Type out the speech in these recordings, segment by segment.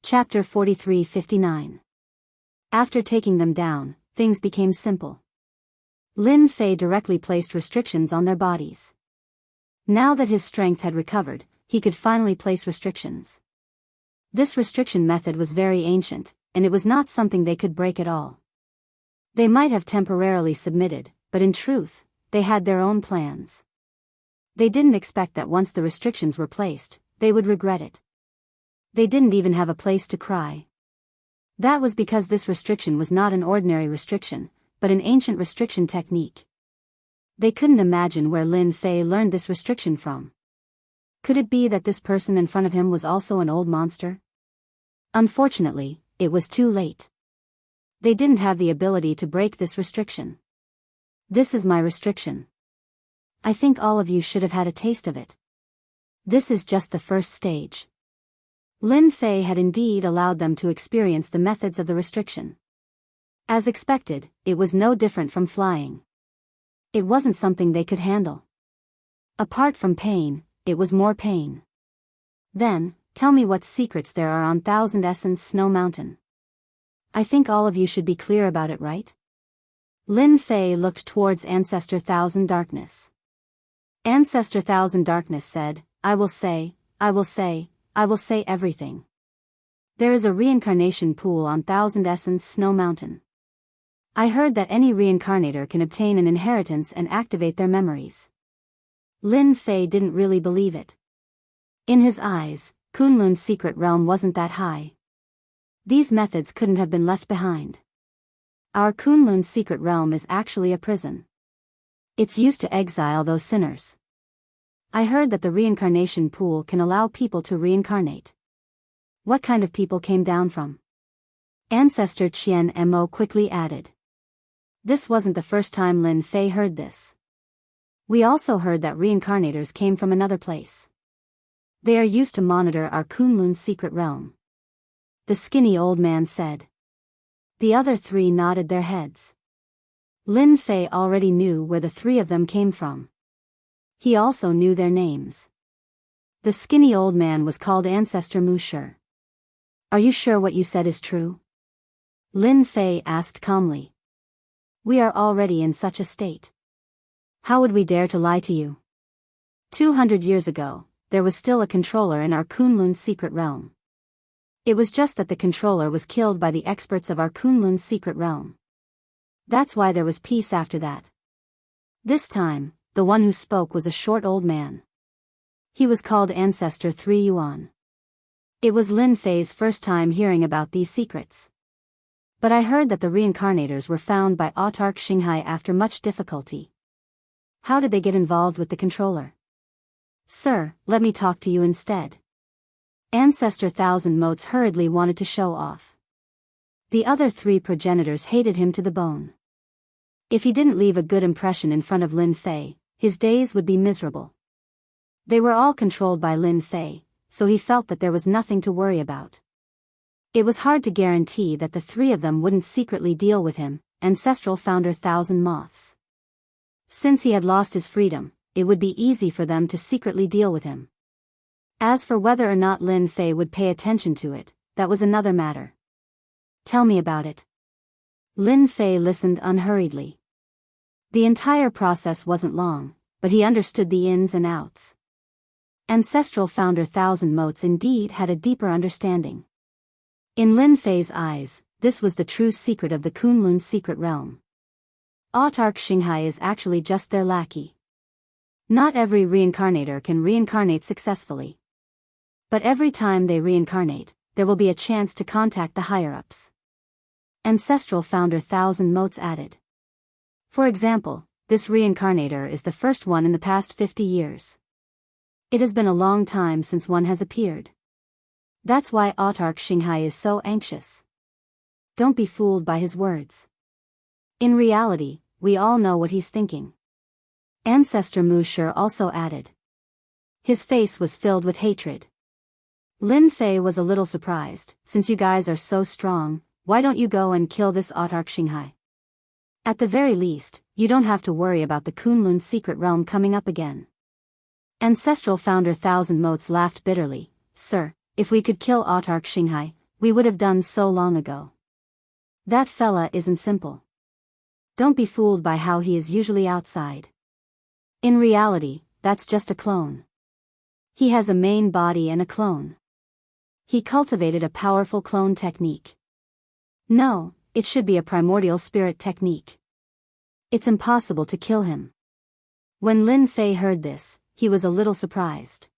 Chapter 43-59. After taking them down, things became simple. Lin Fei directly placed restrictions on their bodies. Now that his strength had recovered, he could finally place restrictions. This restriction method was very ancient, and it was not something they could break at all. They might have temporarily submitted, but in truth, they had their own plans. They didn't expect that once the restrictions were placed, they would regret it. They didn't even have a place to cry. That was because this restriction was not an ordinary restriction, but an ancient restriction technique. They couldn't imagine where Lin Fei learned this restriction from. Could it be that this person in front of him was also an old monster? Unfortunately, it was too late. They didn't have the ability to break this restriction. This is my restriction. I think all of you should have had a taste of it. This is just the first stage. Lin Fei had indeed allowed them to experience the methods of the restriction. As expected, it was no different from flying. It wasn't something they could handle. Apart from pain, it was more pain. Then, tell me what secrets there are on Thousand Essence Snow Mountain. I think all of you should be clear about it, right? Lin Fei looked towards Ancestor Thousand Darkness. Ancestor Thousand Darkness said, I will say everything. There is a reincarnation pool on Thousand Essence Snow Mountain. I heard that any reincarnator can obtain an inheritance and activate their memories. Lin Fei didn't really believe it. In his eyes, Kunlun's secret realm wasn't that high. These methods couldn't have been left behind. Our Kunlun's secret realm is actually a prison. It's used to exile those sinners. I heard that the reincarnation pool can allow people to reincarnate. What kind of people came down from? Ancestor Qian Mo quickly added. This wasn't the first time Lin Fei heard this. We also heard that reincarnators came from another place. They are used to monitor our Kunlun's secret realm. The skinny old man said. The other three nodded their heads. Lin Fei already knew where the three of them came from. He also knew their names. The skinny old man was called Ancestor Musher. Are you sure what you said is true? Lin Fei asked calmly. We are already in such a state. How would we dare to lie to you? 200 years ago, there was still a controller in our Kunlun's secret realm. It was just that the controller was killed by the experts of our Kunlun's secret realm. That's why there was peace after that. This time, the one who spoke was a short old man. He was called Ancestor 3 Yuan. It was Lin Fei's first time hearing about these secrets. But I heard that the reincarnators were found by Autarch Xinghai after much difficulty. How did they get involved with the controller? Sir, let me talk to you instead. Ancestor Thousand Motes hurriedly wanted to show off. The other three progenitors hated him to the bone. If he didn't leave a good impression in front of Lin Fei, his days would be miserable. They were all controlled by Lin Fei, so he felt that there was nothing to worry about. It was hard to guarantee that the three of them wouldn't secretly deal with him, Ancestral Founder Thousand Moths. Since he had lost his freedom, it would be easy for them to secretly deal with him. As for whether or not Lin Fei would pay attention to it, that was another matter. Tell me about it. Lin Fei listened unhurriedly. The entire process wasn't long, but he understood the ins and outs. Ancestral Founder Thousand Motes indeed had a deeper understanding. In Lin Fei's eyes, this was the true secret of the Kunlun's secret realm. Autarch Xinghai is actually just their lackey. Not every reincarnator can reincarnate successfully. But every time they reincarnate, there will be a chance to contact the higher-ups. Ancestral Founder Thousand Motes added. For example, this reincarnator is the first one in the past 50 years. It has been a long time since one has appeared. That's why Autarch Xinghai is so anxious. Don't be fooled by his words. In reality, we all know what he's thinking. Ancestor Musher also added. His face was filled with hatred. Lin Fei was a little surprised. Since you guys are so strong, why don't you go and kill this Autarch Xinghai? At the very least, you don't have to worry about the Kunlun's secret realm coming up again. Ancestral Founder Thousand Motes laughed bitterly. Sir, if we could kill Autarch Xinghai, we would have done so long ago. That fella isn't simple. Don't be fooled by how he is usually outside. In reality, that's just a clone. He has a main body and a clone. He cultivated a powerful clone technique. No, it should be a primordial spirit technique. It's impossible to kill him. When Lin Fei heard this, he was a little surprised.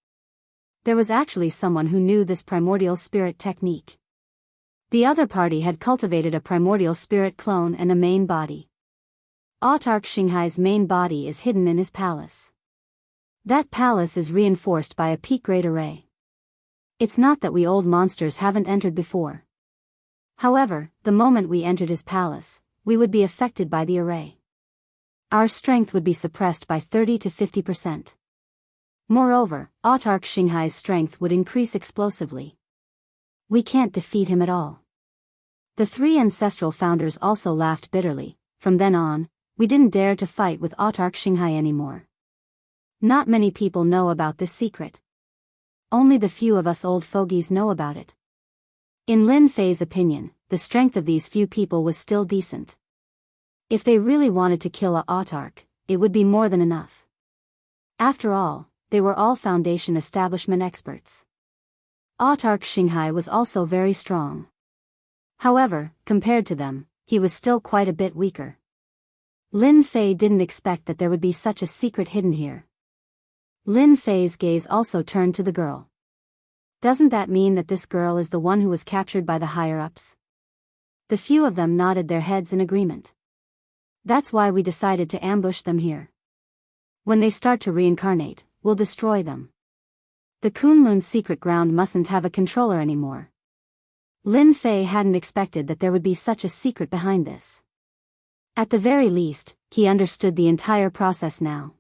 There was actually someone who knew this primordial spirit technique. The other party had cultivated a primordial spirit clone and a main body. Autarch Xinghai's main body is hidden in his palace. That palace is reinforced by a peak-grade array. It's not that we old monsters haven't entered before. However, the moment we entered his palace, we would be affected by the array. Our strength would be suppressed by 30 to 50%. Moreover, Autarch Xinghai's strength would increase explosively. We can't defeat him at all. The three ancestral founders also laughed bitterly. From then on, we didn't dare to fight with Autarch Xinghai anymore. Not many people know about this secret. Only the few of us old fogies know about it. In Lin Fei's opinion, the strength of these few people was still decent. If they really wanted to kill a Autarch, it would be more than enough. After all, they were all Foundation establishment experts. Autarch Xinghai was also very strong. However, compared to them, he was still quite a bit weaker. Lin Fei didn't expect that there would be such a secret hidden here. Lin Fei's gaze also turned to the girl. Doesn't that mean that this girl is the one who was captured by the higher-ups? The few of them nodded their heads in agreement. That's why we decided to ambush them here. When they start to reincarnate, we'll destroy them. The Kunlun's secret ground mustn't have a controller anymore. Lin Fei hadn't expected that there would be such a secret behind this. At the very least, he understood the entire process now.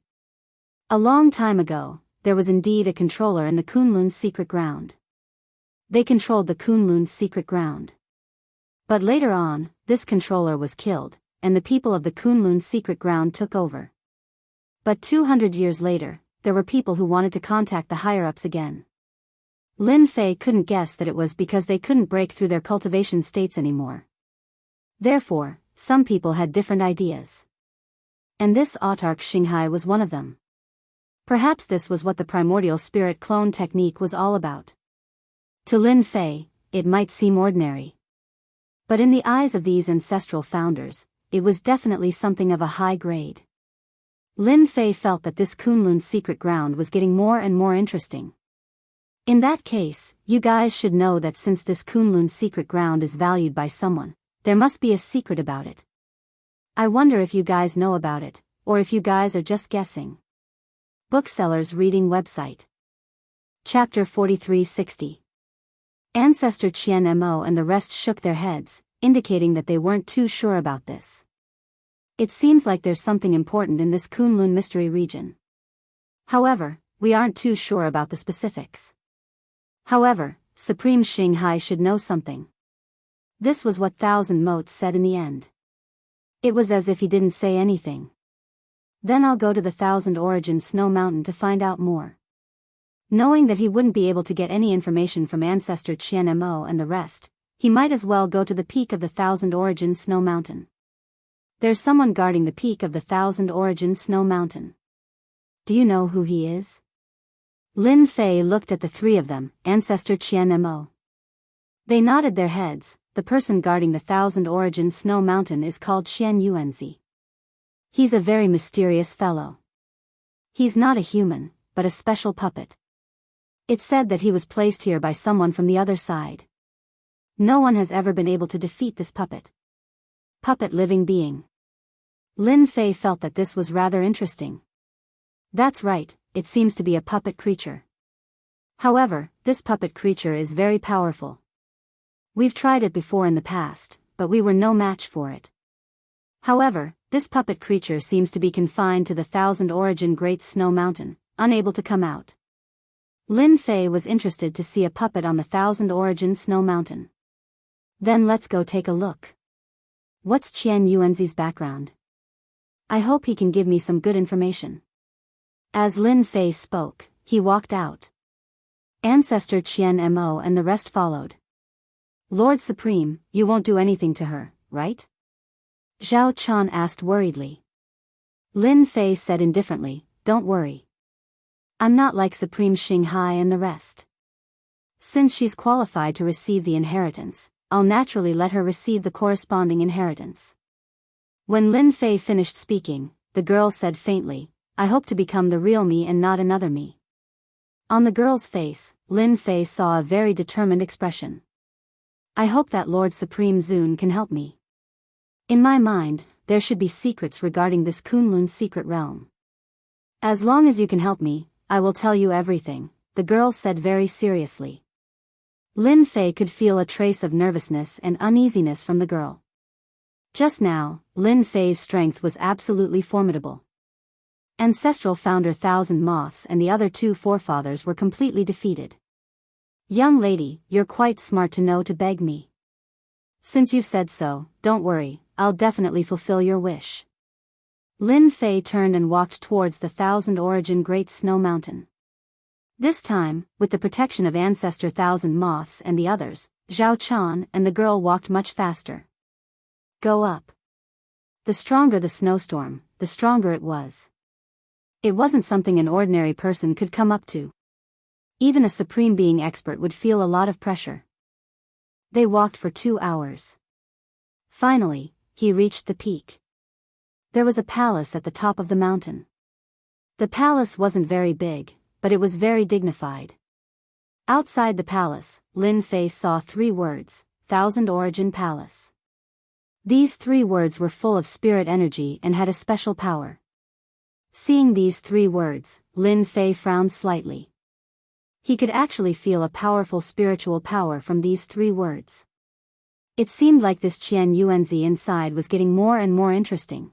A long time ago, there was indeed a controller in the Kunlun's secret ground. They controlled the Kunlun's secret ground. But later on, this controller was killed, and the people of the Kunlun's secret ground took over. But 200 years later, there were people who wanted to contact the higher-ups again. Lin Fei couldn't guess that it was because they couldn't break through their cultivation states anymore. Therefore, some people had different ideas. And this Autarch Xinghai was one of them. Perhaps this was what the primordial spirit clone technique was all about. To Lin Fei, it might seem ordinary. But in the eyes of these ancestral founders, it was definitely something of a high grade. Lin Fei felt that this Kunlun's secret ground was getting more and more interesting. In that case, you guys should know that since this Kunlun's secret ground is valued by someone, there must be a secret about it. I wonder if you guys know about it, or if you guys are just guessing. Booksellers Reading Website. Chapter 4360. Ancestor Qian Mo and the rest shook their heads, indicating that they weren't too sure about this. It seems like there's something important in this Kunlun mystery region. However, we aren't too sure about the specifics. However, Supreme Xinghai should know something. This was what Thousand Motes said in the end. It was as if he didn't say anything. Then I'll go to the Thousand Origin Snow Mountain to find out more. Knowing that he wouldn't be able to get any information from Ancestor Qian Mo and the rest, he might as well go to the peak of the Thousand Origin Snow Mountain. There's someone guarding the peak of the Thousand Origin Snow Mountain. Do you know who he is? Lin Fei looked at the three of them, Ancestor Qian Mo. They nodded their heads. The person guarding the Thousand Origin Snow Mountain is called Qian Yuanzi. He's a very mysterious fellow. He's not a human, but a special puppet. It's said that he was placed here by someone from the other side. No one has ever been able to defeat this puppet. Puppet living being. Lin Fei felt that this was rather interesting. That's right, it seems to be a puppet creature. However, this puppet creature is very powerful. We've tried it before in the past, but we were no match for it. However, this puppet creature seems to be confined to the Thousand Origin Great Snow Mountain, unable to come out. Lin Fei was interested to see a puppet on the Thousand Origin Snow Mountain. Then let's go take a look. What's Qian Yuanzi's background? I hope he can give me some good information. As Lin Fei spoke, he walked out. Ancestor Qian Mo and the rest followed. Lord Supreme, you won't do anything to her, right? Zhao Chan asked worriedly. Lin Fei said indifferently, don't worry. I'm not like Supreme Xinghai and the rest. Since she's qualified to receive the inheritance, I'll naturally let her receive the corresponding inheritance. When Lin Fei finished speaking, the girl said faintly, I hope to become the real me and not another me. On the girl's face, Lin Fei saw a very determined expression. I hope that Lord Supreme Zun can help me. In my mind, there should be secrets regarding this Kunlun secret realm. As long as you can help me, I will tell you everything, the girl said very seriously. Lin Fei could feel a trace of nervousness and uneasiness from the girl. Just now, Lin Fei's strength was absolutely formidable. Ancestral founder Thousand Moths and the other two forefathers were completely defeated. Young lady, you're quite smart to know to beg me. Since you've said so, don't worry, I'll definitely fulfill your wish. Lin Fei turned and walked towards the Thousand Origin Great Snow Mountain. This time, with the protection of Ancestor Thousand Moths and the others, Zhao Chan and the girl walked much faster. Go up. The stronger the snowstorm, the stronger it was. It wasn't something an ordinary person could come up to. Even a supreme being expert would feel a lot of pressure. They walked for 2 hours. Finally, he reached the peak. There was a palace at the top of the mountain. The palace wasn't very big, but it was very dignified. Outside the palace, Lin Fei saw 3 words, Thousand Origin Palace. These 3 words were full of spirit energy and had a special power. Seeing these 3 words, Lin Fei frowned slightly. He could actually feel a powerful spiritual power from these 3 words. It seemed like this Qian Yuanzi inside was getting more and more interesting.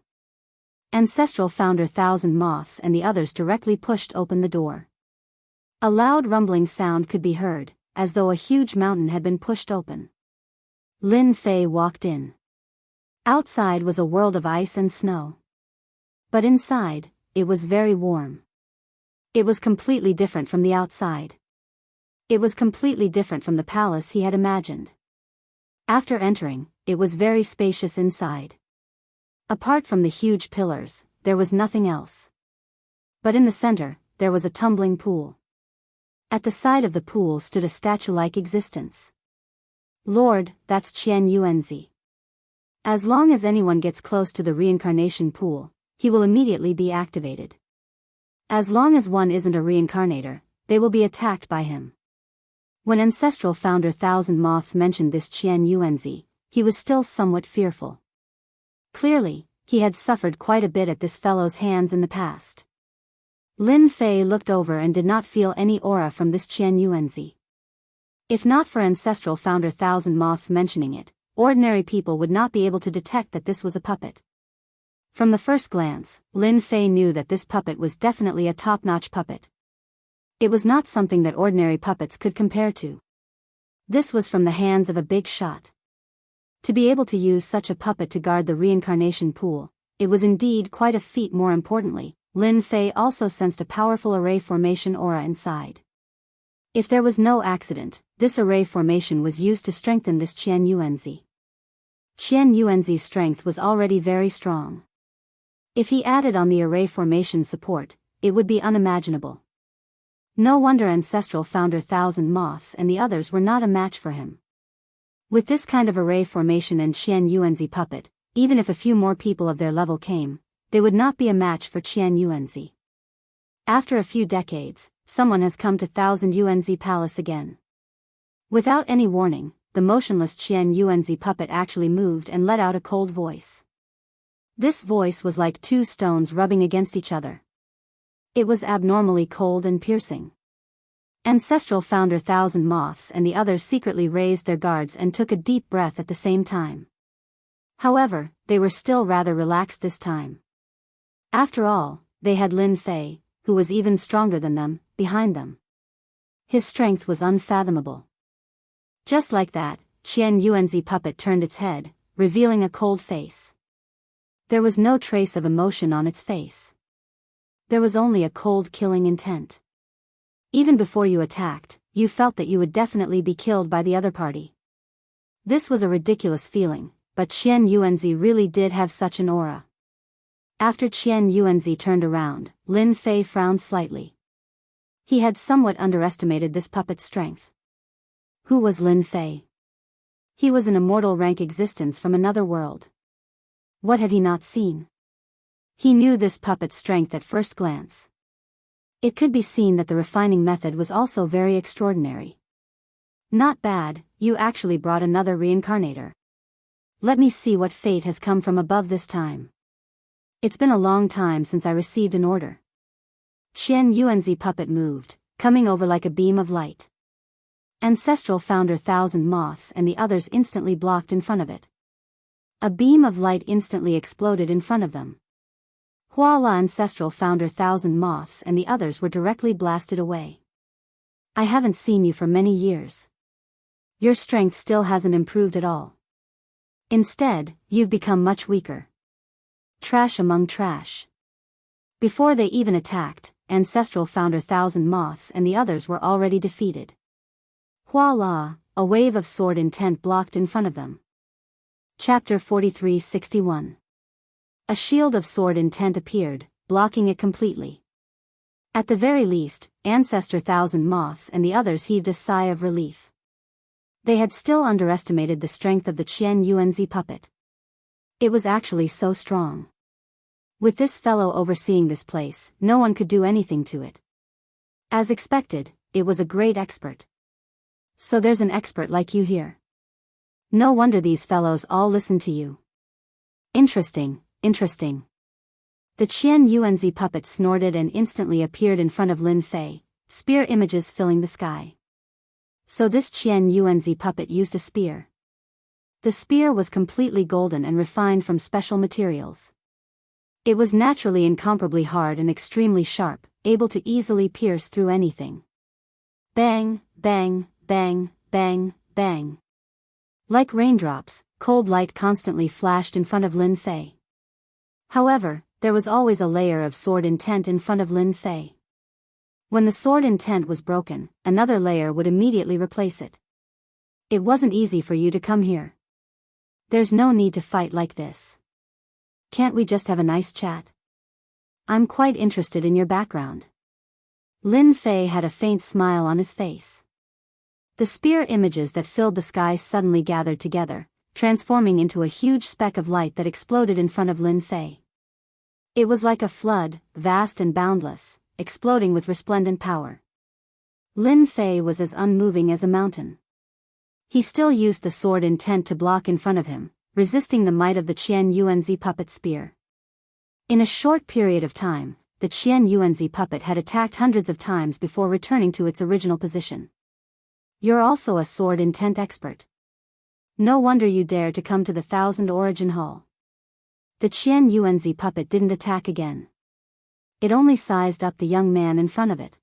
Ancestral founder Thousand Moths and the others directly pushed open the door. A loud rumbling sound could be heard, as though a huge mountain had been pushed open. Lin Fei walked in. Outside was a world of ice and snow. But inside, it was very warm. It was completely different from the outside. It was completely different from the palace he had imagined. After entering, it was very spacious inside. Apart from the huge pillars, there was nothing else. But in the center, there was a tumbling pool. At the side of the pool stood a statue-like existence. Lord, that's Qian Yuanzi. As long as anyone gets close to the reincarnation pool, he will immediately be activated. As long as one isn't a reincarnator, they will be attacked by him. When ancestral founder Thousand Moths mentioned this Qian Yuanzi, he was still somewhat fearful. Clearly, he had suffered quite a bit at this fellow's hands in the past. Lin Fei looked over and did not feel any aura from this Qian Yuanzi. If not for ancestral founder Thousand Moths mentioning it, ordinary people would not be able to detect that this was a puppet. From the first glance, Lin Fei knew that this puppet was definitely a top-notch puppet. It was not something that ordinary puppets could compare to. This was from the hands of a big shot. To be able to use such a puppet to guard the reincarnation pool, it was indeed quite a feat. More importantly, Lin Fei also sensed a powerful array formation aura inside. If there was no accident, this array formation was used to strengthen this Qian Yuanzi. Qian Yuanzi's strength was already very strong. If he added on the array formation support, it would be unimaginable. No wonder ancestral founder Thousand Moths and the others were not a match for him. With this kind of array formation and Qian Yuanzi puppet, even if a few more people of their level came, they would not be a match for Qian Yuanzi. After a few decades, someone has come to Thousand Yuanzi Palace again. Without any warning, the motionless Qian Yuanzi puppet actually moved and let out a cold voice. This voice was like 2 stones rubbing against each other. It was abnormally cold and piercing. Ancestral founder Thousand Moths and the others secretly raised their guards and took a deep breath at the same time. However, they were still rather relaxed this time. After all, they had Lin Fei, who was even stronger than them, behind them. His strength was unfathomable. Just like that, Qian Yuanzi puppet turned its head, revealing a cold face. There was no trace of emotion on its face. There was only a cold killing intent. Even before you attacked, you felt that you would definitely be killed by the other party. This was a ridiculous feeling, but Qian Yuanzi really did have such an aura. After Qian Yuanzi turned around, Lin Fei frowned slightly. He had somewhat underestimated this puppet's strength. Who was Lin Fei? He was an immortal rank existence from another world. What had he not seen? He knew this puppet's strength at first glance. It could be seen that the refining method was also very extraordinary. Not bad, you actually brought another reincarnator. Let me see what fate has come from above this time. It's been a long time since I received an order. Qian Yuanzi puppet moved, coming over like a beam of light. Ancestral Founder Thousand Moths and the others instantly blocked in front of it. A beam of light instantly exploded in front of them. Huala Ancestral Founder Thousand Moths and the others were directly blasted away. I haven't seen you for many years. Your strength still hasn't improved at all. Instead, you've become much weaker. Trash among trash. Before they even attacked, Ancestral Founder Thousand Moths and the others were already defeated. Voila, a wave of sword intent blocked in front of them. Chapter 43-61. A shield of sword intent appeared, blocking it completely. At the very least, Ancestor Thousand Moths and the others heaved a sigh of relief. They had still underestimated the strength of the Qian Yuanzi puppet. It was actually so strong. With this fellow overseeing this place, no one could do anything to it. As expected, it was a great expert. So there's an expert like you here. No wonder these fellows all listen to you. Interesting, interesting. The Qian Yuanzi puppet snorted and instantly appeared in front of Lin Fei, spear images filling the sky. So this Qian Yuanzi puppet used a spear. The spear was completely golden and refined from special materials. It was naturally incomparably hard and extremely sharp, able to easily pierce through anything. Bang, bang, bang, bang, bang. Like raindrops, cold light constantly flashed in front of Lin Fei. However, there was always a layer of sword intent in front of Lin Fei. When the sword intent was broken, another layer would immediately replace it. It wasn't easy for you to come here. There's no need to fight like this. Can't we just have a nice chat? I'm quite interested in your background. Lin Fei had a faint smile on his face. The spear images that filled the sky suddenly gathered together, transforming into a huge speck of light that exploded in front of Lin Fei. It was like a flood, vast and boundless, exploding with resplendent power. Lin Fei was as unmoving as a mountain. He still used the sword intent to block in front of him, resisting the might of the Qian Yuanzi puppet spear. In a short period of time, the Qian Yuanzi puppet had attacked hundreds of times before returning to its original position. You're also a sword intent expert. No wonder you dare to come to the Thousand Origin Hall. The Qian Yuanzi puppet didn't attack again. It only sized up the young man in front of it.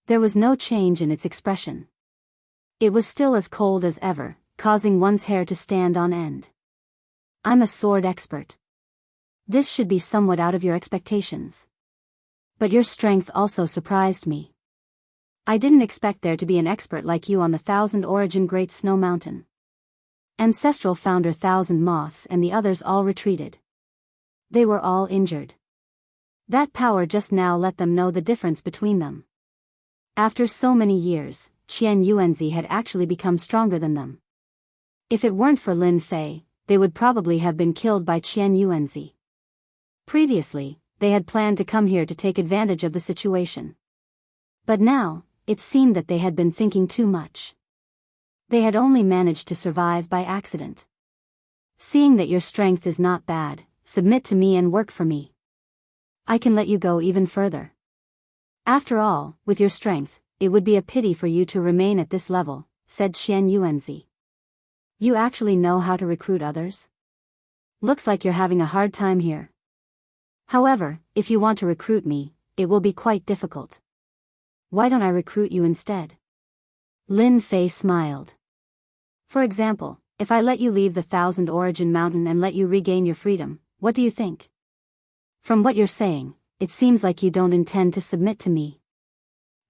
There was no change in its expression. It was still as cold as ever, causing one's hair to stand on end. I'm a sword expert. This should be somewhat out of your expectations. But your strength also surprised me. I didn't expect there to be an expert like you on the Thousand Origin Great Snow Mountain. Ancestral Founder Thousand Moths and the others all retreated. They were all injured. That power just now let them know the difference between them. After so many years, Qian Yuanzi had actually become stronger than them. If it weren't for Lin Fei, they would probably have been killed by Qian Yuanzi. Previously, they had planned to come here to take advantage of the situation. But now, it seemed that they had been thinking too much. They had only managed to survive by accident. Seeing that your strength is not bad, submit to me and work for me. I can let you go even further. After all, with your strength, it would be a pity for you to remain at this level, said Qian Yuanzi. You actually know how to recruit others? Looks like you're having a hard time here. However, if you want to recruit me, it will be quite difficult. Why don't I recruit you instead? Lin Fei smiled. For example, if I let you leave the Thousand Origin Mountain and let you regain your freedom, what do you think? From what you're saying, it seems like you don't intend to submit to me.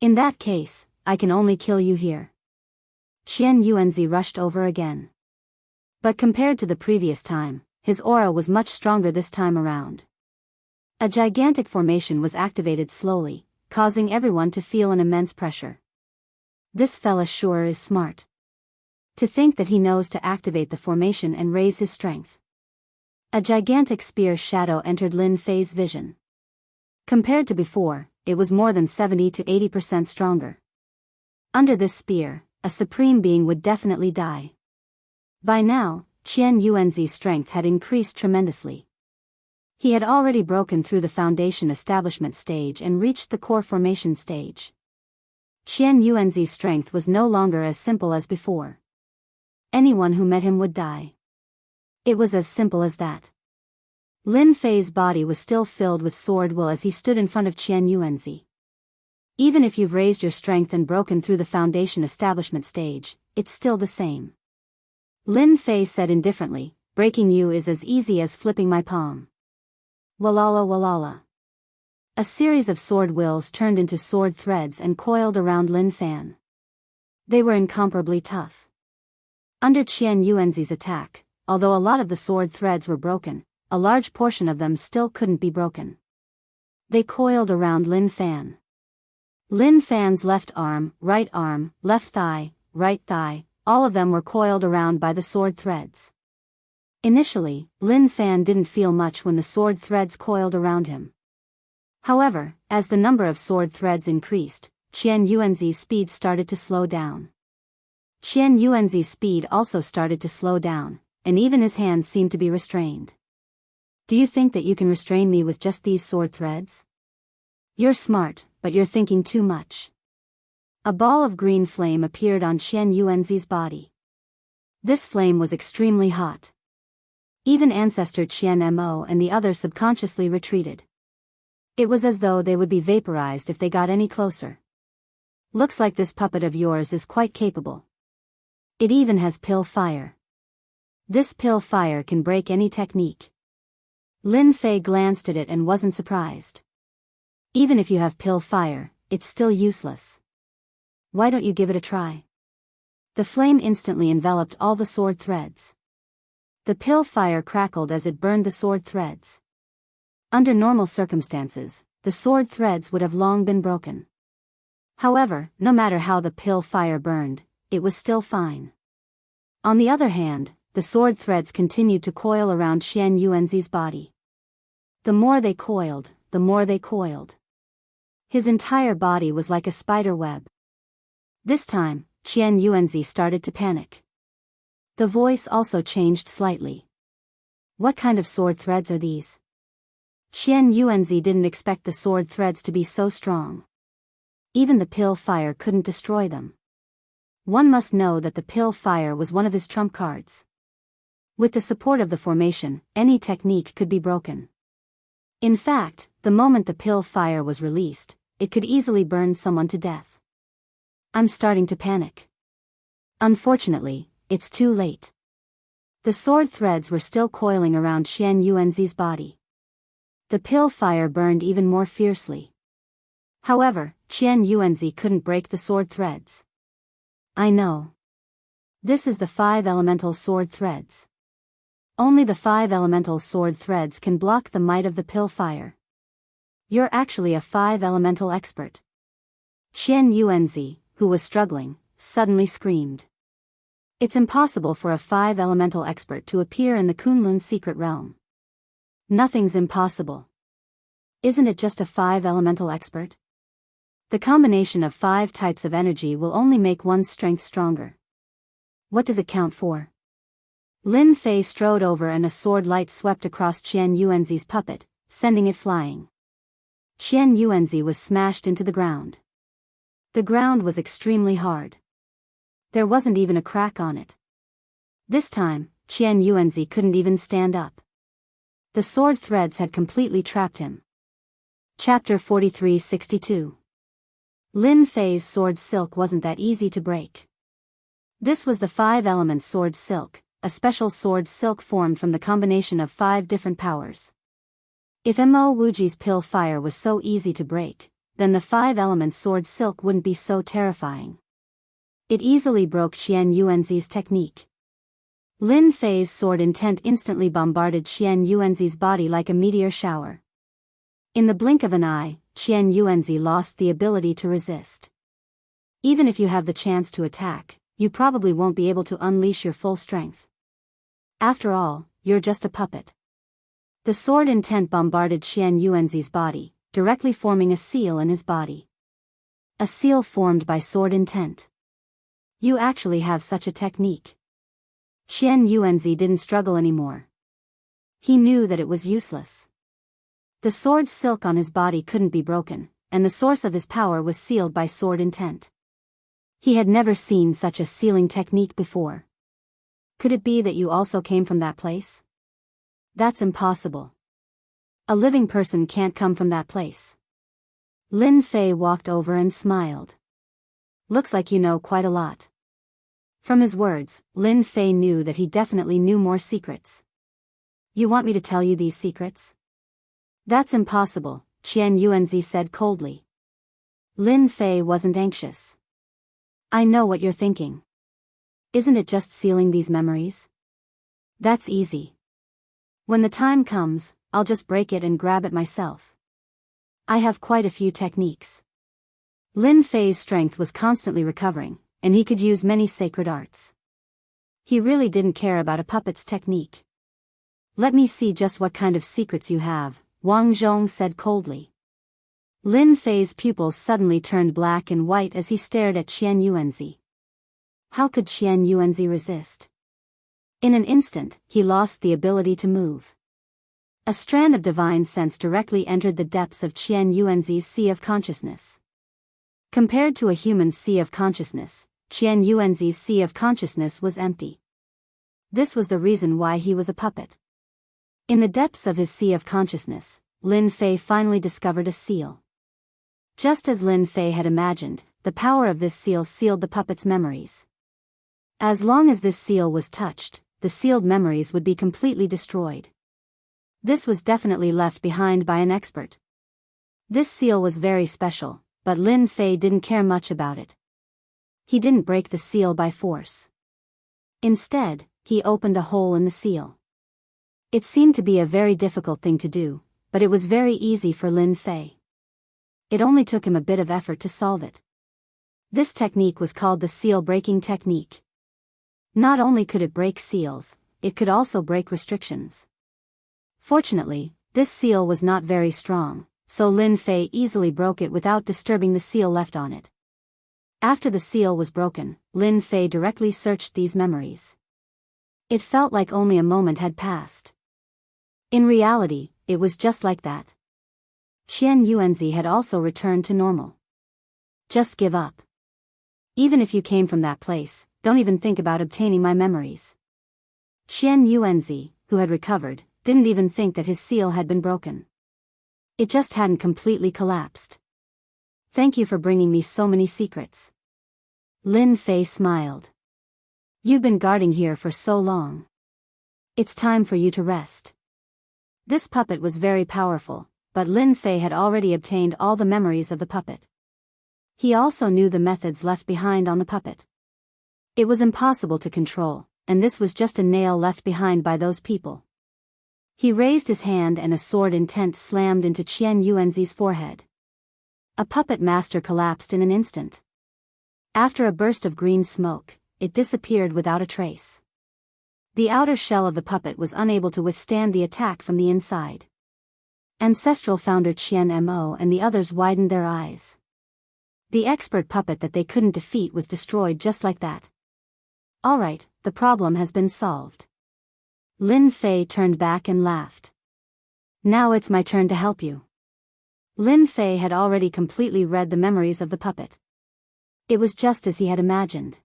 In that case, I can only kill you here. Qian Yuanzi rushed over again. But compared to the previous time, his aura was much stronger this time around. A gigantic formation was activated slowly, causing everyone to feel an immense pressure. This fella sure is smart. To think that he knows to activate the formation and raise his strength. A gigantic spear shadow entered Lin Fei's vision. Compared to before, it was more than 70 to 80% stronger. Under this spear, a supreme being would definitely die. By now, Qian Yuanzi's strength had increased tremendously. He had already broken through the foundation establishment stage and reached the core formation stage. Qian Yuanzi's strength was no longer as simple as before. Anyone who met him would die. It was as simple as that. Lin Fei's body was still filled with sword will as he stood in front of Qian Yuanzi. Even if you've raised your strength and broken through the foundation establishment stage, it's still the same. Lin Fei said indifferently, breaking you is as easy as flipping my palm. Walala walala. A series of sword wills turned into sword threads and coiled around Lin Fan. They were incomparably tough. Under Qian Yuanzi's attack, although a lot of the sword threads were broken, a large portion of them still couldn't be broken. They coiled around Lin Fan. Lin Fan's left arm, left thigh, right thigh, all of them were coiled around by the sword threads. Initially, Lin Fan didn't feel much when the sword threads coiled around him. However, as the number of sword threads increased, Qian Yuanzi's speed started to slow down. Qian Yuanzi's speed also started to slow down, and even his hands seemed to be restrained. Do you think that you can restrain me with just these sword threads? You're smart, but you're thinking too much. A ball of green flame appeared on Qian Yuanzi's body. This flame was extremely hot. Even Ancestor Qian Mo and the others subconsciously retreated. It was as though they would be vaporized if they got any closer. Looks like this puppet of yours is quite capable. It even has pill fire. This pill fire can break any technique. Lin Fei glanced at it and wasn't surprised. Even if you have pill fire, it's still useless. Why don't you give it a try? The flame instantly enveloped all the sword threads. The pill fire crackled as it burned the sword threads. Under normal circumstances, the sword threads would have long been broken. However, no matter how the pill fire burned, it was still fine. On the other hand, the sword threads continued to coil around Qian Yuanzi's body. The more they coiled, the more they coiled. His entire body was like a spider web. This time, Qian Yuanzi started to panic. The voice also changed slightly. What kind of sword threads are these? Qian Yuanzi didn't expect the sword threads to be so strong. Even the pill fire couldn't destroy them. One must know that the pill fire was one of his trump cards. With the support of the formation, any technique could be broken. In fact, the moment the pill fire was released, it could easily burn someone to death. I'm starting to panic. Unfortunately, it's too late. The sword threads were still coiling around Qian Yuanzi's body. The pill fire burned even more fiercely. However, Qian Yuanzi couldn't break the sword threads. I know. This is the 5 elemental sword threads. Only the 5 elemental sword threads can block the might of the pill fire. You're actually a 5 elemental expert. Qian Yuanzi, who was struggling, suddenly screamed. It's impossible for a 5 elemental expert to appear in the Kunlun secret realm. Nothing's impossible. Isn't it just a 5 elemental expert? The combination of 5 types of energy will only make one's strength stronger. What does it count for? Lin Fei strode over and a sword light swept across Qian Yuanzi's puppet, sending it flying. Qian Yuanzi was smashed into the ground. The ground was extremely hard. There wasn't even a crack on it. This time, Qian Yuanzi couldn't even stand up. The sword threads had completely trapped him. Chapter 4362. Lin Fei's sword silk wasn't that easy to break. This was the 5-element sword silk, a special sword silk formed from the combination of 5 different powers. If Mo Wuji's pill fire was so easy to break, then the 5-element sword silk wouldn't be so terrifying. It easily broke Qian Yuanzi's technique. Lin Fei's sword intent instantly bombarded Qian Yuanzi's body like a meteor shower. In the blink of an eye, Qian Yuanzi lost the ability to resist. Even if you have the chance to attack, you probably won't be able to unleash your full strength. After all, you're just a puppet. The sword intent bombarded Qian Yuanzi's body, directly forming a seal in his body. A seal formed by sword intent. You actually have such a technique. Qian Yuanzi didn't struggle anymore. He knew that it was useless. The sword's silk on his body couldn't be broken, and the source of his power was sealed by sword intent. He had never seen such a sealing technique before. Could it be that you also came from that place? That's impossible. A living person can't come from that place. Lin Fei walked over and smiled. Looks like you know quite a lot. From his words, Lin Fei knew that he definitely knew more secrets. You want me to tell you these secrets? That's impossible, Qian Yuanzi said coldly. Lin Fei wasn't anxious. I know what you're thinking. Isn't it just sealing these memories? That's easy. When the time comes, I'll just break it and grab it myself. I have quite a few techniques. Lin Fei's strength was constantly recovering, and he could use many sacred arts. He really didn't care about a puppet's technique. Let me see just what kind of secrets you have, Wang Zhong said coldly. Lin Fei's pupils suddenly turned black and white as he stared at Qian Yuanzi. How could Qian Yuanzi resist? In an instant, he lost the ability to move. A strand of divine sense directly entered the depths of Qian Yuanzi's sea of consciousness. Compared to a human's sea of consciousness, Qian Yuanzi's sea of consciousness was empty. This was the reason why he was a puppet. In the depths of his sea of consciousness, Lin Fei finally discovered a seal. Just as Lin Fei had imagined, the power of this seal sealed the puppet's memories. As long as this seal was touched, the sealed memories would be completely destroyed. This was definitely left behind by an expert. This seal was very special, but Lin Fei didn't care much about it. He didn't break the seal by force. Instead, he opened a hole in the seal. It seemed to be a very difficult thing to do, but it was very easy for Lin Fei. It only took him a bit of effort to solve it. This technique was called the seal-breaking technique. Not only could it break seals, it could also break restrictions. Fortunately, this seal was not very strong, so Lin Fei easily broke it without disturbing the seal left on it. After the seal was broken, Lin Fei directly searched these memories. It felt like only a moment had passed. In reality, it was just like that. Qian Yuanzi had also returned to normal. Just give up. Even if you came from that place, don't even think about obtaining my memories. Qian Yuanzi, who had recovered, didn't even think that his seal had been broken. It just hadn't completely collapsed. Thank you for bringing me so many secrets. Lin Fei smiled. You've been guarding here for so long. It's time for you to rest. This puppet was very powerful, but Lin Fei had already obtained all the memories of the puppet. He also knew the methods left behind on the puppet. It was impossible to control, and this was just a nail left behind by those people. He raised his hand and a sword intent slammed into Qian Yuanzi's forehead. A puppet master collapsed in an instant. After a burst of green smoke, it disappeared without a trace. The outer shell of the puppet was unable to withstand the attack from the inside. Ancestral founder Qian Mo and the others widened their eyes. The expert puppet that they couldn't defeat was destroyed just like that. Alright, the problem has been solved. Lin Fei turned back and laughed. Now it's my turn to help you. Lin Fei had already completely read the memories of the puppet. It was just as he had imagined.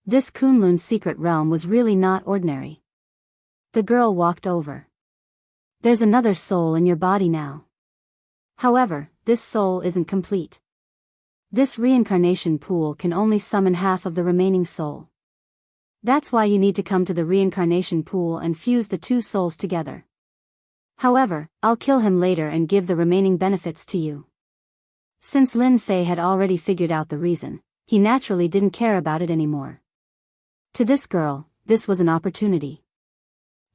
This Kunlun's secret realm was really not ordinary. The girl walked over. There's another soul in your body now. However, this soul isn't complete. This reincarnation pool can only summon half of the remaining soul. That's why you need to come to the reincarnation pool and fuse the two souls together. However, I'll kill him later and give the remaining benefits to you. Since Lin Fei had already figured out the reason, he naturally didn't care about it anymore. To this girl, this was an opportunity.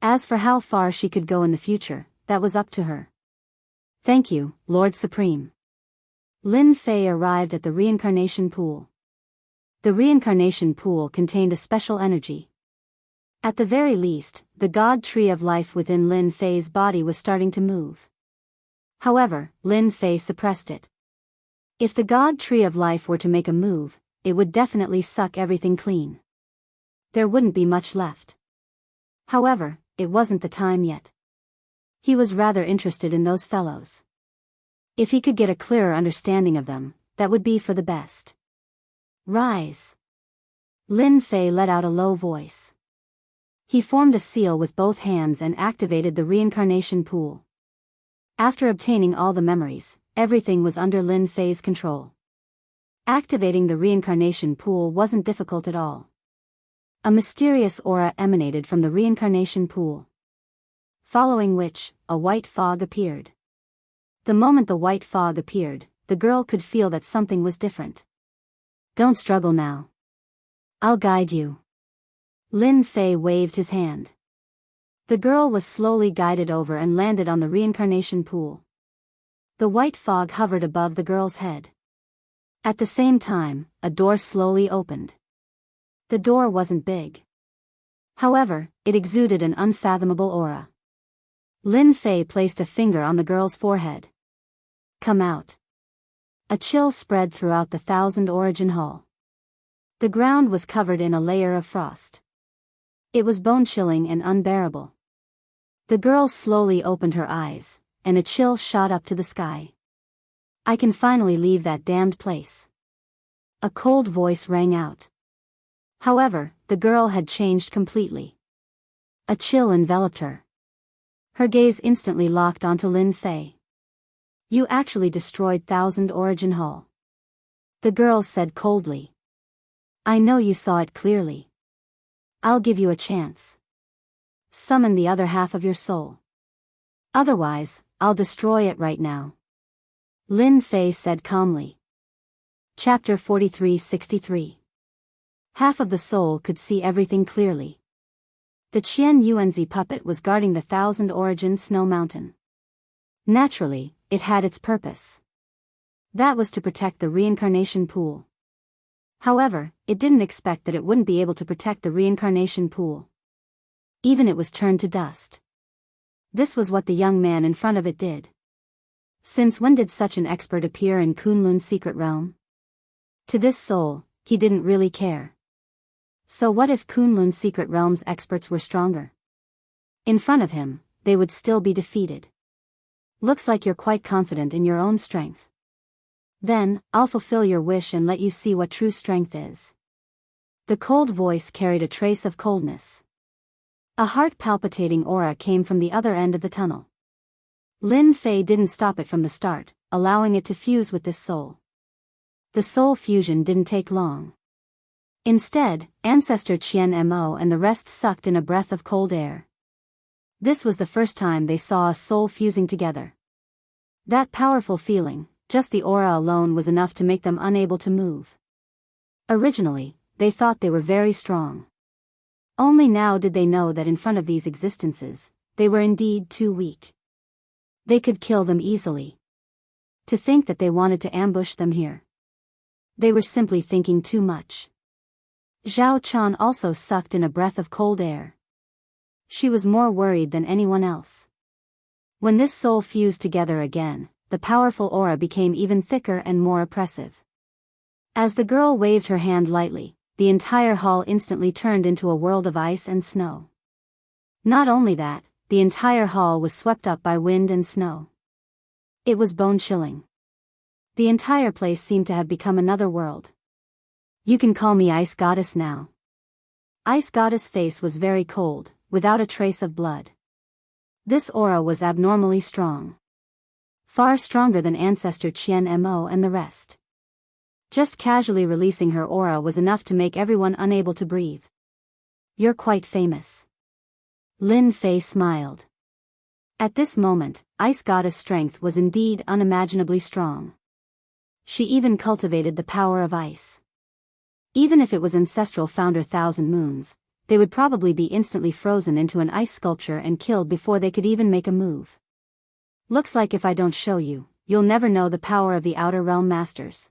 As for how far she could go in the future, that was up to her. Thank you, Lord Supreme. Lin Fei arrived at the reincarnation pool. The reincarnation pool contained a special energy. At the very least, the God tree of life within Lin Fei's body was starting to move. However, Lin Fei suppressed it. If the God tree of life were to make a move, it would definitely suck everything clean. There wouldn't be much left. However, it wasn't the time yet. He was rather interested in those fellows. If he could get a clearer understanding of them, that would be for the best. Rise. Lin Fei let out a low voice. He formed a seal with both hands and activated the reincarnation pool. After obtaining all the memories, everything was under Lin Fei's control. Activating the reincarnation pool wasn't difficult at all. A mysterious aura emanated from the reincarnation pool. Following which, a white fog appeared. The moment the white fog appeared, the girl could feel that something was different. Don't struggle now. I'll guide you. Lin Fei waved his hand. The girl was slowly guided over and landed on the reincarnation pool. The white fog hovered above the girl's head. At the same time, a door slowly opened. The door wasn't big. However, it exuded an unfathomable aura. Lin Fei placed a finger on the girl's forehead. Come out. A chill spread throughout the Thousand Origin Hall. The ground was covered in a layer of frost. It was bone-chilling and unbearable. The girl slowly opened her eyes, and a chill shot up to the sky. I can finally leave that damned place. A cold voice rang out. However, the girl had changed completely. A chill enveloped her. Her gaze instantly locked onto Lin Fei. You actually destroyed Thousand Origin Hall. The girl said coldly. I know you saw it clearly. I'll give you a chance. Summon the other half of your soul. Otherwise, I'll destroy it right now. Lin Fei said calmly. Chapter 43-63. Half of the soul could see everything clearly. The Qian Yuanzi puppet was guarding the Thousand Origin Snow Mountain. Naturally, it had its purpose. That was to protect the reincarnation pool. However, it didn't expect that it wouldn't be able to protect the reincarnation pool. Even it was turned to dust. This was what the young man in front of it did. Since when did such an expert appear in Kunlun's secret realm? To this soul, he didn't really care. So what if Kunlun's secret realm's experts were stronger? In front of him, they would still be defeated. Looks like you're quite confident in your own strength. Then, I'll fulfill your wish and let you see what true strength is. The cold voice carried a trace of coldness. A heart-palpitating aura came from the other end of the tunnel. Lin Fei didn't stop it from the start, allowing it to fuse with this soul. The soul fusion didn't take long. Instead, Ancestor Qian Mo and the rest sucked in a breath of cold air. This was the first time they saw a soul fusing together. That powerful feeling, just the aura alone, was enough to make them unable to move. Originally, they thought they were very strong. Only now did they know that in front of these existences, they were indeed too weak. They could kill them easily. To think that they wanted to ambush them here. They were simply thinking too much. Zhao Chan also sucked in a breath of cold air. She was more worried than anyone else. When this soul fused together again, the powerful aura became even thicker and more oppressive. As the girl waved her hand lightly, the entire hall instantly turned into a world of ice and snow. Not only that, the entire hall was swept up by wind and snow. It was bone-chilling. The entire place seemed to have become another world. You can call me Ice Goddess now. Ice Goddess' face was very cold, without a trace of blood. This aura was abnormally strong. Far stronger than Ancestor Qian Mo and the rest. Just casually releasing her aura was enough to make everyone unable to breathe. You're quite famous. Lin Fei smiled. At this moment, Ice Goddess' strength was indeed unimaginably strong. She even cultivated the power of ice. Even if it was ancestral founder Thousand Moons, they would probably be instantly frozen into an ice sculpture and killed before they could even make a move. Looks like if I don't show you, you'll never know the power of the Outer Realm Masters.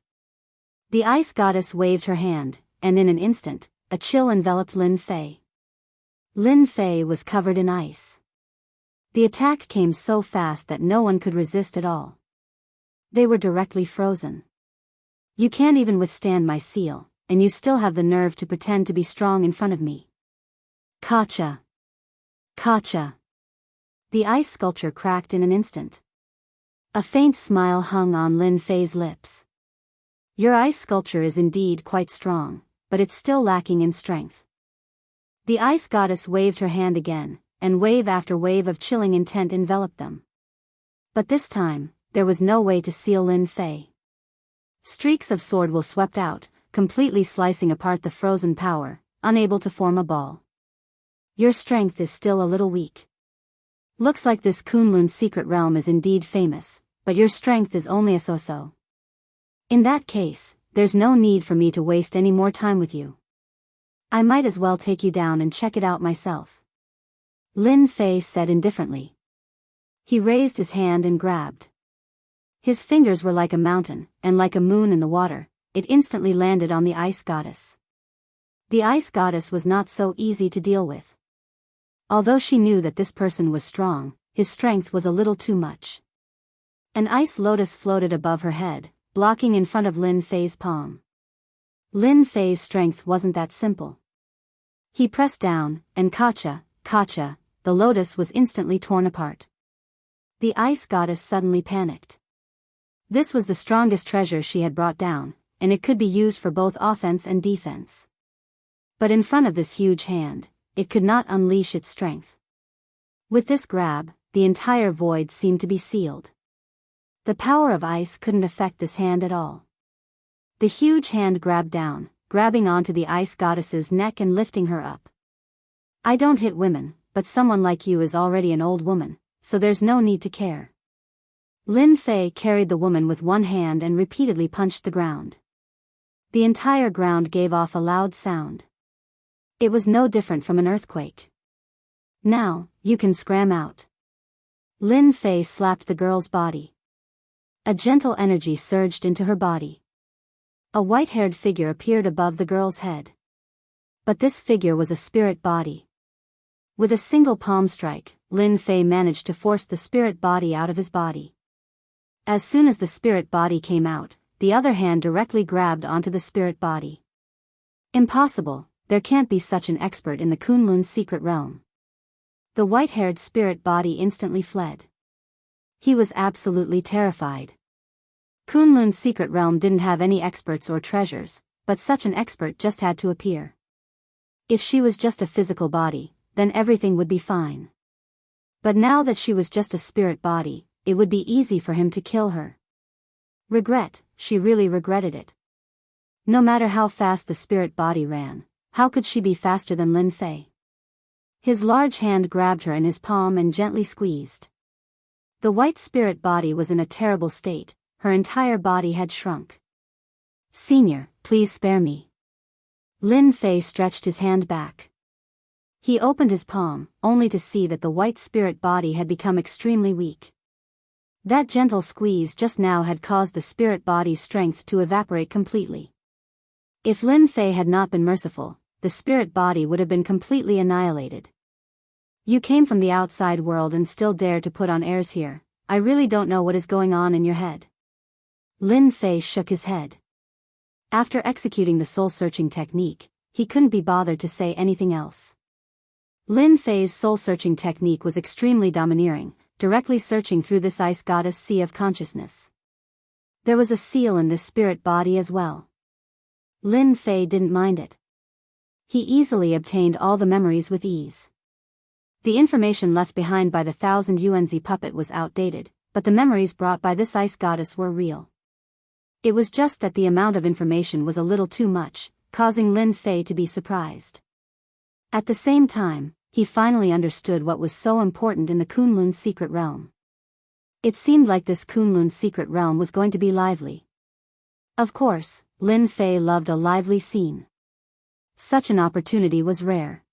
The ice goddess waved her hand, and in an instant, a chill enveloped Lin Fei. Lin Fei was covered in ice. The attack came so fast that no one could resist at all. They were directly frozen. You can't even withstand my seal, and you still have the nerve to pretend to be strong in front of me. Gotcha. Gotcha. The ice sculpture cracked in an instant. A faint smile hung on Lin Fei's lips. Your ice sculpture is indeed quite strong, but it's still lacking in strength. The ice goddess waved her hand again, and wave after wave of chilling intent enveloped them. But this time, there was no way to seal Lin Fei. Streaks of sword will swept out, completely slicing apart the frozen power, unable to form a ball. Your strength is still a little weak. Looks like this Kunlun's secret realm is indeed famous, but your strength is only a so-so. In that case, there's no need for me to waste any more time with you. I might as well take you down and check it out myself. Lin Fei said indifferently. He raised his hand and grabbed. His fingers were like a mountain, and like a moon in the water, it instantly landed on the ice goddess. The ice goddess was not so easy to deal with. Although she knew that this person was strong, his strength was a little too much. An ice lotus floated above her head, blocking in front of Lin Fei's palm. Lin Fei's strength wasn't that simple. He pressed down, and gotcha, the lotus was instantly torn apart. The ice goddess suddenly panicked. This was the strongest treasure she had brought down, and it could be used for both offense and defense. But in front of this huge hand, it could not unleash its strength. With this grab, the entire void seemed to be sealed. The power of ice couldn't affect this hand at all. The huge hand grabbed down, grabbing onto the ice goddess's neck and lifting her up. I don't hit women, but someone like you is already an old woman, so there's no need to care. Lin Fei carried the woman with one hand and repeatedly punched the ground. The entire ground gave off a loud sound. It was no different from an earthquake. Now, you can scram out. Lin Fei slapped the girl's body. A gentle energy surged into her body. A white-haired figure appeared above the girl's head. But this figure was a spirit body. With a single palm strike, Lin Fei managed to force the spirit body out of his body. As soon as the spirit body came out, the other hand directly grabbed onto the spirit body. Impossible. There can't be such an expert in the Kunlun's secret realm. The white-haired spirit body instantly fled. He was absolutely terrified. Kunlun's secret realm didn't have any experts or treasures, but such an expert just had to appear. If she was just a physical body, then everything would be fine. But now that she was just a spirit body, it would be easy for him to kill her. Regret, she really regretted it. No matter how fast the spirit body ran, how could she be faster than Lin Fei? His large hand grabbed her in his palm and gently squeezed. The white spirit body was in a terrible state, her entire body had shrunk. Senior, please spare me. Lin Fei stretched his hand back. He opened his palm, only to see that the white spirit body had become extremely weak. That gentle squeeze just now had caused the spirit body's strength to evaporate completely. If Lin Fei had not been merciful, the spirit body would have been completely annihilated. You came from the outside world and still dare to put on airs here. I really don't know what is going on in your head. Lin Fei shook his head. After executing the soul-searching technique, he couldn't be bothered to say anything else. Lin Fei's soul-searching technique was extremely domineering, directly searching through this ice goddess sea of consciousness. There was a seal in this spirit body as well. Lin Fei didn't mind it. He easily obtained all the memories with ease. The information left behind by the 1000 UNZ puppet was outdated, but the memories brought by this ice goddess were real. It was just that the amount of information was a little too much, causing Lin Fei to be surprised. At the same time, he finally understood what was so important in the Kunlun's secret realm. It seemed like this Kunlun's secret realm was going to be lively. Of course, Lin Fei loved a lively scene. Such an opportunity was rare.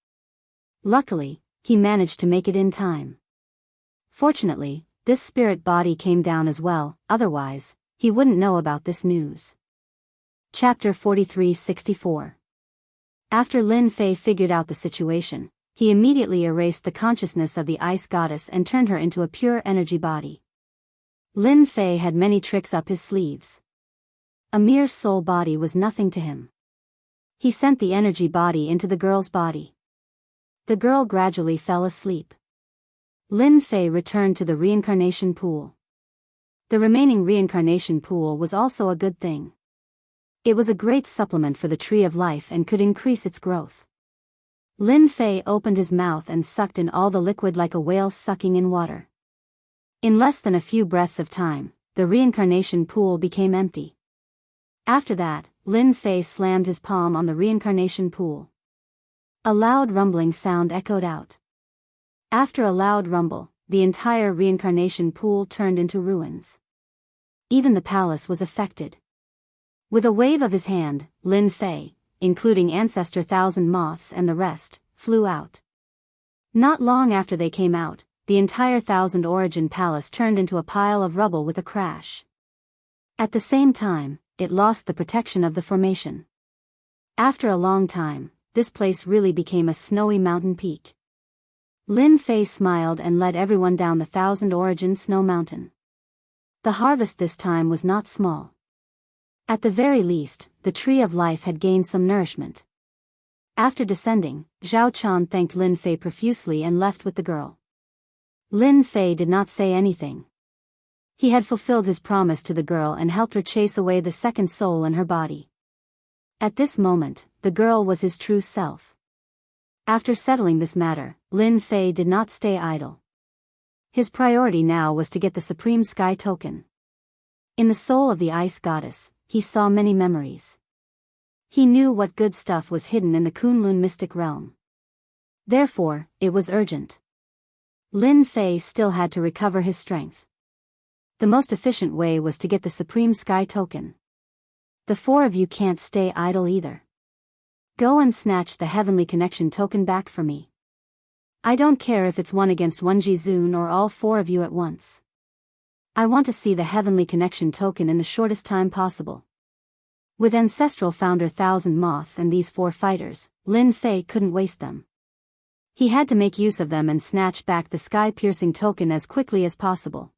Luckily, he managed to make it in time. Fortunately, this spirit body came down as well, otherwise, he wouldn't know about this news. Chapter 4364. After Lin Fei figured out the situation, he immediately erased the consciousness of the ice goddess and turned her into a pure energy body. Lin Fei had many tricks up his sleeves. A mere soul body was nothing to him. He sent the energy body into the girl's body. The girl gradually fell asleep. Lin Fei returned to the reincarnation pool. The remaining reincarnation pool was also a good thing. It was a great supplement for the tree of life and could increase its growth. Lin Fei opened his mouth and sucked in all the liquid like a whale sucking in water. In less than a few breaths of time, the reincarnation pool became empty. After that, Lin Fei slammed his palm on the reincarnation pool. A loud rumbling sound echoed out. After a loud rumble, the entire reincarnation pool turned into ruins. Even the palace was affected. With a wave of his hand, Lin Fei, including Ancestor Thousand Moths and the rest, flew out. Not long after they came out, the entire Thousand Origin Palace turned into a pile of rubble with a crash. At the same time, it lost the protection of the formation. After a long time, this place really became a snowy mountain peak. Lin Fei smiled and led everyone down the Thousand Origin Snow Mountain. The harvest this time was not small. At the very least, the tree of life had gained some nourishment. After descending, Zhao Chan thanked Lin Fei profusely and left with the girl. Lin Fei did not say anything. He had fulfilled his promise to the girl and helped her chase away the second soul in her body. At this moment, the girl was his true self. After settling this matter, Lin Fei did not stay idle. His priority now was to get the Supreme Sky Token. In the soul of the Ice Goddess, he saw many memories. He knew what good stuff was hidden in the Kunlun mystic realm. Therefore, it was urgent. Lin Fei still had to recover his strength. The most efficient way was to get the Supreme Sky Token. The four of you can't stay idle either. Go and snatch the Heavenly Connection Token back for me. I don't care if it's one against one Jizun or all four of you at once. I want to see the Heavenly Connection Token in the shortest time possible. With Ancestral Founder Thousand Moths and these four fighters, Lin Fei couldn't waste them. He had to make use of them and snatch back the sky-piercing token as quickly as possible.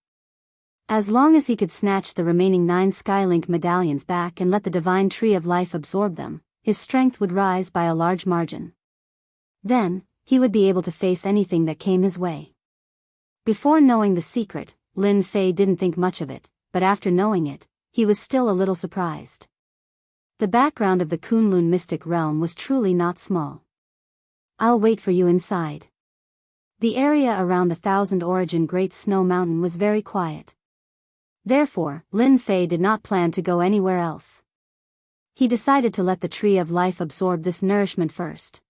As long as he could snatch the remaining 9 Skylink medallions back and let the Divine Tree of Life absorb them, his strength would rise by a large margin. Then, he would be able to face anything that came his way. Before knowing the secret, Lin Fei didn't think much of it, but after knowing it, he was still a little surprised. The background of the Kunlun mystic realm was truly not small. I'll wait for you inside. The area around the Thousand Origin Great Snow Mountain was very quiet. Therefore, Lin Fei did not plan to go anywhere else. He decided to let the Tree of Life absorb this nourishment first.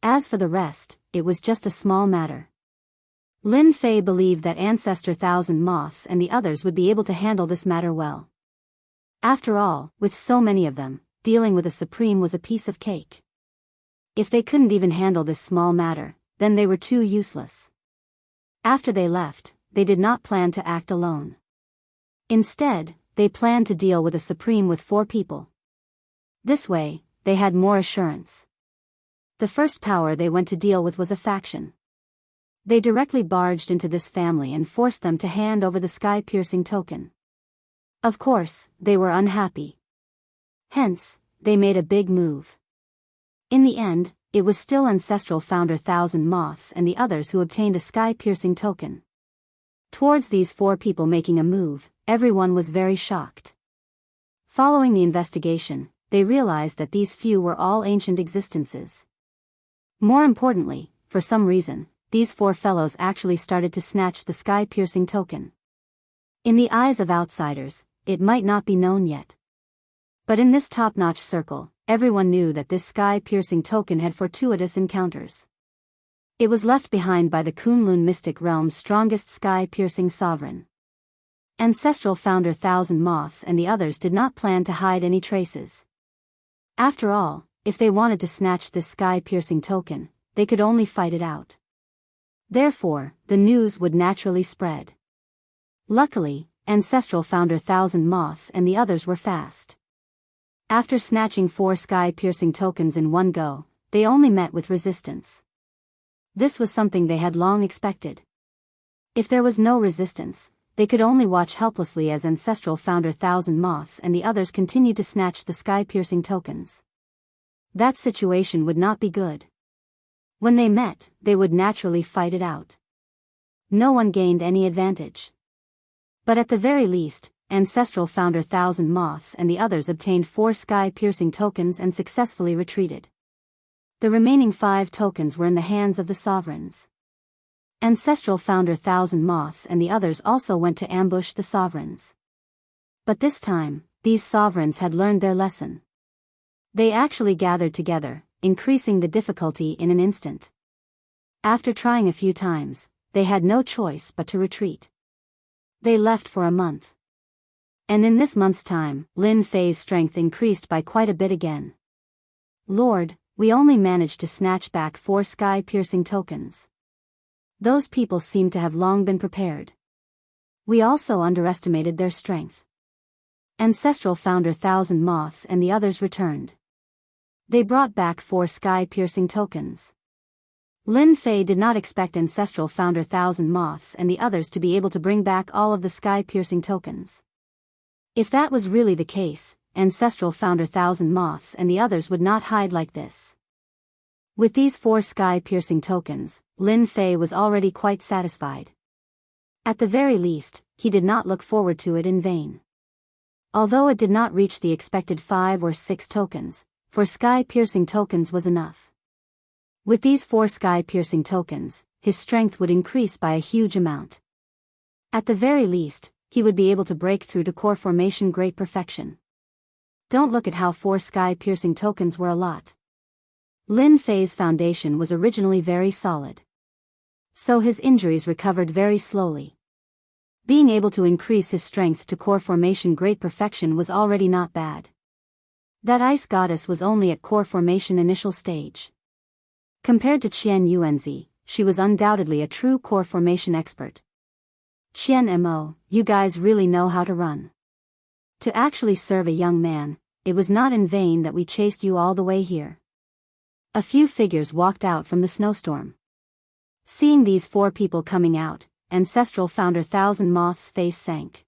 As for the rest, it was just a small matter. Lin Fei believed that Ancestor Thousand Moths and the others would be able to handle this matter well. After all, with so many of them, dealing with a Supreme was a piece of cake. If they couldn't even handle this small matter, then they were too useless. After they left, they did not plan to act alone. Instead, they planned to deal with a Supreme with 4 people. This way, they had more assurance. The first power they went to deal with was a faction. They directly barged into this family and forced them to hand over the sky-piercing token. Of course, they were unhappy. Hence, they made a big move. In the end, it was still Ancestral Founder Thousand Moths and the others who obtained a sky-piercing token. Towards these 4 people making a move, everyone was very shocked. Following the investigation, they realized that these few were all ancient existences. More importantly, for some reason, these 4 fellows actually started to snatch the sky-piercing token. In the eyes of outsiders, it might not be known yet. But in this top-notch circle, everyone knew that this sky-piercing token had fortuitous encounters. It was left behind by the Kunlun mystic realm's strongest sky-piercing sovereign. Ancestral Founder Thousand Moths and the others did not plan to hide any traces. After all, if they wanted to snatch this sky-piercing token, they could only fight it out. Therefore, the news would naturally spread. Luckily, Ancestral found her 1,000 moths and the others were fast. After snatching 4 sky-piercing tokens in one go, they only met with resistance. This was something they had long expected. If there was no resistance, they could only watch helplessly as Ancestral found her 1,000 moths and the others continued to snatch the sky-piercing tokens. That situation would not be good. When they met, they would naturally fight it out. No one gained any advantage. But at the very least, Ancestral found her 1,000 moths and the others obtained 4 sky-piercing tokens and successfully retreated. The remaining 5 tokens were in the hands of the sovereigns. Ancestral found her 1,000 moths and the others also went to ambush the sovereigns. But this time, these sovereigns had learned their lesson. They actually gathered together, increasing the difficulty in an instant. After trying a few times, they had no choice but to retreat. They left for a month. And in this month's time, Lin Fei's strength increased by quite a bit again. Lord, we only managed to snatch back 4 sky-piercing tokens. Those people seem to have long been prepared. We also underestimated their strength. Ancestral found her 1,000 moths and the others returned. They brought back 4 sky-piercing tokens. Lin Fei did not expect Ancestral found her 1,000 moths and the others to be able to bring back all of the sky-piercing tokens. If that was really the case, Ancestral found her 1,000 moths and the others would not hide like this. With these 4 sky-piercing tokens, Lin Fei was already quite satisfied. At the very least, he did not look forward to it in vain. Although it did not reach the expected 5 or 6 tokens, 4 sky-piercing tokens was enough. With these 4 sky-piercing tokens, his strength would increase by a huge amount. At the very least, he would be able to break through to core formation great perfection. Don't look at how 4 sky-piercing tokens were a lot. Lin Fei's foundation was originally very solid. So his injuries recovered very slowly. Being able to increase his strength to core formation great perfection was already not bad. That ice goddess was only at core formation initial stage. Compared to Qian Yuanzi, she was undoubtedly a true core formation expert. Qian Mo, you guys really know how to run. To actually serve a young man, it was not in vain that we chased you all the way here. A few figures walked out from the snowstorm. Seeing these 4 people coming out, Ancestral found her 1,000 moths' face sank.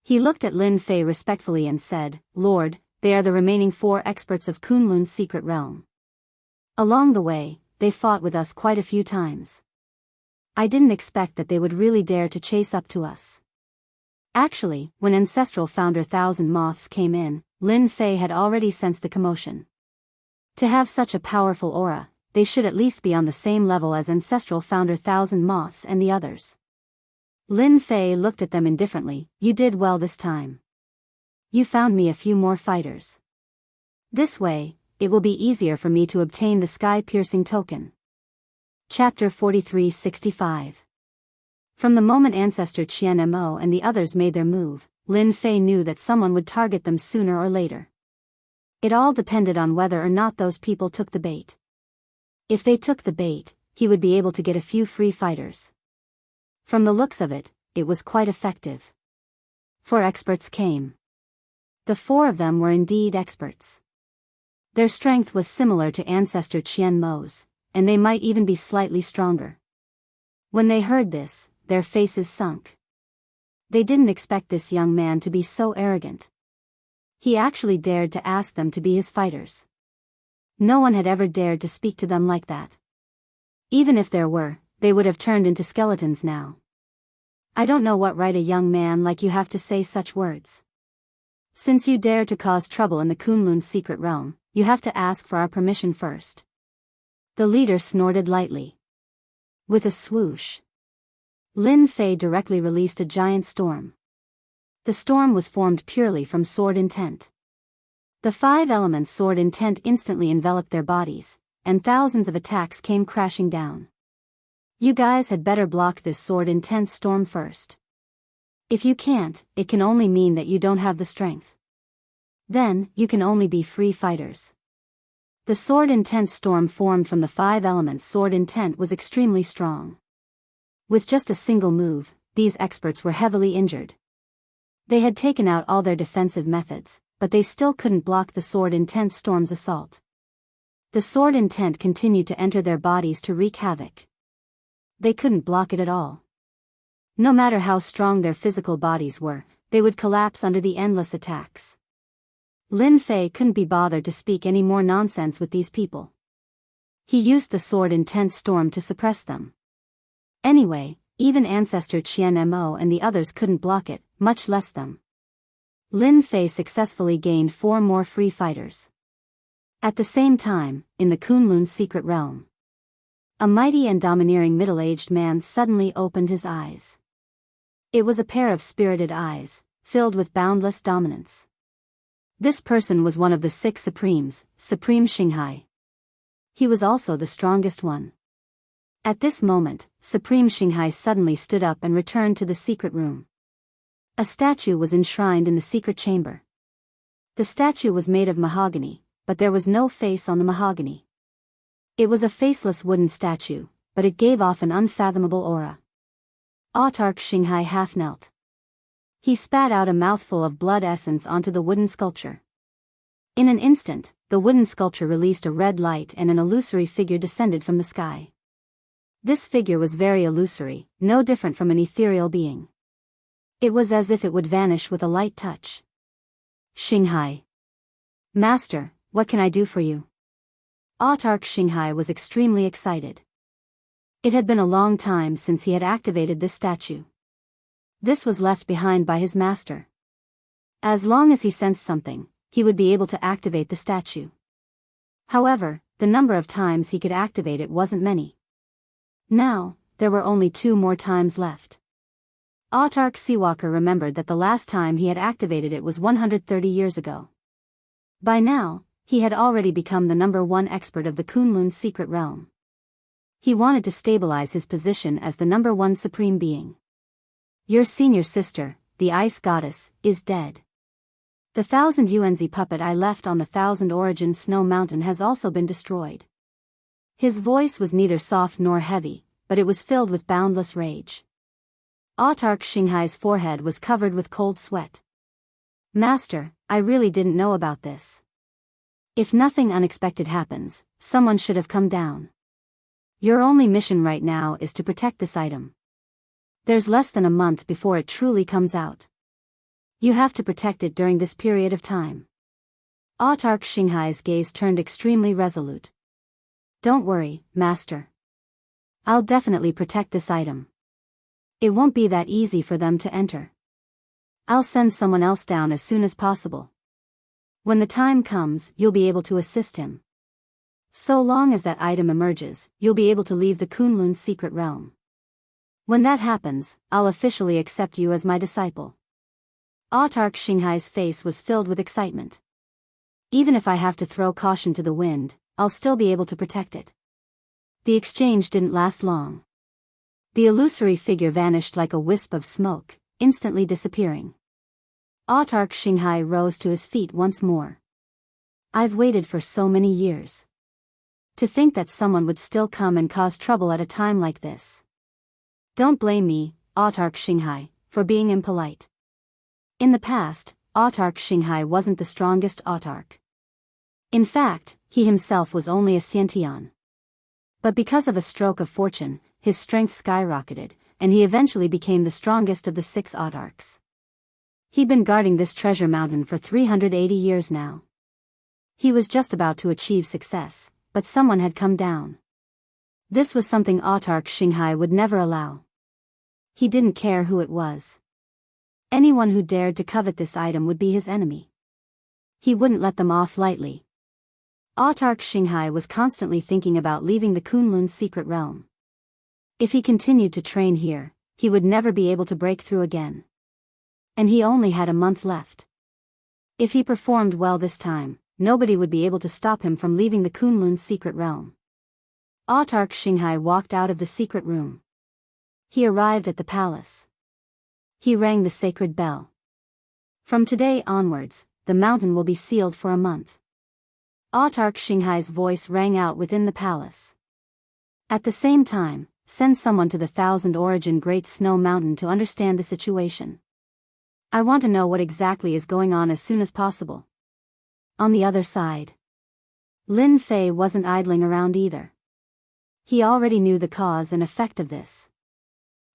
He looked at Lin Fei respectfully and said, Lord, they are the remaining 4 experts of Kunlun's secret realm. Along the way, they fought with us quite a few times. I didn't expect that they would really dare to chase up to us. Actually, when Ancestral found her 1,000 moths came in, Lin Fei had already sensed the commotion. To have such a powerful aura, they should at least be on the same level as Ancestral found her 1,000 moths and the others. Lin Fei looked at them indifferently. You did well this time. You found me a few more fighters. This way, it will be easier for me to obtain the sky-piercing token. Chapter 4365. From the moment Ancestor Qian Mo and the others made their move, Lin Fei knew that someone would target them sooner or later. It all depended on whether or not those people took the bait. If they took the bait, he would be able to get a few free fighters. From the looks of it, it was quite effective. 4 experts came. The 4 of them were indeed experts. Their strength was similar to Ancestor Qian Mo's, and they might even be slightly stronger. When they heard this, their faces sunk. They didn't expect this young man to be so arrogant. He actually dared to ask them to be his fighters. No one had ever dared to speak to them like that. Even if there were, they would have turned into skeletons now. I don't know what right a young man like you have to say such words. Since you dare to cause trouble in the Kunlun secret realm, you have to ask for our permission first. The leader snorted lightly. With a swoosh, Lin Fei directly released a giant storm. The storm was formed purely from sword intent. The 5 elements sword intent instantly enveloped their bodies, and thousands of attacks came crashing down. You guys had better block this sword intent storm first. If you can't, it can only mean that you don't have the strength. Then, you can only be free fighters. The sword intent storm formed from the 5 elements. Sword intent was extremely strong. With just a single move, these experts were heavily injured. They had taken out all their defensive methods, but they still couldn't block the sword intent storm's assault. The sword intent continued to enter their bodies to wreak havoc. They couldn't block it at all. No matter how strong their physical bodies were, they would collapse under the endless attacks. Lin Fei couldn't be bothered to speak any more nonsense with these people. He used the sword intent storm to suppress them. Anyway, even Ancestor Qian Mo and the others couldn't block it, much less them. Lin Fei successfully gained 4 more free fighters. At the same time, in the Kunlun's secret realm, a mighty and domineering middle-aged man suddenly opened his eyes. It was a pair of spirited eyes, filled with boundless dominance. This person was one of the 6 Supremes, Supreme Xinghai. He was also the strongest one. At this moment, Supreme Xinghai suddenly stood up and returned to the secret room. A statue was enshrined in the secret chamber. The statue was made of mahogany, but there was no face on the mahogany. It was a faceless wooden statue, but it gave off an unfathomable aura. Autarch Xinghai half knelt. He spat out a mouthful of blood essence onto the wooden sculpture. In an instant, the wooden sculpture released a red light and an illusory figure descended from the sky. This figure was very illusory, no different from an ethereal being. It was as if it would vanish with a light touch. Xinghai. Master, what can I do for you? Autarch Xinghai was extremely excited. It had been a long time since he had activated this statue. This was left behind by his master. As long as he sensed something, he would be able to activate the statue. However, the number of times he could activate it wasn't many. Now, there were only 2 more times left. Autarch Seawalker remembered that the last time he had activated it was 130 years ago. By now, he had already become the number 1 expert of the Kunlun's secret realm. He wanted to stabilize his position as the number 1 supreme being. Your senior sister, the ice goddess, is dead. The 1000 Yuanzi puppet I left on the 1000 Origin Snow Mountain has also been destroyed. His voice was neither soft nor heavy, but it was filled with boundless rage. Autarch Xinghai's forehead was covered with cold sweat. Master, I really didn't know about this. If nothing unexpected happens, someone should have come down. Your only mission right now is to protect this item. There's less than a month before it truly comes out. You have to protect it during this period of time. Autarch Xinghai's gaze turned extremely resolute. Don't worry, Master. I'll definitely protect this item. It won't be that easy for them to enter. I'll send someone else down as soon as possible. When the time comes, you'll be able to assist him. So long as that item emerges, you'll be able to leave the Kunlun's secret realm. When that happens, I'll officially accept you as my disciple. Autarch Xinghai's face was filled with excitement. Even if I have to throw caution to the wind, I'll still be able to protect it. The exchange didn't last long. The illusory figure vanished like a wisp of smoke, instantly disappearing. Autarch Xinghai rose to his feet once more. I've waited for so many years. To think that someone would still come and cause trouble at a time like this. Don't blame me, Autarch Xinghai, for being impolite. In the past, Autarch Xinghai wasn't the strongest autarch. In fact, he himself was only a Xiantian. But because of a stroke of fortune, his strength skyrocketed, and he eventually became the strongest of the 6 autarchs. He'd been guarding this treasure mountain for 380 years now. He was just about to achieve success, but someone had come down. This was something Autarch Xinghai would never allow. He didn't care who it was. Anyone who dared to covet this item would be his enemy. He wouldn't let them off lightly. Autarch Xinghai was constantly thinking about leaving the Kunlun's secret realm. If he continued to train here, he would never be able to break through again. And he only had a month left. If he performed well this time, nobody would be able to stop him from leaving the Kunlun's secret realm. Autarch Xinghai walked out of the secret room. He arrived at the palace. He rang the sacred bell. From today onwards, the mountain will be sealed for a month. Autarch Xinghai's voice rang out within the palace. At the same time, send someone to the 1000-origin Great Snow Mountain to understand the situation. I want to know what exactly is going on as soon as possible. On the other side, Lin Fei wasn't idling around either. He already knew the cause and effect of this.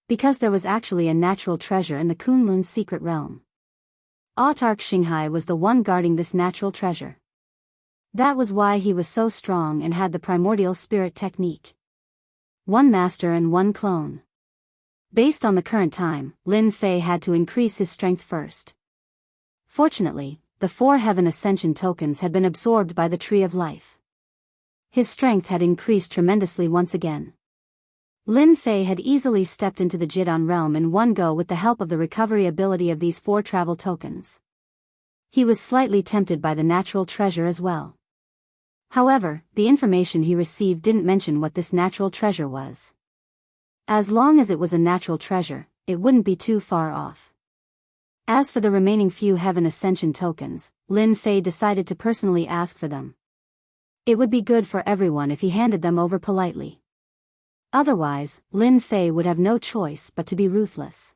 Because there was actually a natural treasure in the Kunlun's secret realm. Autarch Xinghai was the one guarding this natural treasure. That was why he was so strong and had the primordial spirit technique. One master and one clone. Based on the current time, Lin Fei had to increase his strength first. Fortunately, the 4 Heaven Ascension tokens had been absorbed by the Tree of Life. His strength had increased tremendously once again. Lin Fei had easily stepped into the Jidan realm in one go with the help of the recovery ability of these 4 travel tokens. He was slightly tempted by the natural treasure as well. However, the information he received didn't mention what this natural treasure was. As long as it was a natural treasure, it wouldn't be too far off. As for the remaining few Heaven Ascension tokens, Lin Fei decided to personally ask for them. It would be good for everyone if he handed them over politely. Otherwise, Lin Fei would have no choice but to be ruthless.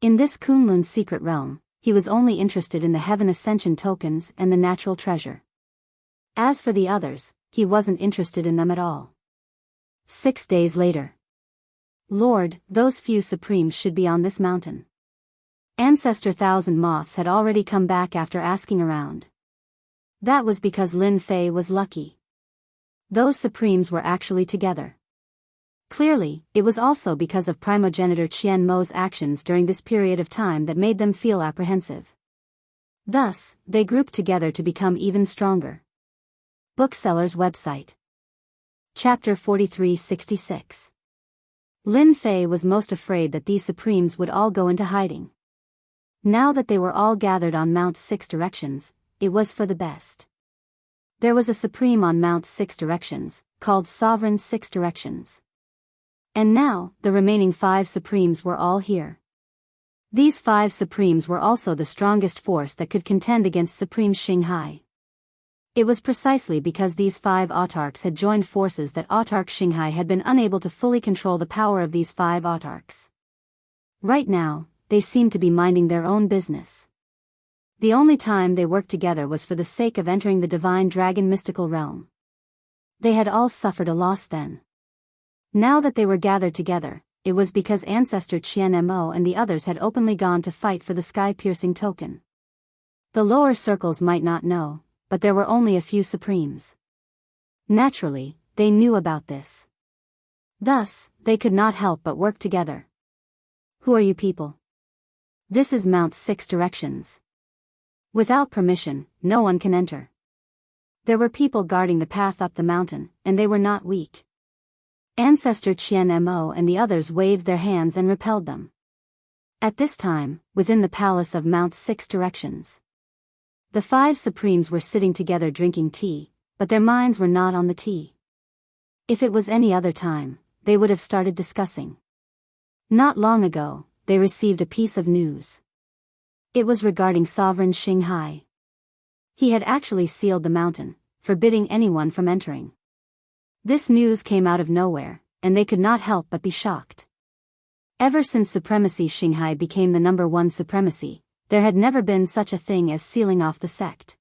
In this Kunlun's secret realm, he was only interested in the Heaven Ascension tokens and the natural treasure. As for the others, he wasn't interested in them at all. 6 days later. Lord, those few supremes should be on this mountain. Ancestor Thousand Moths had already come back after asking around. That was because Lin Fei was lucky. Those supremes were actually together. Clearly, it was also because of primogenitor Qian Mo's actions during this period of time that made them feel apprehensive. Thus, they grouped together to become even stronger. Bookseller's website. Chapter 4366. Lin Fei was most afraid that these supremes would all go into hiding. Now that they were all gathered on Mount 6 Directions, it was for the best. There was a supreme on Mount 6 Directions, called Sovereign 6 Directions. And now, the remaining 5 supremes were all here. These 5 supremes were also the strongest force that could contend against Supreme Xinghai. It was precisely because these 5 autarchs had joined forces that Autarch Xinghai had been unable to fully control the power of these 5 autarchs. Right now, they seemed to be minding their own business. The only time they worked together was for the sake of entering the divine dragon mystical realm. They had all suffered a loss then. Now that they were gathered together, it was because Ancestor Qian Mo and the others had openly gone to fight for the sky-piercing token. The lower circles might not know, but there were only a few supremes. Naturally, they knew about this. Thus, they could not help but work together. Who are you people? This is Mount 6 Directions. Without permission, no one can enter. There were people guarding the path up the mountain, and they were not weak. Ancestor Qian Mo and the others waved their hands and repelled them. At this time, within the palace of Mount 6 Directions, the 5 supremes were sitting together drinking tea, but their minds were not on the tea. If it was any other time, they would have started discussing. Not long ago, they received a piece of news. It was regarding Sovereign Xinghai. He had actually sealed the mountain, forbidding anyone from entering. This news came out of nowhere, and they could not help but be shocked. Ever since Supremacy Xinghai became the #1 supremacy, there had never been such a thing as sealing off the sect.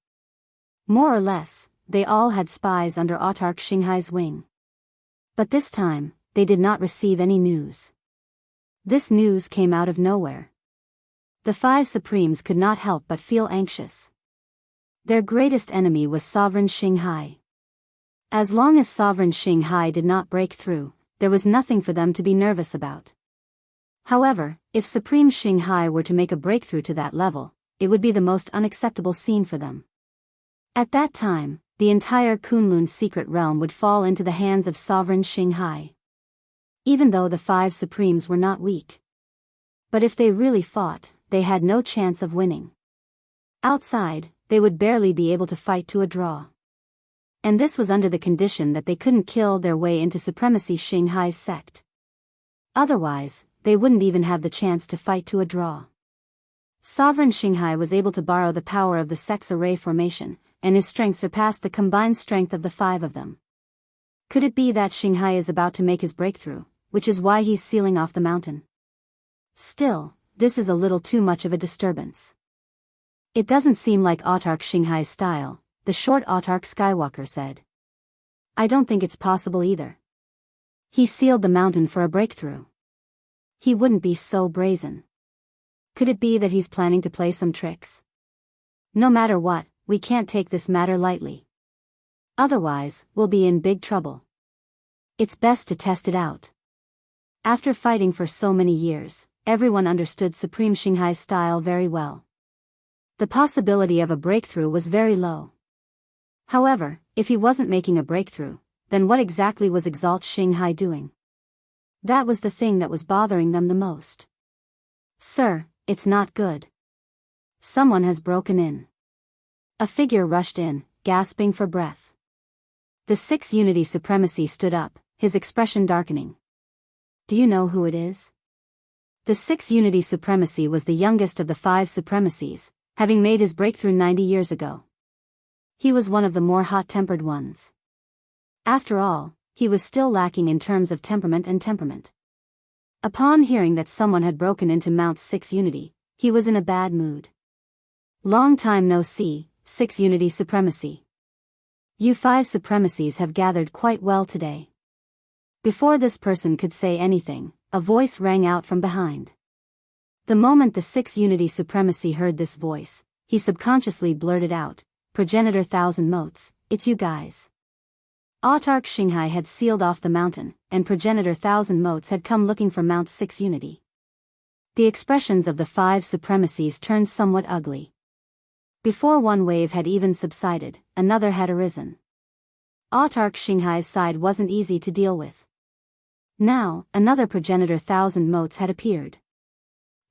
More or less, they all had spies under Autarch Xinghai's wing. But this time, they did not receive any news. This news came out of nowhere. The 5 supremes could not help but feel anxious. Their greatest enemy was Sovereign Xinghai. As long as Sovereign Xinghai did not break through, there was nothing for them to be nervous about. However, if Supreme Xinghai were to make a breakthrough to that level, it would be the most unacceptable scene for them. At that time, the entire Kunlun secret realm would fall into the hands of Sovereign Xinghai. Even though the 5 supremes were not weak. But if they really fought, they had no chance of winning. Outside, they would barely be able to fight to a draw. And this was under the condition that they couldn't kill their way into Supremacy Xinghai's sect. Otherwise, they wouldn't even have the chance to fight to a draw. Sovereign Xinghai was able to borrow the power of the sect's array formation, and his strength surpassed the combined strength of the 5 of them. Could it be that Xinghai is about to make his breakthrough, which is why he's sealing off the mountain? Still, this is a little too much of a disturbance. It doesn't seem like Autarch Xinghai's style, the short Autarch Skywalker said. I don't think it's possible either. He sealed the mountain for a breakthrough. He wouldn't be so brazen. Could it be that he's planning to play some tricks? No matter what, we can't take this matter lightly. Otherwise, we'll be in big trouble. It's best to test it out. After fighting for so many years, everyone understood Supreme Xinghai's style very well. The possibility of a breakthrough was very low. However, if he wasn't making a breakthrough, then what exactly was Exalt Xinghai doing? That was the thing that was bothering them the most. Sir, it's not good. Someone has broken in. A figure rushed in, gasping for breath. The 6 Unity Supremacy stood up, his expression darkening. Do you know who it is? The 6 Unity Supremacy was the youngest of the 5 Supremacies, having made his breakthrough 90 years ago. He was one of the more hot-tempered ones. After all, he was still lacking in terms of temperament. Upon hearing that someone had broken into Mount 6 Unity, he was in a bad mood. Long time no see, 6 Unity Supremacy. You 5 Supremacies have gathered quite well today. Before this person could say anything, a voice rang out from behind. The moment the 6 Unity Supremacy heard this voice, he subconsciously blurted out, Progenitor 1000 Motes, it's you guys. Autarch Xinghai had sealed off the mountain, and Progenitor 1000 Motes had come looking for Mount 6 Unity. The expressions of the 5 Supremacies turned somewhat ugly. Before one wave had even subsided, another had arisen. Autarch Xinghai's side wasn't easy to deal with. Now, another Progenitor 1000 Motes had appeared.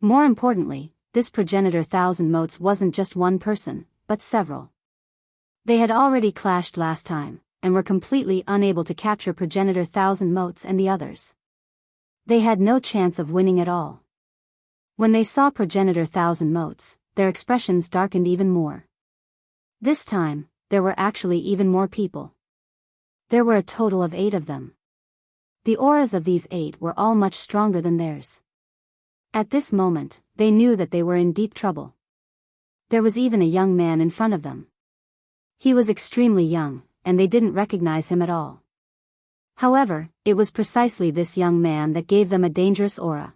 More importantly, this Progenitor 1000 Motes wasn't just one person, but several. They had already clashed last time, and were completely unable to capture Progenitor 1000 Motes and the others. They had no chance of winning at all. When they saw Progenitor 1000 Motes, their expressions darkened even more. This time, there were actually even more people. There were a total of 8 of them. The auras of these 8 were all much stronger than theirs. At this moment, they knew that they were in deep trouble. There was even a young man in front of them. He was extremely young, and they didn't recognize him at all. However, it was precisely this young man that gave them a dangerous aura.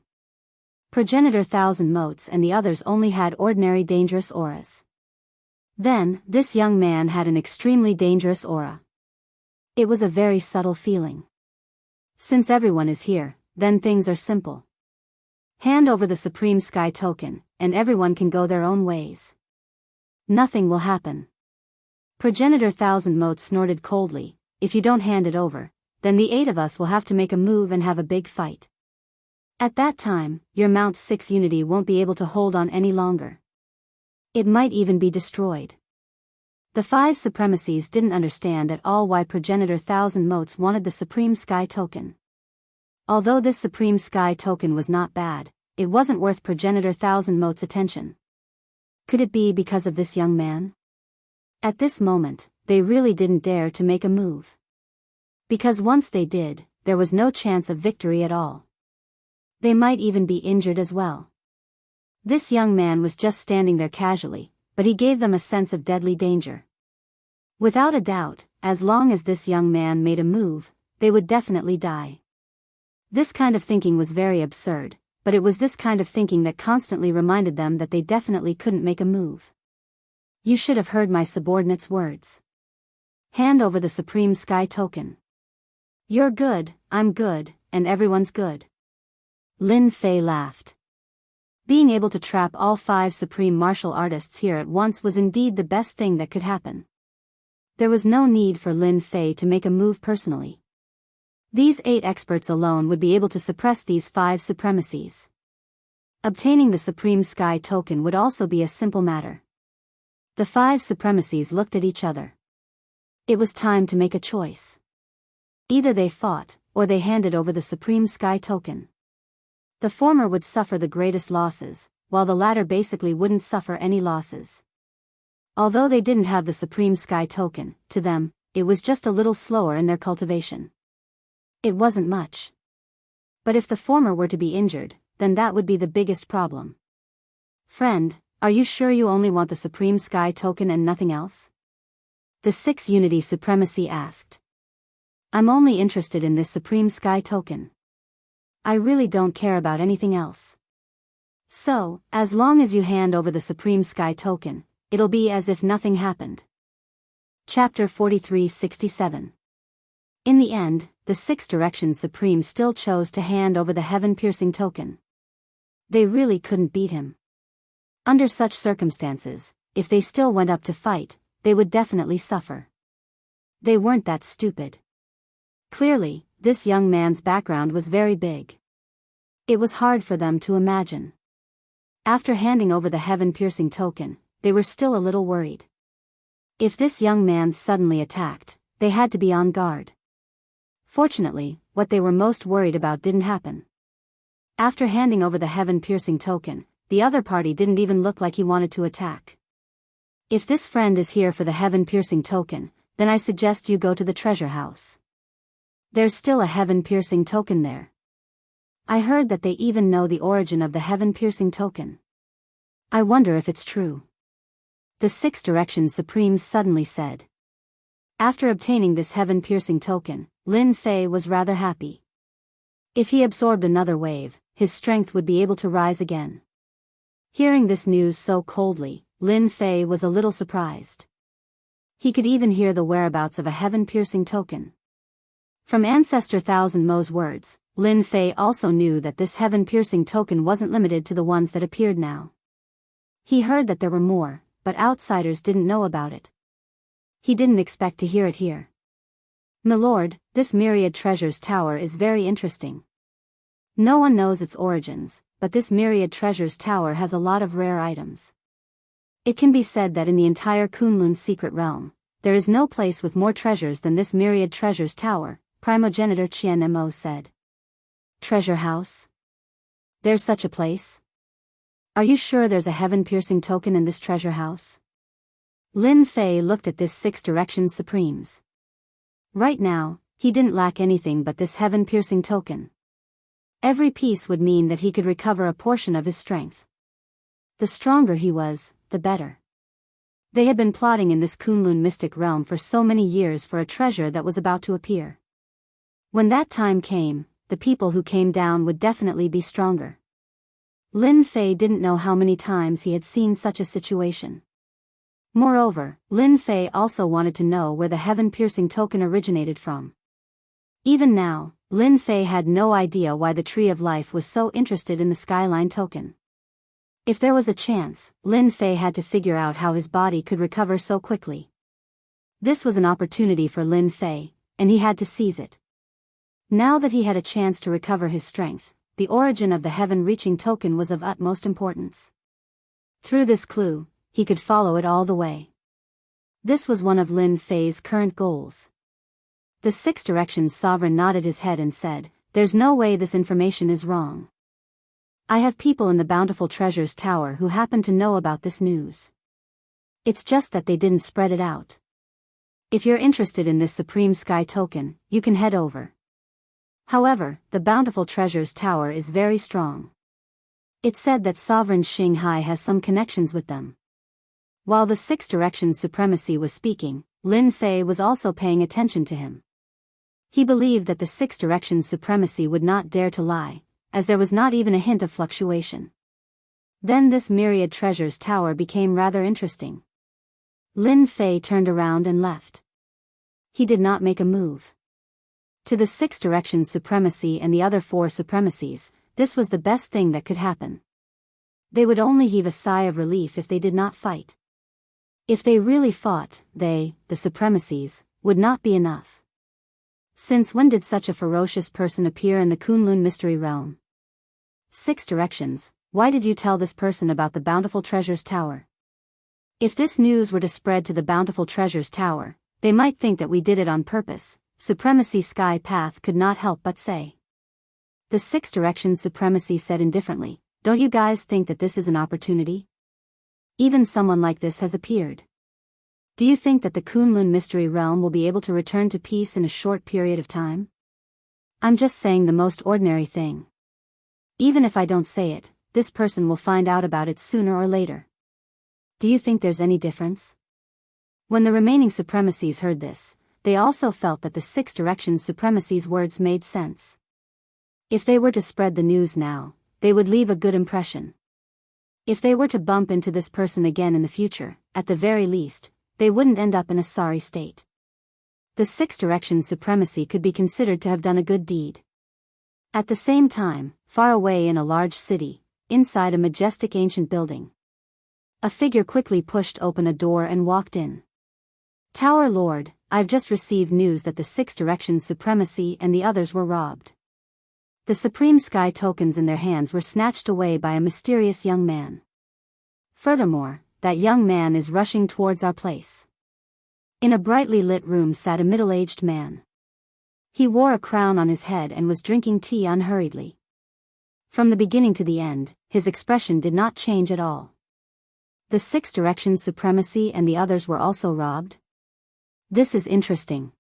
Progenitor 1000 Motes and the others only had ordinary dangerous auras. Then, this young man had an extremely dangerous aura. It was a very subtle feeling. Since everyone is here, then things are simple. Hand over the Supreme Sky Token, and everyone can go their own ways. Nothing will happen. Progenitor 1000 Motes snorted coldly, if you don't hand it over, then the 8 of us will have to make a move and have a big fight. At that time, your Mount 6 Unity won't be able to hold on any longer. It might even be destroyed. The 5 Supremacies didn't understand at all why Progenitor 1000 Motes wanted the Supreme Sky Token. Although this Supreme Sky Token was not bad, it wasn't worth Progenitor 1000 Motes' attention. Could it be because of this young man? At this moment, they really didn't dare to make a move. Because once they did, there was no chance of victory at all. They might even be injured as well. This young man was just standing there casually, but he gave them a sense of deadly danger. Without a doubt, as long as this young man made a move, they would definitely die. This kind of thinking was very absurd, but it was this kind of thinking that constantly reminded them that they definitely couldn't make a move. You should have heard my subordinate's words. Hand over the Supreme Sky Token. You're good, I'm good, and everyone's good. Lin Fei laughed. Being able to trap all 5 supreme martial artists here at once was indeed the best thing that could happen. There was no need for Lin Fei to make a move personally. These 8 experts alone would be able to suppress these 5 Supremacies. Obtaining the Supreme Sky Token would also be a simple matter. The 5 Supremacies looked at each other. It was time to make a choice. Either they fought, or they handed over the Supreme Sky Token. The former would suffer the greatest losses, while the latter basically wouldn't suffer any losses. Although they didn't have the Supreme Sky Token, to them, it was just a little slower in their cultivation. It wasn't much. But if the former were to be injured, then that would be the biggest problem. Friend, are you sure you only want the Supreme Sky Token and nothing else? The 6 Unity Supremacy asked. I'm only interested in this Supreme Sky Token. I really don't care about anything else. So, as long as you hand over the Supreme Sky Token, it'll be as if nothing happened. Chapter 4367. In the end, the 6 Directions Supreme still chose to hand over the heaven-piercing token. They really couldn't beat him. Under such circumstances, if they still went up to fight, they would definitely suffer. They weren't that stupid. Clearly, this young man's background was very big. It was hard for them to imagine. After handing over the heaven-piercing token, they were still a little worried. If this young man suddenly attacked, they had to be on guard. Fortunately, what they were most worried about didn't happen. After handing over the heaven-piercing token, the other party didn't even look like he wanted to attack. If this friend is here for the heaven-piercing token, then I suggest you go to the treasure house. There's still a heaven-piercing token there. I heard that they even know the origin of the heaven-piercing token. I wonder if it's true. The 6 Directions Supreme suddenly said. After obtaining this heaven-piercing token, Lin Fei was rather happy. If he absorbed another wave, his strength would be able to rise again. Hearing this news so coldly, Lin Fei was a little surprised. He could even hear the whereabouts of a heaven-piercing token. From Ancestor Thousand Mo's words, Lin Fei also knew that this heaven-piercing token wasn't limited to the ones that appeared now. He heard that there were more, but outsiders didn't know about it. He didn't expect to hear it here. Milord, this Myriad Treasures Tower is very interesting. No one knows its origins, but this Myriad Treasures Tower has a lot of rare items. It can be said that in the entire Kunlun secret realm, there is no place with more treasures than this Myriad Treasures Tower, Primogenitor Qian Mo said. Treasure house? There's such a place? Are you sure there's a heaven-piercing token in this treasure house? Lin Fei looked at this 6 Directions Supremes. Right now, he didn't lack anything but this heaven-piercing token. Every piece would mean that he could recover a portion of his strength. The stronger he was, the better. They had been plotting in this Kunlun mystic realm for so many years for a treasure that was about to appear. When that time came, the people who came down would definitely be stronger. Lin Fei didn't know how many times he had seen such a situation. Moreover, Lin Fei also wanted to know where the heaven-piercing token originated from. Even now, Lin Fei had no idea why the Tree of Life was so interested in the Skyline token. If there was a chance, Lin Fei had to figure out how his body could recover so quickly. This was an opportunity for Lin Fei, and he had to seize it. Now that he had a chance to recover his strength, the origin of the heaven-reaching token was of utmost importance. Through this clue, he could follow it all the way. This was one of Lin Fei's current goals. The 6 Directions Sovereign nodded his head and said, "There's no way this information is wrong. I have people in the Bountiful Treasures Tower who happen to know about this news. It's just that they didn't spread it out. If you're interested in this Supreme Sky Token, you can head over. However, the Bountiful Treasures Tower is very strong. It's said that Sovereign Xinghai has some connections with them." While the 6 Directions Supremacy was speaking, Lin Fei was also paying attention to him. He believed that the 6 Directions Supremacy would not dare to lie, as there was not even a hint of fluctuation. Then this Myriad Treasures Tower became rather interesting. Lin Fei turned around and left. He did not make a move. To the 6 Directions Supremacy and the other 4 Supremacies, this was the best thing that could happen. They would only heave a sigh of relief if they did not fight. If they really fought, they, the Supremacies, would not be enough. Since when did such a ferocious person appear in the Kunlun Mystery Realm? 6 Directions, why did you tell this person about the Bountiful Treasures Tower? If this news were to spread to the Bountiful Treasures Tower, they might think that we did it on purpose, Supremacy Sky Path could not help but say. The 6 Directions Supremacy said indifferently, "Don't you guys think that this is an opportunity? Even someone like this has appeared. Do you think that the Kunlun mystery realm will be able to return to peace in a short period of time? I'm just saying the most ordinary thing. Even if I don't say it, this person will find out about it sooner or later. Do you think there's any difference? When the remaining supremacies heard this, they also felt that the Six Directions supremacy's words made sense. If they were to spread the news now, they would leave a good impression. If they were to bump into this person again in the future, at the very least, they wouldn't end up in a sorry state. The Six Directions supremacy could be considered to have done a good deed. At the same time, far away in a large city, inside a majestic ancient building, a figure quickly pushed open a door and walked in. Tower Lord, I've just received news that the Six Directions supremacy and the others were robbed. The Supreme Sky tokens in their hands were snatched away by a mysterious young man. Furthermore, that young man is rushing towards our place. In a brightly lit room sat a middle-aged man. He wore a crown on his head and was drinking tea unhurriedly. From the beginning to the end, his expression did not change at all. The Six Directions supremacy and the others were also robbed? This is interesting.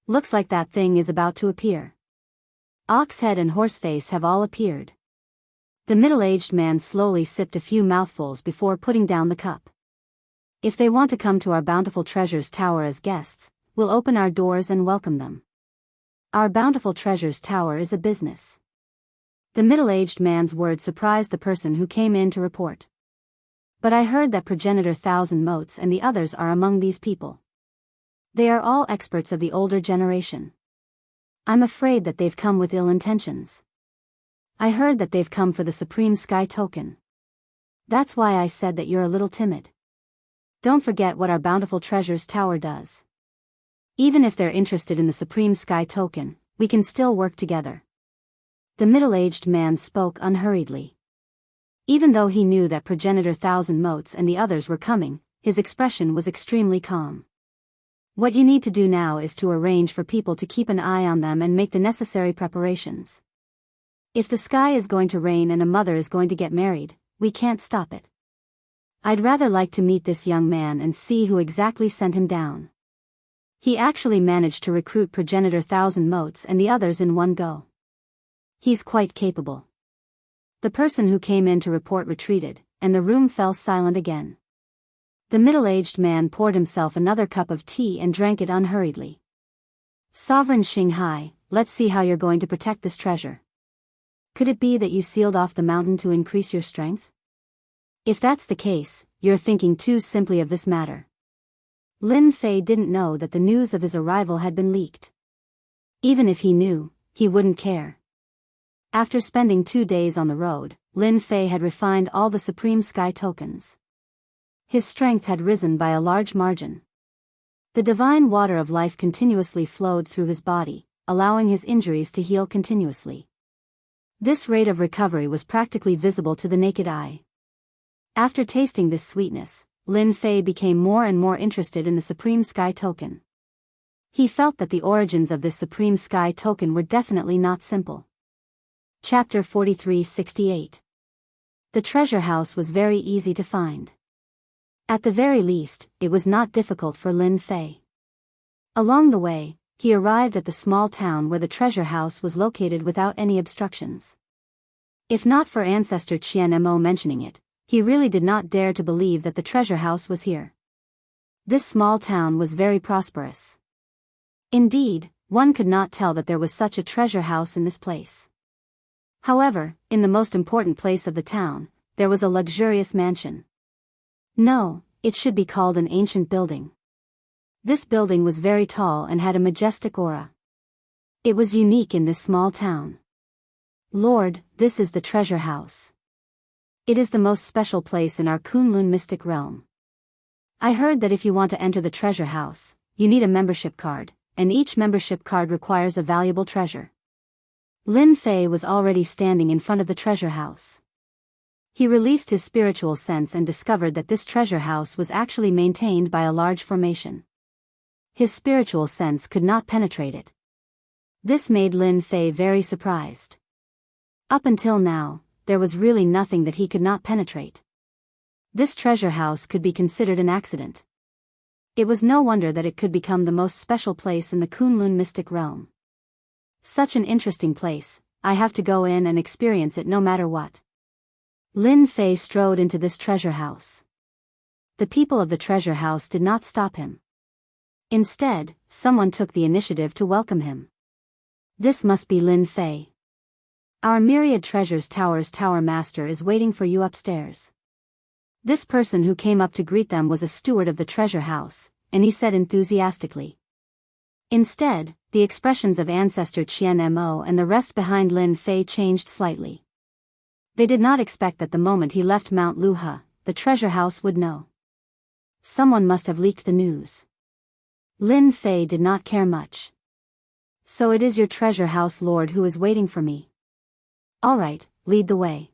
Looks like that thing is about to appear. Oxhead and Horseface have all appeared. The middle-aged man slowly sipped a few mouthfuls before putting down the cup. If they want to come to our Bountiful Treasures Tower as guests, we'll open our doors and welcome them. Our Bountiful Treasures Tower is a business. The middle-aged man's words surprised the person who came in to report. But I heard that Progenitor Thousand Motes and the others are among these people. They are all experts of the older generation. I'm afraid that they've come with ill intentions. I heard that they've come for the Supreme Sky token. That's why I said that you're a little timid. Don't forget what our Bountiful Treasures Tower does. Even if they're interested in the Supreme Sky token, we can still work together. The middle-aged man spoke unhurriedly. Even though he knew that Progenitor Thousand Motes and the others were coming, his expression was extremely calm. What you need to do now is to arrange for people to keep an eye on them and make the necessary preparations. If the sky is going to rain and a mother is going to get married, we can't stop it. I'd rather like to meet this young man and see who exactly sent him down. He actually managed to recruit Progenitor Thousand Motes and the others in one go. He's quite capable. The person who came in to report retreated, and the room fell silent again. The middle-aged man poured himself another cup of tea and drank it unhurriedly. Sovereign Xinghai, let's see how you're going to protect this treasure. Could it be that you sealed off the mountain to increase your strength? If that's the case, you're thinking too simply of this matter. Lin Fei didn't know that the news of his arrival had been leaked. Even if he knew, he wouldn't care. After spending 2 days on the road, Lin Fei had refined all the Supreme Sky tokens. His strength had risen by a large margin. The divine water of life continuously flowed through his body, allowing his injuries to heal continuously. This rate of recovery was practically visible to the naked eye. After tasting this sweetness, Lin Fei became more and more interested in the Supreme Sky token. He felt that the origins of this Supreme Sky token were definitely not simple. Chapter 4368. The treasure house was very easy to find. At the very least, it was not difficult for Lin Fei. Along the way, he arrived at the small town where the treasure house was located without any obstructions. If not for ancestor Qian Mo mentioning it, he really did not dare to believe that the treasure house was here. This small town was very prosperous. Indeed, one could not tell that there was such a treasure house in this place. However, in the most important place of the town, there was a luxurious mansion. No, it should be called an ancient building. This building was very tall and had a majestic aura. It was unique in this small town. Lord, this is the treasure house. It is the most special place in our Kunlun mystic realm. I heard that if you want to enter the treasure house, you need a membership card, and each membership card requires a valuable treasure. Lin Fei was already standing in front of the treasure house. He released his spiritual sense and discovered that this treasure house was actually maintained by a large formation. His spiritual sense could not penetrate it. This made Lin Fei very surprised. Up until now, there was really nothing that he could not penetrate. This treasure house could be considered an accident. It was no wonder that it could become the most special place in the Kunlun mystic realm. Such an interesting place, I have to go in and experience it no matter what. Lin Fei strode into this treasure house. The people of the treasure house did not stop him. Instead, someone took the initiative to welcome him. This must be Lin Fei. Our Myriad Treasures Tower's tower master is waiting for you upstairs. This person who came up to greet them was a steward of the treasure house, and he said enthusiastically. Instead, the expressions of Ancestor Qian Mo and the rest behind Lin Fei changed slightly. They did not expect that the moment he left Mount Luhe, the treasure house would know. Someone must have leaked the news. Lin Fei did not care much. So it is your treasure house lord who is waiting for me. All right, lead the way.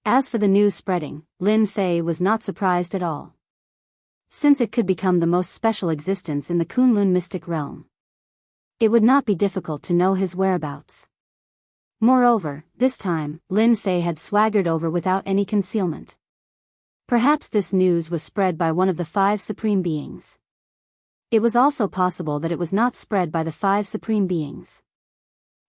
As for the news spreading, Lin Fei was not surprised at all. Since it could become the most special existence in the Kunlun mystic realm, it would not be difficult to know his whereabouts. Moreover, this time, Lin Fei had swaggered over without any concealment. Perhaps this news was spread by one of the 5 supreme beings. It was also possible that it was not spread by the 5 supreme beings.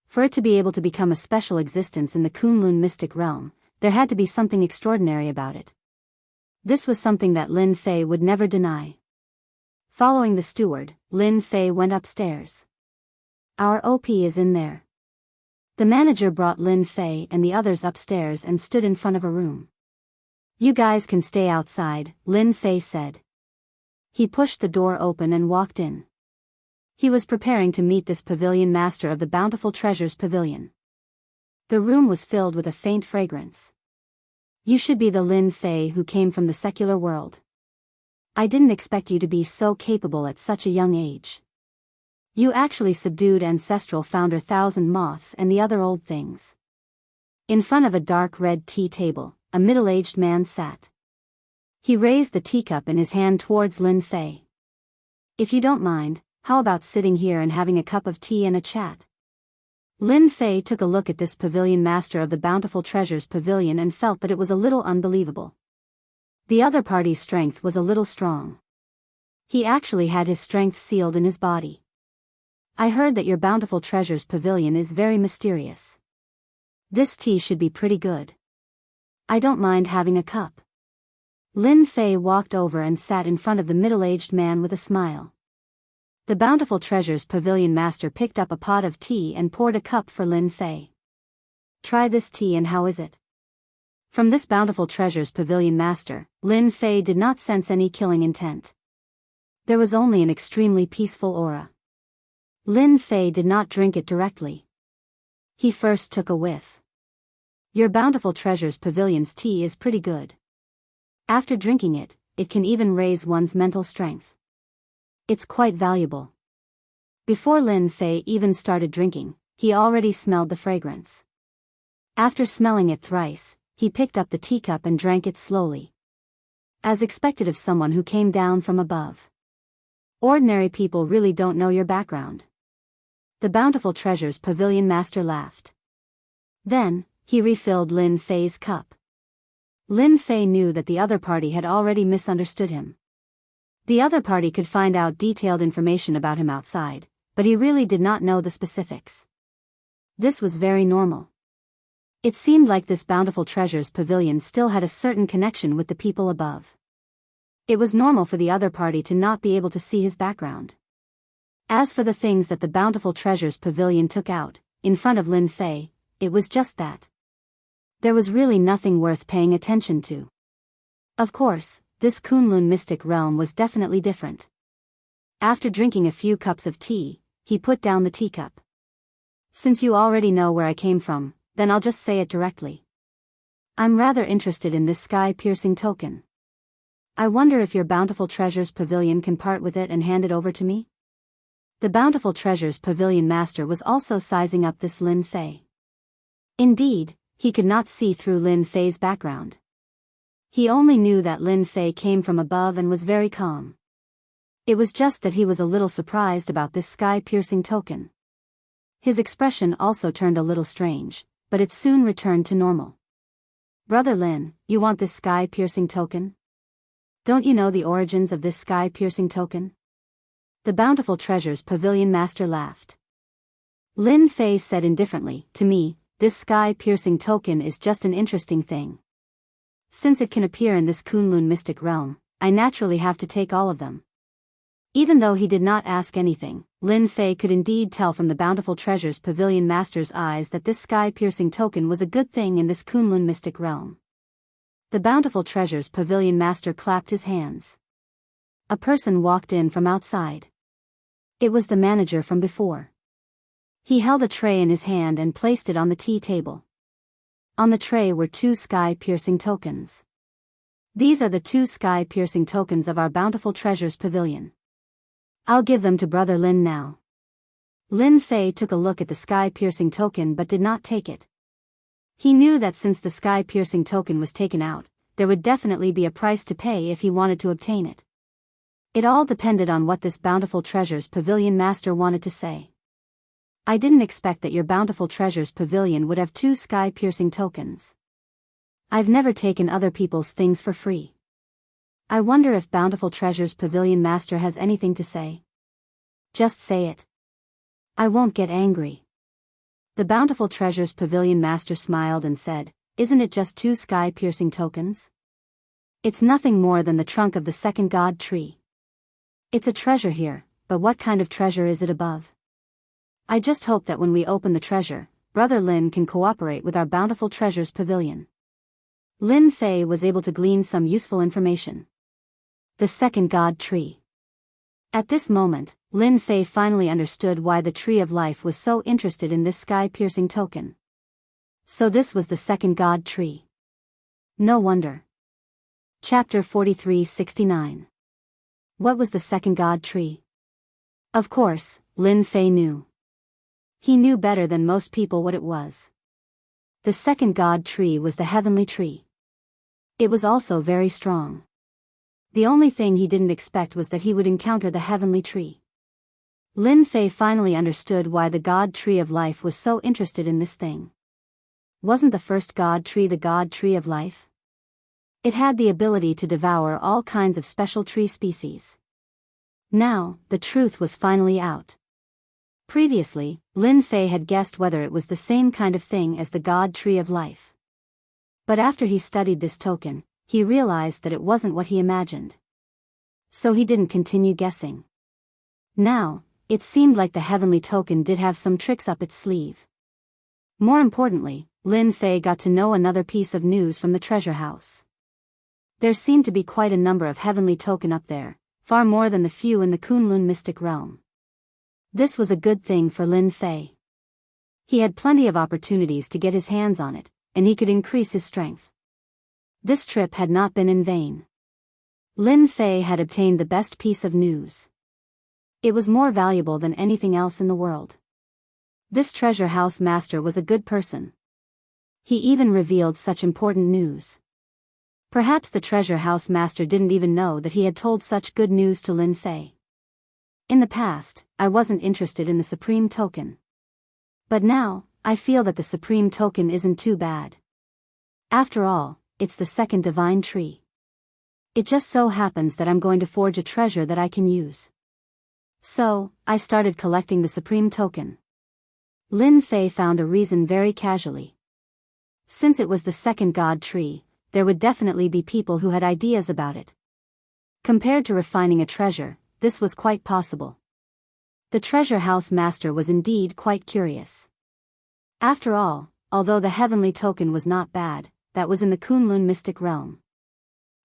For it to be able to become a special existence in the Kunlun mystic realm, there had to be something extraordinary about it. This was something that Lin Fei would never deny. Following the steward, Lin Fei went upstairs. Our OP is in there. The manager brought Lin Fei and the others upstairs and stood in front of a room. You guys can stay outside, Lin Fei said. He pushed the door open and walked in. He was preparing to meet this pavilion master of the Bountiful Treasures Pavilion. The room was filled with a faint fragrance. You should be the Lin Fei who came from the secular world. I didn't expect you to be so capable at such a young age. You actually subdued ancestral founder Thousand Moths and the other old things. In front of a dark red tea table, a middle-aged man sat. He raised the teacup in his hand towards Lin Fei. If you don't mind, how about sitting here and having a cup of tea and a chat? Lin Fei took a look at this pavilion master of the Bountiful Treasures Pavilion and felt that it was a little unbelievable. The other party's strength was a little strong. He actually had his strength sealed in his body. I heard that your Bountiful Treasures Pavilion is very mysterious. This tea should be pretty good. I don't mind having a cup. Lin Fei walked over and sat in front of the middle-aged man with a smile. The Bountiful Treasures Pavilion master picked up a pot of tea and poured a cup for Lin Fei. Try this tea and how is it? From this Bountiful Treasures Pavilion master, Lin Fei did not sense any killing intent. There was only an extremely peaceful aura. Lin Fei did not drink it directly. He first took a whiff. Your Bountiful Treasures Pavilion's tea is pretty good. After drinking it, it can even raise one's mental strength. It's quite valuable. Before Lin Fei even started drinking, he already smelled the fragrance. After smelling it thrice, he picked up the teacup and drank it slowly. As expected of someone who came down from above. Ordinary people really don't know your background. The Bountiful Treasures Pavilion master laughed. Then, he refilled Lin Fei's cup. Lin Fei knew that the other party had already misunderstood him. The other party could find out detailed information about him outside, but he really did not know the specifics. This was very normal. It seemed like this Bountiful Treasures Pavilion still had a certain connection with the people above. It was normal for the other party to not be able to see his background. As for the things that the Bountiful Treasures Pavilion took out, in front of Lin Fei, it was just that. There was really nothing worth paying attention to. Of course, this Kunlun mystic realm was definitely different. After drinking a few cups of tea, he put down the teacup. Since you already know where I came from, then I'll just say it directly. I'm rather interested in this sky-piercing token. I wonder if your Bountiful Treasures Pavilion can part with it and hand it over to me? The Bountiful Treasures Pavilion master was also sizing up this Lin Fei. Indeed, he could not see through Lin Fei's background. He only knew that Lin Fei came from above and was very calm. It was just that he was a little surprised about this sky-piercing token. His expression also turned a little strange, but it soon returned to normal. Brother Lin, you want this sky-piercing token? Don't you know the origins of this sky-piercing token? The Bountiful Treasures Pavilion Master laughed. Lin Fei said indifferently, to me, this sky-piercing token is just an interesting thing. Since it can appear in this Kunlun mystic realm, I naturally have to take all of them. Even though he did not ask anything, Lin Fei could indeed tell from the Bountiful Treasures Pavilion Master's eyes that this sky-piercing token was a good thing in this Kunlun mystic realm. The Bountiful Treasures Pavilion Master clapped his hands. A person walked in from outside. It was the manager from before. He held a tray in his hand and placed it on the tea table. On the tray were 2 sky-piercing tokens. These are the 2 sky-piercing tokens of our Bountiful Treasures Pavilion. I'll give them to Brother Lin now. Lin Fei took a look at the sky-piercing token but did not take it. He knew that since the sky-piercing token was taken out, there would definitely be a price to pay if he wanted to obtain it. It all depended on what this Bountiful Treasures Pavilion Master wanted to say. I didn't expect that your Bountiful Treasures Pavilion would have 2 sky-piercing tokens. I've never taken other people's things for free. I wonder if Bountiful Treasures Pavilion Master has anything to say. Just say it. I won't get angry. The Bountiful Treasures Pavilion Master smiled and said, isn't it just 2 sky-piercing tokens? It's nothing more than the trunk of the second god tree. It's a treasure here, but what kind of treasure is it above? I just hope that when we open the treasure, Brother Lin can cooperate with our Bountiful Treasures Pavilion. Lin Fei was able to glean some useful information. The second god tree. At this moment, Lin Fei finally understood why the Tree of Life was so interested in this sky-piercing token. So this was the second god tree. No wonder. Chapter 43-69. What was the second god tree? Of course, Lin Fei knew. He knew better than most people what it was. The second god tree was the heavenly tree. It was also very strong. The only thing he didn't expect was that he would encounter the heavenly tree. Lin Fei finally understood why the god tree of life was so interested in this thing. Wasn't the first god tree the god tree of life? It had the ability to devour all kinds of special tree species. Now, the truth was finally out. Previously, Lin Fei had guessed whether it was the same kind of thing as the god tree of life. But after he studied this token, he realized that it wasn't what he imagined. So he didn't continue guessing. Now, it seemed like the heavenly token did have some tricks up its sleeve. More importantly, Lin Fei got to know another piece of news from the treasure house. There seemed to be quite a number of heavenly token up there, far more than the few in the Kunlun mystic realm. This was a good thing for Lin Fei. He had plenty of opportunities to get his hands on it, and he could increase his strength. This trip had not been in vain. Lin Fei had obtained the best piece of news. It was more valuable than anything else in the world. This treasure house master was a good person. He even revealed such important news. Perhaps the treasure house master didn't even know that he had told such good news to Lin Fei. In the past, I wasn't interested in the Supreme Token. But now, I feel that the Supreme Token isn't too bad. After all, it's the second divine tree. It just so happens that I'm going to forge a treasure that I can use. So, I started collecting the Supreme Token. Lin Fei found a reason very casually. Since it was the second god tree, there would definitely be people who had ideas about it. Compared to refining a treasure, this was quite possible. The treasure house master was indeed quite curious. After all, although the heavenly token was not bad, that was in the Kunlun mystic realm.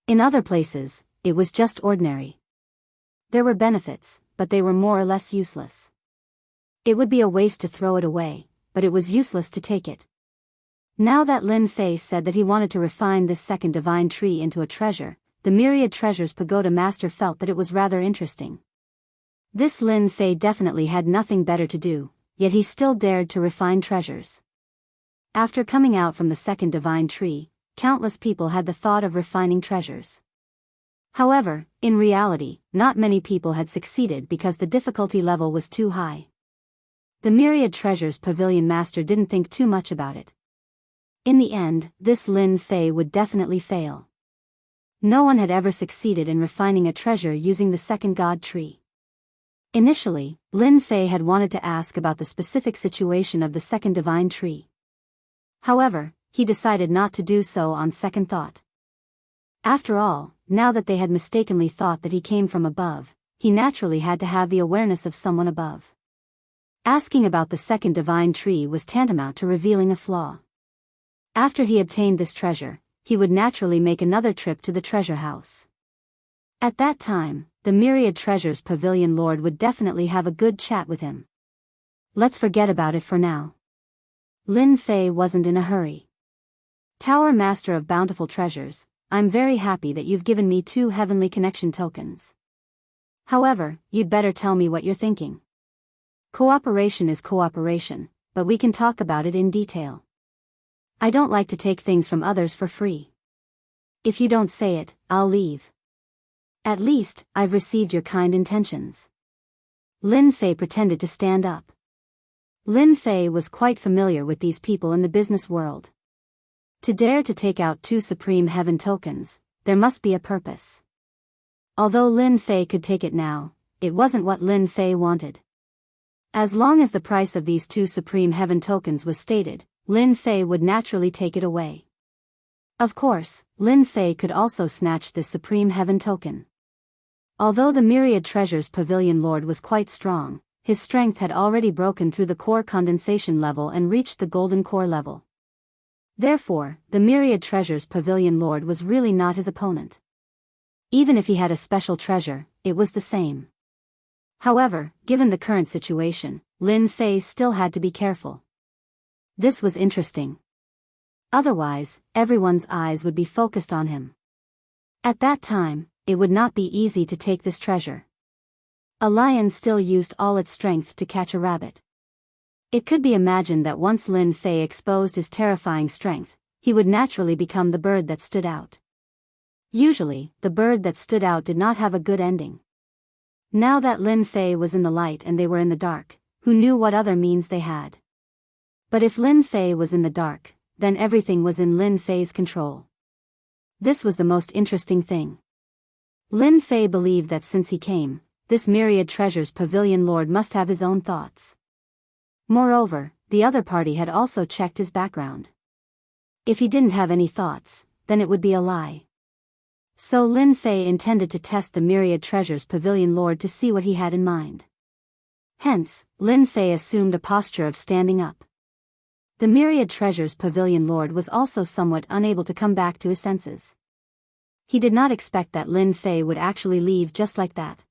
In other places, it was just ordinary. There were benefits, but they were more or less useless. It would be a waste to throw it away, but it was useless to take it. Now that Lin Fei said that he wanted to refine this second divine tree into a treasure, the Myriad Treasures Pagoda Master felt that it was rather interesting. This Lin Fei definitely had nothing better to do, yet he still dared to refine treasures. After coming out from the second divine tree, countless people had the thought of refining treasures. However, in reality, not many people had succeeded because the difficulty level was too high. The Myriad Treasures Pavilion Master didn't think too much about it. In the end, this Lin Fei would definitely fail. No one had ever succeeded in refining a treasure using the second god tree. Initially, Lin Fei had wanted to ask about the specific situation of the second divine tree. However, he decided not to do so on second thought. After all, now that they had mistakenly thought that he came from above, he naturally had to have the awareness of someone above. Asking about the second divine tree was tantamount to revealing a flaw. After he obtained this treasure, he would naturally make another trip to the treasure house. At that time, the Myriad Treasures Pavilion Lord would definitely have a good chat with him. Let's forget about it for now. Lin Fei wasn't in a hurry. Tower Master of Bountiful Treasures, I'm very happy that you've given me 2 heavenly connection tokens. However, you'd better tell me what you're thinking. Cooperation is cooperation, but we can talk about it in detail. I don't like to take things from others for free. If you don't say it, I'll leave. At least, I've received your kind intentions. Lin Fei pretended to stand up. Lin Fei was quite familiar with these people in the business world. To dare to take out 2 Supreme Heaven tokens, there must be a purpose. Although Lin Fei could take it now, it wasn't what Lin Fei wanted. As long as the price of these 2 Supreme Heaven tokens was stated, Lin Fei would naturally take it away. Of course, Lin Fei could also snatch this Supreme Heaven token. Although the Myriad Treasures Pavilion Lord was quite strong, his strength had already broken through the core condensation level and reached the golden core level. Therefore, the Myriad Treasures Pavilion Lord was really not his opponent. Even if he had a special treasure, it was the same. However, given the current situation, Lin Fei still had to be careful. This was interesting. Otherwise, everyone's eyes would be focused on him. At that time, it would not be easy to take this treasure. A lion still used all its strength to catch a rabbit. It could be imagined that once Lin Fei exposed his terrifying strength, he would naturally become the bird that stood out. Usually, the bird that stood out did not have a good ending. Now that Lin Fei was in the light and they were in the dark, who knew what other means they had? But if Lin Fei was in the dark, then everything was in Lin Fei's control. This was the most interesting thing. Lin Fei believed that since he came, this Myriad Treasures Pavilion Lord must have his own thoughts. Moreover, the other party had also checked his background. If he didn't have any thoughts, then it would be a lie. So Lin Fei intended to test the Myriad Treasures Pavilion Lord to see what he had in mind. Hence, Lin Fei assumed a posture of standing up. The Myriad Treasures Pavilion Lord was also somewhat unable to come back to his senses. He did not expect that Lin Fei would actually leave just like that.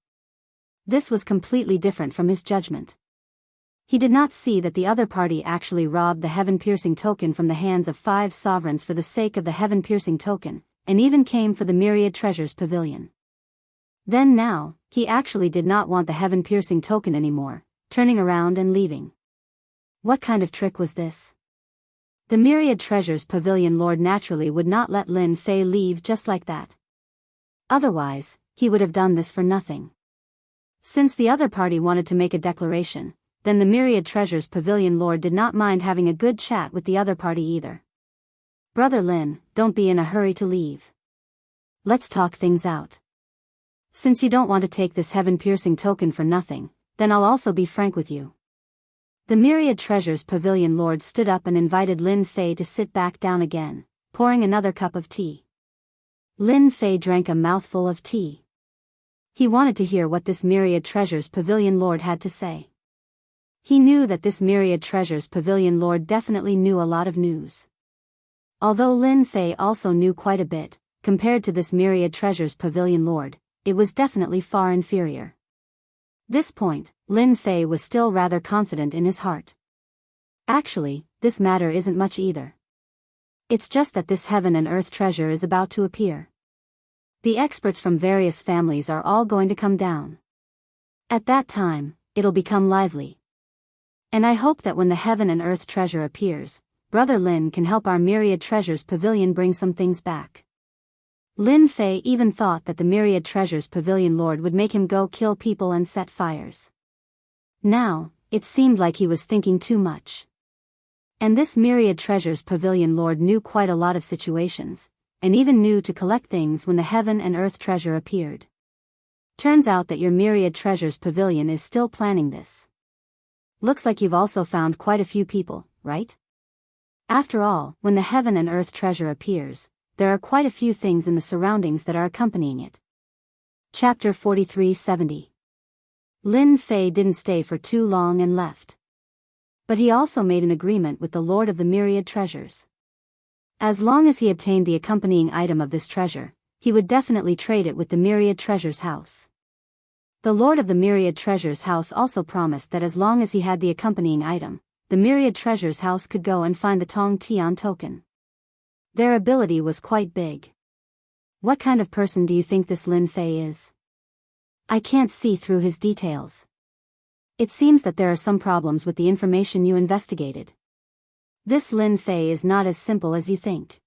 This was completely different from his judgment. He did not see that the other party actually robbed the heaven-piercing token from the hands of 5 sovereigns for the sake of the heaven-piercing token, and even came for the Myriad Treasures Pavilion. Then now, he actually did not want the heaven-piercing token anymore, turning around and leaving. What kind of trick was this? The Myriad Treasures Pavilion Lord naturally would not let Lin Fei leave just like that. Otherwise, he would have done this for nothing. Since the other party wanted to make a declaration, then the Myriad Treasures Pavilion Lord did not mind having a good chat with the other party either. Brother Lin, don't be in a hurry to leave. Let's talk things out. Since you don't want to take this heaven-piercing token for nothing, then I'll also be frank with you. The Myriad Treasures Pavilion Lord stood up and invited Lin Fei to sit back down again, pouring another cup of tea. Lin Fei drank a mouthful of tea. He wanted to hear what this Myriad Treasures Pavilion Lord had to say. He knew that this Myriad Treasures Pavilion Lord definitely knew a lot of news. Although Lin Fei also knew quite a bit, compared to this Myriad Treasures Pavilion Lord, it was definitely far inferior. This point, Lin Fei was still rather confident in his heart. Actually, this matter isn't much either. It's just that this heaven and earth treasure is about to appear. The experts from various families are all going to come down. At that time, it'll become lively. And I hope that when the heaven and earth treasure appears, Brother Lin can help our Myriad Treasures Pavilion bring some things back. Lin Fei even thought that the Myriad Treasures Pavilion Lord would make him go kill people and set fires. Now, it seemed like he was thinking too much. And this Myriad Treasures Pavilion Lord knew quite a lot of situations, and even knew to collect things when the heaven and earth treasure appeared. Turns out that your myriad treasures pavilion is still planning this. Looks like you've also found quite a few people, right? After all, when the heaven and earth treasure appears, there are quite a few things in the surroundings that are accompanying it. Chapter 4370. Lin Fei didn't stay for too long and left. But he also made an agreement with the Lord of the Myriad Treasures. As long as he obtained the accompanying item of this treasure, he would definitely trade it with the Myriad Treasures house. The Lord of the Myriad Treasures house also promised that as long as he had the accompanying item, the Myriad Treasures house could go and find the Tong Tian token. Their ability was quite big. What kind of person do you think this Lin Fei is? I can't see through his details. It seems that there are some problems with the information you investigated. This Lin Fei is not as simple as you think.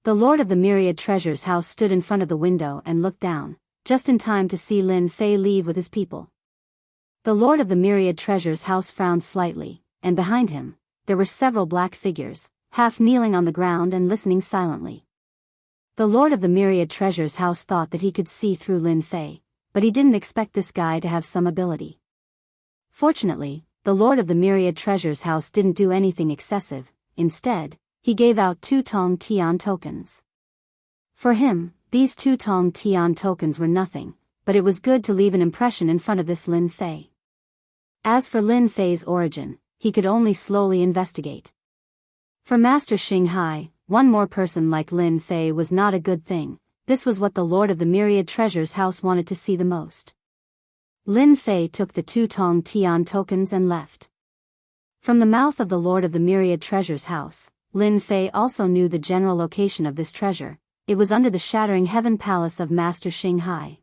The Lord of the Myriad Treasures house stood in front of the window and looked down, just in time to see Lin Fei leave with his people. The Lord of the Myriad Treasures house frowned slightly, and behind him, there were several black figures, half kneeling on the ground and listening silently. The Lord of the Myriad Treasures house thought that he could see through Lin Fei, but he didn't expect this guy to have some ability. Fortunately, the Lord of the Myriad Treasures house didn't do anything excessive. Instead, he gave out 2 Tong Tian tokens. For him, these 2 Tong Tian tokens were nothing, but it was good to leave an impression in front of this Lin Fei. As for Lin Fei's origin, he could only slowly investigate. For Master Xinghai, one more person like Lin Fei was not a good thing. This was what the Lord of the Myriad Treasures house wanted to see the most. Lin Fei took the 2 Tong Tian tokens and left. From the mouth of the Lord of the Myriad Treasures house, Lin Fei also knew the general location of this treasure. It was under the Shattering Heaven Palace of Master Xinghai.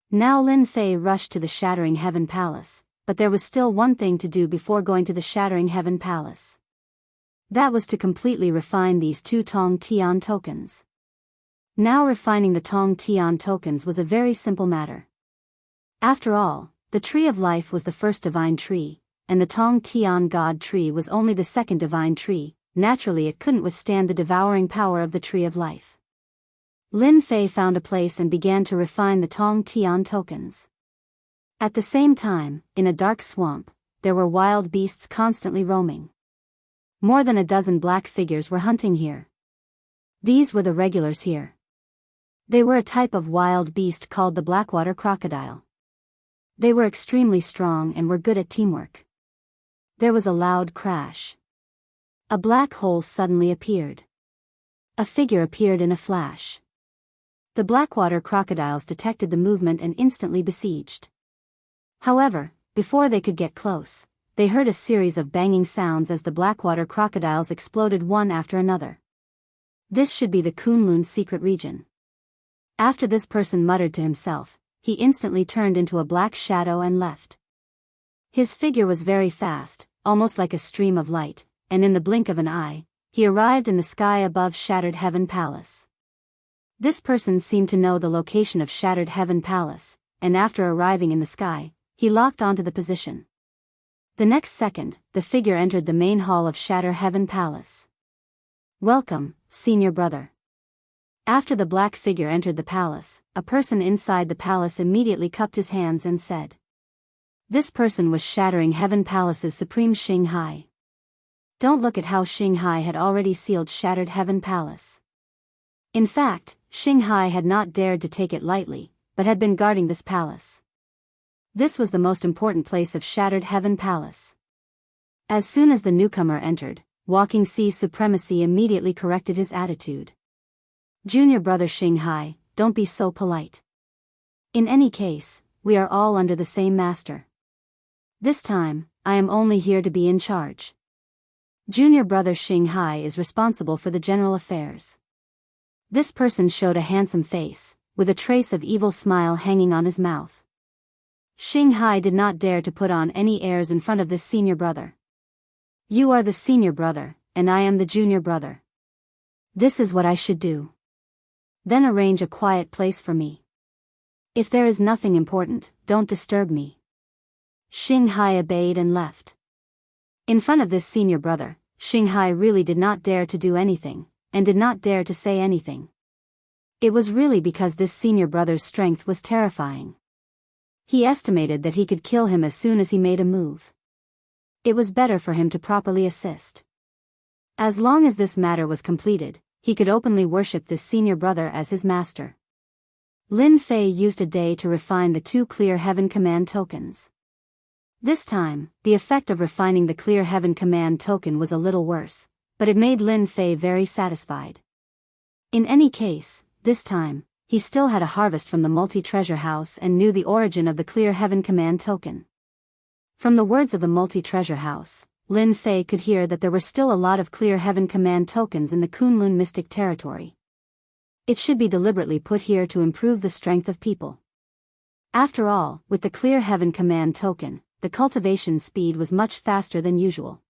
Now Lin Fei rushed to the Shattering Heaven Palace, but there was still one thing to do before going to the Shattering Heaven Palace. That was to completely refine these 2 Tong Tian tokens. Now refining the Tong Tian tokens was a very simple matter. After all, the Tree of Life was the first divine tree, and the Tong Tian God tree was only the second divine tree. Naturally it couldn't withstand the devouring power of the Tree of Life. Lin Fei found a place and began to refine the Tong Tian tokens. At the same time, in a dark swamp, there were wild beasts constantly roaming. More than a dozen black figures were hunting here. These were the regulars here. They were a type of wild beast called the Blackwater crocodile. They were extremely strong and were good at teamwork. There was a loud crash. A black hole suddenly appeared. A figure appeared in a flash. The Blackwater crocodiles detected the movement and instantly besieged. However, before they could get close, they heard a series of banging sounds as the Blackwater crocodiles exploded one after another. This should be the Kunlun secret region. After this person muttered to himself, he instantly turned into a black shadow and left. His figure was very fast, almost like a stream of light, and in the blink of an eye, he arrived in the sky above Shattered Heaven Palace. This person seemed to know the location of Shattered Heaven Palace, and after arriving in the sky, he locked onto the position. The next second, the figure entered the main hall of Shattered Heaven Palace. "Welcome, senior brother." After the black figure entered the palace, a person inside the palace immediately cupped his hands and said. This person was Shattering Heaven Palace's Supreme Xinghai. Don't look at how Xinghai had already sealed Shattered Heaven Palace. In fact, Xinghai had not dared to take it lightly, but had been guarding this palace. This was the most important place of Shattered Heaven Palace. As soon as the newcomer entered, Walking Sea's supremacy immediately corrected his attitude. Junior brother Xinghai, don't be so polite. In any case, we are all under the same master. This time, I am only here to be in charge. Junior brother Xinghai is responsible for the general affairs. This person showed a handsome face, with a trace of evil smile hanging on his mouth. Xinghai did not dare to put on any airs in front of this senior brother. You are the senior brother, and I am the junior brother. This is what I should do. Then arrange a quiet place for me. If there is nothing important, don't disturb me. Xinghai obeyed and left. In front of this senior brother, Xinghai really did not dare to do anything, and did not dare to say anything. It was really because this senior brother's strength was terrifying. He estimated that he could kill him as soon as he made a move. It was better for him to properly assist. As long as this matter was completed, he could openly worship this senior brother as his master. Lin Fei used a day to refine the 2 clear heaven command tokens. This time, the effect of refining the clear heaven command token was a little worse, but it made Lin Fei very satisfied. In any case, this time, he still had a harvest from the multi-treasure house and knew the origin of the clear heaven command token. From the words of the multi-treasure house, Lin Fei could hear that there were still a lot of clear heaven command tokens in the Kunlun mystic territory. It should be deliberately put here to improve the strength of people. After all, with the clear heaven command token, the cultivation speed was much faster than usual.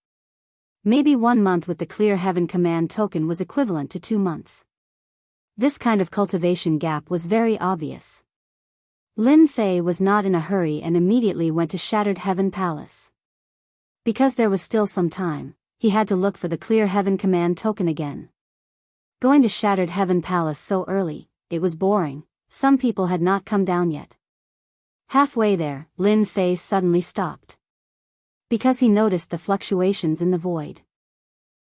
Maybe 1 month with the clear heaven command token was equivalent to 2 months. This kind of cultivation gap was very obvious. Lin Fei was not in a hurry and immediately went to Shattered Heaven Palace. Because there was still some time, he had to look for the clear heaven command token again. Going to Shattered Heaven Palace so early, it was boring. Some people had not come down yet. Halfway there, Lin Fei suddenly stopped. Because he noticed the fluctuations in the void.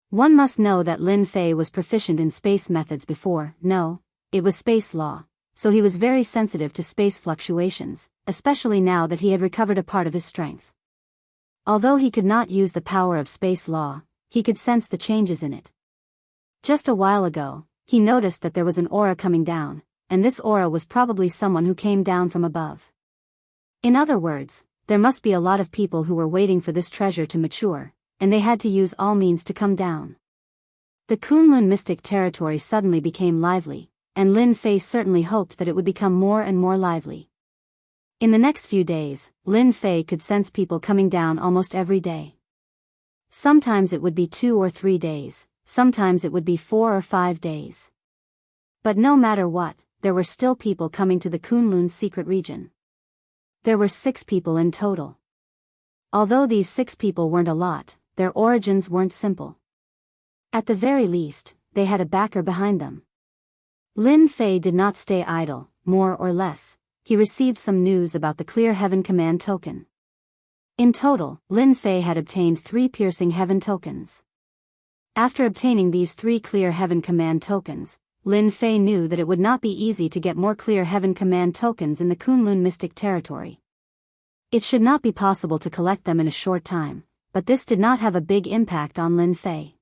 One must know that Lin Fei was proficient in space methods before. No, it was space law, so he was very sensitive to space fluctuations, especially now that he had recovered a part of his strength. Although he could not use the power of space law, he could sense the changes in it. Just a while ago, he noticed that there was an aura coming down, and this aura was probably someone who came down from above. In other words, there must be a lot of people who were waiting for this treasure to mature, and they had to use all means to come down. The Kunlun mystic territory suddenly became lively, and Lin Fei certainly hoped that it would become more and more lively. In the next few days, Lin Fei could sense people coming down almost every day. Sometimes it would be 2 or 3 days, sometimes it would be 4 or 5 days. But no matter what, there were still people coming to the Kunlun secret region. There were 6 people in total. Although these 6 people weren't a lot, their origins weren't simple. At the very least, they had a backer behind them. Lin Fei did not stay idle, more or less. He received some news about the Clear Heaven Command token. In total, Lin Fei had obtained 3 Piercing Heaven tokens. After obtaining these 3 Clear Heaven Command tokens, Lin Fei knew that it would not be easy to get more Clear Heaven Command tokens in the Kunlun mystic territory. It should not be possible to collect them in a short time, but this did not have a big impact on Lin Fei.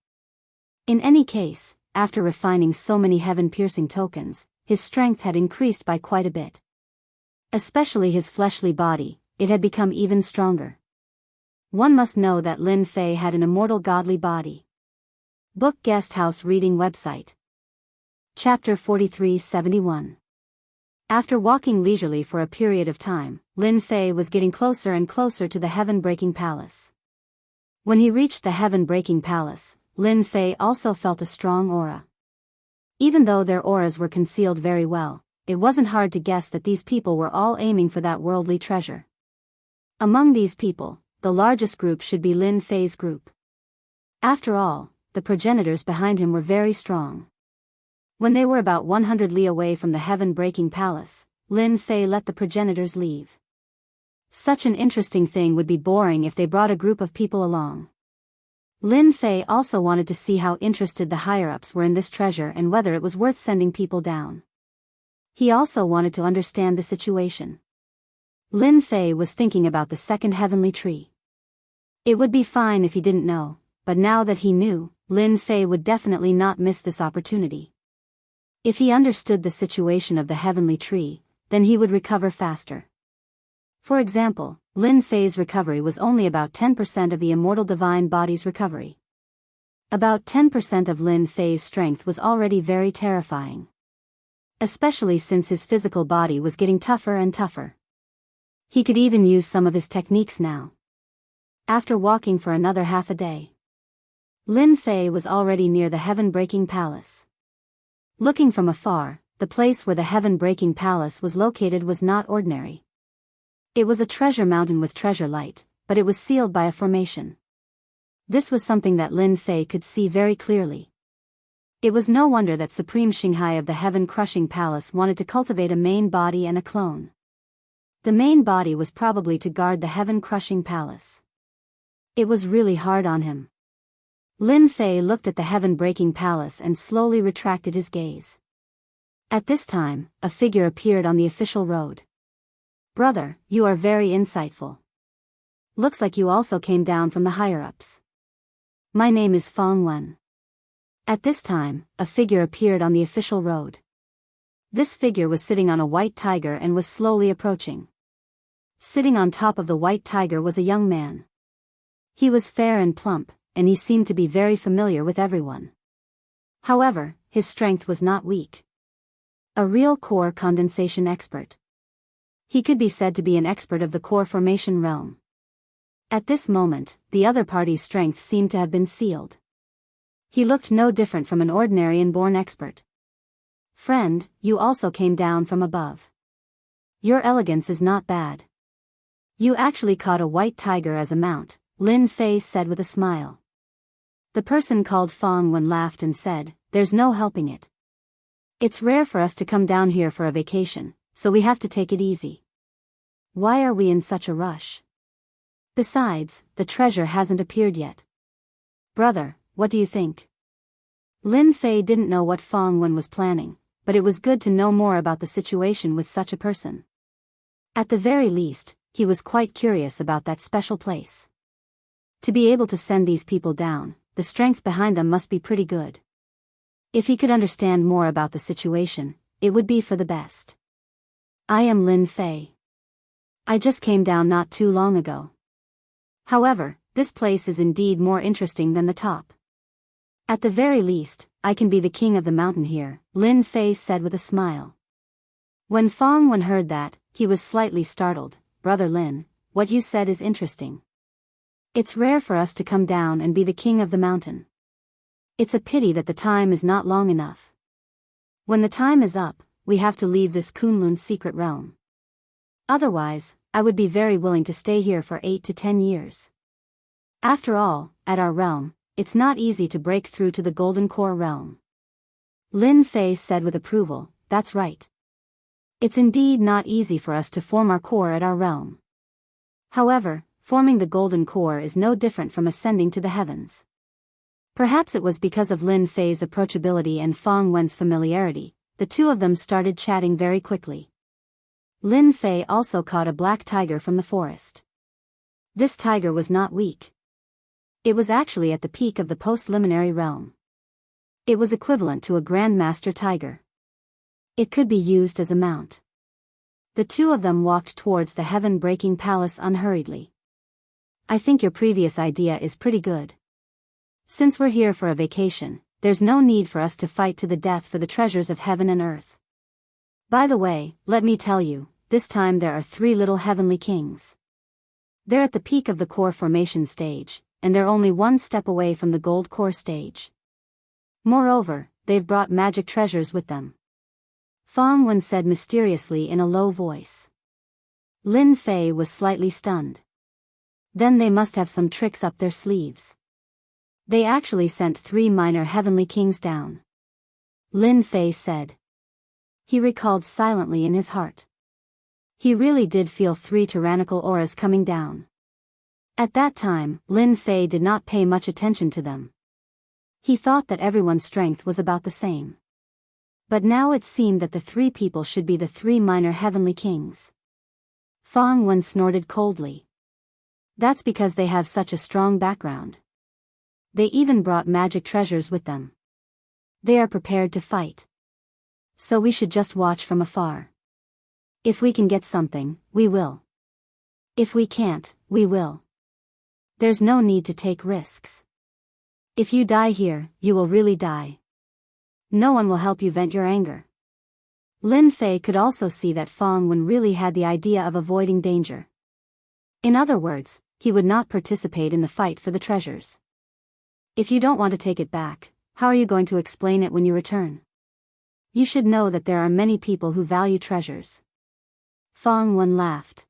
In any case, after refining so many heaven-piercing tokens, his strength had increased by quite a bit. Especially his fleshly body, it had become even stronger. One must know that Lin Fei had an immortal godly body. Book Guest House Reading Website. Chapter 4371. After walking leisurely for a period of time, Lin Fei was getting closer and closer to the heaven-breaking palace. When he reached the heaven-breaking palace, Lin Fei also felt a strong aura. Even though their auras were concealed very well, it wasn't hard to guess that these people were all aiming for that worldly treasure. Among these people, the largest group should be Lin Fei's group. After all, the progenitors behind him were very strong. When they were about 100 li away from the heaven-breaking palace, Lin Fei let the progenitors leave. Such an interesting thing would be boring if they brought a group of people along. Lin Fei also wanted to see how interested the higher-ups were in this treasure and whether it was worth sending people down. He also wanted to understand the situation. Lin Fei was thinking about the second heavenly tree. It would be fine if he didn't know, but now that he knew, Lin Fei would definitely not miss this opportunity. If he understood the situation of the heavenly tree, then he would recover faster. For example, Lin Fei's recovery was only about 10% of the immortal divine body's recovery. About 10% of Lin Fei's strength was already very terrifying. Especially since his physical body was getting tougher and tougher. He could even use some of his techniques now. After walking for another half a day, Lin Fei was already near the heaven-breaking palace. Looking from afar, the place where the heaven-breaking palace was located was not ordinary. It was a treasure mountain with treasure light, but it was sealed by a formation. This was something that Lin Fei could see very clearly. It was no wonder that Supreme Shanghai of the heaven-crushing palace wanted to cultivate a main body and a clone. The main body was probably to guard the heaven-crushing palace. It was really hard on him. Lin Fei looked at the heaven-breaking palace and slowly retracted his gaze. At this time, a figure appeared on the official road. "Brother, you are very insightful. Looks like you also came down from the higher-ups. My name is Fong Wen." At this time, a figure appeared on the official road. This figure was sitting on a white tiger and was slowly approaching. Sitting on top of the white tiger was a young man. He was fair and plump, and he seemed to be very familiar with everyone. However, his strength was not weak. A real core condensation expert. He could be said to be an expert of the core formation realm. At this moment, the other party's strength seemed to have been sealed. He looked no different from an ordinary inborn expert. "Friend, you also came down from above. Your elegance is not bad. You actually caught a white tiger as a mount," Lin Fei said with a smile. The person called Fong Wen laughed and said, "There's no helping it. It's rare for us to come down here for a vacation, so we have to take it easy. Why are we in such a rush? Besides, the treasure hasn't appeared yet. Brother, what do you think?" Lin Fei didn't know what Fong Wen was planning, but it was good to know more about the situation with such a person. At the very least, he was quite curious about that special place. To be able to send these people down, the strength behind them must be pretty good. If he could understand more about the situation, it would be for the best. "I am Lin Fei. I just came down not too long ago. However, this place is indeed more interesting than the top. At the very least, I can be the king of the mountain here," Lin Fei said with a smile. When Fong Wen heard that, he was slightly startled. "Brother Lin, what you said is interesting. It's rare for us to come down and be the king of the mountain. It's a pity that the time is not long enough. When the time is up, we have to leave this Kunlun's secret realm. Otherwise, I would be very willing to stay here for 8 to 10 years. After all, at our realm, it's not easy to break through to the Golden Core realm." Lin Fei said with approval, "That's right. It's indeed not easy for us to form our core at our realm. However, forming the Golden Core is no different from ascending to the heavens." Perhaps it was because of Lin Fei's approachability and Fong Wen's familiarity, the two of them started chatting very quickly. Lin Fei also caught a black tiger from the forest. This tiger was not weak. It was actually at the peak of the post-liminary realm. It was equivalent to a Grandmaster tiger. It could be used as a mount. The two of them walked towards the heaven-breaking palace unhurriedly. "I think your previous idea is pretty good. Since we're here for a vacation, there's no need for us to fight to the death for the treasures of heaven and earth. By the way, let me tell you, this time there are 3 little heavenly kings. They're at the peak of the core formation stage, and they're only 1 step away from the gold core stage. Moreover, they've brought magic treasures with them," Fong Wen said mysteriously in a low voice. Lin Fei was slightly stunned. Then they must have some tricks up their sleeves. They actually sent 3 minor heavenly kings down, Lin Fei said. He recalled silently in his heart. He really did feel 3 tyrannical auras coming down. At that time, Lin Fei did not pay much attention to them. He thought that everyone's strength was about the same. But now it seemed that the 3 people should be the 3 minor heavenly kings. Fong Wen snorted coldly. That's because they have such a strong background. They even brought magic treasures with them. They are prepared to fight. So we should just watch from afar. If we can get something, we will. If we can't, we will. There's no need to take risks. If you die here, you will really die. No one will help you vent your anger." Lin Fei could also see that Fong Wen really had the idea of avoiding danger. In other words, he would not participate in the fight for the treasures. "If you don't want to take it back, how are you going to explain it when you return? You should know that there are many people who value treasures." Fong Wen laughed.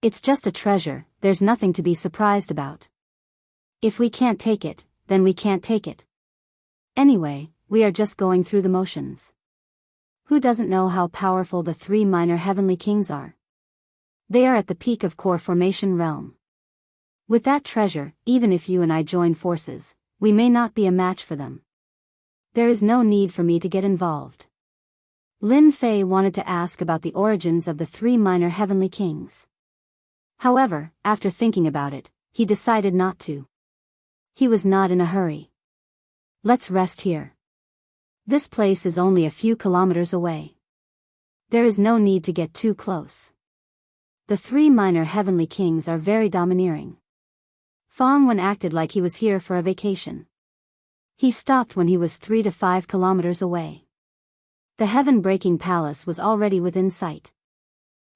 "It's just a treasure, there's nothing to be surprised about. If we can't take it, then we can't take it. Anyway, we are just going through the motions. Who doesn't know how powerful the 3 minor heavenly kings are? They are at the peak of core formation realm. With that treasure, even if you and I join forces, we may not be a match for them. There is no need for me to get involved. Lin Fei wanted to ask about the origins of the 3 minor heavenly kings. However, after thinking about it, he decided not to. He was not in a hurry. Let's rest here. This place is only a few kilometers away. There is no need to get too close. The 3 minor heavenly kings are very domineering. Fang Wen acted like he was here for a vacation. He stopped when he was 3 to 5 kilometers away. The heaven-breaking palace was already within sight.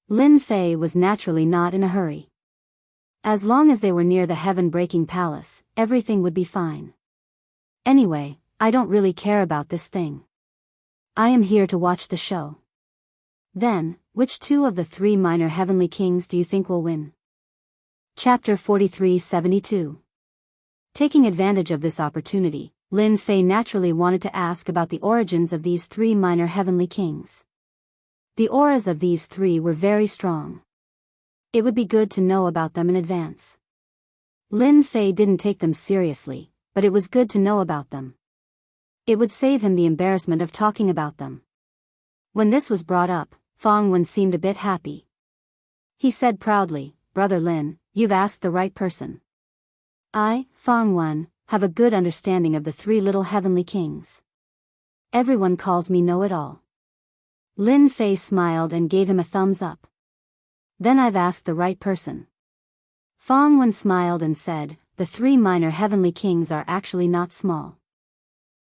Lin Fei was naturally not in a hurry. As long as they were near the heaven-breaking palace, everything would be fine. Anyway, I don't really care about this thing. I am here to watch the show. Then, which 2 of the 3 minor heavenly kings do you think will win? Chapter 43-72. Taking advantage of this opportunity, Lin Fei naturally wanted to ask about the origins of these 3 minor heavenly kings. The auras of these 3 were very strong. It would be good to know about them in advance. Lin Fei didn't take them seriously, but it was good to know about them. It would save him the embarrassment of talking about them. When this was brought up, Fang Wen seemed a bit happy. He said proudly, "Brother Lin, you've asked the right person. I, Fang Wen, have a good understanding of the 3 little heavenly kings. Everyone calls me know-it-all." Lin Fei smiled and gave him a thumbs up. "Then I've asked the right person." Fang Wen smiled and said, "The 3 minor heavenly kings are actually not small.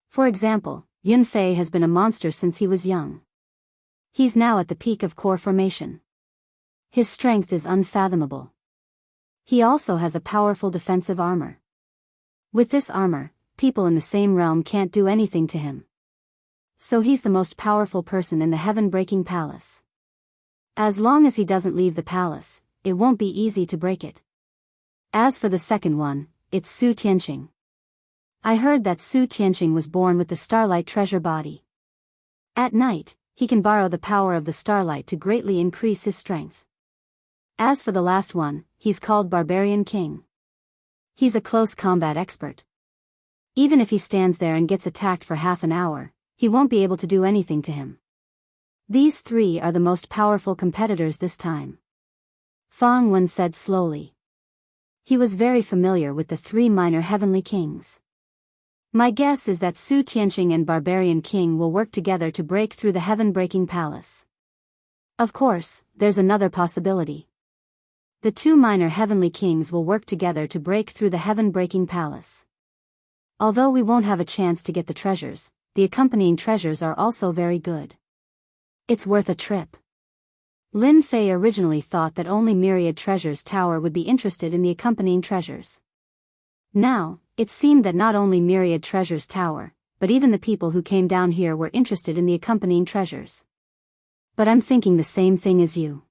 For example, Yun Fei has been a monster since he was young. He's now at the peak of core formation. His strength is unfathomable. He also has a powerful defensive armor. With this armor, people in the same realm can't do anything to him. So he's the most powerful person in the heaven-breaking palace. As long as he doesn't leave the palace, it won't be easy to break it. As for the second one, it's Su Tianqing. I heard that Su Tianqing was born with the Starlight treasure body. At night, he can borrow the power of the starlight to greatly increase his strength. As for the last one, he's called Barbarian King. He's a close combat expert. Even if he stands there and gets attacked for half an hour, he won't be able to do anything to him. These 3 are the most powerful competitors this time." Fang Wen said slowly. He was very familiar with the 3 minor heavenly kings. "My guess is that Su Tianqing and Barbarian King will work together to break through the heaven-breaking palace. Of course, there's another possibility. The 2 minor heavenly kings will work together to break through the heaven-breaking palace. Although we won't have a chance to get the treasures, the accompanying treasures are also very good. It's worth a trip." Lin Fei originally thought that only Myriad Treasures Tower would be interested in the accompanying treasures. Now, it seemed that not only Myriad Treasures Tower, but even the people who came down here were interested in the accompanying treasures. But I'm thinking the same thing as you.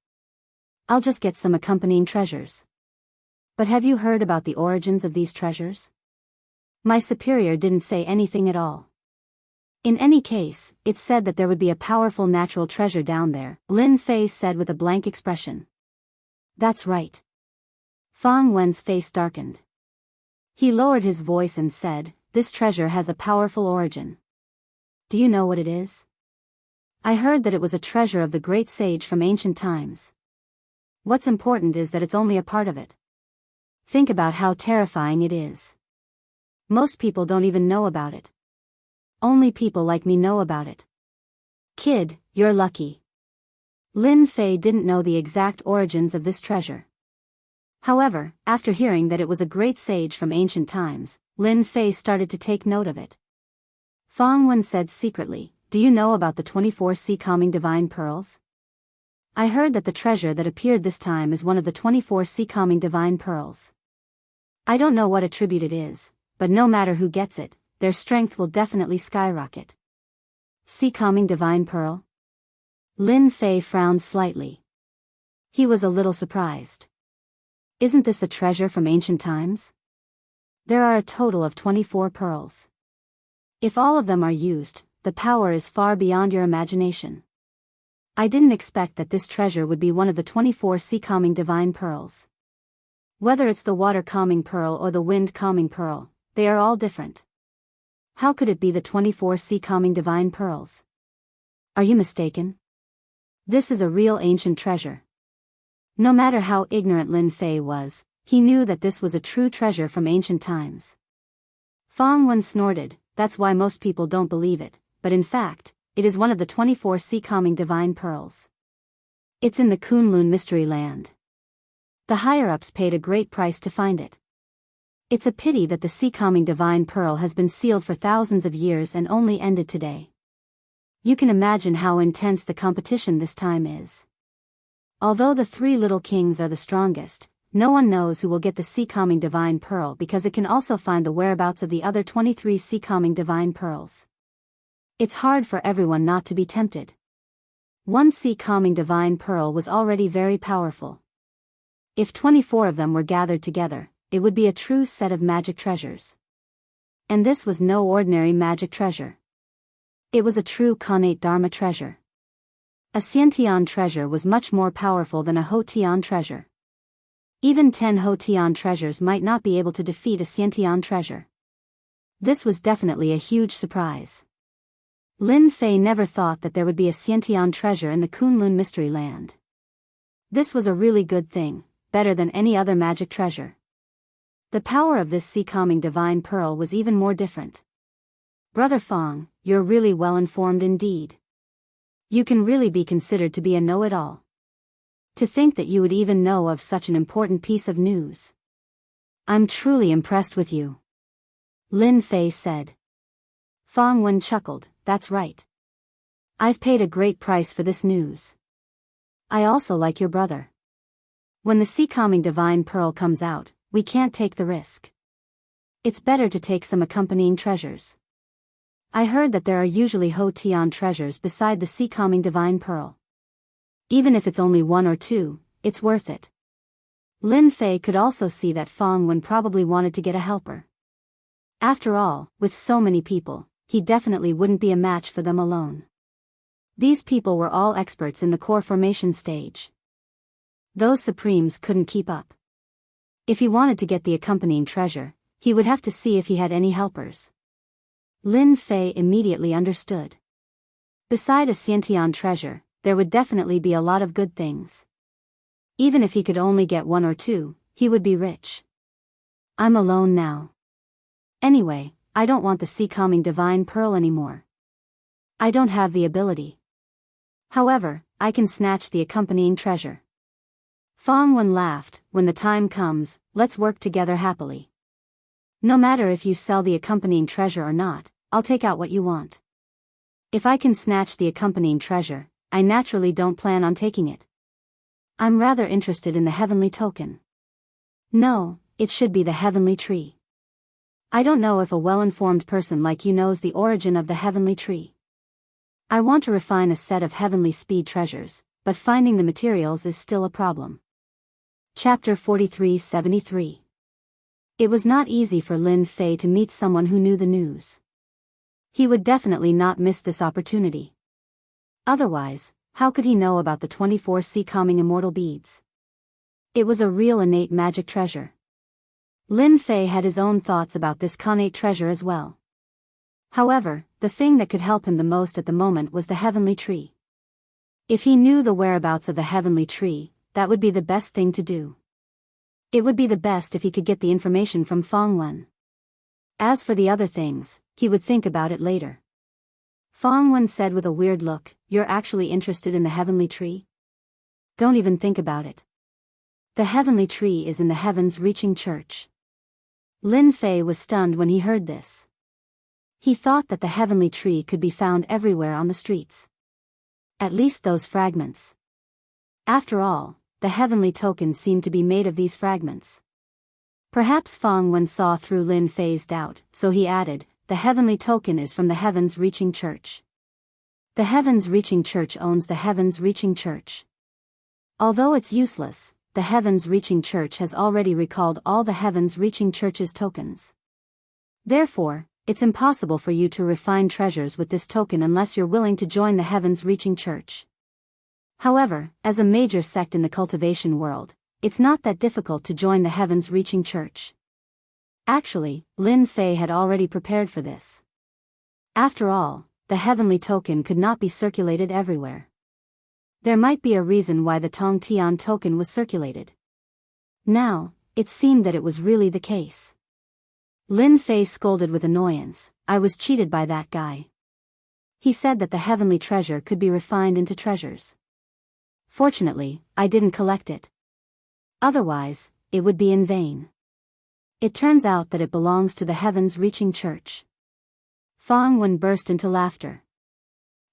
I'll just get some accompanying treasures. But have you heard about the origins of these treasures? My superior didn't say anything at all. In any case, it said that there would be a powerful natural treasure down there, Lin Fei said with a blank expression. That's right. Fang Wen's face darkened. He lowered his voice and said, "This treasure has a powerful origin. Do you know what it is? I heard that it was a treasure of the great sage from ancient times. What's important is that it's only a part of it. Think about how terrifying it is. Most people don't even know about it. Only people like me know about it. Kid, you're lucky." Lin Fei didn't know the exact origins of this treasure. However, after hearing that it was a great sage from ancient times, Lin Fei started to take note of it. Fang Wen said secretly, "Do you know about the 24 sea calming divine pearls? I heard that the treasure that appeared this time is one of the 24 sea calming divine pearls. I don't know what attribute it is, but no matter who gets it, their strength will definitely skyrocket." Sea calming divine pearl? Lin Fei frowned slightly. He was a little surprised. Isn't this a treasure from ancient times? There are a total of 24 pearls. If all of them are used, the power is far beyond your imagination. I didn't expect that this treasure would be one of the 24 sea-calming divine pearls. Whether it's the water-calming pearl or the wind-calming pearl, they are all different. How could it be the 24 sea-calming divine pearls? Are you mistaken? This is a real ancient treasure. No matter how ignorant Lin Fei was, he knew that this was a true treasure from ancient times. Fong Wen snorted, that's why most people don't believe it, but in fact, it is one of the 24 sea-calming divine pearls. It's in the Kunlun Mystery Land. The higher-ups paid a great price to find it. It's a pity that the sea-calming divine pearl has been sealed for thousands of years and only ended today. You can imagine how intense the competition this time is. Although the 3 little kings are the strongest, no one knows who will get the sea-calming divine pearl because it can also find the whereabouts of the other 23 sea-calming divine pearls. It's hard for everyone not to be tempted. One sea-calming divine pearl was already very powerful. If 24 of them were gathered together, it would be a true set of magic treasures. And this was no ordinary magic treasure. It was a true Khanate Dharma treasure. A Xiantian treasure was much more powerful than a Hotian treasure. Even 10 Hotian treasures might not be able to defeat a Xiantian treasure. This was definitely a huge surprise. Lin Fei never thought that there would be a Xiantian treasure in the Kunlun Mystery Land. This was a really good thing, better than any other magic treasure. The power of this sea-calming divine pearl was even more different. Brother Fong, you're really well informed indeed. You can really be considered to be a know-it-all. To think that you would even know of such an important piece of news. I'm truly impressed with you. Lin Fei said. Fong Wen chuckled, that's right. I've paid a great price for this news. I also like your brother. When the sea-calming divine pearl comes out, we can't take the risk. It's better to take some accompanying treasures. I heard that there are usually Hotian treasures beside the sea-calming divine pearl. Even if it's only 1 or 2, it's worth it. Lin Fei could also see that Fong Wen probably wanted to get a helper. After all, with so many people, he definitely wouldn't be a match for them alone. These people were all experts in the core formation stage. Those Supremes couldn't keep up. If he wanted to get the accompanying treasure, he would have to see if he had any helpers. Lin Fei immediately understood. Beside a Xiantian treasure, there would definitely be a lot of good things. Even if he could only get 1 or 2, he would be rich. I'm alone now. Anyway, I don't want the sea-calming divine pearl anymore. I don't have the ability. However, I can snatch the accompanying treasure. Fong Wen laughed, when the time comes, let's work together happily. No matter if you sell the accompanying treasure or not, I'll take out what you want. If I can snatch the accompanying treasure, I naturally don't plan on taking it. I'm rather interested in the heavenly token. No, it should be the heavenly tree. I don't know if a well-informed person like you knows the origin of the heavenly tree. I want to refine a set of heavenly speed treasures, but finding the materials is still a problem. Chapter 43-73. It was not easy for Lin Fei to meet someone who knew the news. He would definitely not miss this opportunity. Otherwise, how could he know about the 24 sea-calming immortal beads? It was a real innate magic treasure. Lin Fei had his own thoughts about this Khanate treasure as well. However, the thing that could help him the most at the moment was the heavenly tree. If he knew the whereabouts of the heavenly tree, that would be the best thing to do. It would be the best if he could get the information from Fong Wen. As for the other things, he would think about it later. Fong Wen said with a weird look, "You're actually interested in the heavenly tree? Don't even think about it. The heavenly tree is in the heavens reaching church." Lin Fei was stunned when he heard this. He thought that the heavenly tree could be found everywhere on the streets. At least those fragments. After all, the heavenly token seemed to be made of these fragments. Perhaps Fong Wen saw through Lin Fei's doubt, so he added, "The heavenly token is from the heavens reaching church. The heavens reaching church owns the heavens reaching church. Although it's useless, the heavens reaching church has already recalled all the heavens reaching church's tokens. Therefore, It's impossible for you to refine treasures with this token unless you're willing to join the heavens-reaching church. However, as a major sect in the cultivation world, it's not that difficult to join the heavens-reaching church. Actually, Lin Fei had already prepared for this. After all, the heavenly token could not be circulated everywhere. There might be a reason why the Tong Tian token was circulated. Now, it seemed that it was really the case. Lin Fei scolded with annoyance. I was cheated by that guy. He said that the heavenly treasure could be refined into treasures. Fortunately, I didn't collect it. Otherwise, it would be in vain. It turns out that it belongs to the heavens-reaching church. Fang Wen burst into laughter.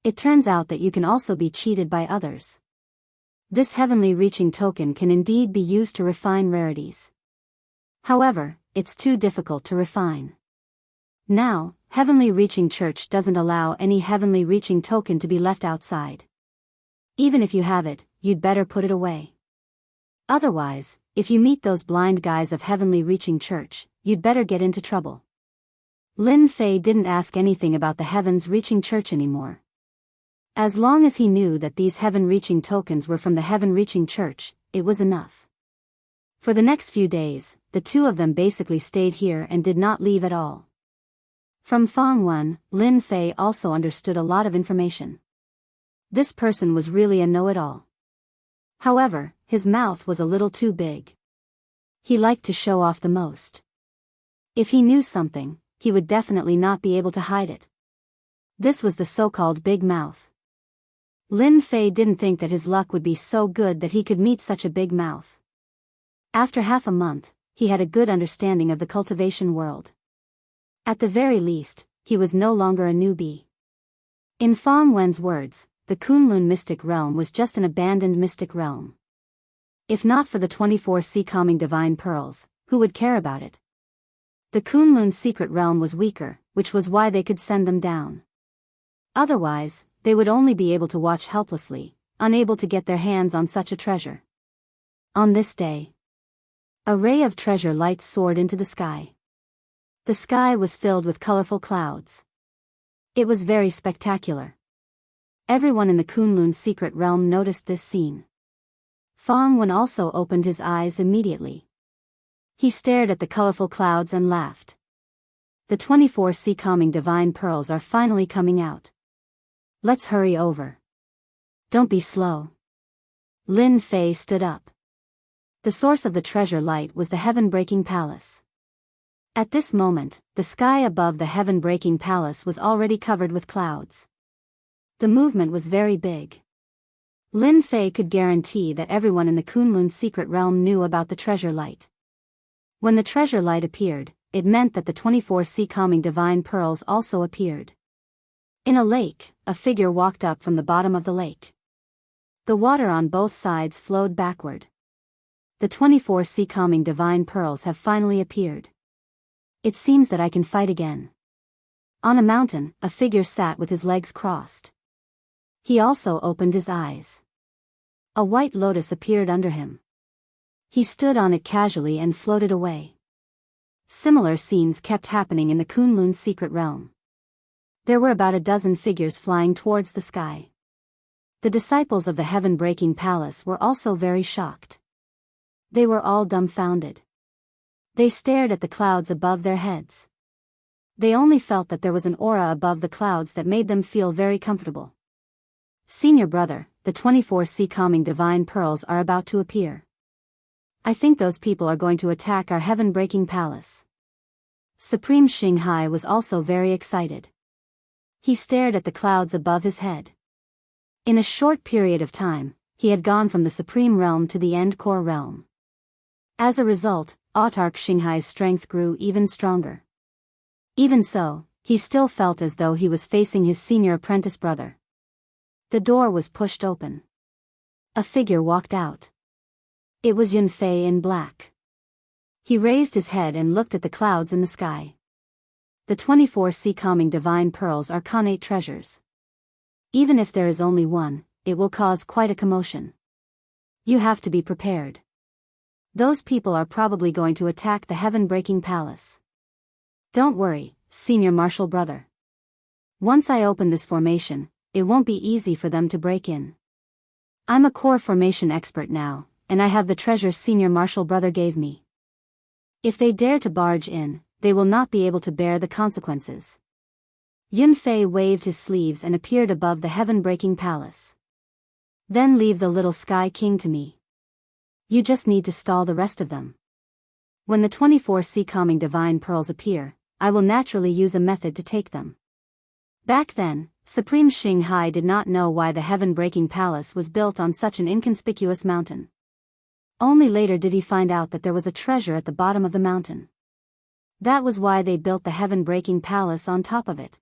It turns out that you can also be cheated by others. This heavenly reaching token can indeed be used to refine rarities. However, it's too difficult to refine. Now, heavenly reaching church doesn't allow any heavenly reaching token to be left outside. Even if you have it, you'd better put it away. Otherwise, if you meet those blind guys of heavenly reaching church, you'd better get into trouble. Lin Fei didn't ask anything about the heavens reaching church anymore. As long as he knew that these heaven-reaching tokens were from the heaven-reaching church, it was enough. For the next few days, the two of them basically stayed here and did not leave at all. From Fang Wen, Lin Fei also understood a lot of information. This person was really a know-it-all. However, his mouth was a little too big. He liked to show off the most. If he knew something, he would definitely not be able to hide it. This was the so-called big mouth. Lin Fei didn't think that his luck would be so good that he could meet such a big mouth. After half a month, he had a good understanding of the cultivation world. At the very least, he was no longer a newbie. In Fang Wen's words, the Kunlun mystic realm was just an abandoned mystic realm. If not for the 24 sea calming divine pearls, who would care about it? The Kunlun secret realm was weaker, which was why they could send them down. Otherwise, they would only be able to watch helplessly, unable to get their hands on such a treasure. On this day, a ray of treasure light soared into the sky. The sky was filled with colorful clouds. It was very spectacular. Everyone in the Kunlun secret realm noticed this scene. Fang Wen also opened his eyes immediately. He stared at the colorful clouds and laughed. The 24 sea calming divine pearls are finally coming out. Let's hurry over. Don't be slow. Lin Fei stood up. The source of the treasure light was the heaven-breaking palace. At this moment, the sky above the heaven-breaking palace was already covered with clouds. The movement was very big. Lin Fei could guarantee that everyone in the Kunlun secret realm knew about the treasure light. When the treasure light appeared, it meant that the 24 sea calming divine pearls also appeared. In a lake, a figure walked up from the bottom of the lake. The water on both sides flowed backward. The 24 sea calming divine pearls have finally appeared. It seems that I can fight again. On a mountain, a figure sat with his legs crossed. He also opened his eyes. A white lotus appeared under him. He stood on it casually and floated away. Similar scenes kept happening in the Kunlun secret realm. There were about a dozen figures flying towards the sky. The disciples of the heaven-breaking palace were also very shocked. They were all dumbfounded. They stared at the clouds above their heads. They only felt that there was an aura above the clouds that made them feel very comfortable. Senior brother, the 24 sea calming divine pearls are about to appear. I think those people are going to attack our heaven-breaking palace. Supreme Xinghai was also very excited. He stared at the clouds above his head. In a short period of time, he had gone from the Supreme Realm to the End Core Realm. As a result, Autarch Xinghai's strength grew even stronger. Even so, he still felt as though he was facing his senior apprentice brother. The door was pushed open. A figure walked out. It was Yunfei in black. He raised his head and looked at the clouds in the sky. The 24 sea calming divine pearls are connate treasures. Even if there is only one, it will cause quite a commotion. You have to be prepared. Those people are probably going to attack the heaven-breaking palace. Don't worry, senior martial brother. Once I open this formation, it won't be easy for them to break in. I'm a core formation expert now, and I have the treasure senior martial brother gave me. If they dare to barge in, they will not be able to bear the consequences. Yunfei waved his sleeves and appeared above the heaven-breaking palace. Then leave the little Sky King to me. You just need to stall the rest of them. When the 24 sea calming divine pearls appear, I will naturally use a method to take them. Back then, Supreme Xinghai did not know why the heaven-breaking palace was built on such an inconspicuous mountain. Only later did he find out that there was a treasure at the bottom of the mountain. That was why they built the heaven-breaking palace on top of it.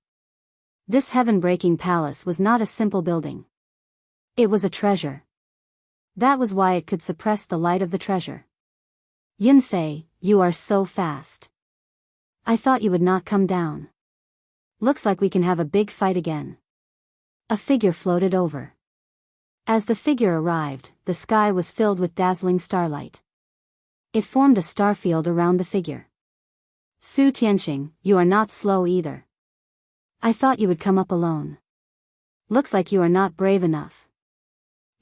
This heaven-breaking palace was not a simple building. It was a treasure. That was why it could suppress the light of the treasure. Yunfei, you are so fast. I thought you would not come down. Looks like we can have a big fight again. A figure floated over. As the figure arrived, the sky was filled with dazzling starlight. It formed a star field around the figure. Su Tianqing, you are not slow either. I thought you would come up alone. Looks like you are not brave enough.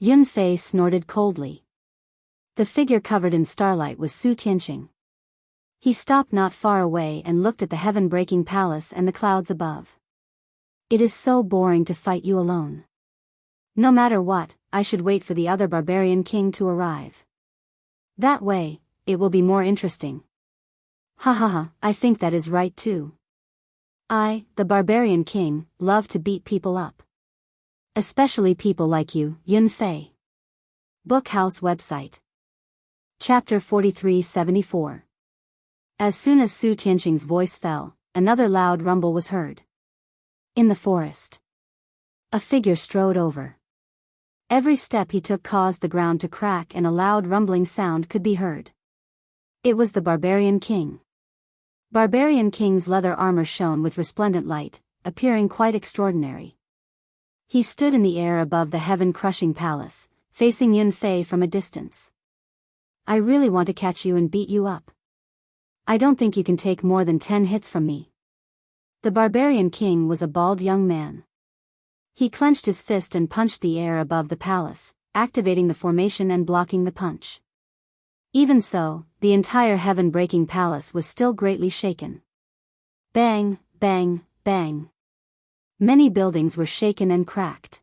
Yunfei snorted coldly. The figure covered in starlight was Su Tianqing. He stopped not far away and looked at the heaven-breaking palace and the clouds above. It is so boring to fight you alone. No matter what, I should wait for the other barbarian king to arrive. That way, it will be more interesting. Ha ha ha, I think that is right too. I, the barbarian king, love to beat people up. Especially people like you, Yunfei. Bookhouse website. Chapter 4374. As soon as Su Tianqing's voice fell, another loud rumble was heard. In the forest. A figure strode over. Every step he took caused the ground to crack and a loud rumbling sound could be heard. It was the barbarian king. Barbarian King's leather armor shone with resplendent light, appearing quite extraordinary. He stood in the air above the heaven-crushing palace, facing Yunfei from a distance. I really want to catch you and beat you up. I don't think you can take more than 10 hits from me. The barbarian king was a bald young man. He clenched his fist and punched the air above the palace, activating the formation and blocking the punch. Even so, the entire heaven-breaking palace was still greatly shaken. Bang, bang, bang. Many buildings were shaken and cracked.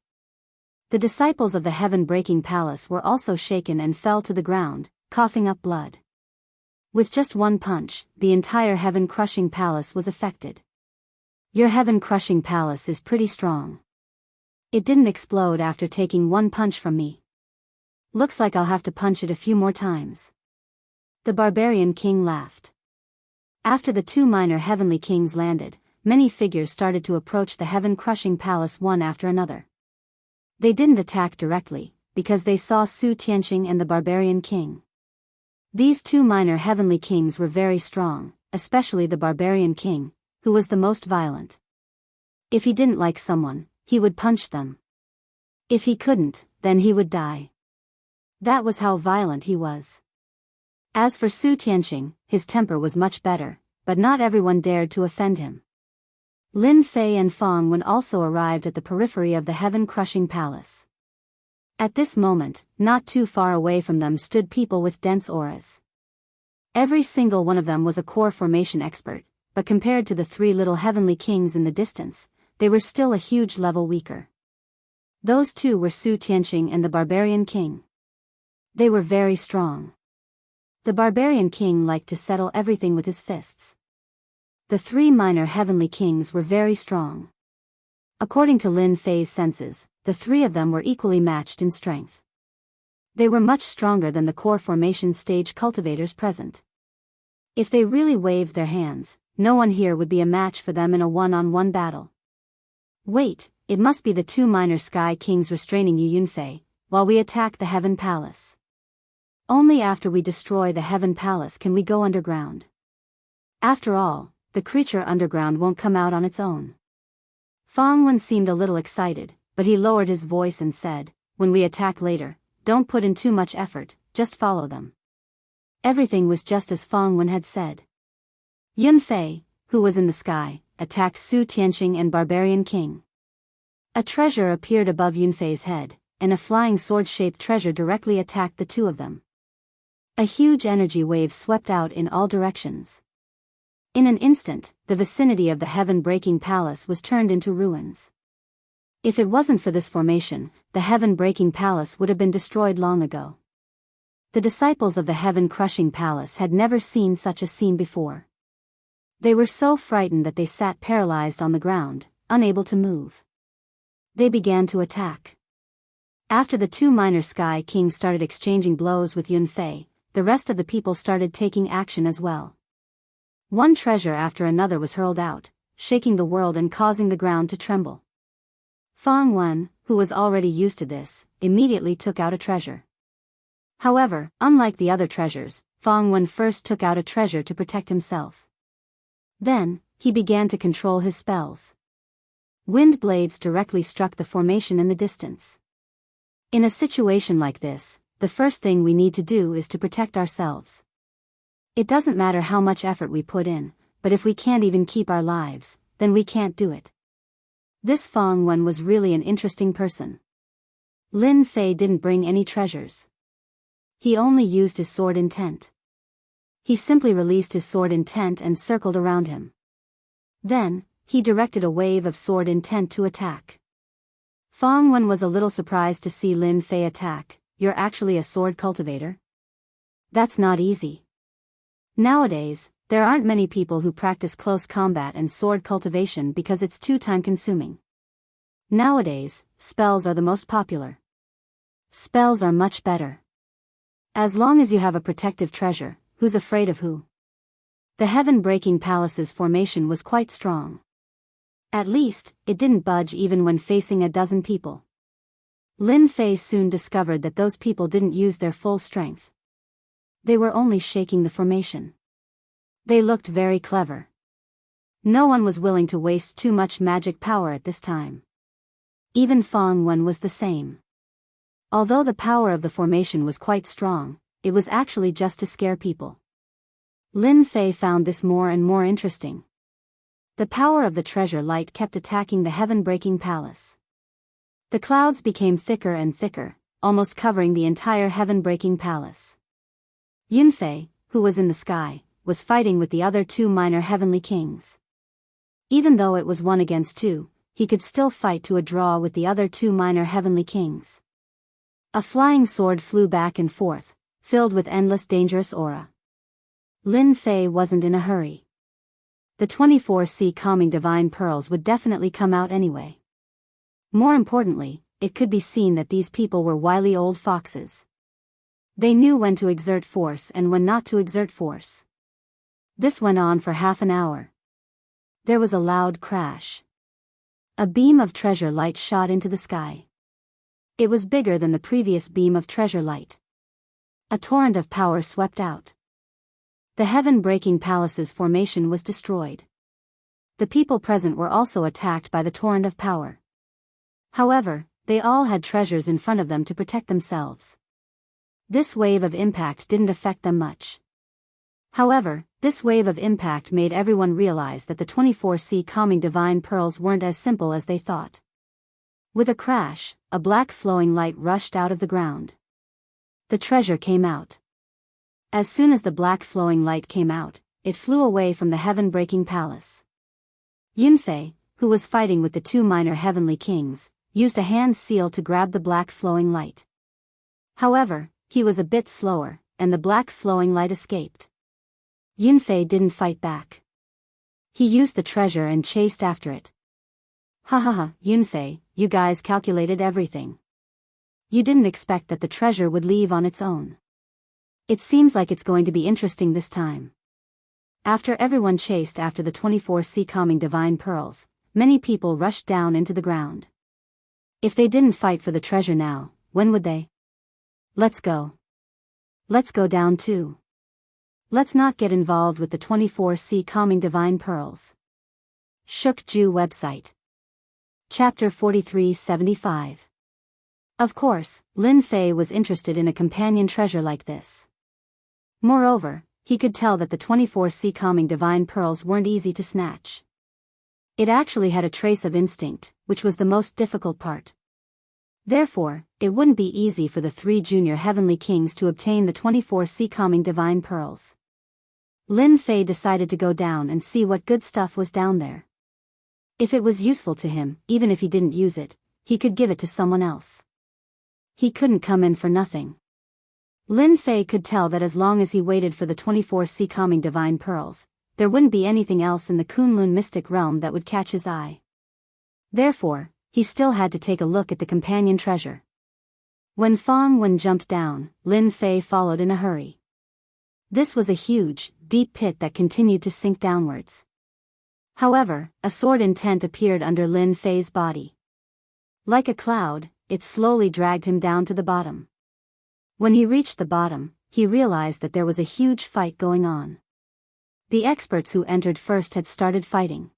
The disciples of the heaven-breaking palace were also shaken and fell to the ground, coughing up blood. With just one punch, the entire heaven-crushing palace was affected. Your heaven-crushing palace is pretty strong. It didn't explode after taking one punch from me. Looks like I'll have to punch it a few more times. The barbarian king laughed. After the two minor heavenly kings landed, many figures started to approach the heaven-crushing palace one after another. They didn't attack directly, because they saw Su Tianqing and the barbarian king. These two minor heavenly kings were very strong, especially the barbarian king, who was the most violent. If he didn't like someone, he would punch them. If he couldn't, then he would die. That was how violent he was. As for Su Tianqing, his temper was much better, but not everyone dared to offend him. Lin Fei and Fong Wen also arrived at the periphery of the heaven-crushing palace. At this moment, not too far away from them stood people with dense auras. Every single one of them was a core formation expert, but compared to the three little heavenly kings in the distance, they were still a huge level weaker. Those two were Su Tianqing and the barbarian king. They were very strong. The barbarian king liked to settle everything with his fists. The three minor heavenly kings were very strong. According to Lin Fei's senses, the three of them were equally matched in strength. They were much stronger than the core formation stage cultivators present. If they really waved their hands, no one here would be a match for them in a one-on-one battle. Wait, it must be the two minor sky kings restraining you, Yunfei, while we attack the heaven palace. Only after we destroy the heaven palace can we go underground. After all, the creature underground won't come out on its own. Fong Wen seemed a little excited, but he lowered his voice and said, when we attack later, don't put in too much effort, just follow them. Everything was just as Fong Wen had said. Yunfei, who was in the sky, attacked Su Tianxing and Barbarian King. A treasure appeared above Yunfei's head, and a flying sword-shaped treasure directly attacked the two of them. A huge energy wave swept out in all directions. In an instant, the vicinity of the heaven-breaking palace was turned into ruins. If it wasn't for this formation, the heaven-breaking palace would have been destroyed long ago. The disciples of the heaven-crushing palace had never seen such a scene before. They were so frightened that they sat paralyzed on the ground, unable to move. They began to attack. After the two minor Sky Kings started exchanging blows with Yunfei, the rest of the people started taking action as well. One treasure after another was hurled out, shaking the world and causing the ground to tremble. Fang Wen, who was already used to this, immediately took out a treasure. However, unlike the other treasures, Fang Wen first took out a treasure to protect himself. Then, he began to control his spells. Wind blades directly struck the formation in the distance. In a situation like this, the first thing we need to do is to protect ourselves. It doesn't matter how much effort we put in, but if we can't even keep our lives, then we can't do it. This Fang Wen was really an interesting person. Lin Fei didn't bring any treasures. He only used his sword intent. He simply released his sword intent and circled around him. Then, he directed a wave of sword intent to attack. Fang Wen was a little surprised to see Lin Fei attack. You're actually a sword cultivator? That's not easy. Nowadays, there aren't many people who practice close combat and sword cultivation because it's too time-consuming. Nowadays, spells are the most popular. Spells are much better. As long as you have a protective treasure, who's afraid of who? The heaven-breaking palace's formation was quite strong. At least, it didn't budge even when facing a dozen people. Lin Fei soon discovered that those people didn't use their full strength. They were only shaking the formation. They looked very clever. No one was willing to waste too much magic power at this time. Even Fang Wen was the same. Although the power of the formation was quite strong, it was actually just to scare people. Lin Fei found this more and more interesting. The power of the treasure light kept attacking the heaven-breaking palace. The clouds became thicker and thicker, almost covering the entire heaven-breaking palace. Yunfei, who was in the sky, was fighting with the other two minor heavenly kings. Even though it was 1 against 2, he could still fight to a draw with the other two minor heavenly kings. A flying sword flew back and forth, filled with endless dangerous aura. Lin Fei wasn't in a hurry. The 24C calming divine pearls would definitely come out anyway. More importantly, it could be seen that these people were wily old foxes. They knew when to exert force and when not to exert force. This went on for half an hour. There was a loud crash. A beam of treasure light shot into the sky. It was bigger than the previous beam of treasure light. A torrent of power swept out. The heaven-breaking palace's formation was destroyed. The people present were also attacked by the torrent of power. However, they all had treasures in front of them to protect themselves. This wave of impact didn't affect them much. However, this wave of impact made everyone realize that the 24C calming divine pearls weren't as simple as they thought. With a crash, a black flowing light rushed out of the ground. The treasure came out. As soon as the black flowing light came out, it flew away from the heaven-breaking palace. Yunfei, who was fighting with the two minor heavenly kings, used a hand seal to grab the black flowing light. However, he was a bit slower, and the black flowing light escaped. Yunfei didn't fight back. He used the treasure and chased after it. Ha ha ha, Yunfei, you guys calculated everything. You didn't expect that the treasure would leave on its own. It seems like it's going to be interesting this time. After everyone chased after the 24C calming divine pearls, many people rushed down into the ground. If they didn't fight for the treasure now, when would they? Let's go. Let's go down too. Let's not get involved with the 24C calming divine pearls. Shukju website. Chapter 4375. Of course, Lin Fei was interested in a companion treasure like this. Moreover, he could tell that the 24C calming divine pearls weren't easy to snatch. It actually had a trace of instinct, which was the most difficult part. Therefore, it wouldn't be easy for the 3 junior heavenly kings to obtain the 24 sea-calming divine pearls. Lin Fei decided to go down and see what good stuff was down there. If it was useful to him, even if he didn't use it, he could give it to someone else. He couldn't come in for nothing. Lin Fei could tell that as long as he waited for the 24 sea-calming divine pearls, there wouldn't be anything else in the Kunlun mystic realm that would catch his eye. Therefore, he still had to take a look at the companion treasure. When Fang Wen jumped down, Lin Fei followed in a hurry. This was a huge, deep pit that continued to sink downwards. However, a sword intent appeared under Lin Fei's body. Like a cloud, it slowly dragged him down to the bottom. When he reached the bottom, he realized that there was a huge fight going on. The experts who entered first had started fighting.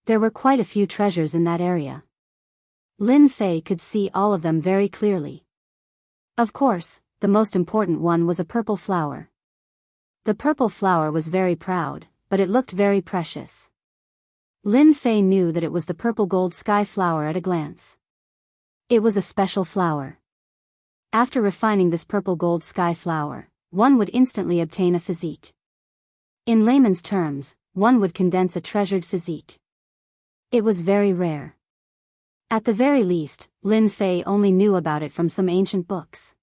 There were quite a few treasures in that area. Lin Fei could see all of them very clearly. Of course, the most important one was a purple flower. The purple flower was very proud, but it looked very precious. Lin Fei knew that it was the purple gold sky flower at a glance. It was a special flower. After refining this purple gold sky flower, one would instantly obtain a physique. In layman's terms, one would condense a treasured physique. It was very rare. At the very least, Lin Fei only knew about it from some ancient books.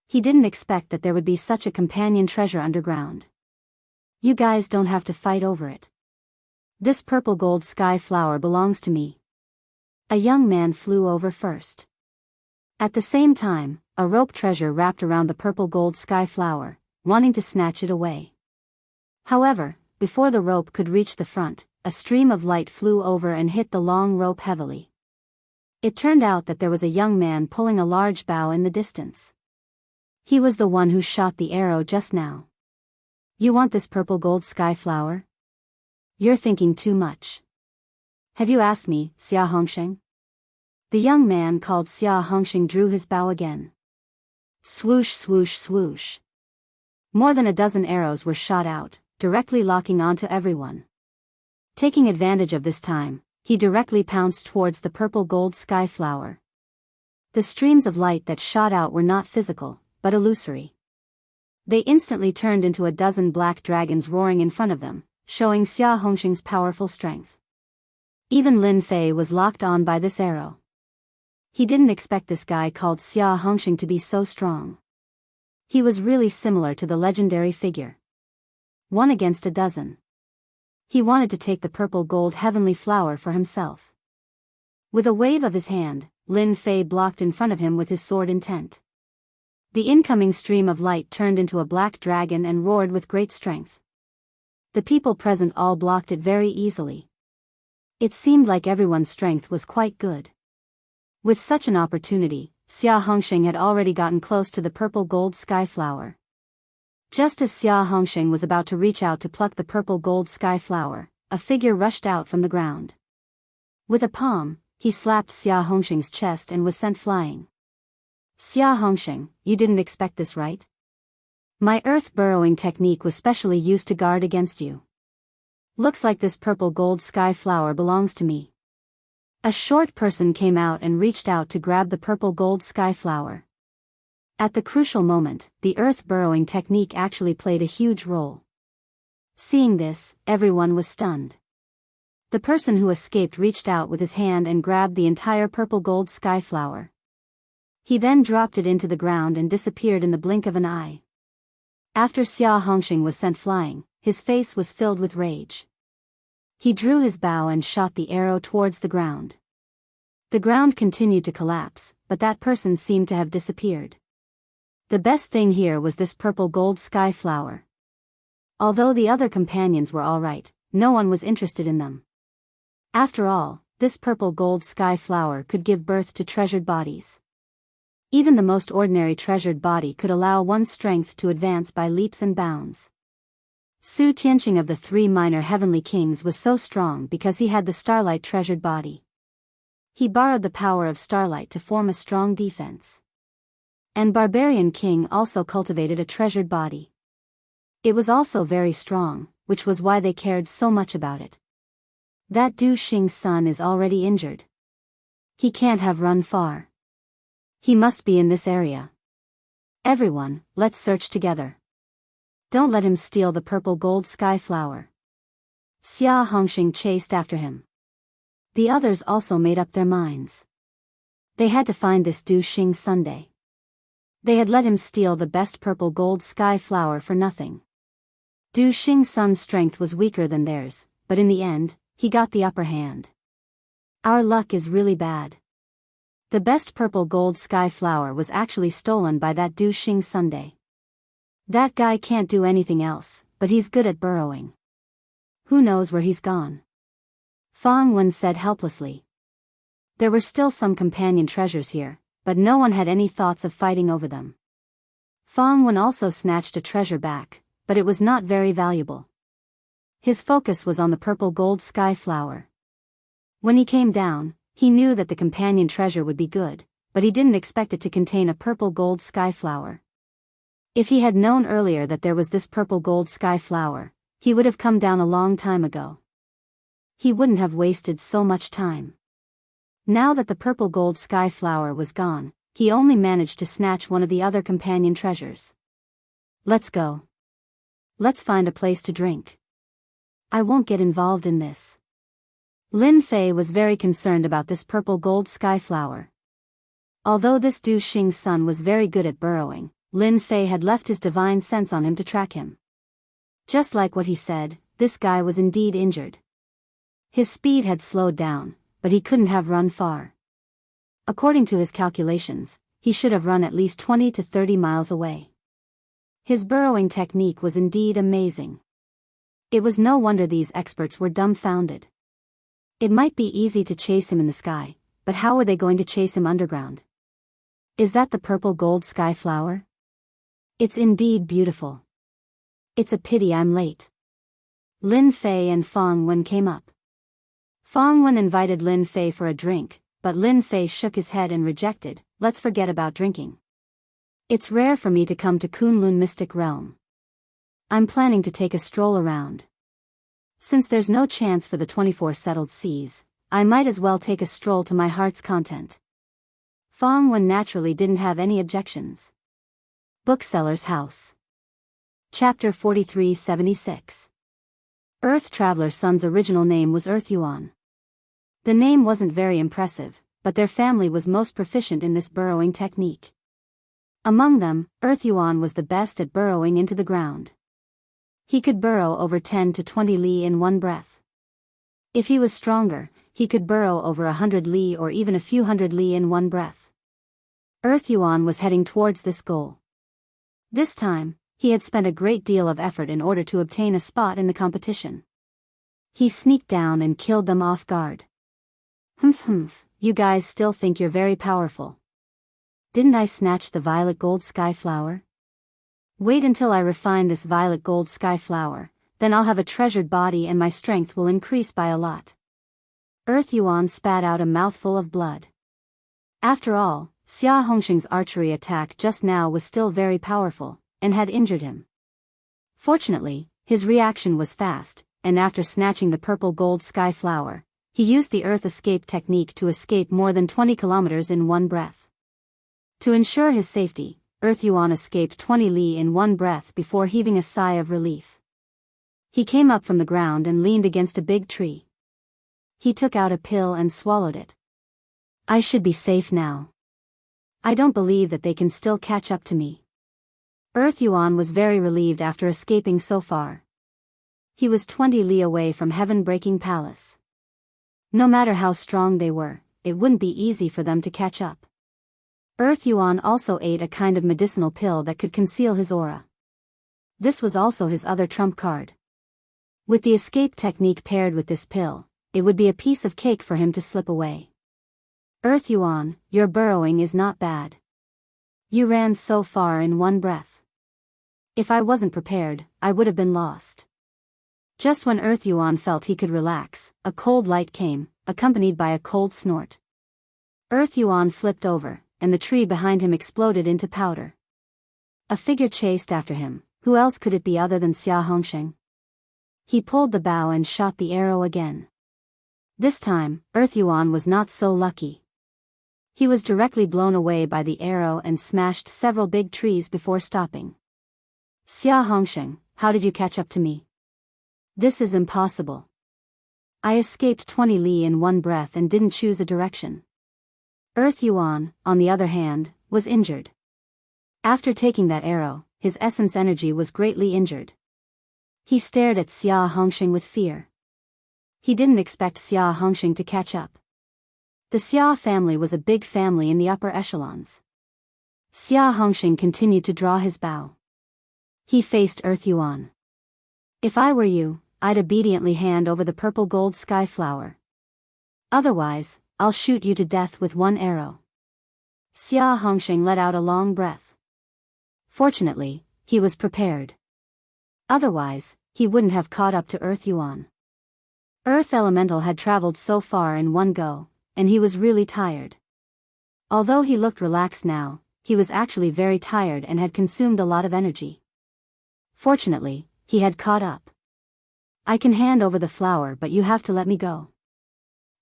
He didn't expect that there would be such a companion treasure underground. You guys don't have to fight over it. This purple gold sky flower belongs to me. A young man flew over first. At the same time, a rope treasure wrapped around the purple gold sky flower, wanting to snatch it away. However, before the rope could reach the front, a stream of light flew over and hit the long rope heavily. It turned out that there was a young man pulling a large bow in the distance. He was the one who shot the arrow just now. You want this purple gold sky flower? You're thinking too much. Have you asked me, Xia Hongsheng? The young man called Xia Hongsheng drew his bow again. Swoosh swoosh swoosh. More than a dozen arrows were shot out, directly locking onto everyone. Taking advantage of this time, he directly pounced towards the purple gold sky flower. The streams of light that shot out were not physical, but illusory. They instantly turned into a dozen black dragons roaring in front of them, showing Xia Hongsheng's powerful strength. Even Lin Fei was locked on by this arrow. He didn't expect this guy called Xia Hongsheng to be so strong. He was really similar to the legendary figure. 1 against a dozen. He wanted to take the purple gold heavenly flower for himself. With a wave of his hand, Lin Fei blocked in front of him with his sword intent. The incoming stream of light turned into a black dragon and roared with great strength. The people present all blocked it very easily. It seemed like everyone's strength was quite good. With such an opportunity, Xia Hongsheng had already gotten close to the purple gold sky flower. Just as Xia Hongsheng was about to reach out to pluck the purple gold sky flower, a figure rushed out from the ground. With a palm, he slapped Xia Hongsheng's chest and was sent flying. Xia Hongsheng, you didn't expect this, right? My earth burrowing technique was specially used to guard against you. Looks like this purple gold sky flower belongs to me. A short person came out and reached out to grab the purple gold sky flower. At the crucial moment, the earth burrowing technique actually played a huge role. Seeing this, everyone was stunned. The person who escaped reached out with his hand and grabbed the entire purple gold sky flower. He then dropped it into the ground and disappeared in the blink of an eye. After Xia Hongsheng was sent flying, his face was filled with rage. He drew his bow and shot the arrow towards the ground. The ground continued to collapse, but that person seemed to have disappeared. The best thing here was this purple gold sky flower. Although the other companions were all right, no one was interested in them. After all, this purple gold sky flower could give birth to treasured bodies. Even the most ordinary treasured body could allow one's strength to advance by leaps and bounds. Su Tianqing of the 3 minor heavenly kings was so strong because he had the starlight treasured body. He borrowed the power of starlight to form a strong defense. And Barbarian King also cultivated a treasured body. It was also very strong, which was why they cared so much about it. That Du Xing's son is already injured. He can't have run far. He must be in this area. Everyone, let's search together. Don't let him steal the purple gold sky flower. Xia Hongxing chased after him. The others also made up their minds. They had to find this Du Xing Sunday. They had let him steal the best purple gold sky flower for nothing. Du Xing's son's strength was weaker than theirs, but in the end, he got the upper hand. Our luck is really bad. The best purple gold sky flower was actually stolen by that Du Xing Sunday. That guy can't do anything else, but he's good at burrowing. Who knows where he's gone? Fang Wen said helplessly. There were still some companion treasures here, but no one had any thoughts of fighting over them. Fang Wen also snatched a treasure back, but it was not very valuable. His focus was on the purple gold sky flower. When he came down, he knew that the companion treasure would be good, but he didn't expect it to contain a purple gold sky flower. If he had known earlier that there was this purple gold sky flower, he would have come down a long time ago. He wouldn't have wasted so much time. Now that the purple gold sky flower was gone, he only managed to snatch one of the other companion treasures. Let's go. Let's find a place to drink. I won't get involved in this. Lin Fei was very concerned about this purple gold sky flower. Although this Du Xing's son was very good at burrowing, Lin Fei had left his divine sense on him to track him. Just like what he said, this guy was indeed injured. His speed had slowed down, but he couldn't have run far. According to his calculations, he should have run at least 20 to 30 miles away. His burrowing technique was indeed amazing. It was no wonder these experts were dumbfounded. It might be easy to chase him in the sky, but how were they going to chase him underground? Is that the purple gold sky flower? It's indeed beautiful. It's a pity I'm late. Lin Fei and Fang Wen came up. Fang Wen invited Lin Fei for a drink, but Lin Fei shook his head and rejected, let's forget about drinking. It's rare for me to come to Kunlun Mystic Realm. I'm planning to take a stroll around. Since there's no chance for the 24 settled seas, I might as well take a stroll to my heart's content. Fang Wen naturally didn't have any objections. Bookseller's House. Chapter 4376. Earth Traveler Sun's original name was Earth Yuan. The name wasn't very impressive, but their family was most proficient in this burrowing technique. Among them, Earth Yuan was the best at burrowing into the ground. He could burrow over 10 to 20 li in one breath. If he was stronger, he could burrow over 100 li or even a few hundred li in one breath. Earth Yuan was heading towards this goal. This time, he had spent a great deal of effort in order to obtain a spot in the competition. He sneaked down and killed them off guard. Humph, you guys still think you're very powerful. Didn't I snatch the violet gold sky flower? Wait until I refine this violet gold sky flower, then I'll have a treasured body and my strength will increase by a lot. Earth Yuan spat out a mouthful of blood. After all, Xia Hongxing's archery attack just now was still very powerful, and had injured him. Fortunately, his reaction was fast, and after snatching the purple gold sky flower, he used the earth escape technique to escape more than 20 kilometers in one breath. To ensure his safety, Earth Yuan escaped 20 li in one breath before heaving a sigh of relief. He came up from the ground and leaned against a big tree. He took out a pill and swallowed it. I should be safe now. I don't believe that they can still catch up to me. Earth Yuan was very relieved after escaping so far. He was 20 li away from Heaven-breaking Palace. No matter how strong they were, it wouldn't be easy for them to catch up. Earth Yuan also ate a kind of medicinal pill that could conceal his aura. This was also his other trump card. With the escape technique paired with this pill, it would be a piece of cake for him to slip away. Earth Yuan, your burrowing is not bad. You ran so far in one breath. If I wasn't prepared, I would have been lost. Just when Earth Yuan felt he could relax, a cold light came, accompanied by a cold snort. Earth Yuan flipped over, and the tree behind him exploded into powder. A figure chased after him. Who else could it be other than Xia Hongxing? He pulled the bow and shot the arrow again. This time, Earth Yuan was not so lucky. He was directly blown away by the arrow and smashed several big trees before stopping. Xia Hongsheng, how did you catch up to me? This is impossible. I escaped 20 li in one breath and didn't choose a direction. Earth Yuan, on the other hand, was injured. After taking that arrow, his essence energy was greatly injured. He stared at Xia Hongsheng with fear. He didn't expect Xia Hongsheng to catch up. The Xia family was a big family in the upper echelons. Xia Hongsheng continued to draw his bow. He faced Earth Yuan. If I were you, I'd obediently hand over the purple gold sky flower. Otherwise, I'll shoot you to death with one arrow. Xia Hongsheng let out a long breath. Fortunately, he was prepared. Otherwise, he wouldn't have caught up to Earth Yuan. Earth Elemental had traveled so far in one go, and he was really tired. Although he looked relaxed now, he was actually very tired and had consumed a lot of energy. Fortunately, he had caught up. I can hand over the flower, but you have to let me go.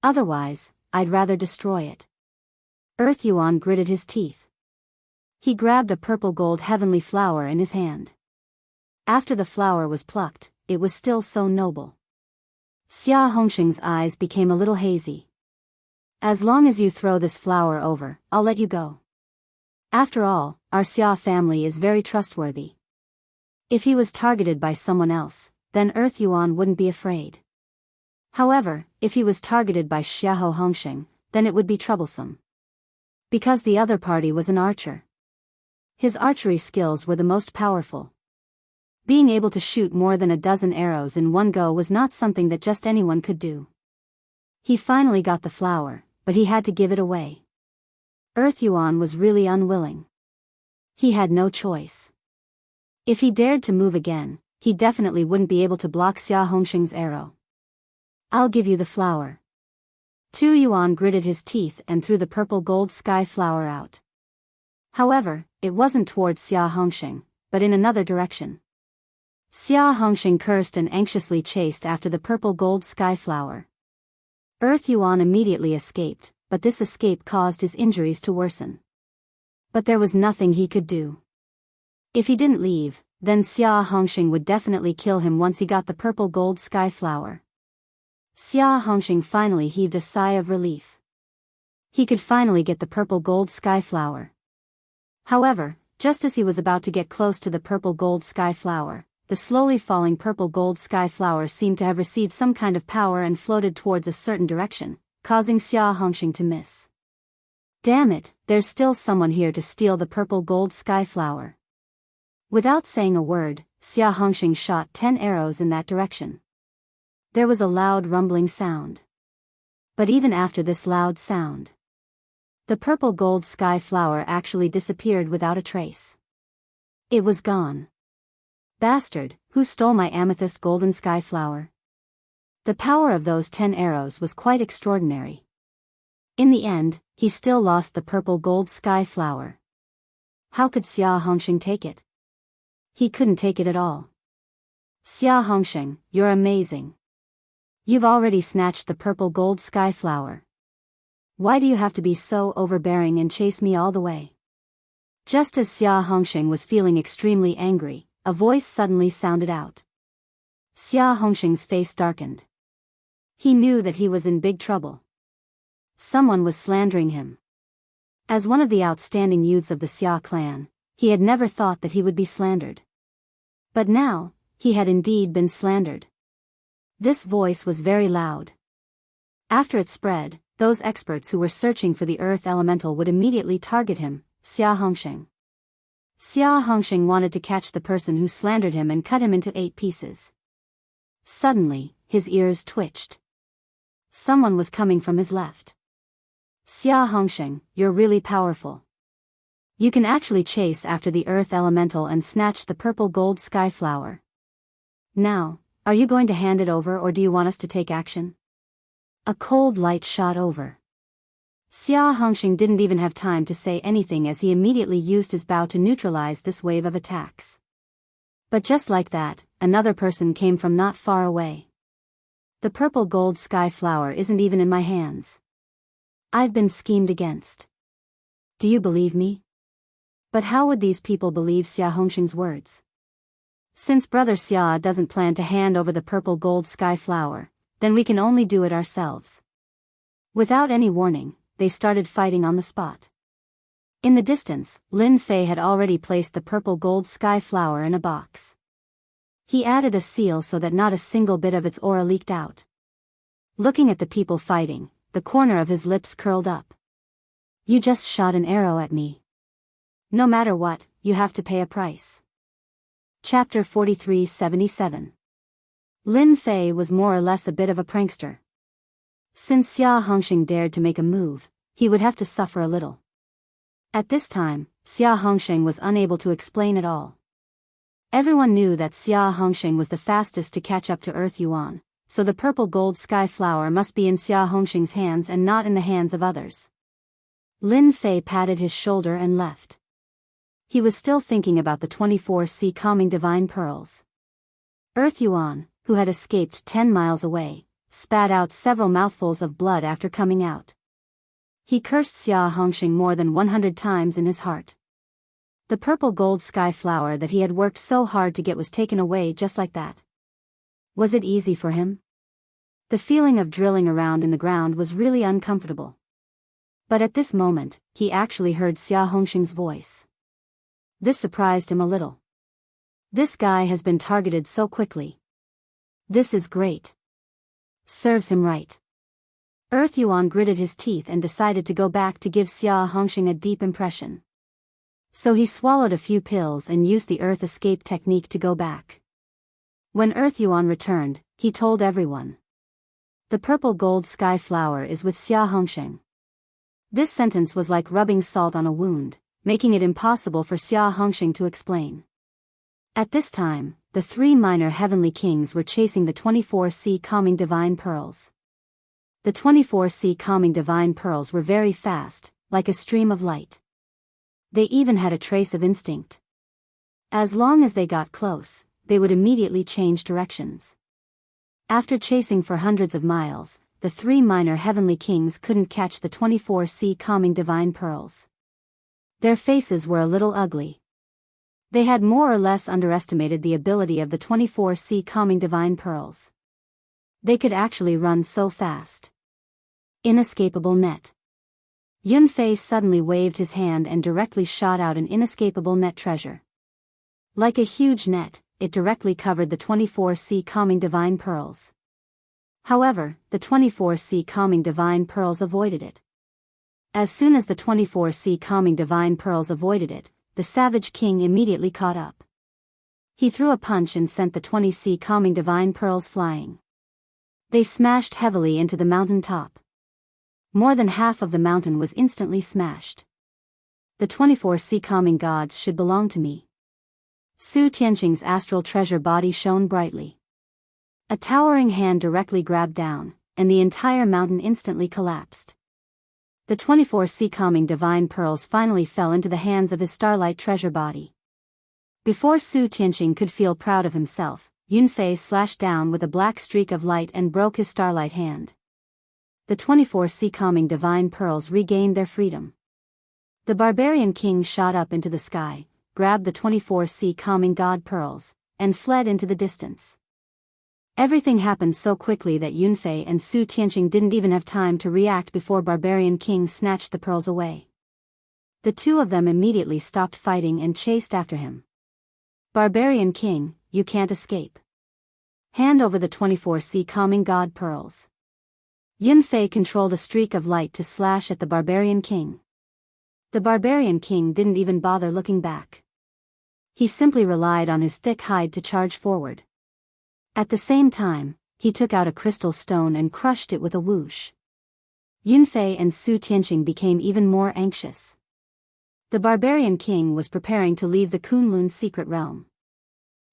Otherwise, I'd rather destroy it. Earth Yuan gritted his teeth. He grabbed a purple gold heavenly flower in his hand. After the flower was plucked, it was still so noble. Xia Hongsheng's eyes became a little hazy. As long as you throw this flower over, I'll let you go. After all, our Xia family is very trustworthy. If he was targeted by someone else, then Earth Yuan wouldn't be afraid. However, if he was targeted by Xiahou Hongsheng, then it would be troublesome. Because the other party was an archer. His archery skills were the most powerful. Being able to shoot more than a dozen arrows in one go was not something that just anyone could do. He finally got the flower, but he had to give it away. Earth Yuan was really unwilling. He had no choice. If he dared to move again, he definitely wouldn't be able to block Xia Hongsheng's arrow. I'll give you the flower. Tu Yuan gritted his teeth and threw the purple gold sky flower out. However, it wasn't towards Xia Hongsheng, but in another direction. Xia Hongsheng cursed and anxiously chased after the purple gold sky flower. Earth Yuan immediately escaped, but this escape caused his injuries to worsen. But there was nothing he could do. If he didn't leave, then Xia Hongsheng would definitely kill him once he got the purple gold sky flower. Xia Hongsheng finally heaved a sigh of relief. He could finally get the purple gold sky flower. However, just as he was about to get close to the purple gold sky flower, the slowly falling purple gold sky flower seemed to have received some kind of power and floated towards a certain direction, causing Xia Hongsheng to miss. Damn it, there's still someone here to steal the purple gold sky flower. Without saying a word, Xia Hongsheng shot 10 arrows in that direction. There was a loud rumbling sound. But even after this loud sound, the purple gold sky flower actually disappeared without a trace. It was gone. Bastard, who stole my amethyst golden sky flower? The power of those 10 arrows was quite extraordinary. In the end, he still lost the purple gold sky flower. How could Xia Hongsheng take it? He couldn't take it at all. Xia Hongsheng, you're amazing. You've already snatched the purple gold sky flower. Why do you have to be so overbearing and chase me all the way? Just as Xia Hongsheng was feeling extremely angry, a voice suddenly sounded out. Xia Hongsheng's face darkened. He knew that he was in big trouble. Someone was slandering him. As one of the outstanding youths of the Xia clan, he had never thought that he would be slandered. But now, he had indeed been slandered. This voice was very loud. After it spread, those experts who were searching for the earth elemental would immediately target him, Xia Hongsheng. Xia Hongsheng wanted to catch the person who slandered him and cut him into 8 pieces. Suddenly, his ears twitched. Someone was coming from his left. Xia Hongsheng, you're really powerful. You can actually chase after the earth elemental and snatch the purple gold sky flower. Now, are you going to hand it over or do you want us to take action? A cold light shot over. Xia Hongsheng didn't even have time to say anything as he immediately used his bow to neutralize this wave of attacks. But just like that, another person came from not far away. The purple gold sky flower isn't even in my hands. I've been schemed against. Do you believe me? But how would these people believe Xia Hongxing's words? Since Brother Xia doesn't plan to hand over the purple gold sky flower, then we can only do it ourselves. Without any warning, they started fighting on the spot. In the distance, Lin Fei had already placed the purple gold sky flower in a box. He added a seal so that not a single bit of its aura leaked out. Looking at the people fighting, the corner of his lips curled up. You just shot an arrow at me. No matter what, you have to pay a price. Chapter 43-77. Lin Fei was more or less a bit of a prankster. Since Xia Hongxing dared to make a move, he would have to suffer a little. At this time, Xia Hongxing was unable to explain at all. Everyone knew that Xia Hongxing was the fastest to catch up to Earth Yuan, so the purple gold sky flower must be in Xia Hongxing's hands and not in the hands of others. Lin Fei patted his shoulder and left. He was still thinking about the 24C calming divine pearls. Earth Yuan, who had escaped 10 miles away, spat out several mouthfuls of blood after coming out. He cursed Xia Hongxing more than 100 times in his heart. The purple gold sky flower that he had worked so hard to get was taken away just like that. Was it easy for him? The feeling of drilling around in the ground was really uncomfortable. But at this moment, he actually heard Xia Hongxing's voice. This surprised him a little. This guy has been targeted so quickly. This is great. Serves him right. Earth Yuan gritted his teeth and decided to go back to give Xia Hongxing a deep impression. So he swallowed a few pills and used the Earth Escape technique to go back. When Earth Yuan returned, he told everyone. The purple gold sky flower is with Xia Hongxing. This sentence was like rubbing salt on a wound, making it impossible for Xia Hongxing to explain. At this time, the 3 minor heavenly kings were chasing the 24C calming divine pearls. The 24C calming divine pearls were very fast, like a stream of light. They even had a trace of instinct. As long as they got close, they would immediately change directions. After chasing for hundreds of miles, the 3 minor heavenly kings couldn't catch the 24C calming divine pearls. Their faces were a little ugly. They had more or less underestimated the ability of the 24C calming divine pearls. They could actually run so fast. Inescapable net. Yun Fei suddenly waved his hand and directly shot out an inescapable net treasure. Like a huge net, it directly covered the 24C calming divine pearls. However, the 24C calming divine pearls avoided it. As soon as the 24C calming divine pearls avoided it, the savage king immediately caught up. He threw a punch and sent the 20C calming divine pearls flying. They smashed heavily into the mountain top. More than half of the mountain was instantly smashed. The 24C calming gods should belong to me. Su Tianqing's astral treasure body shone brightly. A towering hand directly grabbed down, and the entire mountain instantly collapsed. The 24C calming divine pearls finally fell into the hands of his starlight treasure body. Before Su Tianqing could feel proud of himself, Yun Fei slashed down with a black streak of light and broke his starlight hand. The 24C calming divine pearls regained their freedom. The barbarian king shot up into the sky, grabbed the 24C calming god pearls, and fled into the distance. Everything happened so quickly that Yun Fei and Su Tianqing didn't even have time to react before barbarian king snatched the pearls away. The two of them immediately stopped fighting and chased after him. Barbarian king, you can't escape. Hand over the 24C calming god pearls. Yun Fei controlled a streak of light to slash at the barbarian king. The barbarian king didn't even bother looking back. He simply relied on his thick hide to charge forward. At the same time, he took out a crystal stone and crushed it with a whoosh. Yun Fei and Su Tianqing became even more anxious. The barbarian king was preparing to leave the Kunlun secret realm.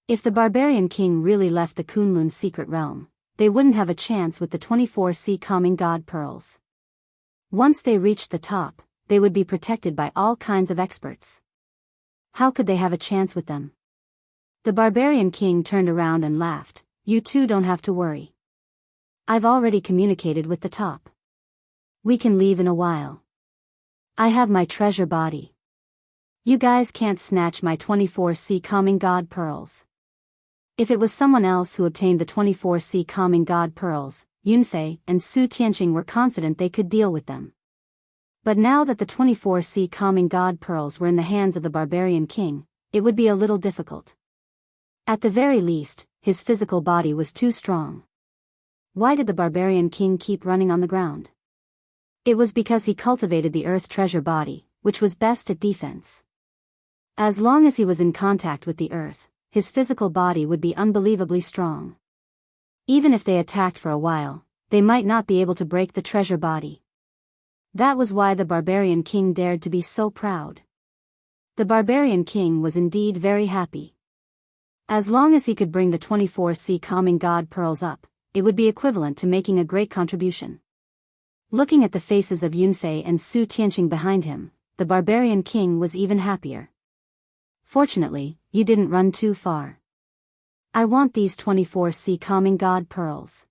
If the barbarian king really left the Kunlun secret realm, they wouldn't have a chance with the 24C calming god pearls. Once they reached the top, they would be protected by all kinds of experts. How could they have a chance with them? The barbarian king turned around and laughed. You two don't have to worry. I've already communicated with the top. We can leave in a while. I have my treasure body. You guys can't snatch my 24C calming god pearls. If it was someone else who obtained the 24C calming god pearls, Yunfei and Su Tianqing were confident they could deal with them. But now that the 24C calming god pearls were in the hands of the barbarian king, it would be a little difficult. At the very least, his physical body was too strong. Why did the barbarian king keep running on the ground? It was because he cultivated the earth treasure body, which was best at defense. As long as he was in contact with the earth, his physical body would be unbelievably strong. Even if they attacked for a while, they might not be able to break the treasure body. That was why the barbarian king dared to be so proud. The barbarian king was indeed very happy. As long as he could bring the 24C calming god pearls up, it would be equivalent to making a great contribution. Looking at the faces of Yunfei and Su Tianqing behind him, the barbarian king was even happier. Fortunately, you didn't run too far. I want these 24C calming god pearls.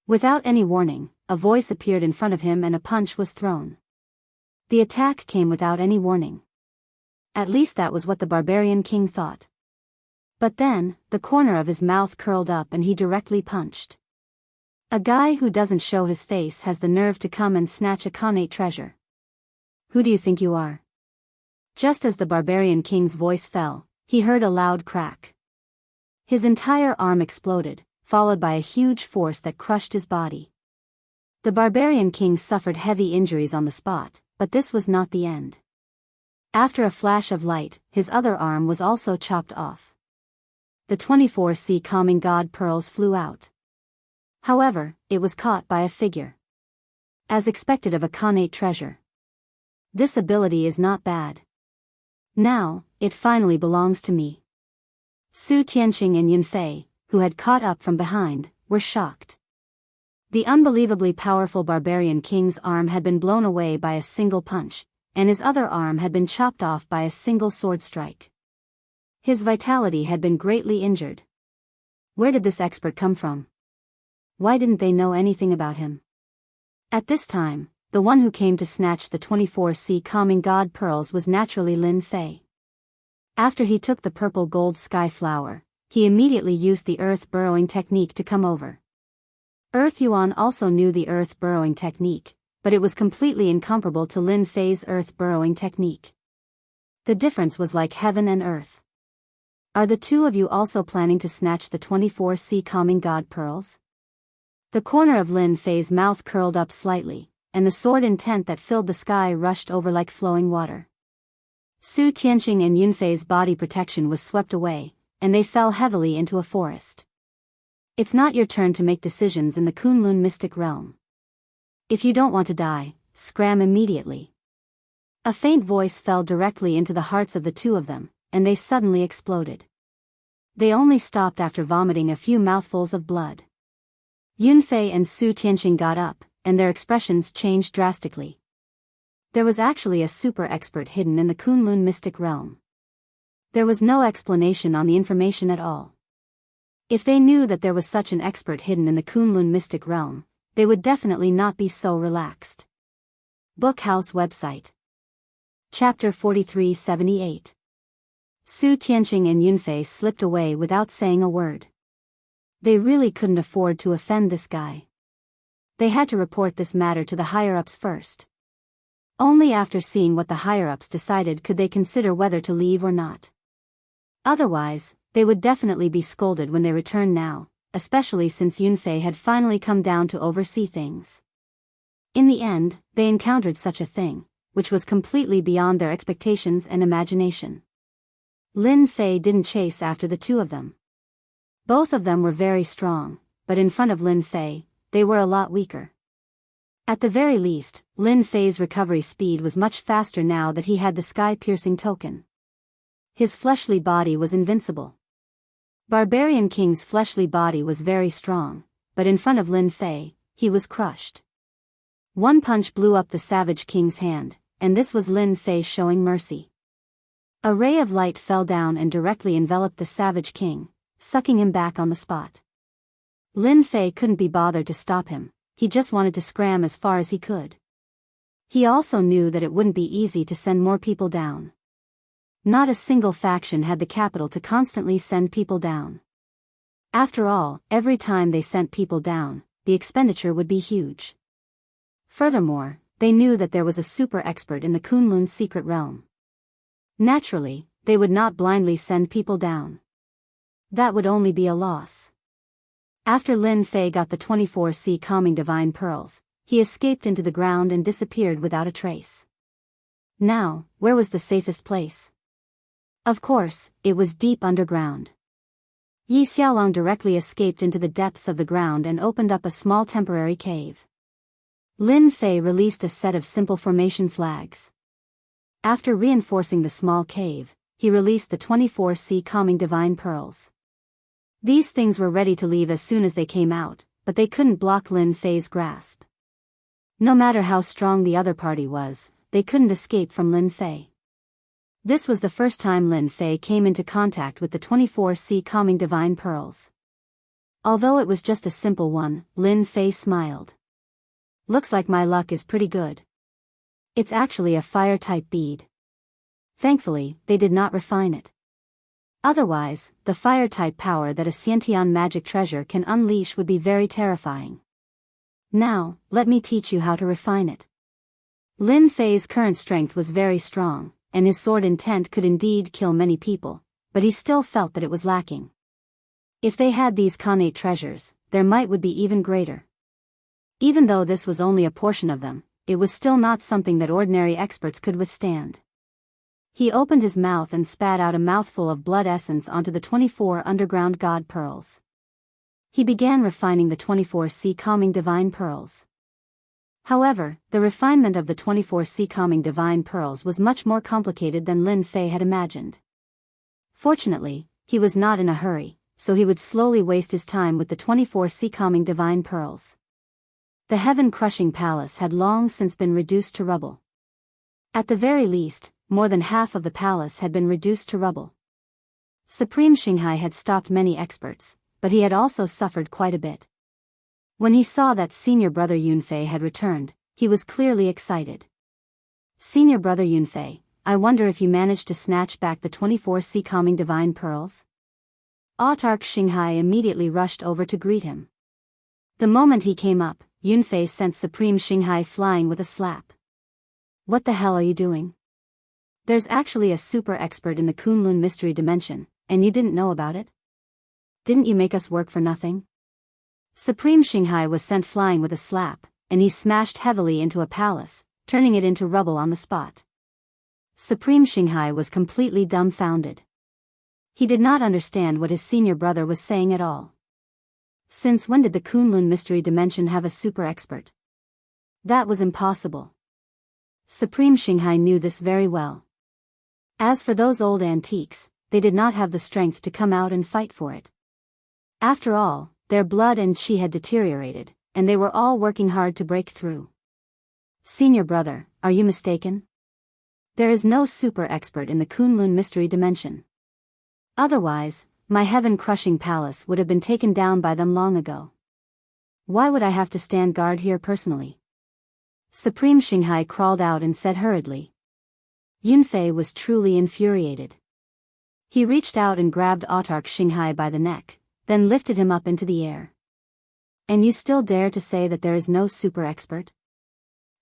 Without any warning, a voice appeared in front of him and a punch was thrown. The attack came without any warning. At least that was what the barbarian king thought. But then, the corner of his mouth curled up and he directly punched. A guy who doesn't show his face has the nerve to come and snatch a Khanate treasure. Who do you think you are? Just as the barbarian king's voice fell, he heard a loud crack. His entire arm exploded, followed by a huge force that crushed his body. The barbarian king suffered heavy injuries on the spot, but this was not the end. After a flash of light, his other arm was also chopped off. The 24C calming god pearls flew out. However, it was caught by a figure. As expected of a Khanate treasure. This ability is not bad. Now, it finally belongs to me. Su Tianqing and Yunfei, who had caught up from behind, were shocked. The unbelievably powerful barbarian king's arm had been blown away by a single punch, and his other arm had been chopped off by a single sword strike. His vitality had been greatly injured. Where did this expert come from? Why didn't they know anything about him? At this time, the one who came to snatch the 24C calming god pearls was naturally Lin Fei. After he took the purple gold sky flower, he immediately used the earth burrowing technique to come over. Earth Yuan also knew the earth burrowing technique, but it was completely incomparable to Lin Fei's earth burrowing technique. The difference was like heaven and earth. Are the two of you also planning to snatch the 24C calming god pearls? The corner of Lin Fei's mouth curled up slightly, and the sword intent that filled the sky rushed over like flowing water. Su Tianqing and Yunfei's body protection was swept away, and they fell heavily into a forest. It's not your turn to make decisions in the Kunlun mystic realm. If you don't want to die, scram immediately. A faint voice fell directly into the hearts of the two of them, and they suddenly exploded. They only stopped after vomiting a few mouthfuls of blood. Yunfei and Su Tianqing got up, and their expressions changed drastically. There was actually a super expert hidden in the Kunlun mystic realm. There was no explanation on the information at all. If they knew that there was such an expert hidden in the Kunlun mystic realm, they would definitely not be so relaxed. Bookhouse website. Chapter 4378. Su Tianqing and Yunfei slipped away without saying a word. They really couldn't afford to offend this guy. They had to report this matter to the higher-ups first. Only after seeing what the higher-ups decided could they consider whether to leave or not. Otherwise, they would definitely be scolded when they returned now, especially since Yunfei had finally come down to oversee things. In the end, they encountered such a thing, which was completely beyond their expectations and imagination. Lin Fei didn't chase after the two of them. Both of them were very strong, but in front of Lin Fei, they were a lot weaker. At the very least, Lin Fei's recovery speed was much faster now that he had the sky-piercing token. His fleshly body was invincible. Barbarian King's fleshly body was very strong, but in front of Lin Fei, he was crushed. One punch blew up the Savage King's hand, and this was Lin Fei showing mercy. A ray of light fell down and directly enveloped the Savage King, sucking him back on the spot. Lin Fei couldn't be bothered to stop him, he just wanted to scram as far as he could. He also knew that it wouldn't be easy to send more people down. Not a single faction had the capital to constantly send people down. After all, every time they sent people down, the expenditure would be huge. Furthermore, they knew that there was a super expert in the Kunlun's secret realm. Naturally, they would not blindly send people down. That would only be a loss. After Lin Fei got the 24C calming divine pearls, he escaped into the ground and disappeared without a trace. Now, where was the safest place? Of course, it was deep underground. Yi Xiaolong directly escaped into the depths of the ground and opened up a small temporary cave. Lin Fei released a set of simple formation flags. After reinforcing the small cave, he released the 24C calming divine pearls. These things were ready to leave as soon as they came out, but they couldn't block Lin Fei's grasp. No matter how strong the other party was, they couldn't escape from Lin Fei. This was the first time Lin Fei came into contact with the 24C calming divine pearls. Although it was just a simple one, Lin Fei smiled. Looks like my luck is pretty good. It's actually a fire-type bead. Thankfully, they did not refine it. Otherwise, the fire-type power that a Xiantian magic treasure can unleash would be very terrifying. Now, let me teach you how to refine it. Lin Fei's current strength was very strong, and his sword intent could indeed kill many people, but he still felt that it was lacking. If they had these connate treasures, their might would be even greater. Even though this was only a portion of them, it was still not something that ordinary experts could withstand. He opened his mouth and spat out a mouthful of blood essence onto the 24 underground god pearls. He began refining the 24C calming divine pearls. However, the refinement of the 24C calming divine pearls was much more complicated than Lin Fei had imagined. Fortunately, he was not in a hurry, so he would slowly waste his time with the 24C calming divine pearls. The heaven-crushing palace had long since been reduced to rubble. At the very least, more than half of the palace had been reduced to rubble. Supreme Xinghai had stopped many experts, but he had also suffered quite a bit. When he saw that senior brother Yunfei had returned, he was clearly excited. Senior brother Yunfei, I wonder if you managed to snatch back the 24C calming divine pearls? Autarch Xinghai immediately rushed over to greet him. The moment he came up, Yunfei sent Supreme Xinghai flying with a slap. What the hell are you doing? There's actually a super expert in the Kunlun mystery dimension, and you didn't know about it? Didn't you make us work for nothing? Supreme Xinghai was sent flying with a slap, and he smashed heavily into a palace, turning it into rubble on the spot. Supreme Xinghai was completely dumbfounded. He did not understand what his senior brother was saying at all. Since when did the Kunlun mystery dimension have a super expert? That was impossible. Supreme Xinghai knew this very well. As for those old antiques, they did not have the strength to come out and fight for it. After all, their blood and qi had deteriorated, and they were all working hard to break through. Senior brother, are you mistaken? There is no super expert in the Kunlun mystery dimension. Otherwise, my heaven-crushing palace would have been taken down by them long ago. Why would I have to stand guard here personally? Supreme Xinghai crawled out and said hurriedly. Yunfei was truly infuriated. He reached out and grabbed Autarch Xinghai by the neck, then lifted him up into the air. And you still dare to say that there is no super expert?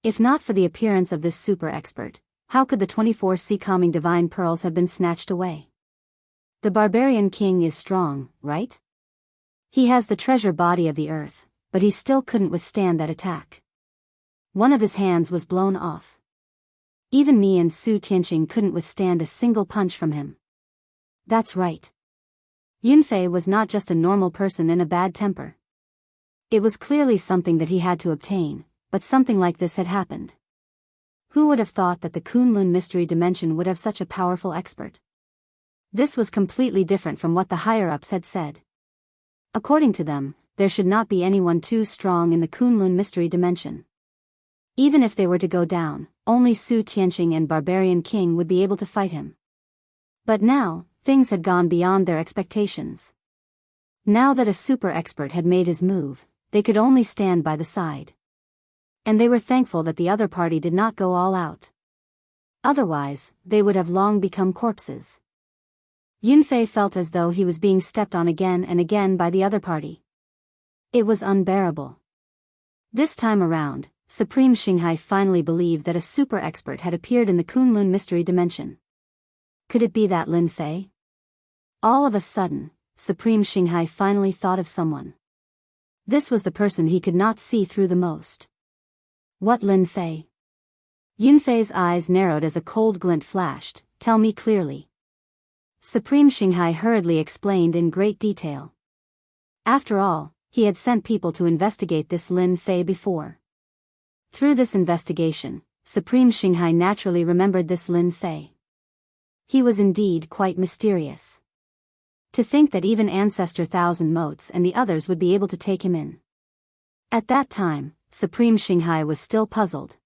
If not for the appearance of this super expert, how could the 24C calming divine pearls have been snatched away? The barbarian king is strong, right? He has the treasure body of the earth, but he still couldn't withstand that attack. One of his hands was blown off. Even me and Su Tianqing couldn't withstand a single punch from him. That's right. Yunfei was not just a normal person in a bad temper. It was clearly something that he had to obtain, but something like this had happened. Who would have thought that the Kunlun mystery dimension would have such a powerful expert? This was completely different from what the higher-ups had said. According to them, there should not be anyone too strong in the Kunlun mystery dimension. Even if they were to go down, only Su Tianqing and Barbarian King would be able to fight him. But now, things had gone beyond their expectations. Now that a super expert had made his move, they could only stand by the side. And they were thankful that the other party did not go all out. Otherwise, they would have long become corpses. Yunfei felt as though he was being stepped on again and again by the other party. It was unbearable. This time around, Supreme Xinghai finally believed that a super expert had appeared in the Kunlun mystery dimension. Could it be that Lin Fei? All of a sudden, Supreme Xinghai finally thought of someone. This was the person he could not see through the most. What Lin Fei? Yunfei's eyes narrowed as a cold glint flashed. Tell me clearly. Supreme Xinghai hurriedly explained in great detail. After all, he had sent people to investigate this Lin Fei before. Through this investigation, Supreme Xinghai naturally remembered this Lin Fei. He was indeed quite mysterious. To think that even Ancestor Thousand Motes and the others would be able to take him in. At that time, Supreme Xinghai was still puzzled.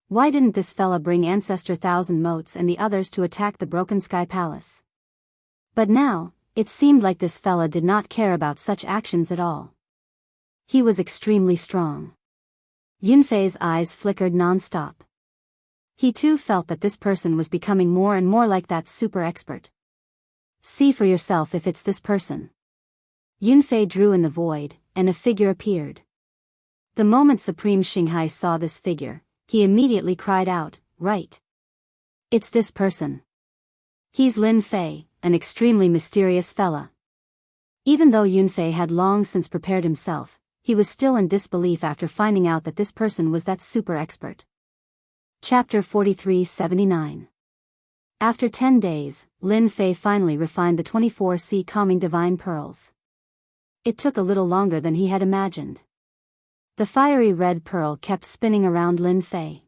Why didn't this fella bring Ancestor Thousand Motes and the others to attack the Broken Sky Palace? But now, it seemed like this fella did not care about such actions at all. He was extremely strong. Yunfei's eyes flickered non-stop. He too felt that this person was becoming more and more like that super expert. See for yourself if it's this person. Yunfei drew in the void, and a figure appeared. The moment Supreme Xinghai saw this figure, he immediately cried out, "Right! It's this person. He's Lin Fei, an extremely mysterious fella." Even though Yunfei had long since prepared himself, he was still in disbelief after finding out that this person was that super expert. Chapter 4379. After 10 days, Lin Fei finally refined the 24 sea calming divine pearls. It took a little longer than he had imagined. The fiery red pearl kept spinning around Lin Fei.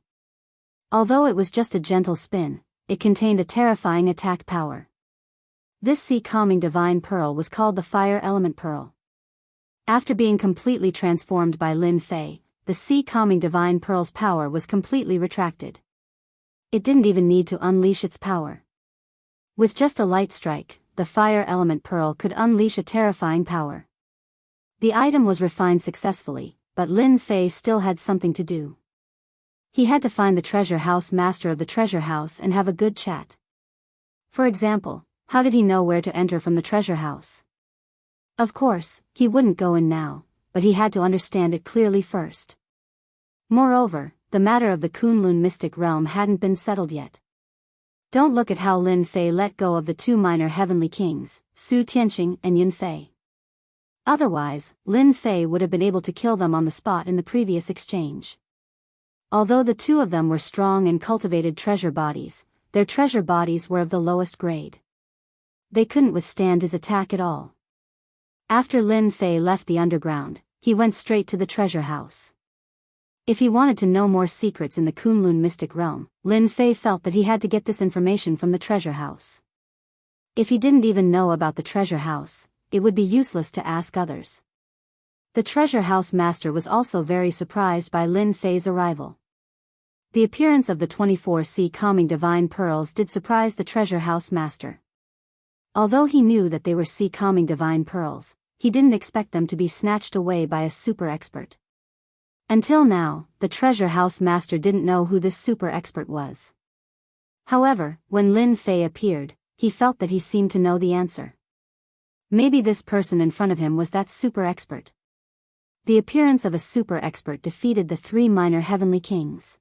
Although it was just a gentle spin, it contained a terrifying attack power. This sea calming divine pearl was called the Fire Element Pearl. After being completely transformed by Lin Fei, the sea calming divine pearl's power was completely retracted. It didn't even need to unleash its power. With just a light strike, the Fire Element Pearl could unleash a terrifying power. The item was refined successfully, but Lin Fei still had something to do. He had to find the treasure house master of the treasure house and have a good chat. For example, how did he know where to enter from the treasure house? Of course, he wouldn't go in now, but he had to understand it clearly first. Moreover, the matter of the Kunlun mystic realm hadn't been settled yet. Don't look at how Lin Fei let go of the two minor heavenly kings, Su Tianqing and Yun Fei. Otherwise, Lin Fei would have been able to kill them on the spot in the previous exchange. Although the two of them were strong and cultivated treasure bodies, their treasure bodies were of the lowest grade. They couldn't withstand his attack at all. After Lin Fei left the underground, he went straight to the treasure house. If he wanted to know more secrets in the Kunlun mystic realm, Lin Fei felt that he had to get this information from the treasure house. If he didn't even know about the treasure house, it would be useless to ask others. The treasure house master was also very surprised by Lin Fei's arrival. The appearance of the 24 sea calming divine pearls did surprise the treasure house master. Although he knew that they were sea calming divine pearls, he didn't expect them to be snatched away by a super expert. Until now, the treasure house master didn't know who this super expert was. However, when Lin Fei appeared, he felt that he seemed to know the answer. Maybe this person in front of him was that super expert. The appearance of a super expert defeated the three minor heavenly kings.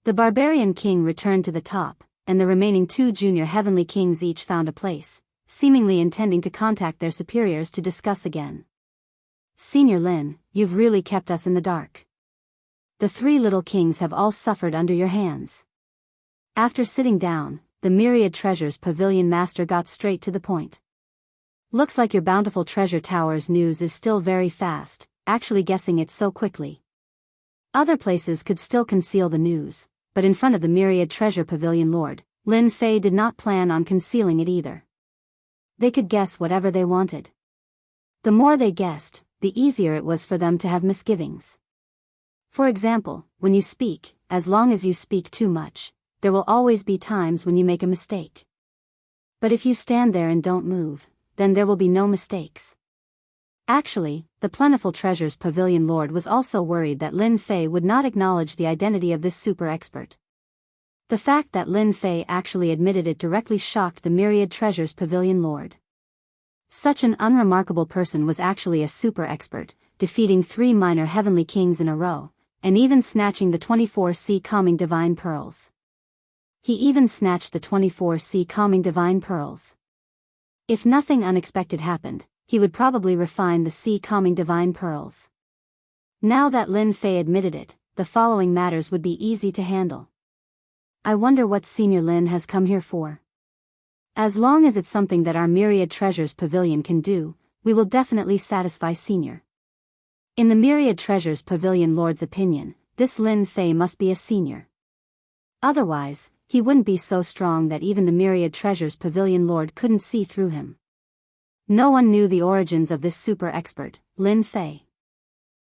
The barbarian king returned to the top, and the remaining two junior heavenly kings each found a place, seemingly intending to contact their superiors to discuss again. Senior Lin, you've really kept us in the dark. The three little kings have all suffered under your hands. After sitting down, the Myriad Treasures Pavilion Master got straight to the point. Looks like your bountiful treasure tower's news is still very fast, actually guessing it so quickly. Other places could still conceal the news, but in front of the Myriad Treasure Pavilion Lord, Lin Fei did not plan on concealing it either. They could guess whatever they wanted. The more they guessed, the easier it was for them to have misgivings. For example, when you speak, as long as you speak too much, there will always be times when you make a mistake. But if you stand there and don't move, then there will be no mistakes. Actually, the Plentiful Treasures Pavilion Lord was also worried that Lin Fei would not acknowledge the identity of this super expert. The fact that Lin Fei actually admitted it directly shocked the Myriad Treasures Pavilion Lord. Such an unremarkable person was actually a super expert, defeating 3 minor heavenly kings in a row, and even snatching the 24 sea calming divine pearls. He even snatched the 24 sea calming divine pearls. If nothing unexpected happened, he would probably refine the sea calming divine pearls. Now that Lin Fei admitted it, the following matters would be easy to handle. I wonder what Senior Lin has come here for. As long as it's something that our Myriad Treasures Pavilion can do, we will definitely satisfy Senior. In the Myriad Treasures Pavilion Lord's opinion, this Lin Fei must be a senior. Otherwise, he wouldn't be so strong that even the Myriad Treasures Pavilion Lord couldn't see through him. No one knew the origins of this super expert, Lin Fei.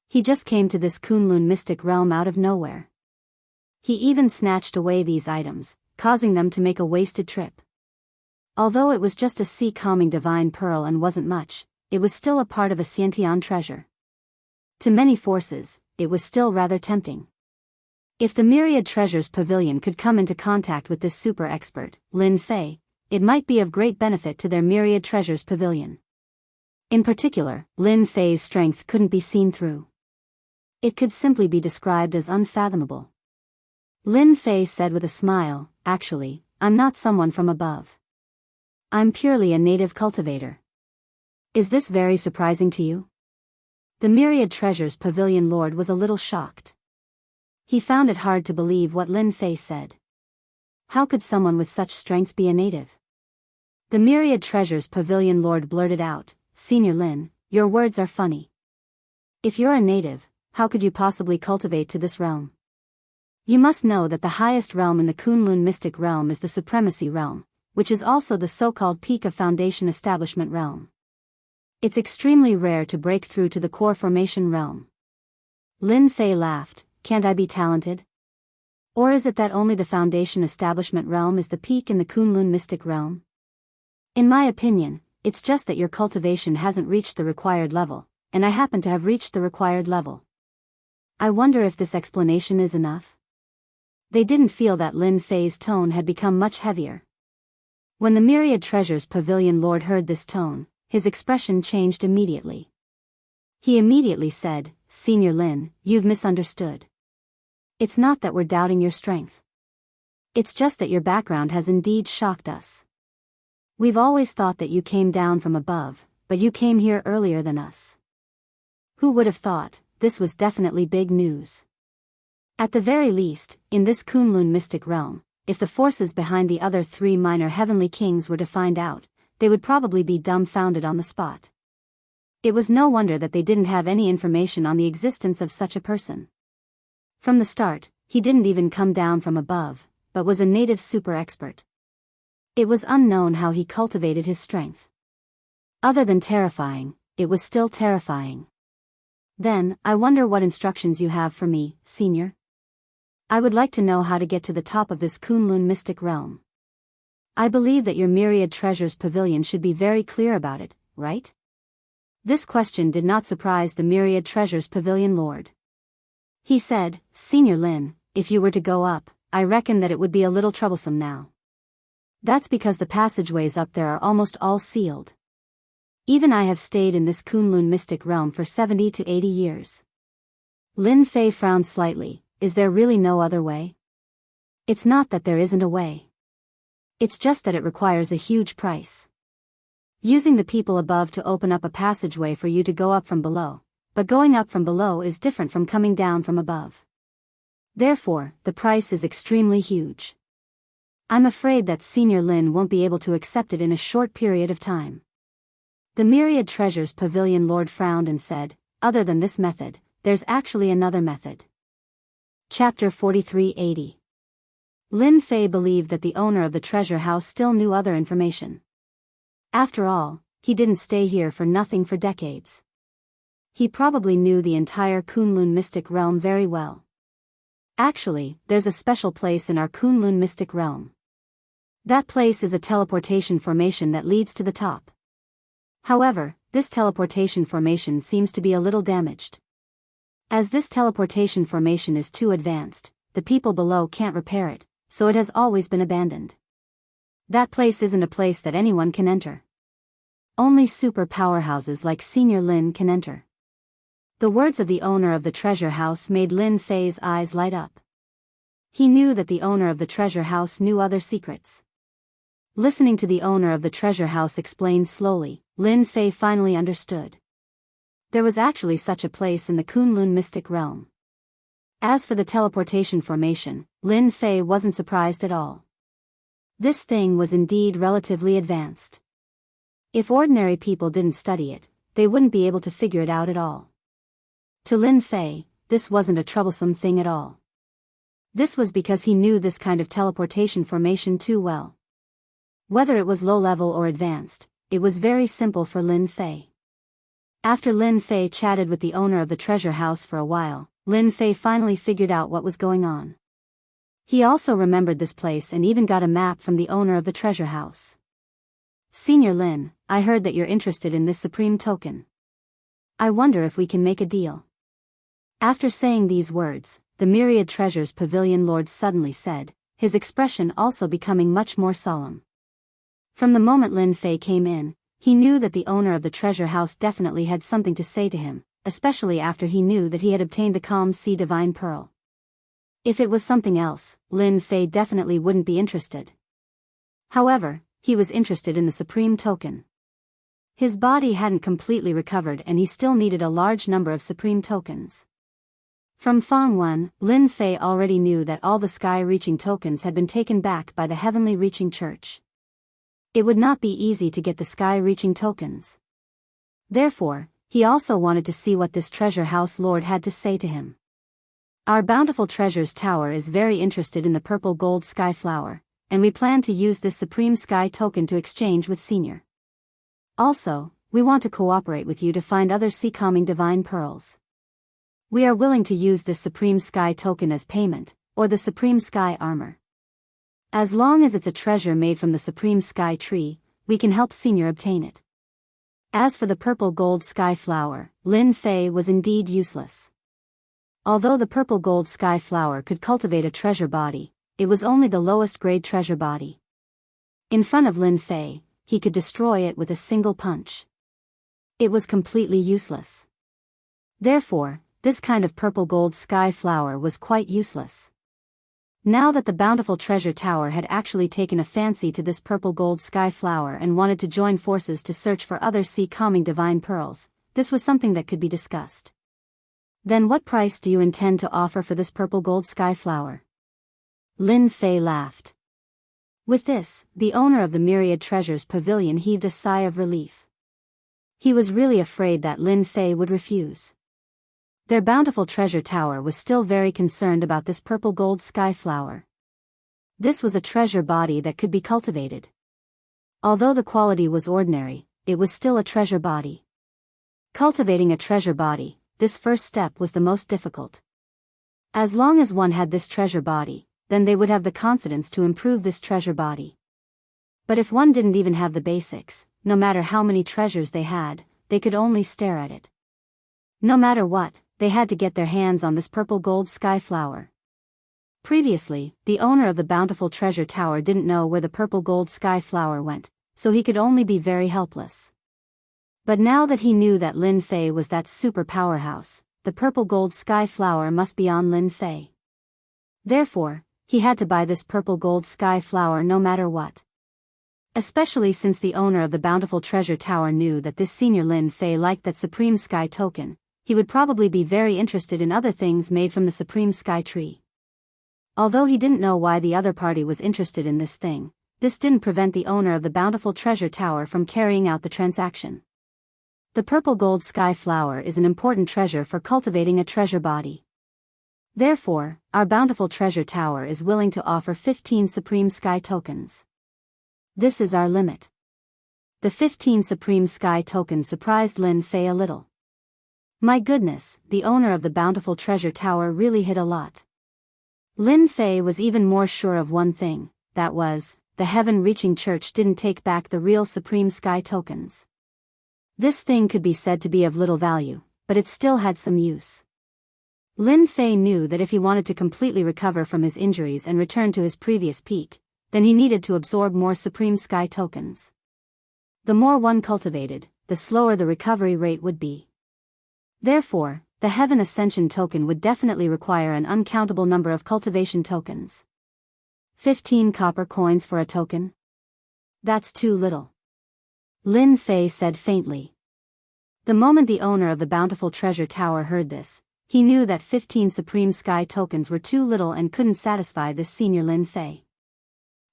He just came to this Kunlun mystic realm out of nowhere. He even snatched away these items, causing them to make a wasted trip. Although it was just a sea calming divine pearl and wasn't much, it was still a part of a Xiantian treasure. To many forces, it was still rather tempting. If the Myriad Treasures Pavilion could come into contact with this super expert, Lin Fei, it might be of great benefit to their Myriad Treasures Pavilion. In particular, Lin Fei's strength couldn't be seen through. It could simply be described as unfathomable. Lin Fei said with a smile, "Actually, I'm not someone from above. I'm purely a native cultivator. Is this very surprising to you?" The Myriad Treasures Pavilion Lord was a little shocked. He found it hard to believe what Lin Fei said. How could someone with such strength be a native? The Myriad Treasures Pavilion Lord blurted out, "Senior Lin, your words are funny. If you're a native, how could you possibly cultivate to this realm? You must know that the highest realm in the Kunlun mystic realm is the Supremacy realm, which is also the so-called peak of Foundation Establishment realm. It's extremely rare to break through to the Core Formation realm." Lin Fei laughed, "Can't I be talented? Or is it that only the Foundation Establishment realm is the peak in the Kunlun mystic realm? In my opinion, it's just that your cultivation hasn't reached the required level, and I happen to have reached the required level. I wonder if this explanation is enough?" They didn't feel that Lin Fei's tone had become much heavier. When the Myriad Treasures Pavilion Lord heard this tone, his expression changed immediately. He immediately said, "Senior Lin, you've misunderstood. It's not that we're doubting your strength. It's just that your background has indeed shocked us. We've always thought that you came down from above, but you came here earlier than us. Who would have thought? This was definitely big news. At the very least, in this Kunlun mystic realm, if the forces behind the other 3 minor heavenly kings were to find out, they would probably be dumbfounded on the spot. It was no wonder that they didn't have any information on the existence of such a person. From the start, he didn't even come down from above, but was a native super expert. It was unknown how he cultivated his strength. Other than terrifying, it was still terrifying. Then, I wonder what instructions you have for me, Senior? I would like to know how to get to the top of this Kunlun mystic realm. I believe that your Myriad Treasures Pavilion should be very clear about it, right?" This question did not surprise the Myriad Treasures Pavilion Lord. He said, "Senior Lin, if you were to go up, I reckon that it would be a little troublesome now. That's because the passageways up there are almost all sealed. Even I have stayed in this Kunlun mystic realm for 70 to 80 years. Lin Fei frowned slightly. "Is there really no other way?" "It's not that there isn't a way. It's just that it requires a huge price. Using the people above to open up a passageway for you to go up from below, but going up from below is different from coming down from above. Therefore, the price is extremely huge. I'm afraid that Senior Lin won't be able to accept it in a short period of time." The Myriad Treasures Pavilion Lord frowned and said, "Other than this method, there's actually another method." Chapter 4380. Lin Fei believed that the owner of the treasure house still knew other information. After all, he didn't stay here for nothing for decades. He probably knew the entire Kunlun mystic realm very well. Actually, there's a special place in our Kunlun mystic realm. That place is a teleportation formation that leads to the top. However, this teleportation formation seems to be a little damaged. As this teleportation formation is too advanced, the people below can't repair it, so it has always been abandoned. That place isn't a place that anyone can enter. Only super powerhouses like Senior Lin can enter. The words of the owner of the treasure house made Lin Fei's eyes light up. He knew that the owner of the treasure house knew other secrets. Listening to the owner of the treasure house explain slowly, Lin Fei finally understood. There was actually such a place in the Kunlun mystic realm. As for the teleportation formation, Lin Fei wasn't surprised at all. This thing was indeed relatively advanced. If ordinary people didn't study it, they wouldn't be able to figure it out at all. To Lin Fei, this wasn't a troublesome thing at all. This was because he knew this kind of teleportation formation too well. Whether it was low-level or advanced, it was very simple for Lin Fei. After Lin Fei chatted with the owner of the treasure house for a while, Lin Fei finally figured out what was going on. He also remembered this place and even got a map from the owner of the treasure house. Senior Lin, I heard that you're interested in this supreme token. I wonder if we can make a deal. After saying these words, the Myriad Treasures Pavilion Lord suddenly said, his expression also becoming much more solemn. From the moment Lin Fei came in, he knew that the owner of the treasure house definitely had something to say to him, especially after he knew that he had obtained the Calm Sea Divine Pearl. If it was something else, Lin Fei definitely wouldn't be interested. However, he was interested in the supreme token. His body hadn't completely recovered and he still needed a large number of supreme tokens. From Fang Wen, Lin Fei already knew that all the sky-reaching tokens had been taken back by the Heavenly Reaching Church. It would not be easy to get the sky-reaching tokens. Therefore, he also wanted to see what this treasure house lord had to say to him. Our Bountiful Treasures Tower is very interested in the purple gold sky flower, and we plan to use this supreme sky token to exchange with Senior. Also, we want to cooperate with you to find other sea-calming divine pearls. We are willing to use this supreme sky token as payment, or the supreme sky armor. As long as it's a treasure made from the supreme sky tree, we can help Senior obtain it. As for the purple gold sky flower, Lin Fei was indeed useless. Although the purple gold sky flower could cultivate a treasure body, it was only the lowest grade treasure body. In front of Lin Fei, he could destroy it with a single punch. It was completely useless. Therefore, this kind of purple gold sky flower was quite useless. Now that the Bountiful Treasure Tower had actually taken a fancy to this purple gold sky flower and wanted to join forces to search for other sea-calming divine pearls, this was something that could be discussed. Then what price do you intend to offer for this purple gold sky flower? Lin Fei laughed. With this, the owner of the Myriad Treasures Pavilion heaved a sigh of relief. He was really afraid that Lin Fei would refuse. Their Bountiful Treasure Tower was still very concerned about this purple gold sky flower. This was a treasure body that could be cultivated. Although the quality was ordinary, it was still a treasure body. Cultivating a treasure body, this first step was the most difficult. As long as one had this treasure body, then they would have the confidence to improve this treasure body. But if one didn't even have the basics, no matter how many treasures they had, they could only stare at it. No matter what, they had to get their hands on this purple gold sky flower. Previously, the owner of the Bountiful Treasure Tower didn't know where the purple gold sky flower went, so he could only be very helpless. But now that he knew that Lin Fei was that super powerhouse, the purple gold sky flower must be on Lin Fei. Therefore, he had to buy this purple gold sky flower no matter what. Especially since the owner of the Bountiful Treasure Tower knew that this Senior Lin Fei liked that supreme sky token, he would probably be very interested in other things made from the supreme sky tree. Although he didn't know why the other party was interested in this thing, this didn't prevent the owner of the Bountiful Treasure Tower from carrying out the transaction. The purple gold sky flower is an important treasure for cultivating a treasure body. Therefore, our Bountiful Treasure Tower is willing to offer 15 supreme sky tokens. This is our limit. The 15 supreme sky tokens surprised Lin Fei a little. My goodness, the owner of the Bountiful Treasure Tower really hit a lot. Lin Fei was even more sure of one thing, that was, the Heaven Reaching Church didn't take back the real supreme sky tokens. This thing could be said to be of little value, but it still had some use. Lin Fei knew that if he wanted to completely recover from his injuries and return to his previous peak, then he needed to absorb more Supreme Sky tokens. The more one cultivated, the slower the recovery rate would be. Therefore, the Heaven Ascension token would definitely require an uncountable number of cultivation tokens. 15 copper coins for a token? That's too little. Lin Fei said faintly. The moment the owner of the Bountiful Treasure Tower heard this, he knew that 15 Supreme Sky tokens were too little and couldn't satisfy this Senior Lin Fei.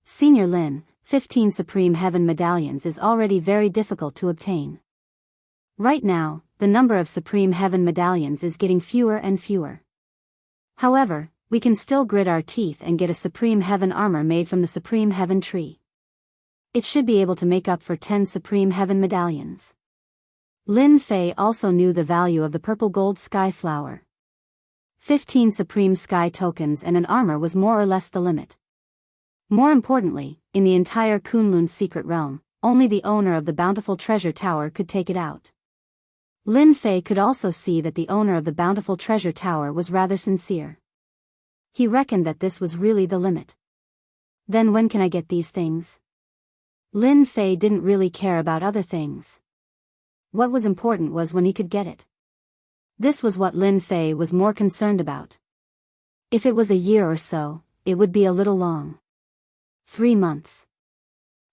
Senior Lin, 15 Supreme Heaven Medallions is already very difficult to obtain. Right now, the number of Supreme Heaven Medallions is getting fewer and fewer. However, we can still grit our teeth and get a Supreme Heaven armor made from the Supreme Heaven tree. It should be able to make up for 10 Supreme Heaven Medallions. Lin Fei also knew the value of the purple gold sky flower. 15 Supreme Sky tokens and an armor was more or less the limit. More importantly, in the entire Kunlun's secret realm, only the owner of the Bountiful Treasure Tower could take it out. Lin Fei could also see that the owner of the Bountiful Treasure Tower was rather sincere. He reckoned that this was really the limit. Then when can I get these things? Lin Fei didn't really care about other things. What was important was when he could get it. This was what Lin Fei was more concerned about. If it was a year or so, it would be a little long. 3 months.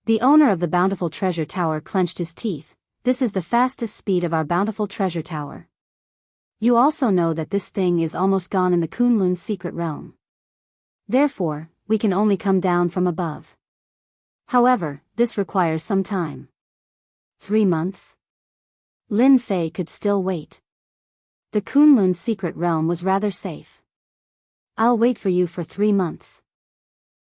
The owner of the Bountiful Treasure Tower clenched his teeth. This is the fastest speed of our Bountiful Treasure Tower. You also know that this thing is almost gone in the Kunlun's secret realm. Therefore, we can only come down from above. However, this requires some time. 3 months? Lin Fei could still wait. The Kunlun's secret realm was rather safe. I'll wait for you for 3 months.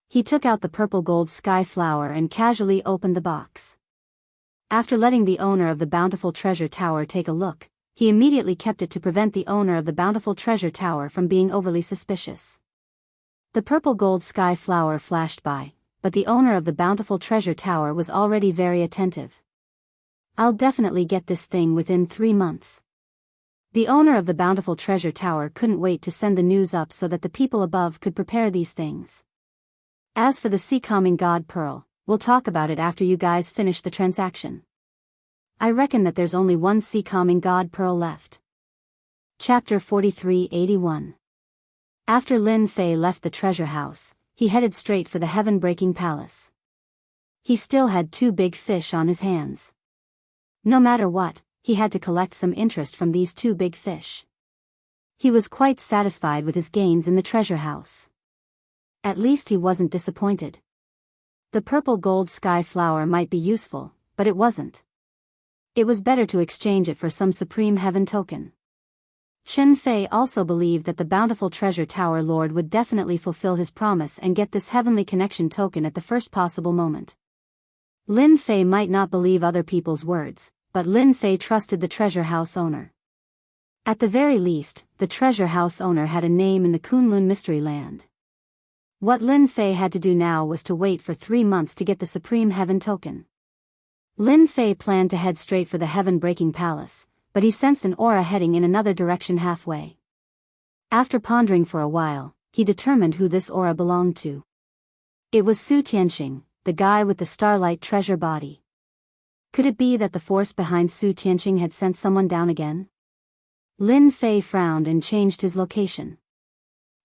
He took out the purple gold sky flower and casually opened the box. After letting the owner of the Bountiful Treasure Tower take a look, he immediately kept it to prevent the owner of the Bountiful Treasure Tower from being overly suspicious. The purple gold sky flower flashed by, but the owner of the Bountiful Treasure Tower was already very attentive. I'll definitely get this thing within 3 months. The owner of the Bountiful Treasure Tower couldn't wait to send the news up so that the people above could prepare these things. As for the Sea Calming God Pearl, we'll talk about it after you guys finish the transaction. I reckon that there's only one Sea Calming God Pearl left. Chapter 4381. After Lin Fei left the treasure house, he headed straight for the heaven-breaking palace. He still had 2 big fish on his hands. No matter what, he had to collect some interest from these 2 big fish. He was quite satisfied with his gains in the treasure house. At least he wasn't disappointed. The purple gold sky flower might be useful, but it wasn't. It was better to exchange it for some Supreme Heaven token. Chen Fei also believed that the Bountiful Treasure Tower Lord would definitely fulfill his promise and get this heavenly connection token at the first possible moment. Lin Fei might not believe other people's words, but Lin Fei trusted the treasure house owner. At the very least, the treasure house owner had a name in the Kunlun Mystery Land. What Lin Fei had to do now was to wait for 3 months to get the Supreme Heaven token. Lin Fei planned to head straight for the heaven-breaking palace, but he sensed an aura heading in another direction halfway. After pondering for a while, he determined who this aura belonged to. It was Su Tianxing, the guy with the starlight treasure body. Could it be that the force behind Su Tianxing had sent someone down again? Lin Fei frowned and changed his location.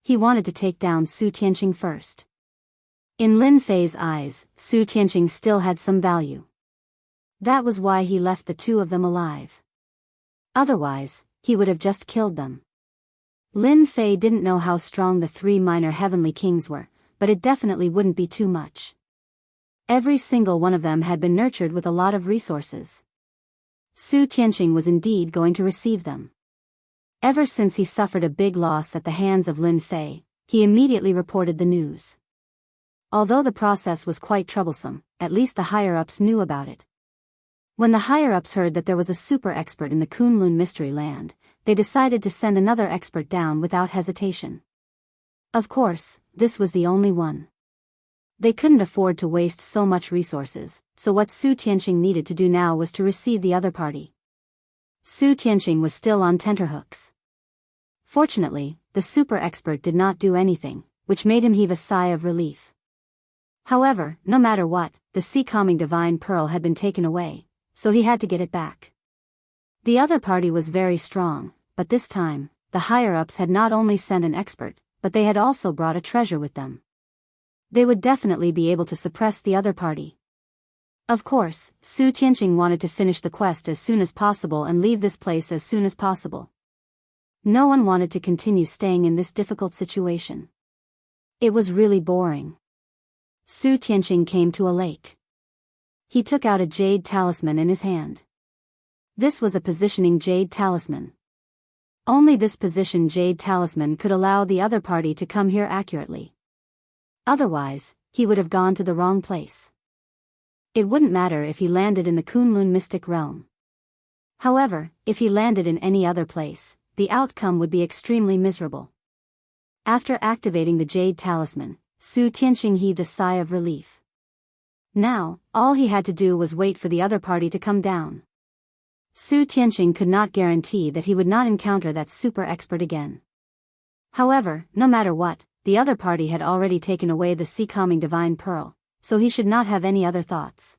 He wanted to take down Su Tianxing first. In Lin Fei's eyes, Su Tianxing still had some value. That was why he left the 2 of them alive. Otherwise, he would have just killed them. Lin Fei didn't know how strong the 3 minor heavenly kings were, but it definitely wouldn't be too much. Every single one of them had been nurtured with a lot of resources. Su Tianxing was indeed going to receive them. Ever since he suffered a big loss at the hands of Lin Fei, he immediately reported the news. Although the process was quite troublesome, at least the higher-ups knew about it. When the higher-ups heard that there was a super expert in the Kunlun Mystery Land, they decided to send another expert down without hesitation. Of course, this was the only one. They couldn't afford to waste so much resources, so what Su Tianxing needed to do now was to receive the other party. Su Tianqing was still on tenterhooks. Fortunately, the super expert did not do anything, which made him heave a sigh of relief. However, no matter what, the sea-calming divine pearl had been taken away, so he had to get it back. The other party was very strong, but this time, the higher-ups had not only sent an expert, but they had also brought a treasure with them. They would definitely be able to suppress the other party. Of course, Su Tianqing wanted to finish the quest as soon as possible and leave this place as soon as possible. No one wanted to continue staying in this difficult situation. It was really boring. Su Tianqing came to a lake. He took out a jade talisman in his hand. This was a positioning jade talisman. Only this position jade talisman could allow the other party to come here accurately. Otherwise, he would have gone to the wrong place. It wouldn't matter if he landed in the Kunlun mystic realm. However, if he landed in any other place, the outcome would be extremely miserable. After activating the jade talisman, Su Tianqing heaved a sigh of relief. Now, all he had to do was wait for the other party to come down. Su Tianqing could not guarantee that he would not encounter that super expert again. However, no matter what, the other party had already taken away the sea-calming divine pearl, so he should not have any other thoughts.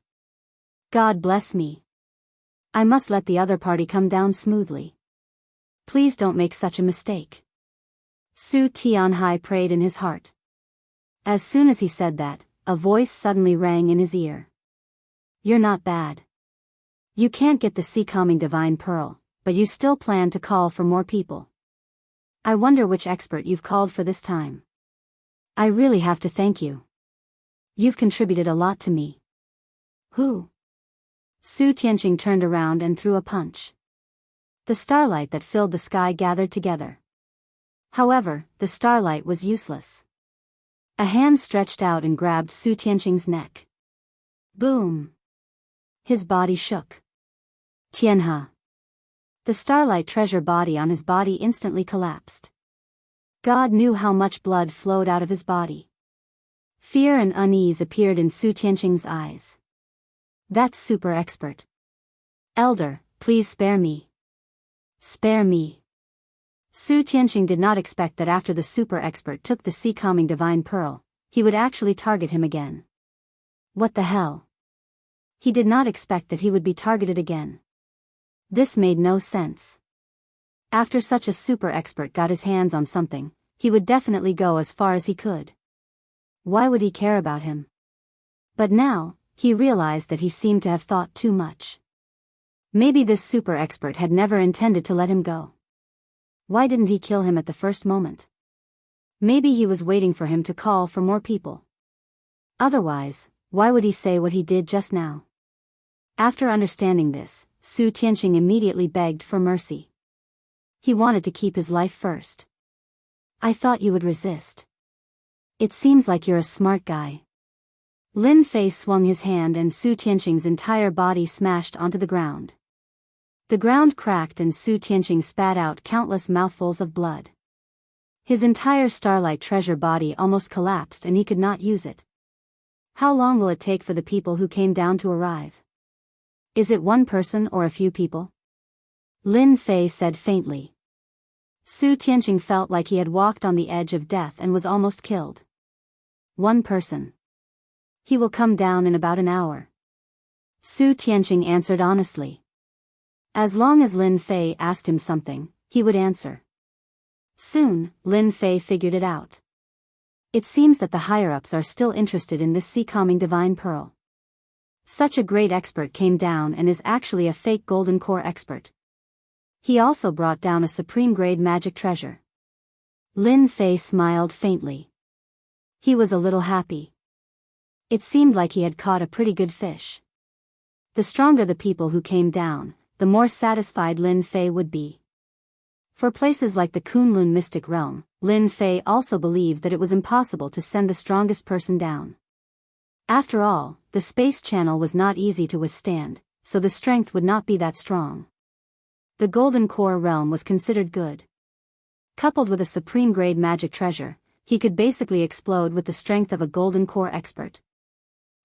God bless me. I must let the other party come down smoothly. Please don't make such a mistake. Su Tianhai prayed in his heart. As soon as he said that, a voice suddenly rang in his ear. You're not bad. You can't get the sea-calming divine pearl, but you still plan to call for more people. I wonder which expert you've called for this time. I really have to thank you. You've contributed a lot to me. Who? Su Tianqing turned around and threw a punch. The starlight that filled the sky gathered together. However, the starlight was useless. A hand stretched out and grabbed Su Tianqing's neck. Boom! His body shook. Tianhe. The starlight treasure body on his body instantly collapsed. God knew how much blood flowed out of his body. Fear and unease appeared in Su Tianqing's eyes. That's super expert. Elder, please spare me. Spare me. Su Tianqing did not expect that after the super expert took the sea-calming divine pearl, he would actually target him again. What the hell? He did not expect that he would be targeted again. This made no sense. After such a super expert got his hands on something, he would definitely go as far as he could. Why would he care about him? But now, he realized that he seemed to have thought too much. Maybe this super expert had never intended to let him go. Why didn't he kill him at the first moment? Maybe he was waiting for him to call for more people. Otherwise, why would he say what he did just now? After understanding this, Su Tianqing immediately begged for mercy. He wanted to keep his life first. I thought you would resist. It seems like you're a smart guy. Lin Fei swung his hand and Su Tianqing's entire body smashed onto the ground. The ground cracked and Su Tianqing spat out countless mouthfuls of blood. His entire starlight treasure body almost collapsed and he could not use it. How long will it take for the people who came down to arrive? Is it one person or a few people? Lin Fei said faintly. Su Tianqing felt like he had walked on the edge of death and was almost killed. One person. He will come down in about an hour. Su Tianqing answered honestly. As long as Lin Fei asked him something, he would answer. Soon, Lin Fei figured it out. It seems that the higher-ups are still interested in this sea-calming divine pearl. Such a great expert came down and is actually a fake golden core expert. He also brought down a supreme-grade magic treasure. Lin Fei smiled faintly. He was a little happy. It seemed like he had caught a pretty good fish. The stronger the people who came down, the more satisfied Lin Fei would be. For places like the Kunlun mystic realm, Lin Fei also believed that it was impossible to send the strongest person down. After all, the space channel was not easy to withstand, so the strength would not be that strong. The Golden Core realm was considered good. Coupled with a supreme-grade magic treasure, he could basically explode with the strength of a Golden Core expert.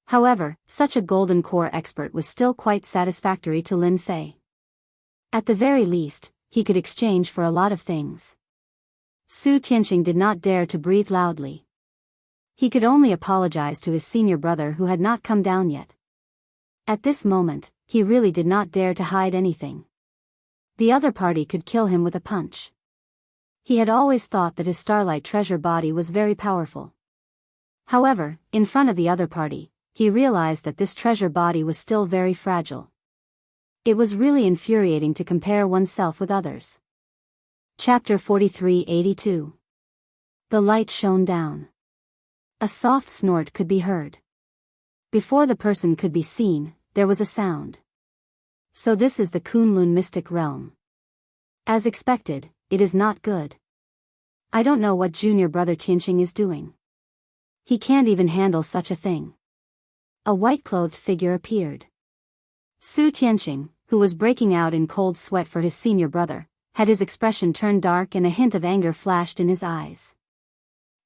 However, such a Golden Core expert was still quite satisfactory to Lin Fei. At the very least, he could exchange for a lot of things. Su Tianqing did not dare to breathe loudly. He could only apologize to his senior brother who had not come down yet. At this moment, he really did not dare to hide anything. The other party could kill him with a punch. He had always thought that his Starlight Treasure body was very powerful. However, in front of the other party, he realized that this treasure body was still very fragile. It was really infuriating to compare oneself with others. Chapter 4382. The light shone down. A soft snort could be heard. Before the person could be seen, there was a sound. So this is the Kunlun mystic realm. As expected, it is not good. I don't know what junior brother Tianqing is doing. He can't even handle such a thing. A white-clothed figure appeared. Su Tianqing, who was breaking out in cold sweat for his senior brother, had his expression turned dark and a hint of anger flashed in his eyes.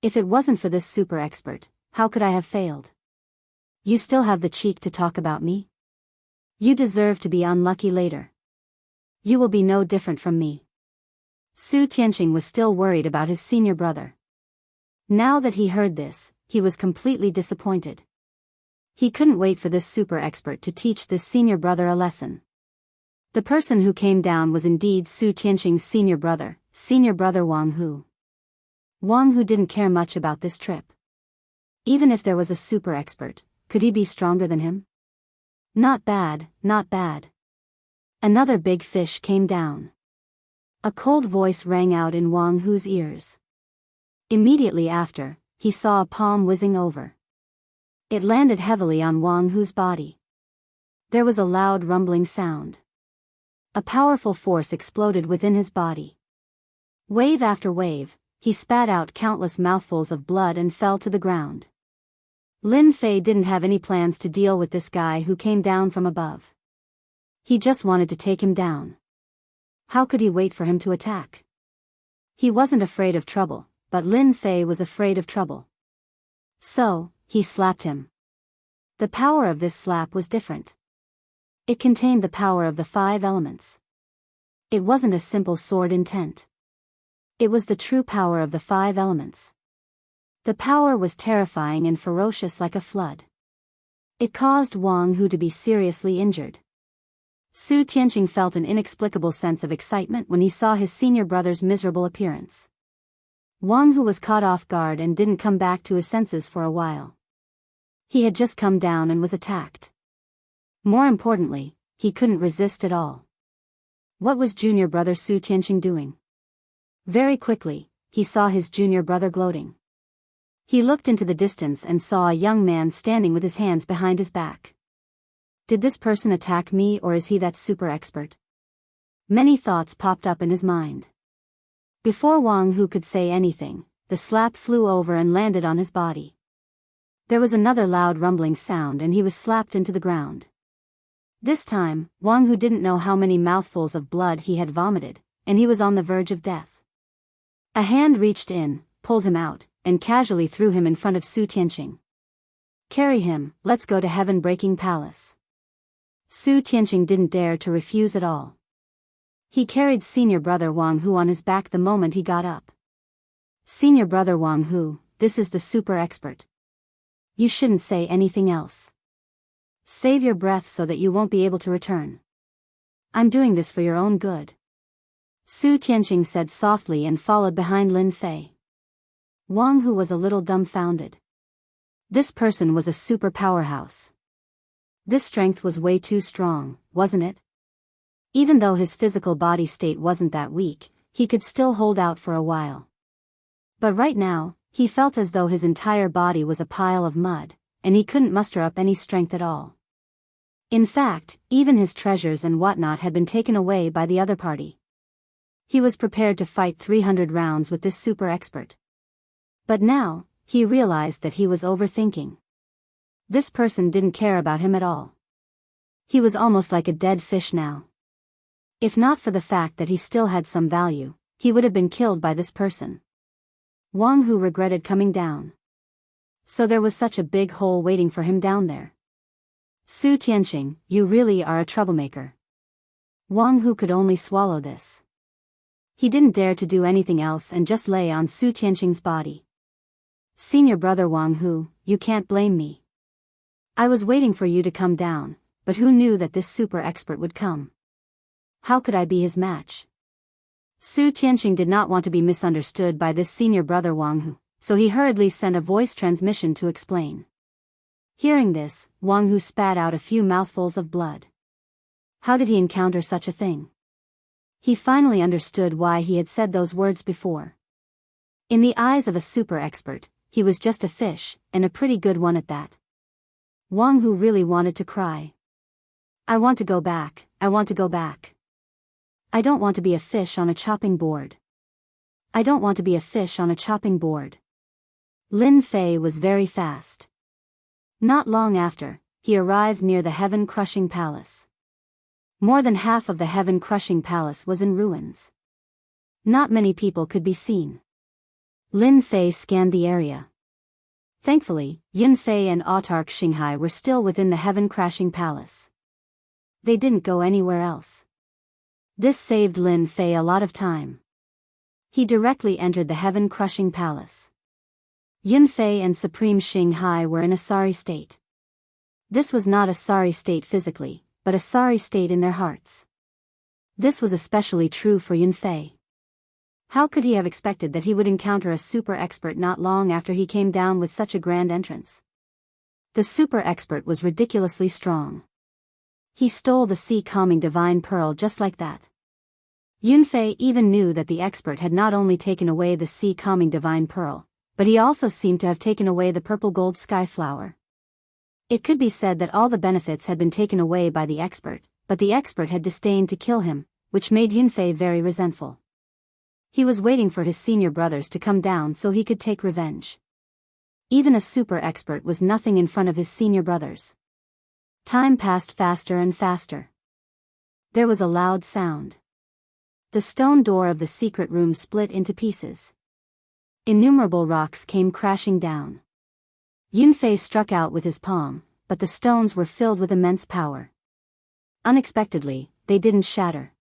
If it wasn't for this super expert, how could I have failed? You still have the cheek to talk about me? You deserve to be unlucky later. You will be no different from me. Su Tianqing was still worried about his senior brother. Now that he heard this, he was completely disappointed. He couldn't wait for this super expert to teach this senior brother a lesson. The person who came down was indeed Su Tianqing's senior brother Wang Hu. Wang Hu didn't care much about this trip. Even if there was a super expert, could he be stronger than him? Not bad, not bad. Another big fish came down. A cold voice rang out in Wang Hu's ears. Immediately after, he saw a palm whizzing over. It landed heavily on Wang Hu's body. There was a loud rumbling sound. A powerful force exploded within his body. Wave after wave, he spat out countless mouthfuls of blood and fell to the ground. Lin Fei didn't have any plans to deal with this guy who came down from above. He just wanted to take him down. How could he wait for him to attack? He wasn't afraid of trouble, but Lin Fei was afraid of trouble. So, he slapped him. The power of this slap was different. It contained the power of the 5 elements. It wasn't a simple sword intent. It was the true power of the 5 elements. The power was terrifying and ferocious like a flood. It caused Wang Hu to be seriously injured. Su Tianqing felt an inexplicable sense of excitement when he saw his senior brother's miserable appearance. Wang Hu was caught off guard and didn't come back to his senses for a while. He had just come down and was attacked. More importantly, he couldn't resist at all. What was junior brother Su Tianqing doing? Very quickly, he saw his junior brother gloating. He looked into the distance and saw a young man standing with his hands behind his back. Did this person attack me, or is he that super expert? Many thoughts popped up in his mind. Before Wang Hu could say anything, the slap flew over and landed on his body. There was another loud rumbling sound and he was slapped into the ground. This time, Wang Hu didn't know how many mouthfuls of blood he had vomited, and he was on the verge of death. A hand reached in, pulled him out, and casually threw him in front of Su Tianqing. Carry him, let's go to Heaven-breaking Palace. Su Tianqing didn't dare to refuse at all. He carried senior brother Wang Hu on his back the moment he got up. Senior brother Wang Hu, this is the super expert. You shouldn't say anything else. Save your breath so that you won't be able to return. I'm doing this for your own good. Su Tianqing said softly and followed behind Lin Fei. Wang Hu was a little dumbfounded. This person was a super powerhouse. This strength was way too strong, wasn't it? Even though his physical body state wasn't that weak, he could still hold out for a while. But right now, he felt as though his entire body was a pile of mud, and he couldn't muster up any strength at all. In fact, even his treasures and whatnot had been taken away by the other party. He was prepared to fight 300 rounds with this super expert. But now, he realized that he was overthinking. This person didn't care about him at all. He was almost like a dead fish now. If not for the fact that he still had some value, he would have been killed by this person. Wang Hu regretted coming down. So there was such a big hole waiting for him down there. Su Tianqing, you really are a troublemaker. Wang Hu could only swallow this. He didn't dare to do anything else and just lay on Su Tianqing's body. Senior brother Wang Hu, you can't blame me. I was waiting for you to come down, but who knew that this super expert would come? How could I be his match? Su Tianqing did not want to be misunderstood by this senior brother Wang Hu, so he hurriedly sent a voice transmission to explain. Hearing this, Wang Hu spat out a few mouthfuls of blood. How did he encounter such a thing? He finally understood why he had said those words before. In the eyes of a super expert, he was just a fish, and a pretty good one at that. Wang Hu really wanted to cry. I want to go back, I want to go back. I don't want to be a fish on a chopping board. I don't want to be a fish on a chopping board. Lin Fei was very fast. Not long after, he arrived near the heaven-crushing palace. More than half of the heaven-crushing palace was in ruins. Not many people could be seen. Lin Fei scanned the area. Thankfully, Yun Fei and autarch Xinghai were still within the heaven-crashing palace. They didn't go anywhere else. This saved Lin Fei a lot of time. He directly entered the heaven-crushing palace. Yun Fei and Supreme Xinghai were in a sorry state. This was not a sorry state physically, but a sorry state in their hearts. This was especially true for Yun Fei. How could he have expected that he would encounter a super expert not long after he came down with such a grand entrance? The super expert was ridiculously strong. He stole the sea-calming divine pearl just like that. Yun Fei even knew that the expert had not only taken away the sea-calming divine pearl, but he also seemed to have taken away the purple gold sky flower. It could be said that all the benefits had been taken away by the expert, but the expert had disdained to kill him, which made Yun Fei very resentful. He was waiting for his senior brothers to come down so he could take revenge. Even a super expert was nothing in front of his senior brothers. Time passed faster and faster. There was a loud sound. The stone door of the secret room split into pieces. Innumerable rocks came crashing down. Yun Fei struck out with his palm, but the stones were filled with immense power. Unexpectedly, they didn't shatter.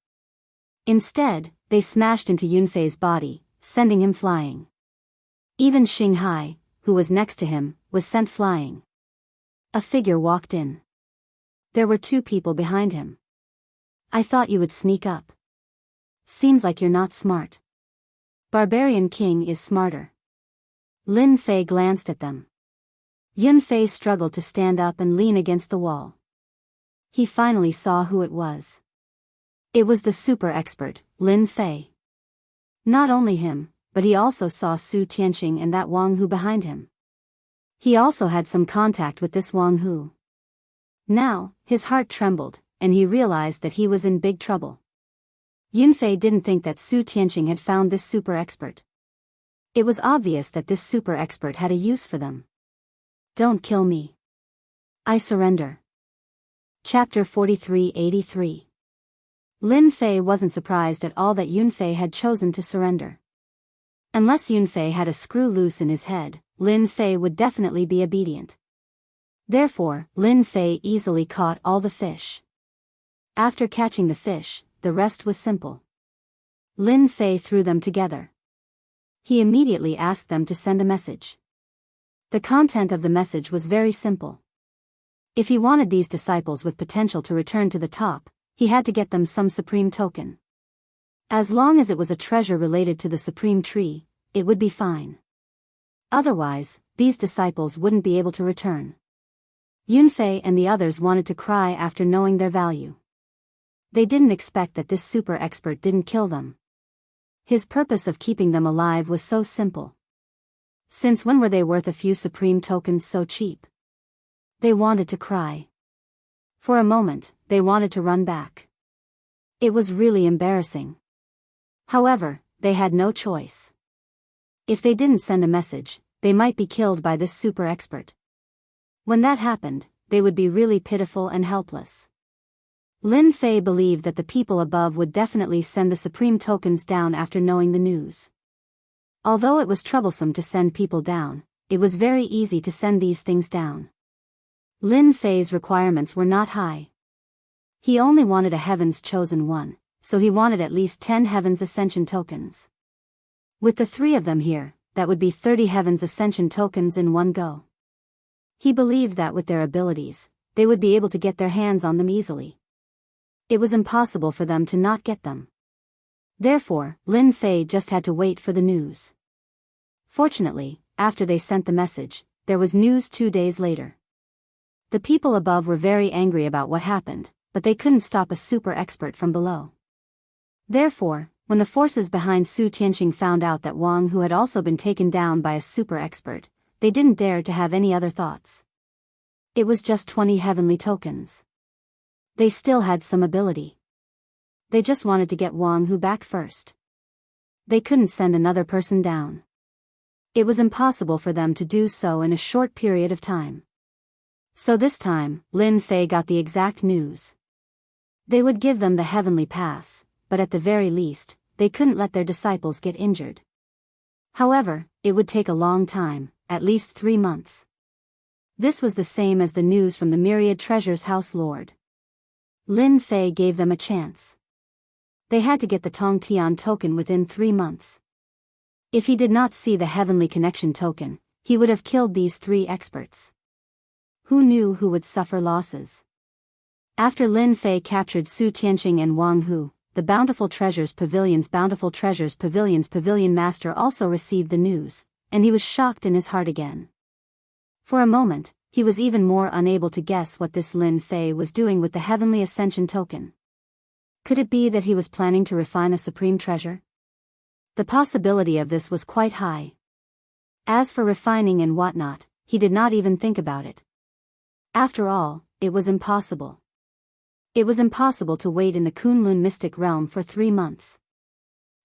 Instead, they smashed into Yun Fei's body, sending him flying. Even Xinghai, who was next to him, was sent flying. A figure walked in. There were two people behind him. I thought you would sneak up. Seems like you're not smart. Barbarian King is smarter. Lin Fei glanced at them. Yun Fei struggled to stand up and lean against the wall. He finally saw who it was. It was the super expert, Lin Fei. Not only him, but he also saw Su Tianqing and that Wang Hu behind him. He also had some contact with this Wang Hu. Now, his heart trembled, and he realized that he was in big trouble. Yun Fei didn't think that Su Tianqing had found this super expert. It was obvious that this super expert had a use for them. Don't kill me. I surrender. Chapter 4383. Lin Fei wasn't surprised at all that Yun Fei had chosen to surrender. Unless Yun Fei had a screw loose in his head, Lin Fei would definitely be obedient. Therefore, Lin Fei easily caught all the fish. After catching the fish, the rest was simple. Lin Fei threw them together. He immediately asked them to send a message. The content of the message was very simple. If he wanted these disciples with potential to return to the top, he had to get them some supreme token. As long as it was a treasure related to the supreme tree, it would be fine. Otherwise, these disciples wouldn't be able to return. Yun Fei and the others wanted to cry after knowing their value. They didn't expect that this super expert didn't kill them. His purpose of keeping them alive was so simple. Since when were they worth a few supreme tokens so cheap? They wanted to cry. For a moment, they wanted to run back. It was really embarrassing. However, they had no choice. If they didn't send a message, they might be killed by this super expert. When that happened, they would be really pitiful and helpless. Lin Fei believed that the people above would definitely send the supreme tokens down after knowing the news. Although it was troublesome to send people down, it was very easy to send these things down. Lin Fei's requirements were not high. He only wanted a Heaven's Chosen One, so he wanted at least 10 Heaven's Ascension tokens. With the 3 of them here, that would be 30 Heaven's Ascension tokens in one go. He believed that with their abilities, they would be able to get their hands on them easily. It was impossible for them to not get them. Therefore, Lin Fei just had to wait for the news. Fortunately, after they sent the message, there was news 2 days later. The people above were very angry about what happened, but they couldn't stop a super expert from below. Therefore, when the forces behind Su Tianqing found out that Wang Hu had also been taken down by a super expert, they didn't dare to have any other thoughts. It was just 20 heavenly tokens. They still had some ability. They just wanted to get Wang Hu back first. They couldn't send another person down. It was impossible for them to do so in a short period of time. So this time, Lin Fei got the exact news. They would give them the heavenly pass, but at the very least, they couldn't let their disciples get injured. However, it would take a long time, at least 3 months. This was the same as the news from the Myriad Treasures House Lord. Lin Fei gave them a chance. They had to get the Tong Tian token within 3 months. If he did not see the Heavenly Connection token, he would have killed these 3 experts. Who knew who would suffer losses? After Lin Fei captured Su Tianqing and Wang Hu, the Bountiful Treasures Pavilion's Pavilion Master also received the news, and he was shocked in his heart again. For a moment, he was even more unable to guess what this Lin Fei was doing with the Heavenly Ascension token. Could it be that he was planning to refine a supreme treasure? The possibility of this was quite high. As for refining and whatnot, he did not even think about it. After all, it was impossible. It was impossible to wait in the Kunlun mystic realm for 3 months.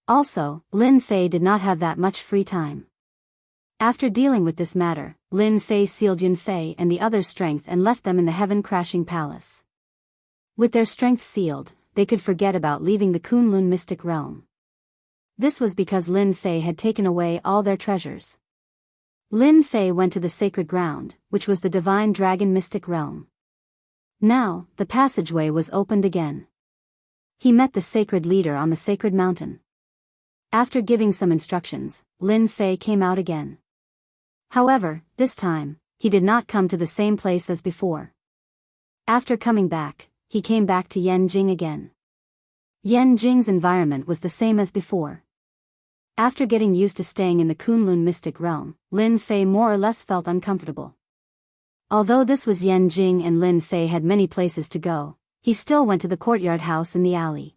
Also, Lin Fei did not have that much free time. After dealing with this matter, Lin Fei sealed Yun Fei and the others' strength and left them in the heaven-crashing palace. With their strength sealed, they could forget about leaving the Kunlun mystic realm. This was because Lin Fei had taken away all their treasures. Lin Fei went to the sacred ground, which was the divine dragon mystic realm. Now, the passageway was opened again. He met the sacred leader on the sacred mountain. After giving some instructions, Lin Fei came out again. However, this time, he did not come to the same place as before. After coming back, he came back to Yanjing again. Yanjing's environment was the same as before. After getting used to staying in the Kunlun mystic realm, Lin Fei more or less felt uncomfortable. Although this was Yanjing and Lin Fei had many places to go, he still went to the courtyard house in the alley.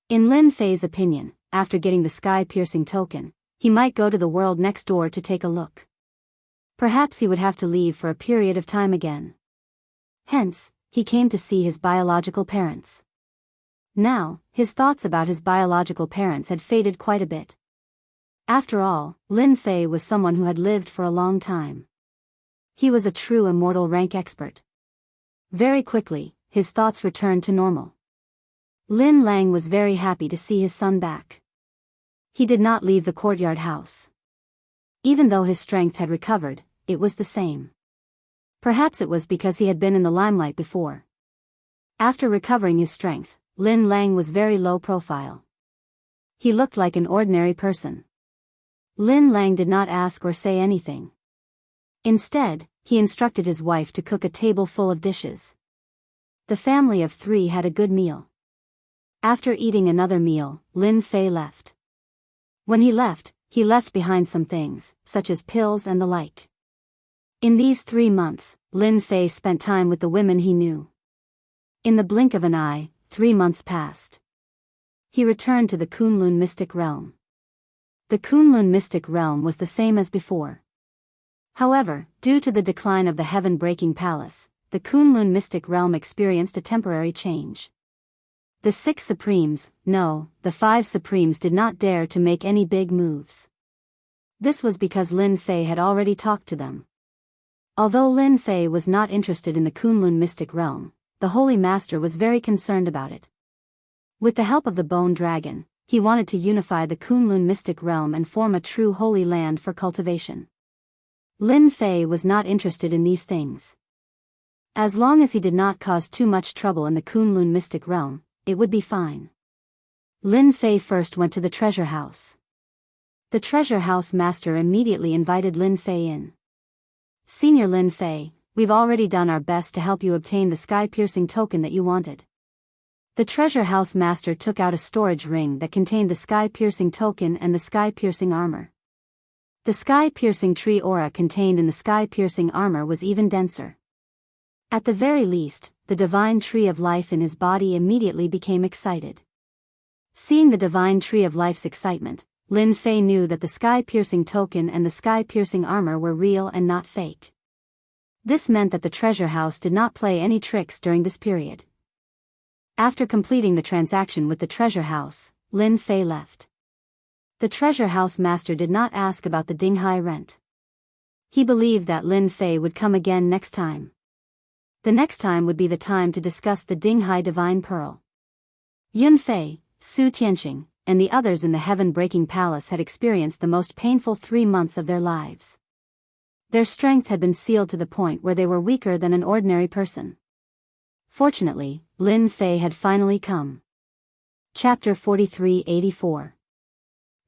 In Lin Fei's opinion, after getting the sky-piercing token, he might go to the world next door to take a look. Perhaps he would have to leave for a period of time again. Hence, he came to see his biological parents. Now, his thoughts about his biological parents had faded quite a bit. After all, Lin Fei was someone who had lived for a long time. He was a true immortal rank expert. Very quickly, his thoughts returned to normal. Lin Lang was very happy to see his son back. He did not leave the courtyard house. Even though his strength had recovered, it was the same. Perhaps it was because he had been in the limelight before. After recovering his strength, Lin Lang was very low profile. He looked like an ordinary person. Lin Lang did not ask or say anything. Instead, he instructed his wife to cook a table full of dishes. The family of 3 had a good meal. After eating another meal, Lin Fei left. When he left behind some things, such as pills and the like. In these 3 months, Lin Fei spent time with the women he knew. In the blink of an eye, 3 months passed. He returned to the Kunlun mystic realm. The Kunlun mystic realm was the same as before. However, due to the decline of the heaven-breaking palace, the Kunlun mystic realm experienced a temporary change. The 6 supremes, no, the 5 supremes did not dare to make any big moves. This was because Lin Fei had already talked to them. Although Lin Fei was not interested in the Kunlun mystic realm, the Holy Master was very concerned about it. With the help of the Bone Dragon, he wanted to unify the Kunlun mystic realm and form a true holy land for cultivation. Lin Fei was not interested in these things. As long as he did not cause too much trouble in the Kunlun mystic realm, it would be fine. Lin Fei first went to the treasure house. The treasure house master immediately invited Lin Fei in. Senior Lin Fei, we've already done our best to help you obtain the sky-piercing token that you wanted. The treasure house master took out a storage ring that contained the sky-piercing token and the sky-piercing armor. The sky-piercing tree aura contained in the sky-piercing armor was even denser. At the very least, the divine tree of life in his body immediately became excited. Seeing the divine tree of life's excitement, Lin Fei knew that the sky-piercing token and the sky-piercing armor were real and not fake. This meant that the treasure house did not play any tricks during this period. After completing the transaction with the treasure house, Lin Fei left. The treasure house master did not ask about the Dinghai rent. He believed that Lin Fei would come again next time. The next time would be the time to discuss the Dinghai Divine Pearl. Yun Fei, Su Tianqing, and the others in the heaven-breaking palace had experienced the most painful 3 months of their lives. Their strength had been sealed to the point where they were weaker than an ordinary person. Fortunately, Lin Fei had finally come. Chapter 43-84.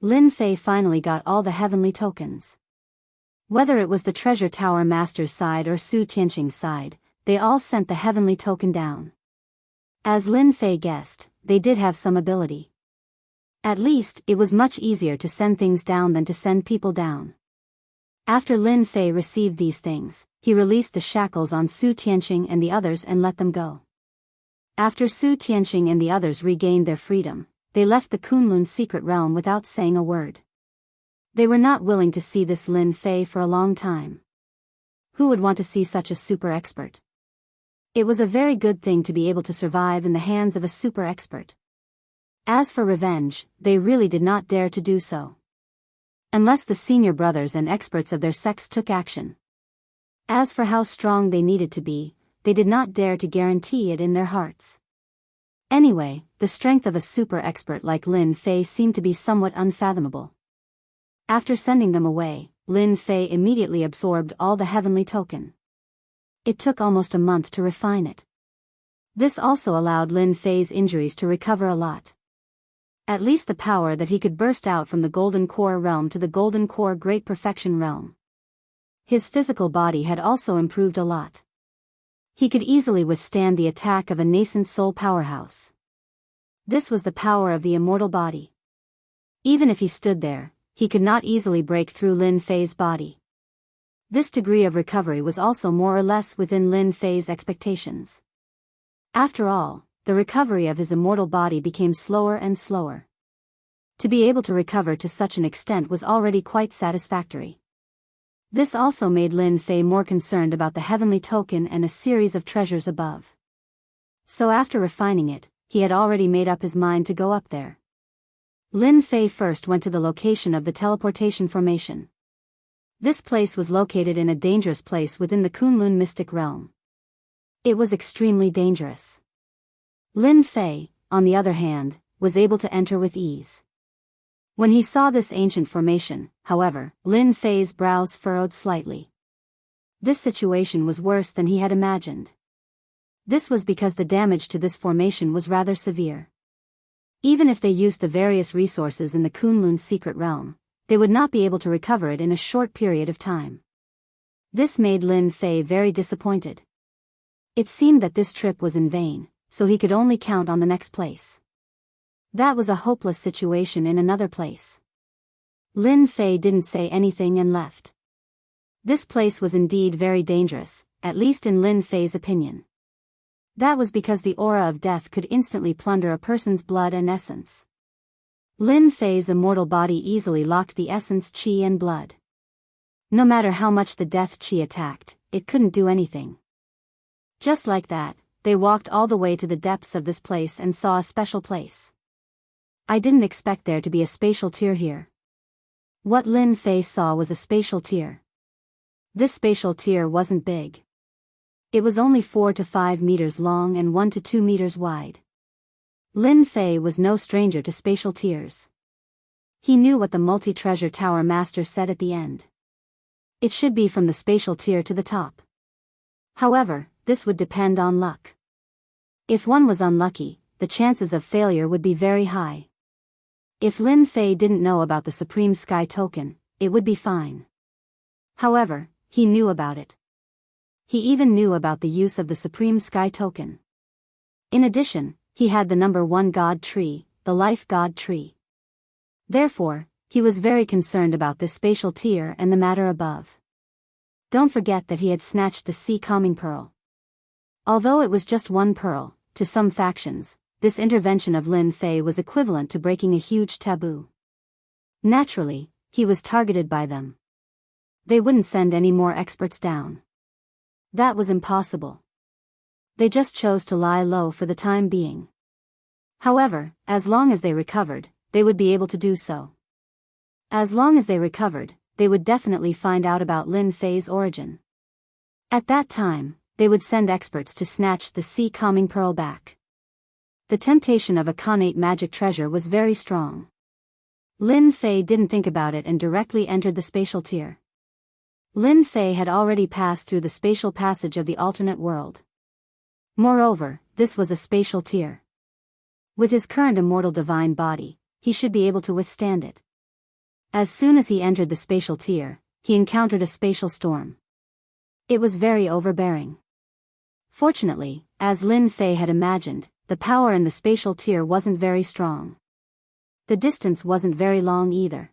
Lin Fei finally got all the heavenly tokens. Whether it was the treasure tower master's side or Su Tianqing's side, they all sent the heavenly token down. As Lin Fei guessed, they did have some ability. At least, it was much easier to send things down than to send people down. After Lin Fei received these things, he released the shackles on Su Tianqing and the others and let them go. After Su Tianqing and the others regained their freedom, they left the Kunlun secret realm without saying a word. They were not willing to see this Lin Fei for a long time. Who would want to see such a super expert? It was a very good thing to be able to survive in the hands of a super expert. As for revenge, they really did not dare to do so. Unless the senior brothers and experts of their sex took action. As for how strong they needed to be, they did not dare to guarantee it in their hearts. Anyway, the strength of a super expert like Lin Fei seemed to be somewhat unfathomable. After sending them away, Lin Fei immediately absorbed all the heavenly token. It took almost a month to refine it. This also allowed Lin Fei's injuries to recover a lot. At least the power that he could burst out from the Golden Core realm to the Golden Core Great Perfection realm. His physical body had also improved a lot. He could easily withstand the attack of a nascent soul powerhouse. This was the power of the immortal body. Even if he stood there, he could not easily break through Lin Fei's body. This degree of recovery was also more or less within Lin Fei's expectations. After all, the recovery of his immortal body became slower and slower. To be able to recover to such an extent was already quite satisfactory. This also made Lin Fei more concerned about the heavenly token and a series of treasures above. So after refining it, he had already made up his mind to go up there. Lin Fei first went to the location of the teleportation formation. This place was located in a dangerous place within the Kunlun mystic realm. It was extremely dangerous. Lin Fei, on the other hand, was able to enter with ease. When he saw this ancient formation, however, Lin Fei's brows furrowed slightly. This situation was worse than he had imagined. This was because the damage to this formation was rather severe. Even if they used the various resources in the Kunlun secret realm, they would not be able to recover it in a short period of time. This made Lin Fei very disappointed. It seemed that this trip was in vain, so he could only count on the next place. That was a hopeless situation in another place. Lin Fei didn't say anything and left. This place was indeed very dangerous, at least in Lin Fei's opinion. That was because the aura of death could instantly plunder a person's blood and essence. Lin Fei's immortal body easily locked the essence qi and blood. No matter how much the death qi attacked, it couldn't do anything. Just like that, they walked all the way to the depths of this place and saw a special place. I didn't expect there to be a spatial tier here. What Lin Fei saw was a spatial tier. This spatial tier wasn't big. It was only 4 to 5 meters long and 1 to 2 meters wide. Lin Fei was no stranger to spatial tiers. He knew what the multi-treasure tower master said at the end. It should be from the spatial tier to the top. However, this would depend on luck. If one was unlucky, the chances of failure would be very high. If Lin Fei didn't know about the Supreme Sky Token, it would be fine. However, he knew about it. He even knew about the use of the Supreme Sky Token. In addition, he had the number 1 God Tree, the Life God Tree. Therefore, he was very concerned about this spatial tier and the matter above. Don't forget that he had snatched the Sea Calming Pearl. Although it was just one pearl, to some factions, this intervention of Lin Fei was equivalent to breaking a huge taboo. Naturally, he was targeted by them. They wouldn't send any more experts down. That was impossible. They just chose to lie low for the time being. However, as long as they recovered, they would be able to do so. As long as they recovered, they would definitely find out about Lin Fei's origin. At that time, they would send experts to snatch the Sea Calming Pearl back. The temptation of a connate magic treasure was very strong. Lin Fei didn't think about it and directly entered the spatial tier. Lin Fei had already passed through the spatial passage of the alternate world. Moreover, this was a spatial tier. With his current immortal divine body, he should be able to withstand it. As soon as he entered the spatial tier, he encountered a spatial storm. It was very overbearing. Fortunately, as Lin Fei had imagined, the power in the spatial tier wasn't very strong. The distance wasn't very long either.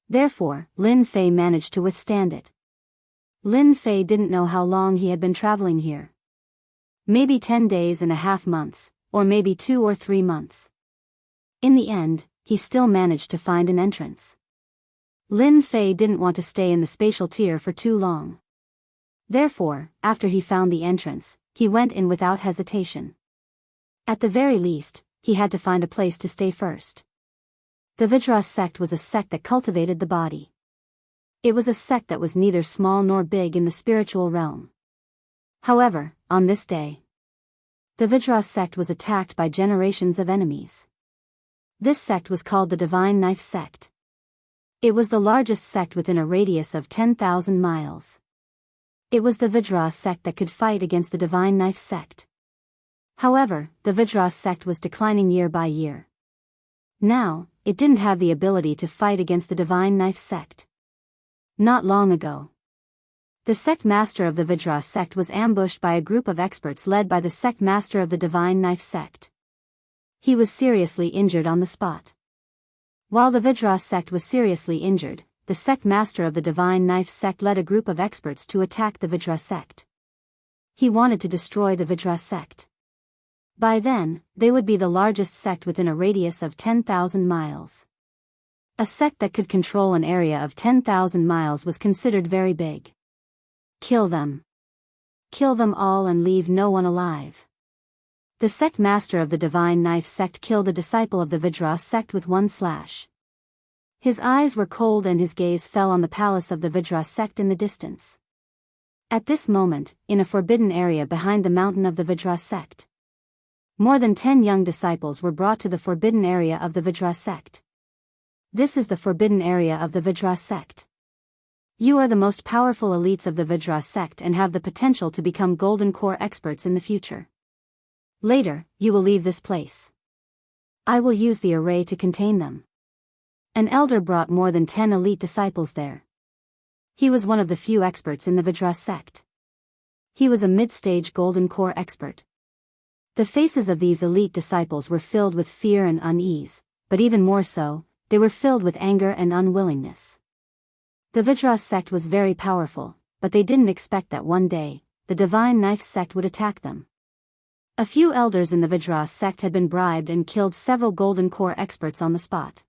Therefore, Lin Fei managed to withstand it. Lin Fei didn't know how long he had been traveling here. Maybe 10 days and a half months, or maybe 2 or 3 months. In the end, he still managed to find an entrance. Lin Fei didn't want to stay in the spatial tier for too long. Therefore, after he found the entrance, he went in without hesitation. At the very least, he had to find a place to stay first. The Vajra sect was a sect that cultivated the body. It was a sect that was neither small nor big in the spiritual realm. However, on this day, the Vajra sect was attacked by generations of enemies. This sect was called the Divine Knife Sect. It was the largest sect within a radius of 10,000 miles. It was the Vajra sect that could fight against the Divine Knife Sect. However, the Vajra sect was declining year by year. Now, it didn't have the ability to fight against the Divine Knife Sect. Not long ago, the sect master of the Vajra sect was ambushed by a group of experts led by the sect master of the Divine Knife Sect. He was seriously injured on the spot. While the Vajra sect was seriously injured, the sect master of the Divine Knife Sect led a group of experts to attack the Vajra sect. He wanted to destroy the Vajra sect. By then, they would be the largest sect within a radius of 10,000 miles. A sect that could control an area of 10,000 miles was considered very big. Kill them. Kill them all and leave no one alive. The sect master of the Divine Knife Sect killed a disciple of the Vajra sect with one slash. His eyes were cold and his gaze fell on the palace of the Vajra sect in the distance. At this moment, in a forbidden area behind the mountain of the Vajra sect, more than 10 young disciples were brought to the forbidden area of the Vajra sect. This is the forbidden area of the Vajra sect. You are the most powerful elites of the Vajra sect and have the potential to become Golden Core experts in the future. Later, you will leave this place. I will use the array to contain them. An elder brought more than 10 elite disciples there. He was one of the few experts in the Vajra sect. He was a mid-stage Golden Core expert. The faces of these elite disciples were filled with fear and unease, but even more so, they were filled with anger and unwillingness. The Vajra sect was very powerful, but they didn't expect that one day, the Divine Knife Sect would attack them. A few elders in the Vajra sect had been bribed and killed several Golden Core experts on the spot.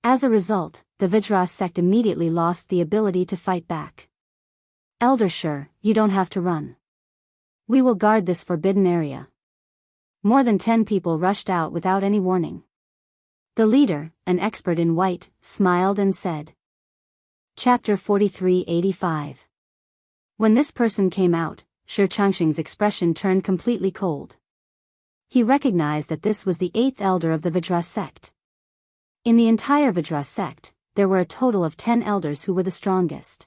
As a result, the Vajra sect immediately lost the ability to fight back. Elder Sure, you don't have to run. We will guard this forbidden area. More than 10 people rushed out without any warning. The leader, an expert in white, smiled and said. Chapter 4385. When this person came out, Shi Changxing's expression turned completely cold. He recognized that this was the 8th elder of the Vajra sect. In the entire Vajra sect, there were a total of 10 elders who were the strongest.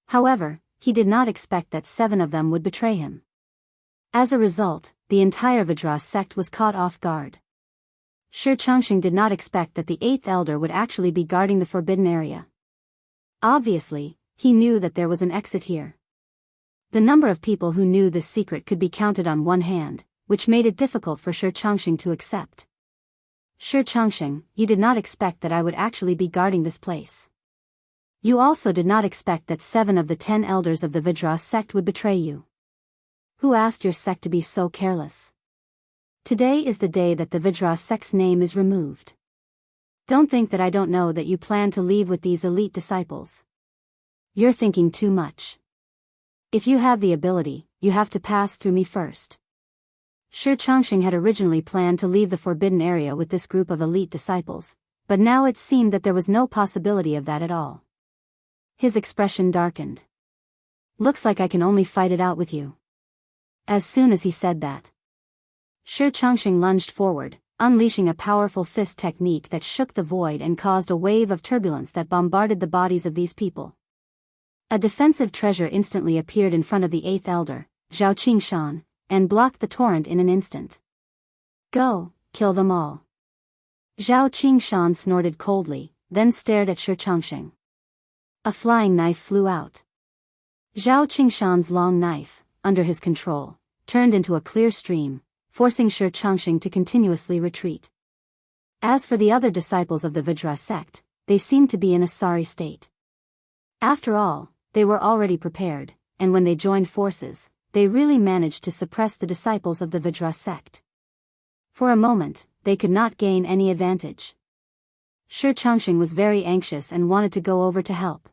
However, he did not expect that 7 of them would betray him. As a result, the entire Vajra sect was caught off guard. Shi Changxing did not expect that the 8th elder would actually be guarding the forbidden area. Obviously, he knew that there was an exit here. The number of people who knew this secret could be counted on one hand, which made it difficult for Shi Changxing to accept. Shi Changxing, you did not expect that I would actually be guarding this place. You also did not expect that 7 of the 10 elders of the Vajra sect would betray you. Who asked your sect to be so careless? Today is the day that the Vajra sect's name is removed. Don't think that I don't know that you plan to leave with these elite disciples. You're thinking too much. If you have the ability, you have to pass through me first. Shi Changxing had originally planned to leave the forbidden area with this group of elite disciples, but now it seemed that there was no possibility of that at all. His expression darkened. Looks like I can only fight it out with you. As soon as he said that, Shi Changxing lunged forward, unleashing a powerful fist technique that shook the void and caused a wave of turbulence that bombarded the bodies of these people. A defensive treasure instantly appeared in front of the 8th elder, Zhao Qingshan, and blocked the torrent in an instant. Go, kill them all. Zhao Qingshan snorted coldly, then stared at Shi Changxing. A flying knife flew out. Zhao Qingshan's long knife, under his control, turned into a clear stream, forcing Shi Changxing to continuously retreat. As for the other disciples of the Vajra sect, they seemed to be in a sorry state. After all, they were already prepared, and when they joined forces, they really managed to suppress the disciples of the Vajra sect. For a moment, they could not gain any advantage. Shi Changxing was very anxious and wanted to go over to help.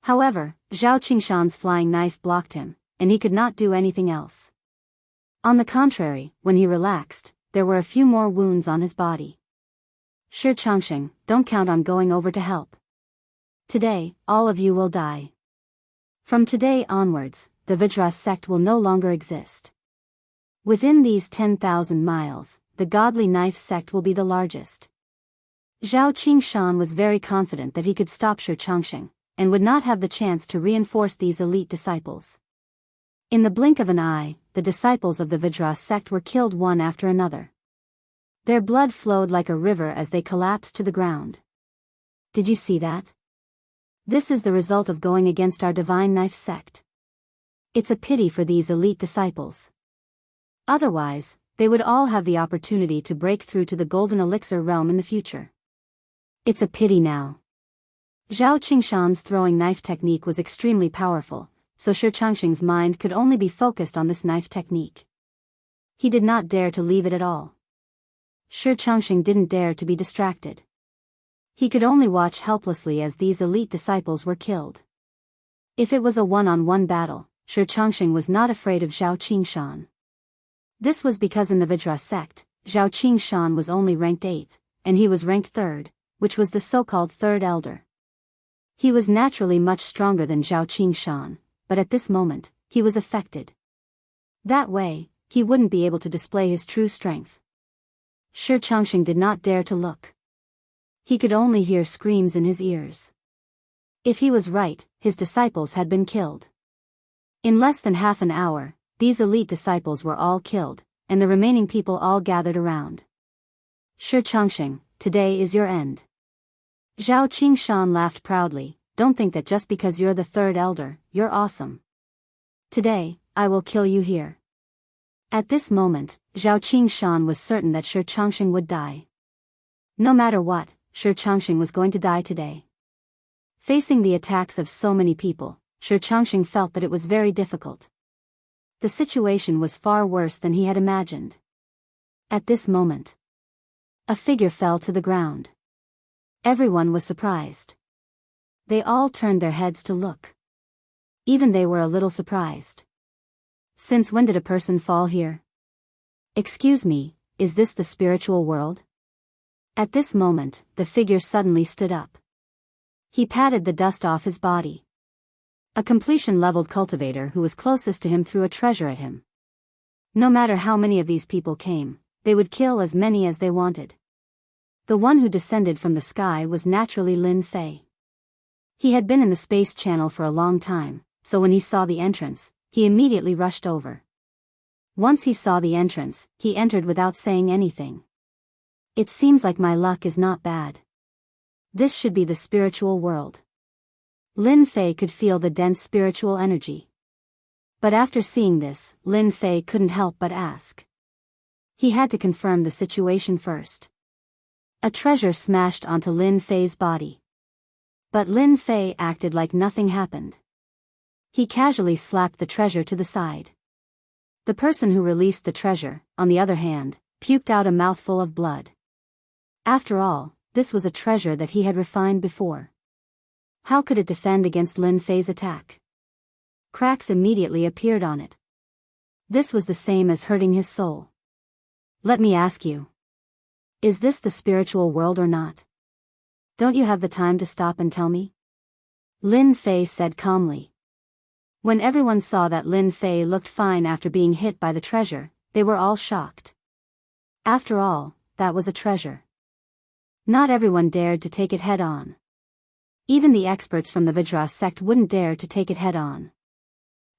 However, Zhao Qingshan's flying knife blocked him, and he could not do anything else. On the contrary, when he relaxed, there were a few more wounds on his body. Shi Changxing, don't count on going over to help. Today, all of you will die. From today onwards, the Vajra sect will no longer exist. Within these 10,000 miles, the Godly Knife sect will be the largest. Zhao Qingshan was very confident that he could stop Shi Changxing, and would not have the chance to reinforce these elite disciples. In the blink of an eye, the disciples of the Vajra sect were killed one after another. Their blood flowed like a river as they collapsed to the ground. Did you see that? This is the result of going against our Divine Knife sect. It's a pity for these elite disciples. Otherwise, they would all have the opportunity to break through to the Golden Elixir realm in the future. It's a pity now. Zhao Qingshan's throwing knife technique was extremely powerful, so Shi Changxing's mind could only be focused on this knife technique. He did not dare to leave it at all. Shi Changxing didn't dare to be distracted. He could only watch helplessly as these elite disciples were killed. If it was a one-on-one battle, Shi Changxing was not afraid of Zhao Qingshan. This was because in the Vajra sect, Zhao Qingshan was only ranked 8th, and he was ranked 3rd, which was the so-called 3rd elder. He was naturally much stronger than Zhao Qingshan, but at this moment, he was affected. That way, he wouldn't be able to display his true strength. Shi Changxing did not dare to look. He could only hear screams in his ears. If he was right, his disciples had been killed. In less than half an hour, these elite disciples were all killed, and the remaining people all gathered around. Shi Changxing, today is your end. Zhao Qingshan laughed proudly. Don't think that just because you're the 3rd elder, you're awesome. Today, I will kill you here. At this moment, Zhao Qingshan was certain that Shi Changxing would die. No matter what, Shi Changxing was going to die today. Facing the attacks of so many people, Shi Changxing felt that it was very difficult. The situation was far worse than he had imagined. At this moment, a figure fell to the ground. Everyone was surprised. They all turned their heads to look. Even they were a little surprised. Since when did a person fall here? Excuse me, is this the spiritual world? At this moment, the figure suddenly stood up. He patted the dust off his body. A completion-leveled cultivator who was closest to him threw a treasure at him. No matter how many of these people came, they would kill as many as they wanted. The one who descended from the sky was naturally Lin Fei. He had been in the space channel for a long time, so when he saw the entrance, he immediately rushed over. Once he saw the entrance, he entered without saying anything. It seems like my luck is not bad. This should be the spiritual world. Lin Fei could feel the dense spiritual energy. But after seeing this, Lin Fei couldn't help but ask. He had to confirm the situation first. A treasure smashed onto Lin Fei's body. But Lin Fei acted like nothing happened. He casually slapped the treasure to the side. The person who released the treasure, on the other hand, puked out a mouthful of blood. After all, this was a treasure that he had refined before. How could it defend against Lin Fei's attack? Cracks immediately appeared on it. This was the same as hurting his soul. Let me ask you. Is this the spiritual world or not? Don't you have the time to stop and tell me? Lin Fei said calmly. When everyone saw that Lin Fei looked fine after being hit by the treasure, they were all shocked. After all, that was a treasure. Not everyone dared to take it head-on. Even the experts from the Vajra sect wouldn't dare to take it head-on.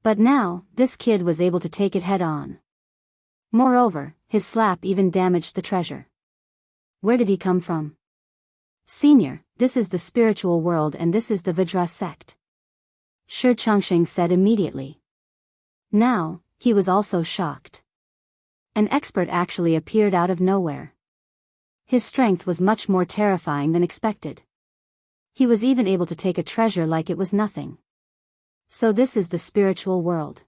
But now, this kid was able to take it head-on. Moreover, his slap even damaged the treasure. Where did he come from? Senior, this is the spiritual world and this is the Vajra sect. Shi Changsheng said immediately. Now, he was also shocked. An expert actually appeared out of nowhere. His strength was much more terrifying than expected. He was even able to take a treasure like it was nothing. So this is the spiritual world.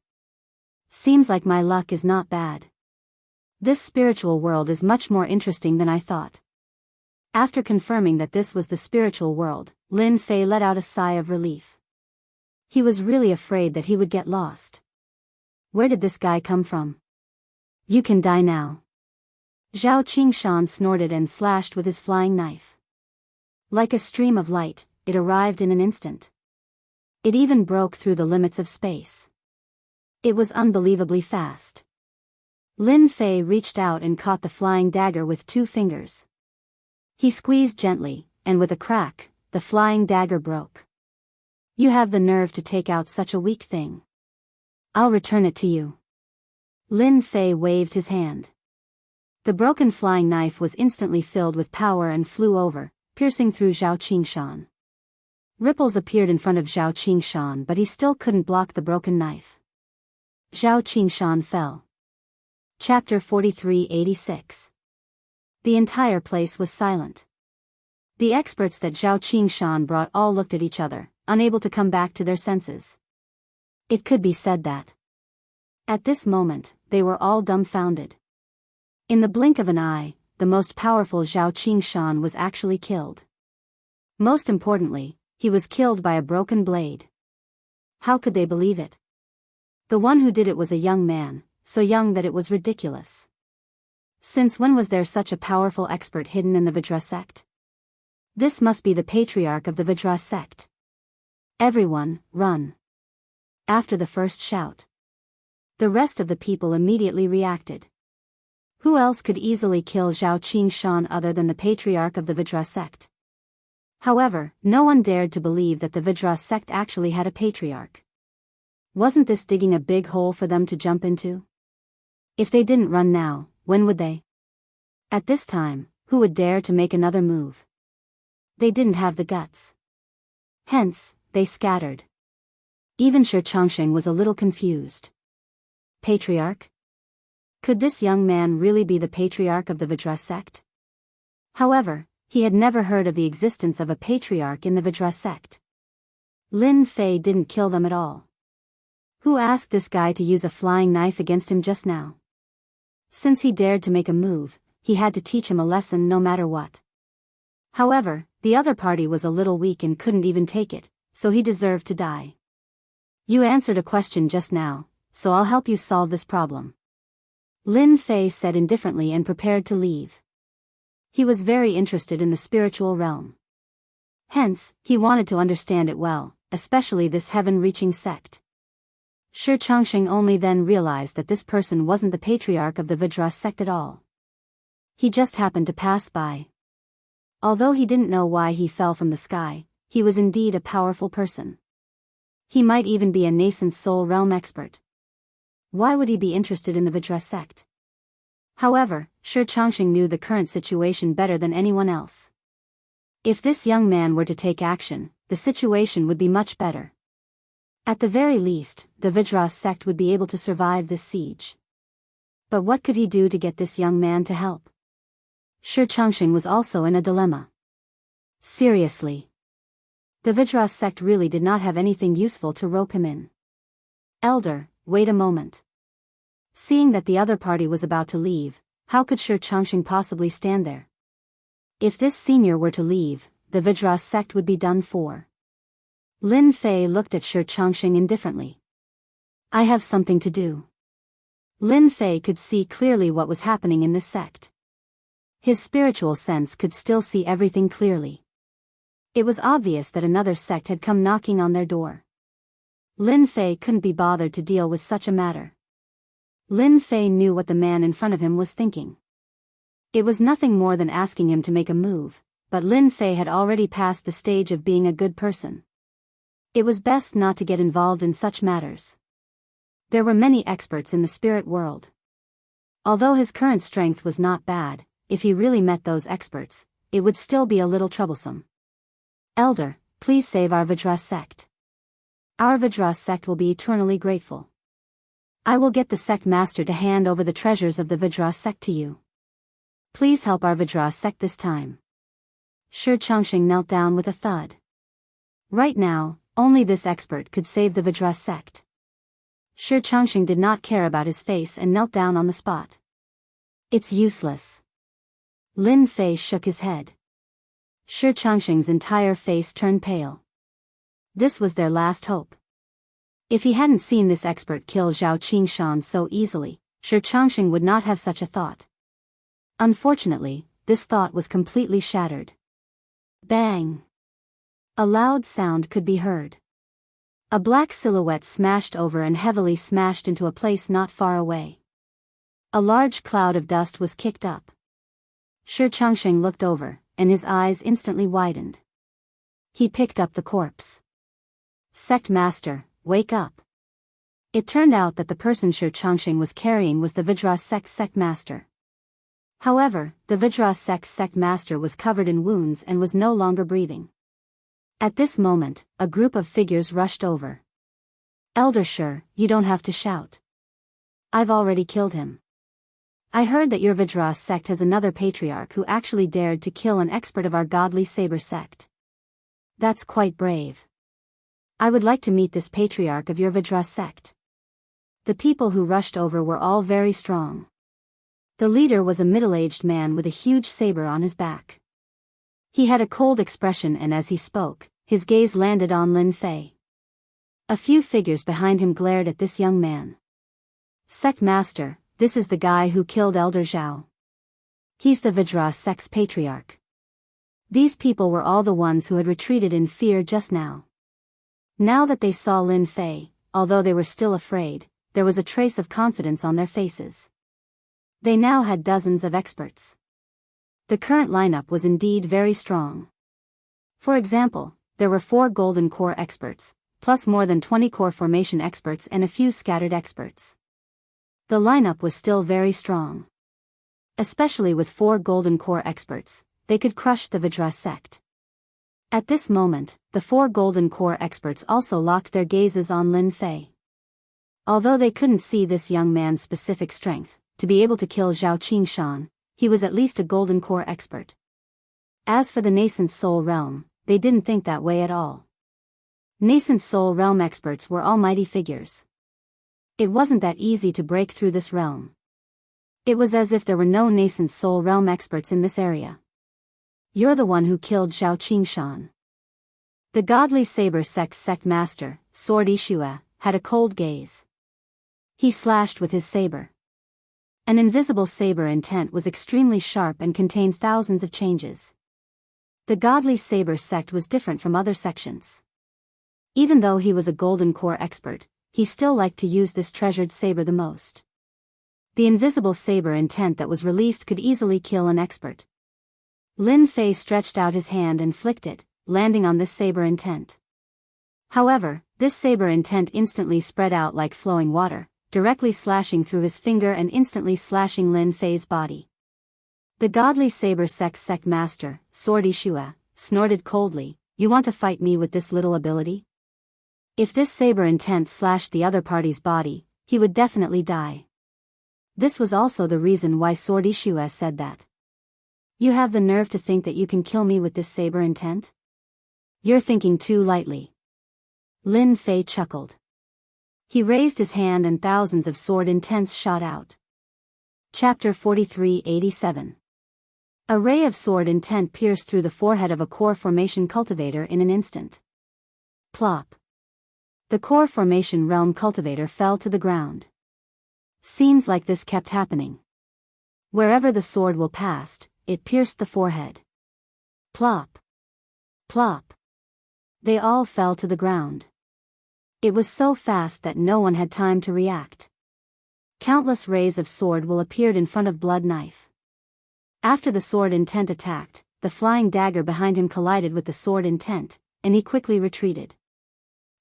Seems like my luck is not bad. This spiritual world is much more interesting than I thought. After confirming that this was the spiritual world, Lin Fei let out a sigh of relief. He was really afraid that he would get lost. Where did this guy come from? You can die now. Zhao Qingshan snorted and slashed with his flying knife. Like a stream of light, it arrived in an instant. It even broke through the limits of space. It was unbelievably fast. Lin Fei reached out and caught the flying dagger with 2 fingers. He squeezed gently, and with a crack, the flying dagger broke. You have the nerve to take out such a weak thing. I'll return it to you. Lin Fei waved his hand. The broken flying knife was instantly filled with power and flew over, piercing through Zhao Qingshan. Ripples appeared in front of Zhao Qingshan, but he still couldn't block the broken knife. Zhao Qingshan fell. Chapter 4386. The entire place was silent. The experts that Zhao Qingshan brought all looked at each other, unable to come back to their senses. It could be said that. At this moment, they were all dumbfounded. In the blink of an eye, the most powerful Zhao Qingshan was actually killed. Most importantly, he was killed by a broken blade. How could they believe it? The one who did it was a young man, so young that it was ridiculous. Since when was there such a powerful expert hidden in the Vajra sect? This must be the patriarch of the Vajra sect. Everyone, run. After the first shout, the rest of the people immediately reacted. Who else could easily kill Zhao Qingshan other than the patriarch of the Vajra sect? However, no one dared to believe that the Vajra sect actually had a patriarch. Wasn't this digging a big hole for them to jump into? If they didn't run now, when would they? At this time, who would dare to make another move? They didn't have the guts. Hence, they scattered. Even Shi Changsheng was a little confused. Patriarch? Could this young man really be the patriarch of the Vajra sect? However, he had never heard of the existence of a patriarch in the Vajra sect. Lin Fei didn't kill them at all. Who asked this guy to use a flying knife against him just now? Since he dared to make a move, he had to teach him a lesson no matter what. However, the other party was a little weak and couldn't even take it, so he deserved to die. You answered a question just now, so I'll help you solve this problem. Lin Fei said indifferently and prepared to leave. He was very interested in the spiritual realm. Hence, he wanted to understand it well, especially this heaven-reaching sect. Shi Changsheng only then realized that this person wasn't the patriarch of the Vajra sect at all. He just happened to pass by. Although he didn't know why he fell from the sky, he was indeed a powerful person. He might even be a nascent soul realm expert. Why would he be interested in the Vajra sect? However, Shi Changxing knew the current situation better than anyone else. If this young man were to take action, the situation would be much better. At the very least, the Vajra sect would be able to survive this siege. But what could he do to get this young man to help? Shi Changxing was also in a dilemma. Seriously. The Vajra sect really did not have anything useful to rope him in. Elder, wait a moment. Seeing that the other party was about to leave, how could Shi Changxing possibly stand there? If this senior were to leave, the Vajra sect would be done for. Lin Fei looked at Shi Changxing indifferently. I have something to do. Lin Fei could see clearly what was happening in this sect. His spiritual sense could still see everything clearly. It was obvious that another sect had come knocking on their door. Lin Fei couldn't be bothered to deal with such a matter. Lin Fei knew what the man in front of him was thinking. It was nothing more than asking him to make a move, but Lin Fei had already passed the stage of being a good person. It was best not to get involved in such matters. There were many experts in the spirit world. Although his current strength was not bad, if he really met those experts, it would still be a little troublesome. Elder, please save our Vajra sect. Our Vajra sect will be eternally grateful. I will get the sect master to hand over the treasures of the Vajra sect to you. Please help our Vajra sect this time. Shi Changxing knelt down with a thud. Right now, only this expert could save the Vajra sect. Shi Changxing did not care about his face and knelt down on the spot. It's useless. Lin Fei shook his head. Shi Changxing's entire face turned pale. This was their last hope. If he hadn't seen this expert kill Zhao Qingshan so easily, Shi Changxing would not have such a thought. Unfortunately, this thought was completely shattered. Bang! A loud sound could be heard. A black silhouette smashed over and heavily smashed into a place not far away. A large cloud of dust was kicked up. Shi Changxing looked over, and his eyes instantly widened. He picked up the corpse. Sect Master, wake up. It turned out that the person Shi Changxing was carrying was the Vajra sect master. However, the Vajra sect master was covered in wounds and was no longer breathing. At this moment, a group of figures rushed over. Elder Shi, you don't have to shout. I've already killed him. I heard that your Vajra sect has another patriarch who actually dared to kill an expert of our godly saber sect. That's quite brave. I would like to meet this patriarch of your Vajra sect. The people who rushed over were all very strong. The leader was a middle-aged man with a huge saber on his back. He had a cold expression and as he spoke, his gaze landed on Lin Fei. A few figures behind him glared at this young man. Sect Master, this is the guy who killed Elder Zhao. He's the Vajra sect's patriarch. These people were all the ones who had retreated in fear just now. Now that they saw Lin Fei, although they were still afraid, there was a trace of confidence on their faces. They now had dozens of experts. The current lineup was indeed very strong. For example, there were 4 golden core experts, plus more than 20 core formation experts and a few scattered experts. The lineup was still very strong. Especially with 4 golden core experts, they could crush the Vajra sect. At this moment, the 4 golden core experts also locked their gazes on Lin Fei. Although they couldn't see this young man's specific strength, to be able to kill Zhao Qingshan, he was at least a golden core expert. As for the nascent soul realm, they didn't think that way at all. Nascent soul realm experts were almighty figures. It wasn't that easy to break through this realm. It was as if there were no nascent soul realm experts in this area. You're the one who killed Zhao Qingshan. The godly saber sect master, Sword Ishua, had a cold gaze. He slashed with his saber. An invisible saber intent was extremely sharp and contained thousands of changes. The godly saber sect was different from other sections. Even though he was a golden core expert, he still liked to use this treasured saber the most. The invisible saber intent that was released could easily kill an expert. Lin Fei stretched out his hand and flicked it, landing on this saber intent. However, this saber intent instantly spread out like flowing water, directly slashing through his finger and instantly slashing Lin Fei's body. The godly saber sect master, Sword Ishua, snorted coldly, "You want to fight me with this little ability?" If this saber intent slashed the other party's body, he would definitely die. This was also the reason why Sword Ishua said that. "You have the nerve to think that you can kill me with this saber intent? You're thinking too lightly." Lin Fei chuckled. He raised his hand and thousands of sword intents shot out. Chapter 43-87. A ray of sword intent pierced through the forehead of a core formation cultivator in an instant. Plop. The core formation realm cultivator fell to the ground. Scenes like this kept happening. Wherever the sword will passed, it pierced the forehead. Plop. Plop. They all fell to the ground. It was so fast that no one had time to react. Countless rays of sword will appeared in front of Blood Knife. After the sword intent attacked, the flying dagger behind him collided with the sword intent, and he quickly retreated.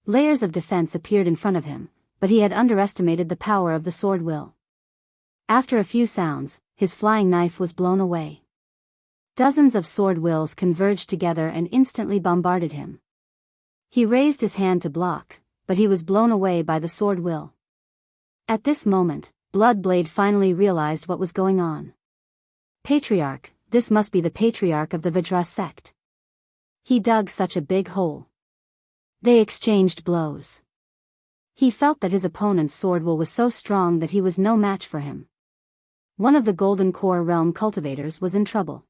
Layers of defense appeared in front of him, but he had underestimated the power of the sword will. After a few sounds, his flying knife was blown away. Dozens of sword wills converged together and instantly bombarded him. He raised his hand to block, but he was blown away by the sword will. At this moment, Bloodblade finally realized what was going on. Patriarch, this must be the patriarch of the Vajra sect. He dug such a big hole. They exchanged blows. He felt that his opponent's sword will was so strong that he was no match for him. One of the Golden Core Realm cultivators was in trouble.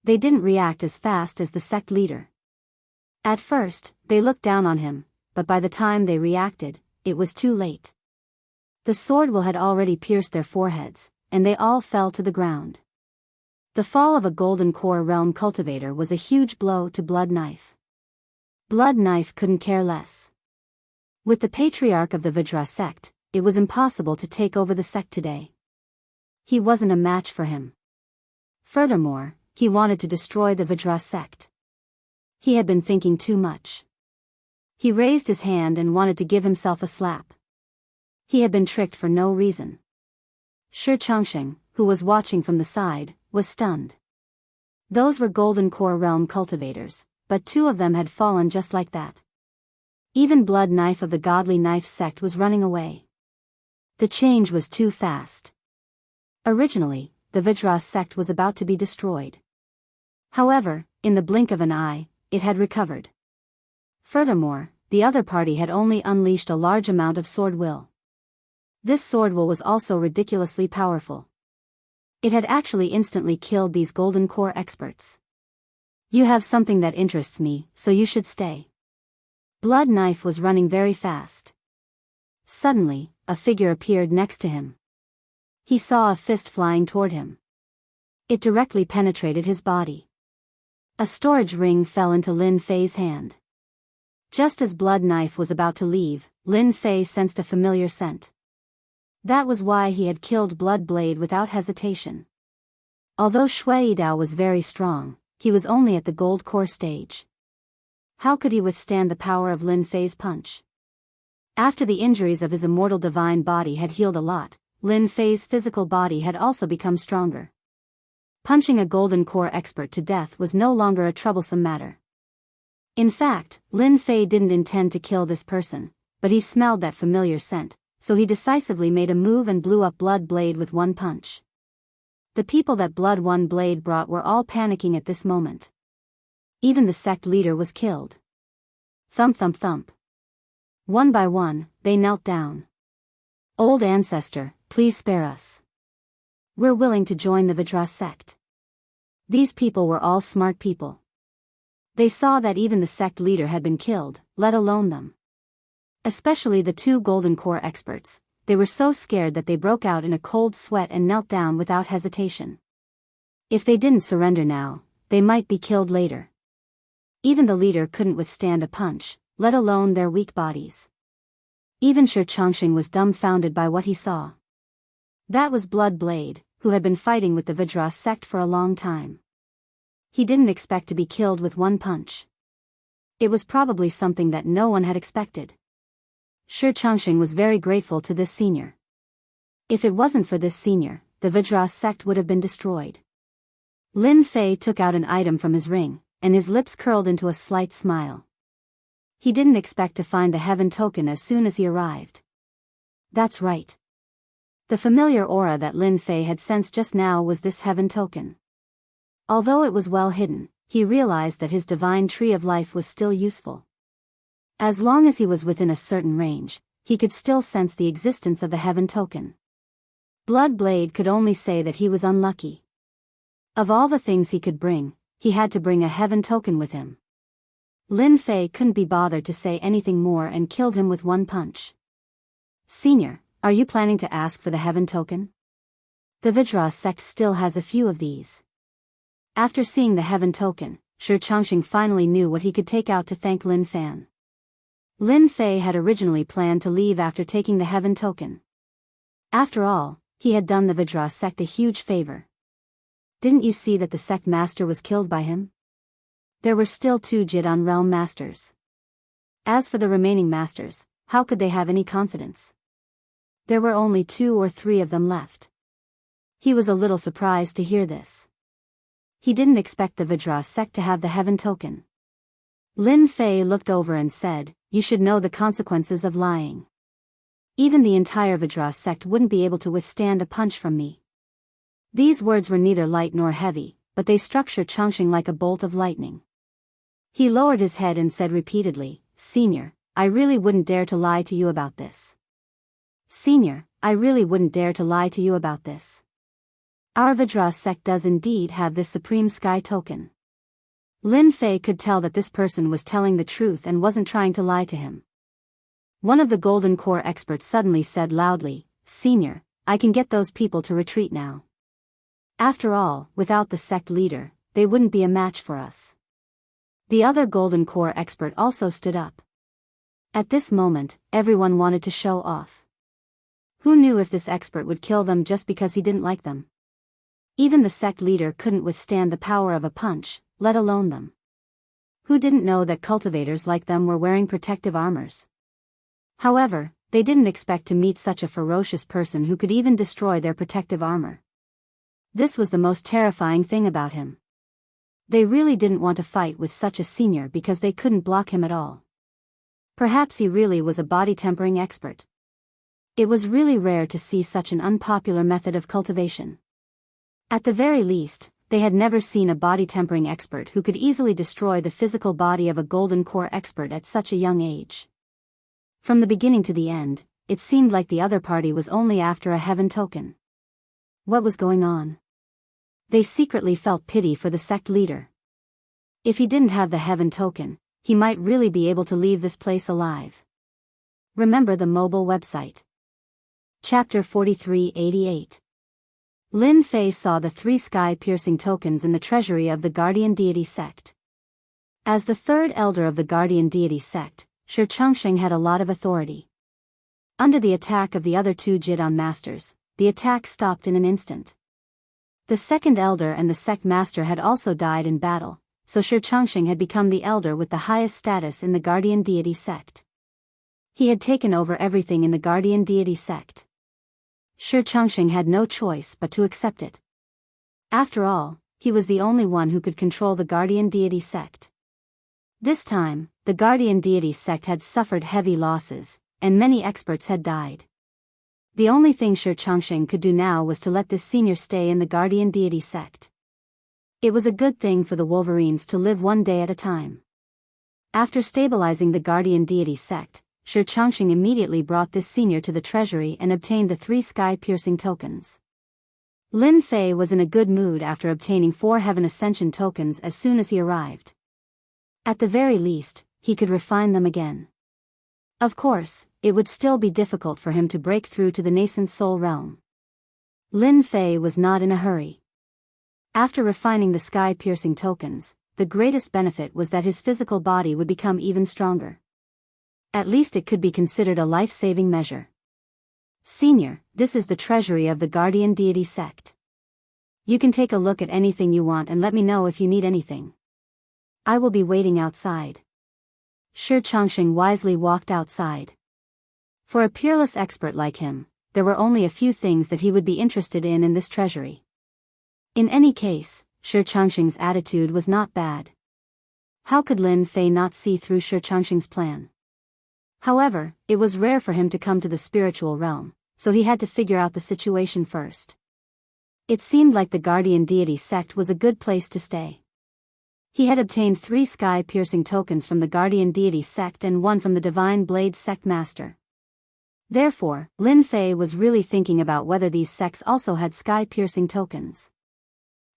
They didn't react as fast as the sect leader. At first, they looked down on him, but by the time they reacted, it was too late. The sword will had already pierced their foreheads, and they all fell to the ground. The fall of a Golden Core Realm cultivator was a huge blow to Blood Knife. Blood Knife couldn't care less. With the patriarch of the Vajra sect, it was impossible to take over the sect today. He wasn't a match for him. Furthermore, he wanted to destroy the Vajra sect. He had been thinking too much. He raised his hand and wanted to give himself a slap. He had been tricked for no reason. Shi Changsheng, who was watching from the side, was stunned. Those were Golden Core Realm cultivators, but two of them had fallen just like that. Even Blood Knife of the Godly Knife sect was running away. The change was too fast. Originally, the Vajra sect was about to be destroyed. However, in the blink of an eye, it had recovered. Furthermore, the other party had only unleashed a large amount of sword will. This sword will was also ridiculously powerful. It had actually instantly killed these Golden Core experts. "You have something that interests me, so you should stay." Blood Knife was running very fast. Suddenly, a figure appeared next to him. He saw a fist flying toward him. It directly penetrated his body. A storage ring fell into Lin Fei's hand. Just as Blood Knife was about to leave, Lin Fei sensed a familiar scent. That was why he had killed Bloodblade without hesitation. Although Shui Dao was very strong, he was only at the gold core stage. How could he withstand the power of Lin Fei's punch? After the injuries of his immortal divine body had healed a lot, Lin Fei's physical body had also become stronger. Punching a Golden Core expert to death was no longer a troublesome matter. In fact, Lin Fei didn't intend to kill this person, but he smelled that familiar scent, so he decisively made a move and blew up Bloodblade with one punch. The people that Blood One Blade brought were all panicking at this moment. Even the sect leader was killed. Thump thump thump. One by one, they knelt down. "Old ancestor, please spare us. We're willing to join the Vajra sect." These people were all smart people. They saw that even the sect leader had been killed, let alone them. Especially the two Golden Core experts, they were so scared that they broke out in a cold sweat and knelt down without hesitation. If they didn't surrender now, they might be killed later. Even the leader couldn't withstand a punch, let alone their weak bodies. Even Shi Changsheng was dumbfounded by what he saw. That was Bloodblade, who had been fighting with the Vajra sect for a long time. He didn't expect to be killed with one punch. It was probably something that no one had expected. Shi Changxing was very grateful to this senior. If it wasn't for this senior, the Vajra sect would have been destroyed. Lin Fei took out an item from his ring, and his lips curled into a slight smile. He didn't expect to find the heaven token as soon as he arrived. That's right. The familiar aura that Lin Fei had sensed just now was this heaven token. Although it was well hidden, he realized that his divine tree of life was still useful. As long as he was within a certain range, he could still sense the existence of the heaven token. Bloodblade could only say that he was unlucky. Of all the things he could bring, he had to bring a heaven token with him. Lin Fei couldn't be bothered to say anything more and killed him with one punch. Senior, are you planning to ask for the heaven token? The Vajra sect still has a few of these. After seeing the heaven token, Shi Changxing finally knew what he could take out to thank Lin Fan. Lin Fei had originally planned to leave after taking the heaven token. After all, he had done the Vajra sect a huge favor. Didn't you see that the sect master was killed by him? There were still 2 Jidan realm masters. As for the remaining masters, how could they have any confidence? There were only 2 or 3 of them left. He was a little surprised to hear this. He didn't expect the Vajra sect to have the heaven token. Lin Fei looked over and said, "You should know the consequences of lying. Even the entire Vajra sect wouldn't be able to withstand a punch from me." These words were neither light nor heavy, but they struck Shi Changxing like a bolt of lightning. He lowered his head and said repeatedly, "Senior, I really wouldn't dare to lie to you about this. Senior, I really wouldn't dare to lie to you about this. Our Vajra sect does indeed have this supreme sky token." Lin Fei could tell that this person was telling the truth and wasn't trying to lie to him. One of the Golden Core experts suddenly said loudly, "Senior, I can get those people to retreat now. After all, without the sect leader, they wouldn't be a match for us." The other Golden Core expert also stood up. At this moment, everyone wanted to show off. Who knew if this expert would kill them just because he didn't like them? Even the sect leader couldn't withstand the power of a punch, let alone them. Who didn't know that cultivators like them were wearing protective armors? However, they didn't expect to meet such a ferocious person who could even destroy their protective armor. This was the most terrifying thing about him. They really didn't want to fight with such a senior because they couldn't block him at all. Perhaps he really was a body tempering expert. It was really rare to see such an unpopular method of cultivation. At the very least, they had never seen a body tempering expert who could easily destroy the physical body of a Golden Core expert at such a young age. From the beginning to the end, it seemed like the other party was only after a heaven token. What was going on? They secretly felt pity for the sect leader. If he didn't have the heaven token, he might really be able to leave this place alive. Remember the mobile website. Chapter 4388. Lin Fei saw the 3 sky-piercing tokens in the treasury of the Guardian Deity sect. As the 3rd elder of the Guardian Deity sect, Shi Changxing had a lot of authority. Under the attack of the other 2 Jidan masters, the attack stopped in an instant. The 2nd elder and the sect master had also died in battle, so Shi Changxing had become the elder with the highest status in the Guardian Deity sect. He had taken over everything in the Guardian Deity sect. Shi Changxing had no choice but to accept it. After all, he was the only one who could control the Guardian Deity sect. This time, the Guardian Deity sect had suffered heavy losses, and many experts had died. The only thing Shi Changxing could do now was to let this senior stay in the Guardian Deity sect. It was a good thing for the Wolverines to live one day at a time. After stabilizing the Guardian Deity sect, Shi Changxing immediately brought this senior to the treasury and obtained the 3 sky-piercing tokens. Lin Fei was in a good mood after obtaining 4 Heaven Ascension tokens as soon as he arrived. At the very least, he could refine them again. Of course, it would still be difficult for him to break through to the nascent soul realm. Lin Fei was not in a hurry. After refining the sky-piercing tokens, the greatest benefit was that his physical body would become even stronger. At least it could be considered a life-saving measure. Senior, this is the treasury of the Guardian Deity sect. You can take a look at anything you want and let me know if you need anything. I will be waiting outside. Shi Changxing wisely walked outside. For a peerless expert like him, there were only a few things that he would be interested in this treasury. In any case, Shi Changxing's attitude was not bad. How could Lin Fei not see through Shi Changxing's plan? However, it was rare for him to come to the spiritual realm, so he had to figure out the situation first. It seemed like the guardian deity sect was a good place to stay. He had obtained 3 sky-piercing tokens from the guardian deity sect and 1 from the divine blade sect master. Therefore, Lin Fei was really thinking about whether these sects also had sky-piercing tokens.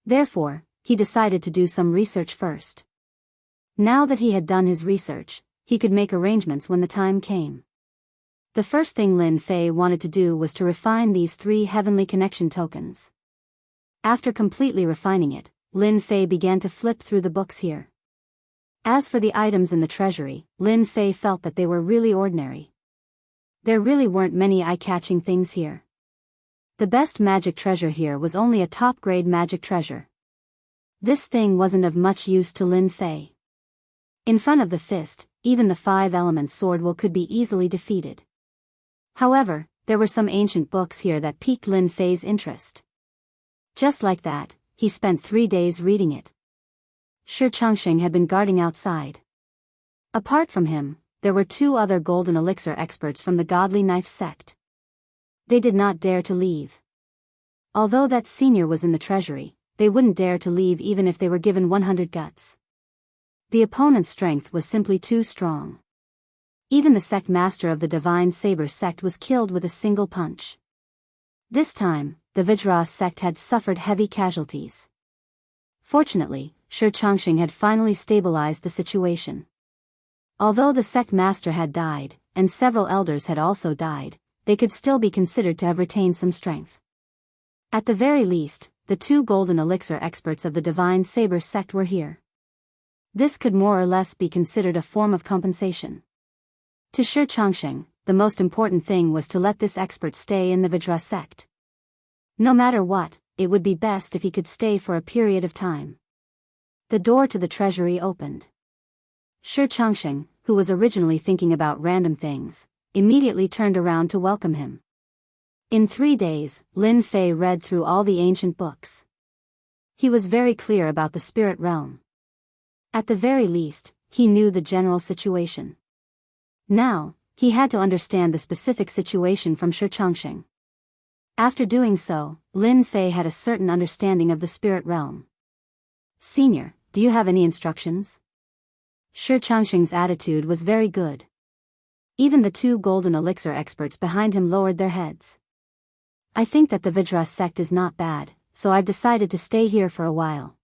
Therefore, he decided to do some research first. Now that he had done his research, he could make arrangements when the time came. The first thing Lin Fei wanted to do was to refine these 3 heavenly connection tokens. After completely refining it, Lin Fei began to flip through the books here. As for the items in the treasury, Lin Fei felt that they were really ordinary. There really weren't many eye-catching things here. The best magic treasure here was only a top-grade magic treasure. This thing wasn't of much use to Lin Fei. In front of the fist, even the 5-element sword will could be easily defeated. However, there were some ancient books here that piqued Lin Fei's interest. Just like that, he spent 3 days reading it. Shi Changxing had been guarding outside. Apart from him, there were 2 other golden elixir experts from the godly knife sect. They did not dare to leave. Although that senior was in the treasury, they wouldn't dare to leave even if they were given 100 guts. The opponent's strength was simply too strong. Even the sect master of the divine saber sect was killed with a single punch. This time, the Vajra sect had suffered heavy casualties. Fortunately, Shi Changxing had finally stabilized the situation. Although the sect master had died, and several elders had also died, they could still be considered to have retained some strength. At the very least, the 2 golden elixir experts of the divine saber sect were here. This could more or less be considered a form of compensation. To Shi Changxing, the most important thing was to let this expert stay in the Vajra sect. No matter what, it would be best if he could stay for a period of time. The door to the treasury opened. Shi Changxing, who was originally thinking about random things, immediately turned around to welcome him. In 3 days, Lin Fei read through all the ancient books. He was very clear about the spirit realm. At the very least, he knew the general situation. Now, he had to understand the specific situation from Shi Changxing. After doing so, Lin Fei had a certain understanding of the spirit realm. Senior, do you have any instructions? Shi Changxing's attitude was very good. Even the 2 golden elixir experts behind him lowered their heads. I think that the Vajra sect is not bad, so I've decided to stay here for a while.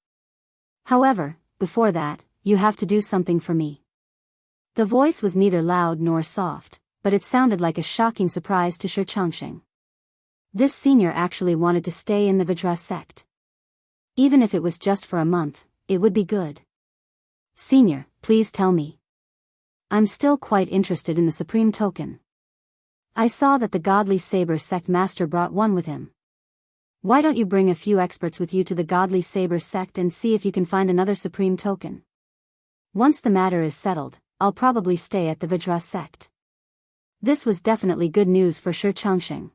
However, before that, you have to do something for me. The voice was neither loud nor soft, but it sounded like a shocking surprise to Shi Changxing. This senior actually wanted to stay in the Vajra sect. Even if it was just for a month, it would be good. Senior, please tell me. I'm still quite interested in the supreme token. I saw that the godly saber sect master brought one with him. Why don't you bring a few experts with you to the godly saber sect and see if you can find another supreme token? Once the matter is settled, I'll probably stay at the Vajra sect. This was definitely good news for Shi Changxing.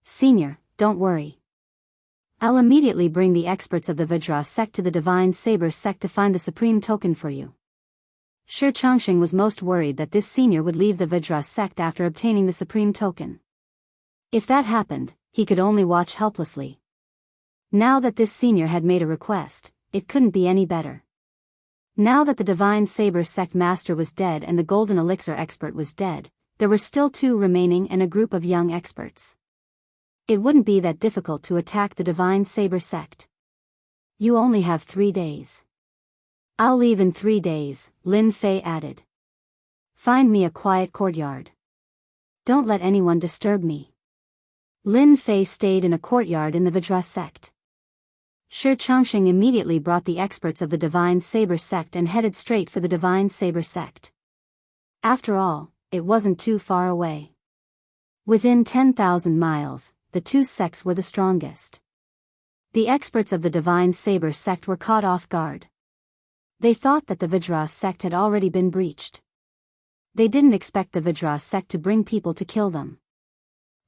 Senior, don't worry. I'll immediately bring the experts of the Vajra sect to the divine saber sect to find the supreme token for you. Shi Changxing was most worried that this senior would leave the Vajra sect after obtaining the supreme token. If that happened, he could only watch helplessly. Now that this senior had made a request, it couldn't be any better. Now that the divine saber sect master was dead and the golden elixir expert was dead, there were still 2 remaining and a group of young experts. It wouldn't be that difficult to attack the divine saber sect. You only have 3 days. I'll leave in 3 days, Lin Fei added. Find me a quiet courtyard. Don't let anyone disturb me. Lin Fei stayed in a courtyard in the Vajra sect. Shi Changxing immediately brought the experts of the divine saber sect and headed straight for the divine saber sect. After all, it wasn't too far away. Within 10,000 miles, the 2 sects were the strongest. The experts of the divine saber sect were caught off guard. They thought that the Vajra sect had already been breached. They didn't expect the Vajra sect to bring people to kill them.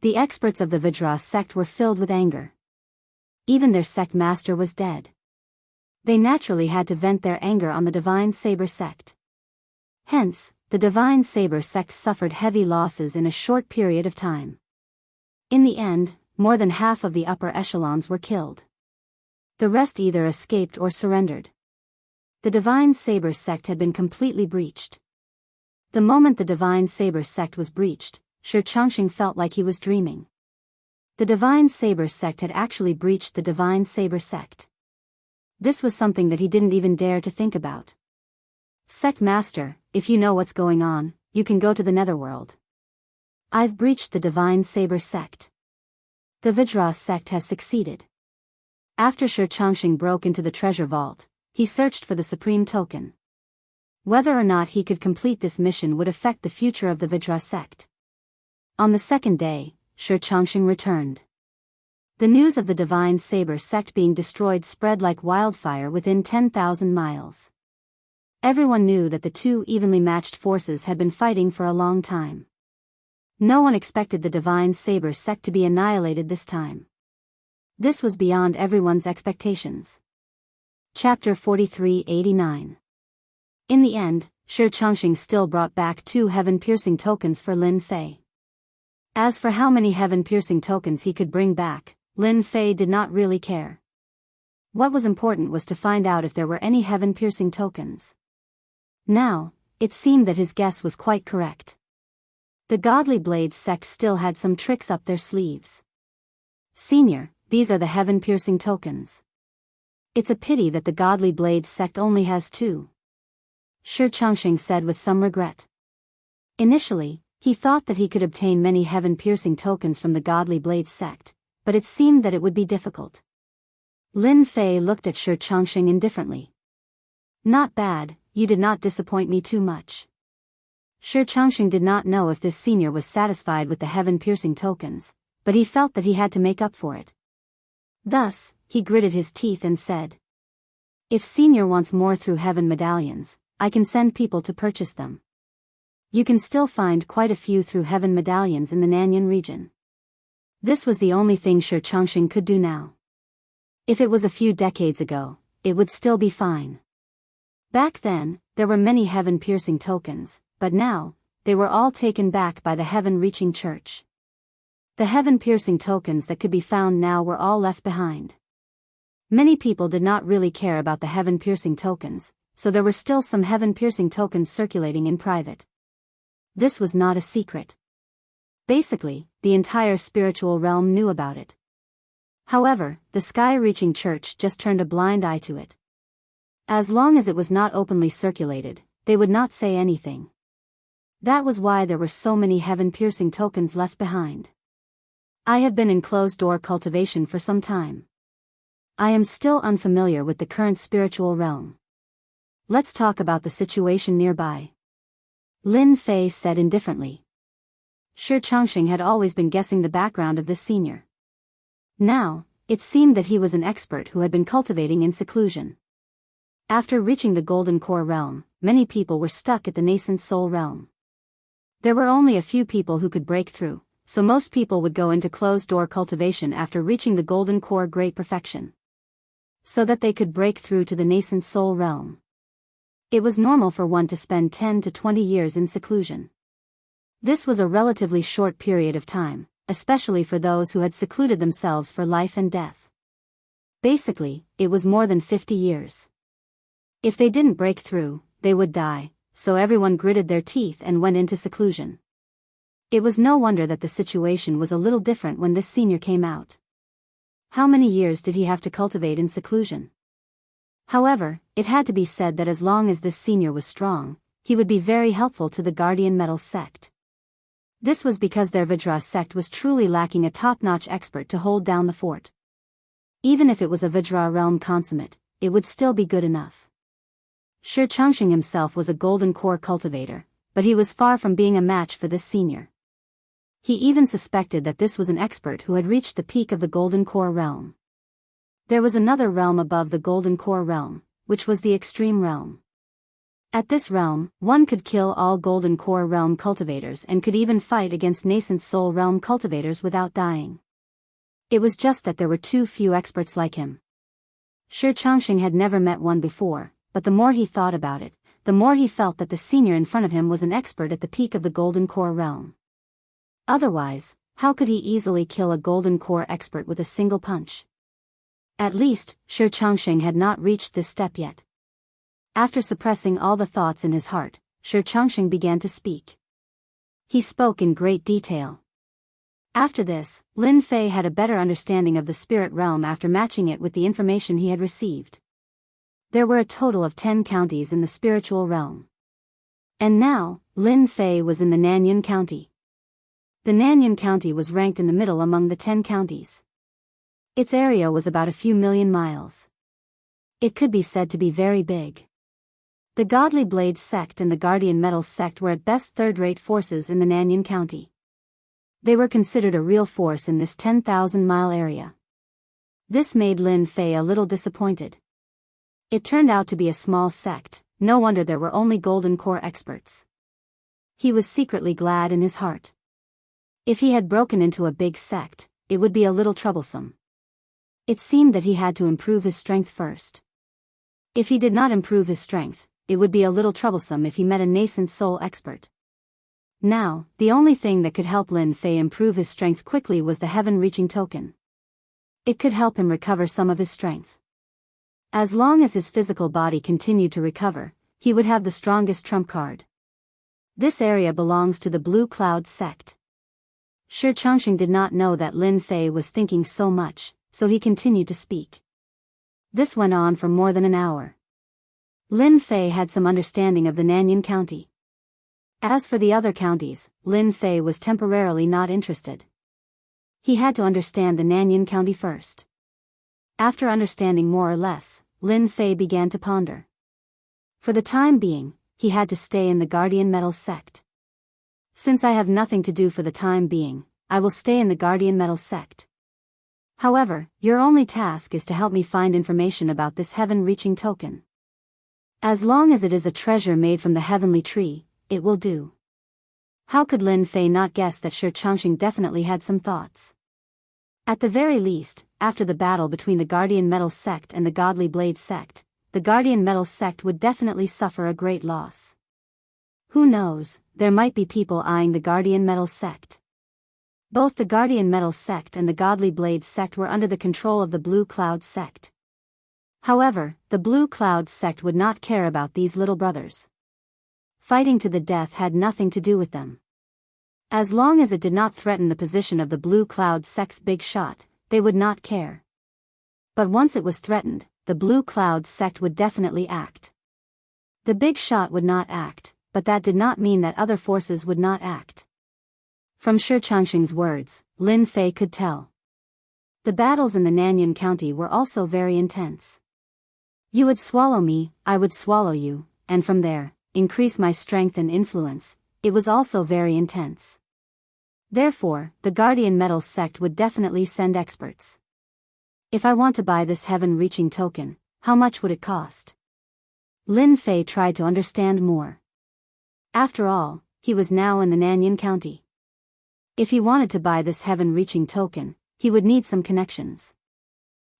The experts of the Vajra sect were filled with anger. Even their sect master was dead. They naturally had to vent their anger on the Divine Saber sect. Hence, the Divine Saber sect suffered heavy losses in a short period of time. In the end, more than half of the upper echelons were killed. The rest either escaped or surrendered. The Divine Saber sect had been completely breached. The moment the Divine Saber sect was breached, Shi Changxing felt like he was dreaming. The Divine Saber sect had actually breached the Divine Saber sect. This was something that he didn't even dare to think about. Sect Master, if you know what's going on, you can go to the Netherworld. I've breached the Divine Saber sect. The Vajra sect has succeeded. After Shi Changxing broke into the treasure vault, he searched for the supreme token. Whether or not he could complete this mission would affect the future of the Vajra sect. On the second day, Shi Changxing returned. The news of the Divine Saber sect being destroyed spread like wildfire within 10,000 miles. Everyone knew that the two evenly matched forces had been fighting for a long time. No one expected the Divine Saber sect to be annihilated this time. This was beyond everyone's expectations. Chapter 4389. In the end, Shi Changxing still brought back 2 heaven-piercing tokens for Lin Fei. As for how many heaven-piercing tokens he could bring back, Lin Fei did not really care. What was important was to find out if there were any heaven-piercing tokens. Now, it seemed that his guess was quite correct. The Godly Blades sect still had some tricks up their sleeves. Senior, these are the heaven-piercing tokens. It's a pity that the Godly Blades sect only has 2. Shi Changxing said with some regret. Initially, he thought that he could obtain many heaven-piercing tokens from the Godly Blades sect, but it seemed that it would be difficult. Lin Fei looked at Shi Changxing indifferently. Not bad, you did not disappoint me too much. Shi Changxing did not know if this senior was satisfied with the heaven-piercing tokens, but he felt that he had to make up for it. Thus, he gritted his teeth and said, "If senior wants more through heaven medallions, I can send people to purchase them. You can still find quite a few through heaven medallions in the Nanyan region." This was the only thing Shi Changxing could do now. If it was a few decades ago, it would still be fine. Back then, there were many heaven-piercing tokens, but now, they were all taken back by the heaven-reaching church. The heaven-piercing tokens that could be found now were all left behind. Many people did not really care about the heaven-piercing tokens, so there were still some heaven-piercing tokens circulating in private. This was not a secret. Basically, the entire spiritual realm knew about it. However, the sky-reaching church just turned a blind eye to it. As long as it was not openly circulated, they would not say anything. That was why there were so many heaven-piercing tokens left behind. I have been in closed-door cultivation for some time. I am still unfamiliar with the current spiritual realm. Let's talk about the situation nearby. Lin Fei said indifferently. Shi Changxing had always been guessing the background of this senior. Now, it seemed that he was an expert who had been cultivating in seclusion. After reaching the Golden Core realm, many people were stuck at the nascent soul realm. There were only a few people who could break through, so most people would go into closed-door cultivation after reaching the Golden Core Great Perfection, so that they could break through to the nascent soul realm. It was normal for one to spend 10 to 20 years in seclusion. This was a relatively short period of time, especially for those who had secluded themselves for life and death. Basically, it was more than 50 years. If they didn't break through, they would die, so everyone gritted their teeth and went into seclusion. It was no wonder that the situation was a little different when this senior came out. How many years did he have to cultivate in seclusion? However, it had to be said that as long as this senior was strong, he would be very helpful to the Guardian Metals sect. This was because their Vajra sect was truly lacking a top-notch expert to hold down the fort. Even if it was a Vajra realm consummate, it would still be good enough. Shi Changxing himself was a golden core cultivator, but he was far from being a match for this senior. He even suspected that this was an expert who had reached the peak of the golden core realm. There was another realm above the golden core realm, which was the extreme realm. At this realm, one could kill all Golden Core realm cultivators and could even fight against nascent Soul realm cultivators without dying. It was just that there were too few experts like him. Shi Changxing had never met one before, but the more he thought about it, the more he felt that the senior in front of him was an expert at the peak of the Golden Core realm. Otherwise, how could he easily kill a Golden Core expert with a single punch? At least, Shi Changxing had not reached this step yet. After suppressing all the thoughts in his heart, Shi Changxing began to speak. He spoke in great detail. After this, Lin Fei had a better understanding of the spirit realm after matching it with the information he had received. There were a total of 10 counties in the spiritual realm. And now, Lin Fei was in the Nanyun County. The Nanyun County was ranked in the middle among the 10 counties. Its area was about a few million miles. It could be said to be very big. The Godly Blade sect and the Guardian Metals sect were at best third-rate forces in the Nanyun County. They were considered a real force in this 10,000-mile area. This made Lin Fei a little disappointed. It turned out to be a small sect, no wonder there were only Golden Core experts. He was secretly glad in his heart. If he had broken into a big sect, it would be a little troublesome. It seemed that he had to improve his strength first. If he did not improve his strength, it would be a little troublesome if he met a nascent soul expert. Now, the only thing that could help Lin Fei improve his strength quickly was the heaven-reaching token. It could help him recover some of his strength. As long as his physical body continued to recover, he would have the strongest trump card. This area belongs to the Blue Cloud sect. Shi Changxing did not know that Lin Fei was thinking so much, so he continued to speak. This went on for more than an hour. Lin Fei had some understanding of the Nanyun County. As for the other counties, Lin Fei was temporarily not interested. He had to understand the Nanyun County first. After understanding more or less, Lin Fei began to ponder. For the time being, he had to stay in the Guardian Metals sect. Since I have nothing to do for the time being, I will stay in the Guardian Metals sect. However, your only task is to help me find information about this heaven-reaching token. As long as it is a treasure made from the heavenly tree, it will do. How could Lin Fei not guess that Shi Changxing definitely had some thoughts? At the very least, after the battle between the Guardian Metals sect and the Godly Blade sect, the Guardian Metals sect would definitely suffer a great loss. Who knows, there might be people eyeing the Guardian Metals sect. Both the Guardian Metals sect and the Godly Blade sect were under the control of the Blue Cloud sect. However, the Blue Cloud sect would not care about these little brothers. Fighting to the death had nothing to do with them. As long as it did not threaten the position of the Blue Cloud sect's big shot, they would not care. But once it was threatened, the Blue Cloud sect would definitely act. The big shot would not act, but that did not mean that other forces would not act. From Shi Changxing's words, Lin Fei could tell. The battles in the Nanyun County were also very intense. You would swallow me, I would swallow you, and from there, increase my strength and influence. It was also very intense. Therefore, the Guardian Metals sect would definitely send experts. If I want to buy this heaven-reaching token, how much would it cost? Lin Fei tried to understand more. After all, he was now in the Nanyun County. If he wanted to buy this heaven-reaching token, he would need some connections.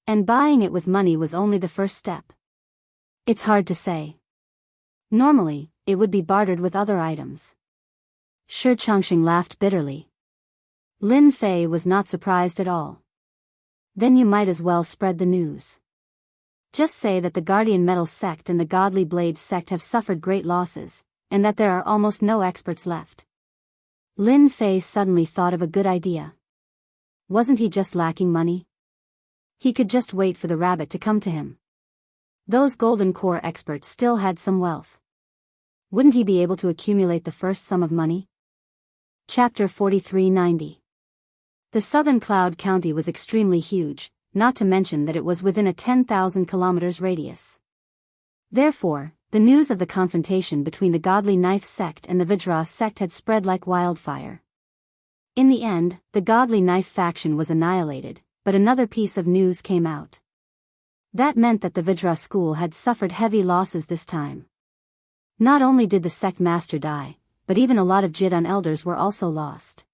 And buying it with money was only the first step. It's hard to say. Normally, it would be bartered with other items. Shi Changxing laughed bitterly. Lin Fei was not surprised at all. Then you might as well spread the news. Just say that the Guardian Metals sect and the Godly Blade sect have suffered great losses, and that there are almost no experts left. Lin Fei suddenly thought of a good idea. Wasn't he just lacking money? He could just wait for the rabbit to come to him. Those Golden Core experts still had some wealth. Wouldn't he be able to accumulate the first sum of money? Chapter 4390. The Southern Cloud County was extremely huge, not to mention that it was within a 10,000 kilometers radius. Therefore, the news of the confrontation between the Godly Knife sect and the Vajra sect had spread like wildfire. In the end, the Godly Knife faction was annihilated, but another piece of news came out. That meant that the Vajra school had suffered heavy losses this time. Not only did the sect master die, but even a lot of Jidun elders were also lost.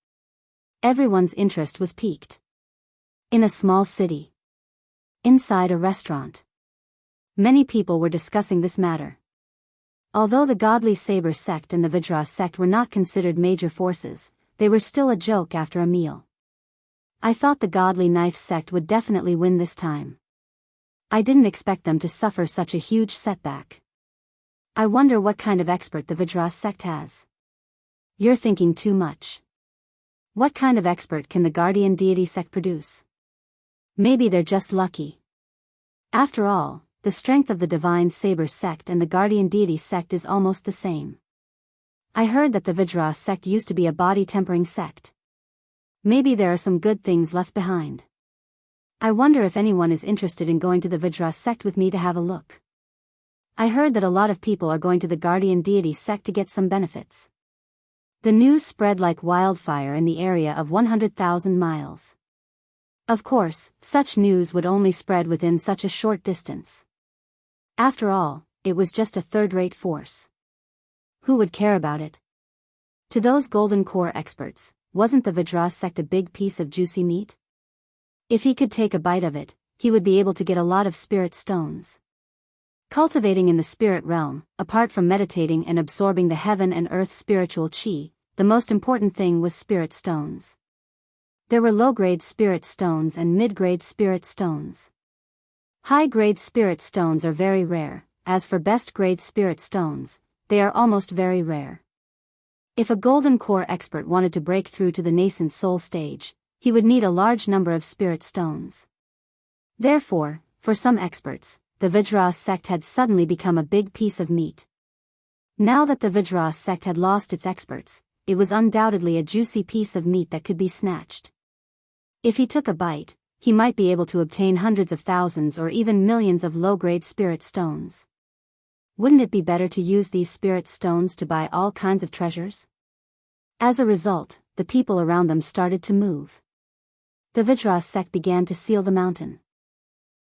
Everyone's interest was piqued. In a small city. Inside a restaurant. Many people were discussing this matter. Although the Godly Saber sect and the Vajra sect were not considered major forces, they were still a joke after a meal. I thought the Godly Knife sect would definitely win this time. I didn't expect them to suffer such a huge setback. I wonder what kind of expert the Vajra sect has. You're thinking too much. What kind of expert can the Guardian Deity sect produce? Maybe they're just lucky. After all, the strength of the Divine Saber sect and the Guardian Deity sect is almost the same. I heard that the Vajra sect used to be a body-tempering sect. Maybe there are some good things left behind. I wonder if anyone is interested in going to the Vajra sect with me to have a look. I heard that a lot of people are going to the Guardian Deity sect to get some benefits. The news spread like wildfire in the area of 100,000 miles. Of course, such news would only spread within such a short distance. After all, it was just a third-rate force. Who would care about it? To those Golden Core experts, wasn't the Vajra sect a big piece of juicy meat? If he could take a bite of it, he would be able to get a lot of spirit stones. Cultivating in the spirit realm, apart from meditating and absorbing the heaven and earth spiritual chi, the most important thing was spirit stones. There were low-grade spirit stones and mid-grade spirit stones. High-grade spirit stones are very rare. As for best-grade spirit stones, they are almost very rare. If a Golden Core expert wanted to break through to the nascent soul stage, he would need a large number of spirit stones. Therefore, for some experts, the Vajra sect had suddenly become a big piece of meat. Now that the Vajra sect had lost its experts, it was undoubtedly a juicy piece of meat that could be snatched. If he took a bite, he might be able to obtain hundreds of thousands or even millions of low-grade spirit stones. Wouldn't it be better to use these spirit stones to buy all kinds of treasures? As a result, the people around them started to move. The Vajra sect began to seal the mountain.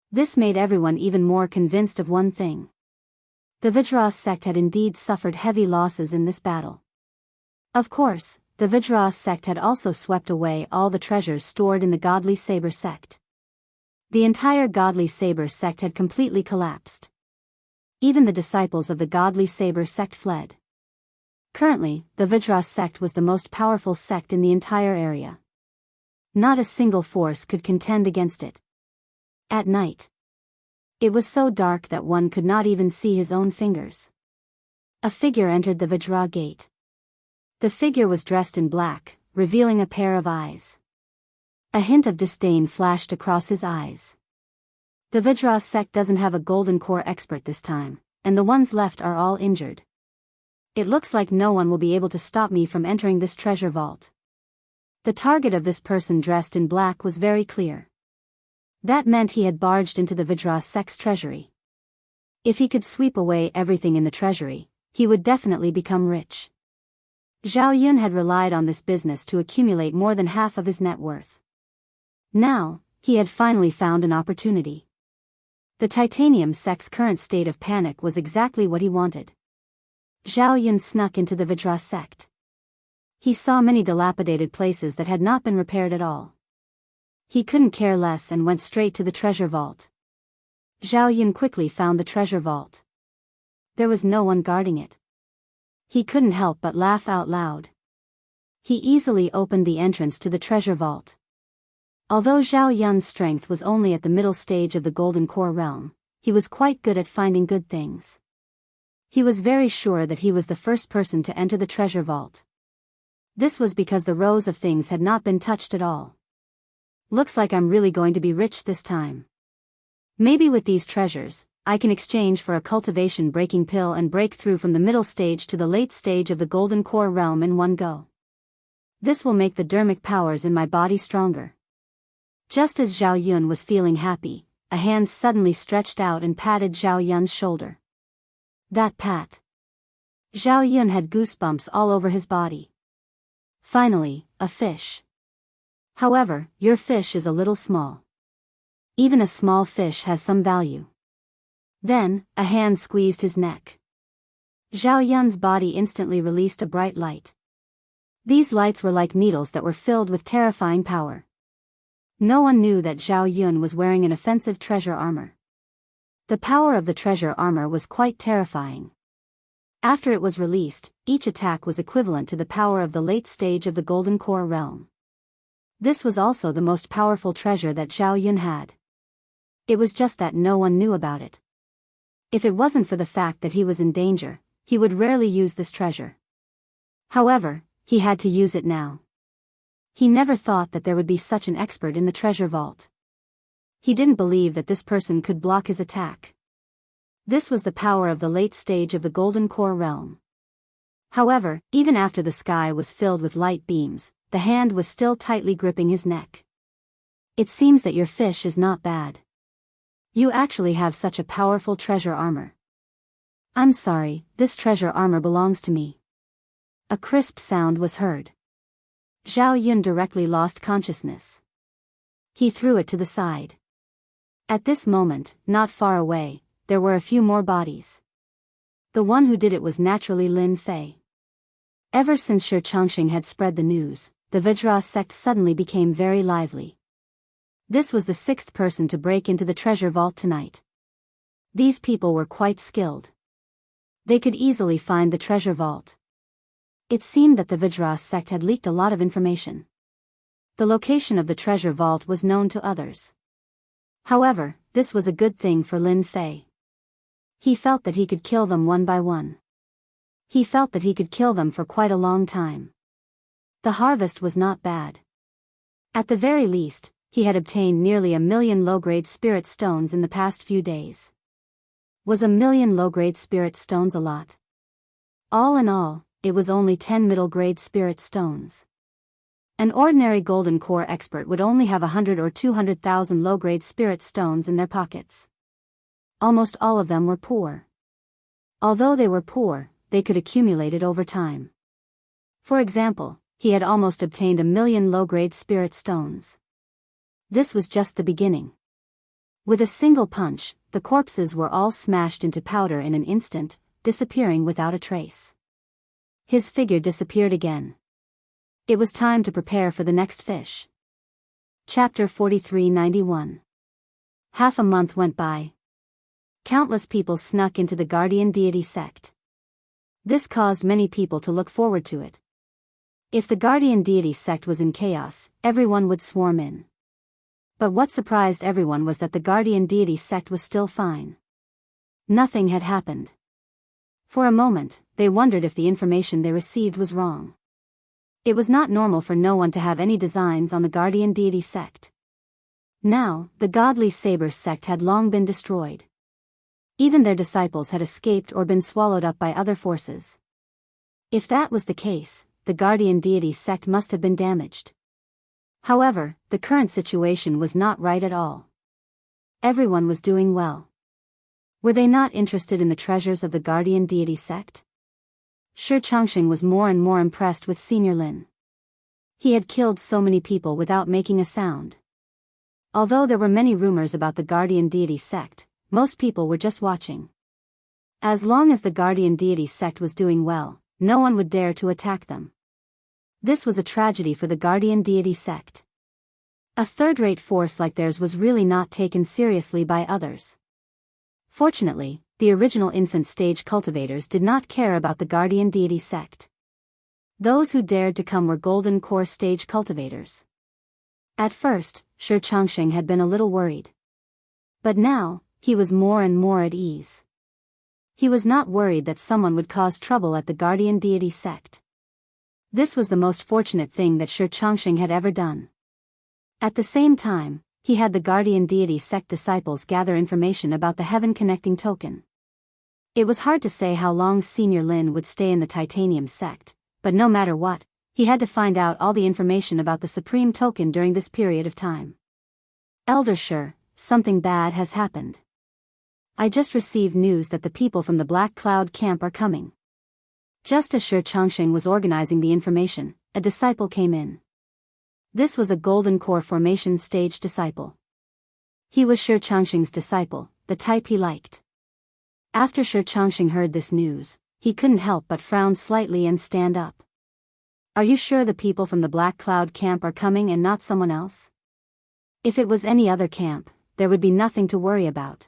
This made everyone even more convinced of one thing. The Vajra sect had indeed suffered heavy losses in this battle. Of course, the Vajra sect had also swept away all the treasures stored in the Godly Saber sect. The entire Godly Saber sect had completely collapsed. Even the disciples of the Godly Saber sect fled. Currently, the Vajra sect was the most powerful sect in the entire area. Not a single force could contend against it. At night, it was so dark that one could not even see his own fingers. A figure entered the Vajra gate. The figure was dressed in black, revealing a pair of eyes. A hint of disdain flashed across his eyes. The Vajra sect doesn't have a Golden Core expert this time, and the ones left are all injured. It looks like no one will be able to stop me from entering this treasure vault. The target of this person dressed in black was very clear. That meant he had barged into the Vajra sect's treasury. If he could sweep away everything in the treasury, he would definitely become rich. Zhao Yun had relied on this business to accumulate more than half of his net worth. Now, he had finally found an opportunity. The Titanium sect's current state of panic was exactly what he wanted. Zhao Yun snuck into the Vajra sect. He saw many dilapidated places that had not been repaired at all. He couldn't care less and went straight to the treasure vault. Zhao Yun quickly found the treasure vault. There was no one guarding it. He couldn't help but laugh out loud. He easily opened the entrance to the treasure vault. Although Zhao Yun's strength was only at the middle stage of the Golden Core realm, he was quite good at finding good things. He was very sure that he was the first person to enter the treasure vault. This was because the rows of things had not been touched at all. Looks like I'm really going to be rich this time. Maybe with these treasures, I can exchange for a cultivation breaking pill and break through from the middle stage to the late stage of the Golden Core realm in one go. This will make the dermic powers in my body stronger. Just as Zhao Yun was feeling happy, a hand suddenly stretched out and patted Zhao Yun's shoulder. That pat. Zhao Yun had goosebumps all over his body. Finally, a fish. However, your fish is a little small. Even a small fish has some value. Then, a hand squeezed his neck. Zhao Yun's body instantly released a bright light. These lights were like needles that were filled with terrifying power. No one knew that Zhao Yun was wearing an offensive treasure armor. The power of the treasure armor was quite terrifying. After it was released, each attack was equivalent to the power of the late stage of the Golden Core realm. This was also the most powerful treasure that Zhao Yun had. It was just that no one knew about it. If it wasn't for the fact that he was in danger, he would rarely use this treasure. However, he had to use it now. He never thought that there would be such an expert in the treasure vault. He didn't believe that this person could block his attack. This was the power of the late stage of the Golden Core realm. However, even after the sky was filled with light beams, the hand was still tightly gripping his neck. It seems that your fish is not bad. You actually have such a powerful treasure armor. I'm sorry, this treasure armor belongs to me. A crisp sound was heard. Zhao Yun directly lost consciousness. He threw it to the side. At this moment, not far away, there were a few more bodies. The one who did it was naturally Lin Fei. Ever since Shi Chongqing had spread the news, the Vajra sect suddenly became very lively. This was the 6th person to break into the treasure vault tonight. These people were quite skilled. They could easily find the treasure vault. It seemed that the Vajra sect had leaked a lot of information. The location of the treasure vault was known to others. However, this was a good thing for Lin Fei. He felt that he could kill them one by one. He felt that he could kill them for quite a long time. The harvest was not bad. At the very least, he had obtained nearly 1 million low-grade spirit stones in the past few days. Was 1 million low-grade spirit stones a lot? All in all, it was only 10 middle-grade spirit stones. An ordinary golden core expert would only have 100 or 200,000 low-grade spirit stones in their pockets. Almost all of them were poor. Although they were poor, they could accumulate it over time. For example, he had almost obtained 1 million low-grade spirit stones. This was just the beginning. With a single punch, the corpses were all smashed into powder in an instant, disappearing without a trace. His figure disappeared again. It was time to prepare for the next fish. Chapter 4391. Half a month went by. Countless people snuck into the guardian deity sect. This caused many people to look forward to it. If the guardian deity sect was in chaos, everyone would swarm in. But what surprised everyone was that the guardian deity sect was still fine. Nothing had happened. For a moment, they wondered if the information they received was wrong. It was not normal for no one to have any designs on the guardian deity sect. Now, the godly saber sect had long been destroyed. Even their disciples had escaped or been swallowed up by other forces. If that was the case, the guardian deity sect must have been damaged. However, the current situation was not right at all. Everyone was doing well. Were they not interested in the treasures of the guardian deity sect? Shi Chongqing was more and more impressed with Senior Lin. He had killed so many people without making a sound. Although there were many rumors about the guardian deity sect, most people were just watching. As long as the guardian deity sect was doing well, no one would dare to attack them. This was a tragedy for the guardian deity sect. A third-rate force like theirs was really not taken seriously by others. Fortunately, the original infant stage cultivators did not care about the guardian deity sect. Those who dared to come were golden core stage cultivators. At first, Shi Chongqing had been a little worried. But now, he was more and more at ease. He was not worried that someone would cause trouble at the guardian deity sect. This was the most fortunate thing that Shi Chongqing had ever done. At the same time, he had the guardian deity sect disciples gather information about the heaven connecting token. It was hard to say how long Senior Lin would stay in the titanium sect, but no matter what, he had to find out all the information about the supreme token during this period of time. Elder Shi, something bad has happened. I just received news that the people from the Black Cloud camp are coming. Just as Shi Chongqing was organizing the information, a disciple came in. This was a golden core formation stage disciple. He was Shi Chongqing's disciple, the type he liked. After Shi Chongqing heard this news, he couldn't help but frown slightly and stand up. Are you sure the people from the Black Cloud camp are coming and not someone else? If it was any other camp, there would be nothing to worry about.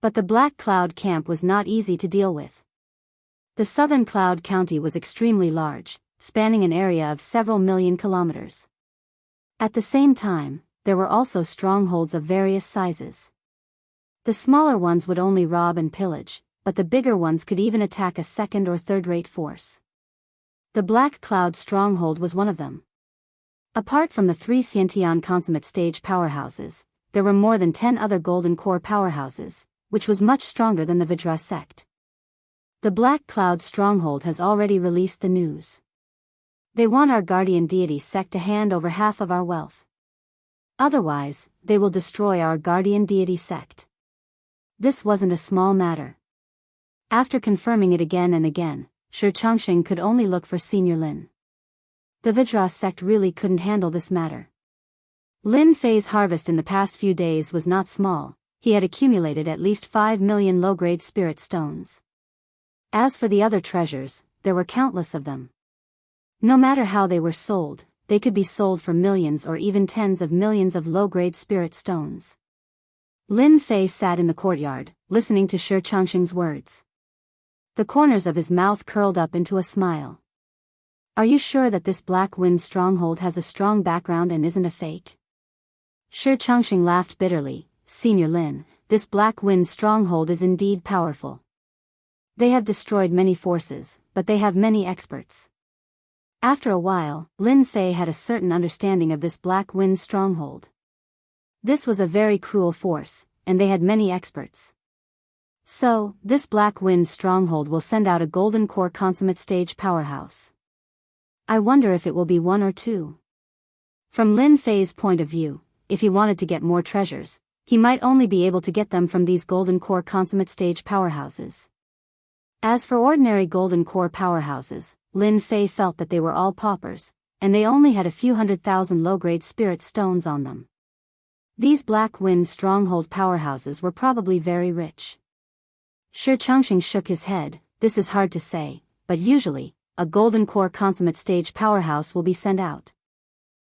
But the Black Cloud camp was not easy to deal with. The southern Cloud County was extremely large, spanning an area of several million kilometers. At the same time, there were also strongholds of various sizes. The smaller ones would only rob and pillage, but the bigger ones could even attack a second or third-rate force. The Black Cloud stronghold was one of them. Apart from the 3 Sciention consummate stage powerhouses, there were more than 10 other Golden Core powerhouses, which was much stronger than the Vidra sect. The Black Cloud stronghold has already released the news. They want our guardian deity sect to hand over half of our wealth. Otherwise, they will destroy our guardian deity sect. This wasn't a small matter. After confirming it again and again, Shi Changxing could only look for Senior Lin. The Vidra sect really couldn't handle this matter. Lin Fei's harvest in the past few days was not small. He had accumulated at least 5 million low-grade spirit stones. As for the other treasures, there were countless of them. No matter how they were sold, they could be sold for millions or even tens of millions of low-grade spirit stones. Lin Fei sat in the courtyard, listening to Shi Changxing's words. The corners of his mouth curled up into a smile. Are you sure that this Black Wind stronghold has a strong background and isn't a fake? Shi Changxing laughed bitterly. Senior Lin, this Black Wind stronghold is indeed powerful. They have destroyed many forces, but they have many experts. After a while, Lin Fei had a certain understanding of this Black Wind stronghold. This was a very cruel force, and they had many experts. So, this Black Wind stronghold will send out a Golden Core consummate stage powerhouse. I wonder if it will be 1 or 2. From Lin Fei's point of view, if he wanted to get more treasures, he might only be able to get them from these Golden Core consummate stage powerhouses. As for ordinary Golden Core powerhouses, Lin Fei felt that they were all paupers, and they only had a few 100,000 low-grade spirit stones on them. These Black Wind stronghold powerhouses were probably very rich. Shi Changxing shook his head. This is hard to say, but usually, a Golden Core consummate stage powerhouse will be sent out.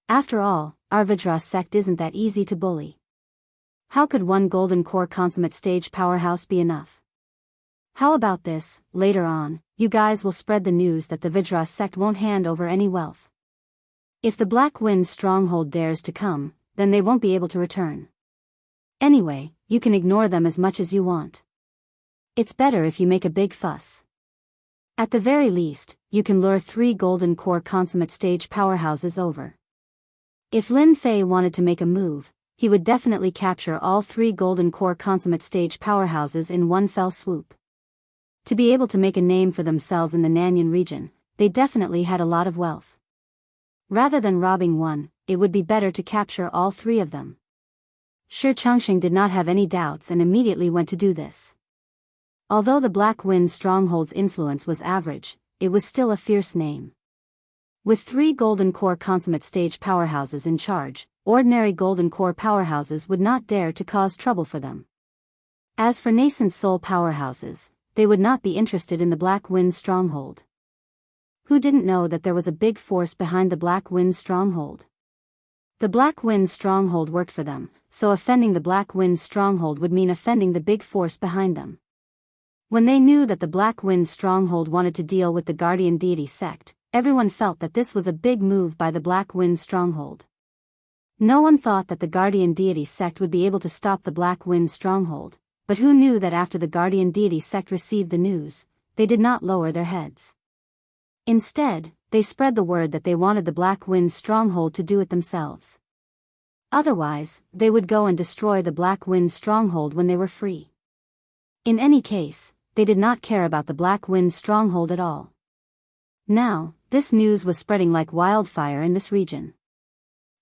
After all, our Vidra sect isn't that easy to bully. How could one Golden Core consummate stage powerhouse be enough? How about this, later on, you guys will spread the news that the Vidra sect won't hand over any wealth. If the Black Wind stronghold dares to come, then they won't be able to return. Anyway, you can ignore them as much as you want. It's better if you make a big fuss. At the very least, you can lure 3 Golden Core consummate stage powerhouses over. If Lin Fei wanted to make a move, he would definitely capture all 3 Golden Core consummate stage powerhouses in one fell swoop. To be able to make a name for themselves in the Nanyan region, they definitely had a lot of wealth. Rather than robbing one, it would be better to capture all 3 of them. Shi Changxing did not have any doubts and immediately went to do this. Although the Black Wind stronghold's influence was average, it was still a fierce name. With 3 Golden Core consummate stage powerhouses in charge, ordinary Golden Core powerhouses would not dare to cause trouble for them. As for nascent soul powerhouses, they would not be interested in the Black Wind stronghold. Who didn't know that there was a big force behind the Black Wind stronghold? The Black Wind stronghold worked for them, so offending the Black Wind stronghold would mean offending the big force behind them. When they knew that the Black Wind stronghold wanted to deal with the Guardian Deity sect, everyone felt that this was a big move by the Black Wind stronghold. No one thought that the Guardian Deity sect would be able to stop the Black Wind stronghold, but who knew that after the Guardian Deity sect received the news, they did not lower their heads. Instead, they spread the word that they wanted the Black Wind stronghold to do it themselves. Otherwise, they would go and destroy the Black Wind stronghold when they were free. In any case, they did not care about the Black Wind stronghold at all. Now, this news was spreading like wildfire in this region.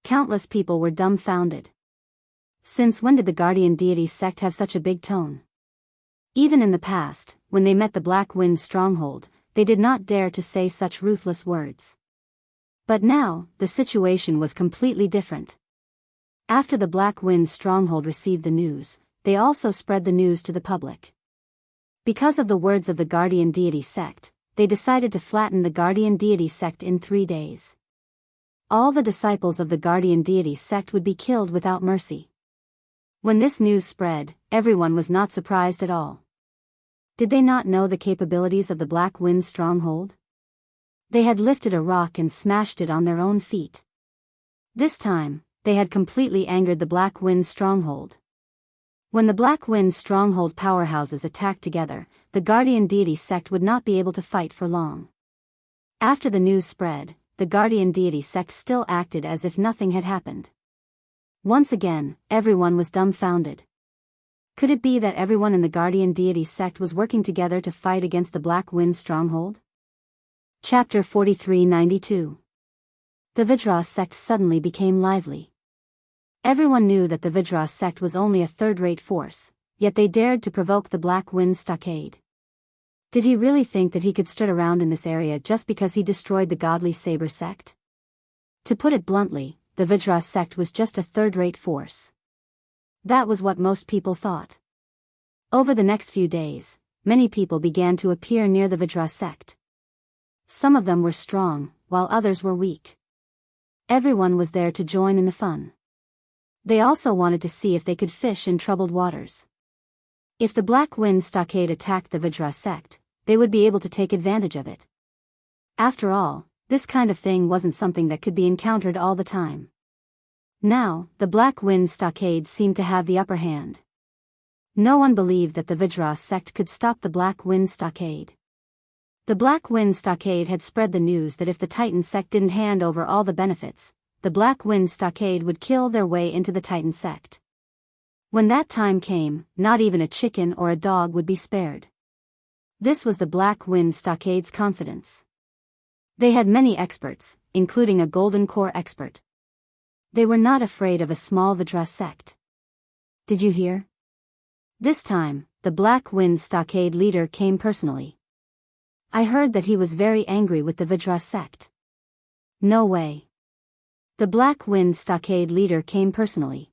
Countless people were dumbfounded. Since when did the Guardian Deity sect have such a big tone? Even in the past, when they met the Black Wind stronghold, they did not dare to say such ruthless words. But now, the situation was completely different. After the Black Wind stronghold received the news, they also spread the news to the public. Because of the words of the guardian deity sect, they decided to flatten the guardian deity sect in 3 days. All the disciples of the guardian deity sect would be killed without mercy. When this news spread, everyone was not surprised at all. Did they not know the capabilities of the Black Wind stronghold? They had lifted a rock and smashed it on their own feet. This time, they had completely angered the Black Wind stronghold. When the Black Wind stronghold powerhouses attacked together, the guardian deity sect would not be able to fight for long. After the news spread, the guardian deity sect still acted as if nothing had happened. Once again, everyone was dumbfounded. Could it be that everyone in the guardian deity sect was working together to fight against the Black Wind stronghold? Chapter 4392. The Vajra sect suddenly became lively. Everyone knew that the Vajra sect was only a third-rate force, yet they dared to provoke the Black Wind stockade. Did he really think that he could strut around in this area just because he destroyed the godly Saber sect? To put it bluntly, the Vajra sect was just a third-rate force. That was what most people thought. Over the next few days, many people began to appear near the Vajra sect. Some of them were strong, while others were weak. Everyone was there to join in the fun. They also wanted to see if they could fish in troubled waters. If the Black Wind stockade attacked the Vajra sect, they would be able to take advantage of it. After all, this kind of thing wasn't something that could be encountered all the time. Now, the Black Wind stockade seemed to have the upper hand. No one believed that the Vajra sect could stop the Black Wind stockade. The Black Wind stockade had spread the news that if the Titan sect didn't hand over all the benefits, the Black Wind stockade would kill their way into the Titan sect. When that time came, not even a chicken or a dog would be spared. This was the Black Wind stockade's confidence. They had many experts, including a golden core expert. They were not afraid of a small Vajra sect. Did you hear? This time, the Black Wind stockade leader came personally. I heard that he was very angry with the Vajra sect. No way. The Black Wind stockade leader came personally.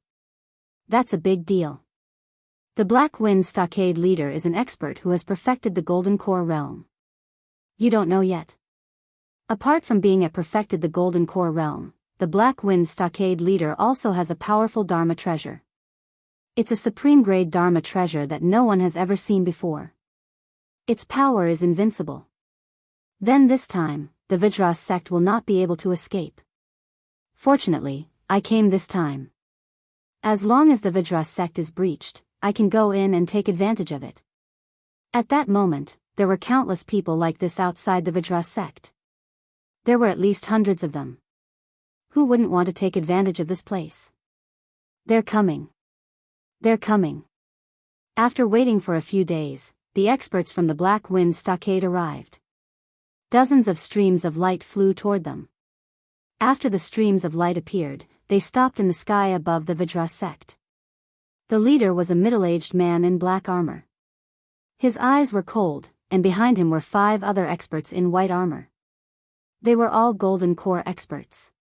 That's a big deal. The Black Wind stockade leader is an expert who has perfected the Golden Core realm. You don't know yet. Apart from being perfected the Golden Core realm, the Black Wind stockade leader also has a powerful Dharma treasure. It's a supreme-grade Dharma treasure that no one has ever seen before. Its power is invincible. Then this time, the Vajra sect will not be able to escape. Fortunately, I came this time. As long as the Vajra sect is breached, I can go in and take advantage of it. At that moment, there were countless people like this outside the Vajra sect. There were at least hundreds of them. Who wouldn't want to take advantage of this place? They're coming. They're coming. After waiting for a few days, the experts from the Black Wind stockade arrived. Dozens of streams of light flew toward them. After the streams of light appeared, they stopped in the sky above the Vajra sect. The leader was a middle-aged man in black armor. His eyes were cold, and behind him were 5 other experts in white armor. They were all Golden Core experts.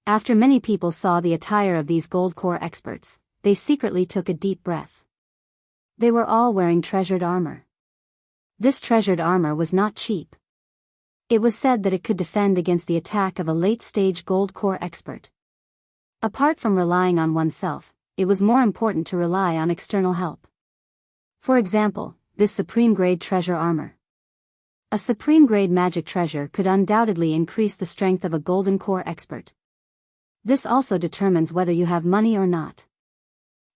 After many people saw the attire of these Gold Core experts, they secretly took a deep breath. They were all wearing treasured armor. This treasured armor was not cheap. It was said that it could defend against the attack of a late-stage Gold Core expert. Apart from relying on oneself, it was more important to rely on external help. For example, this supreme-grade treasure armor. A supreme-grade magic treasure could undoubtedly increase the strength of a Golden Core expert. This also determines whether you have money or not.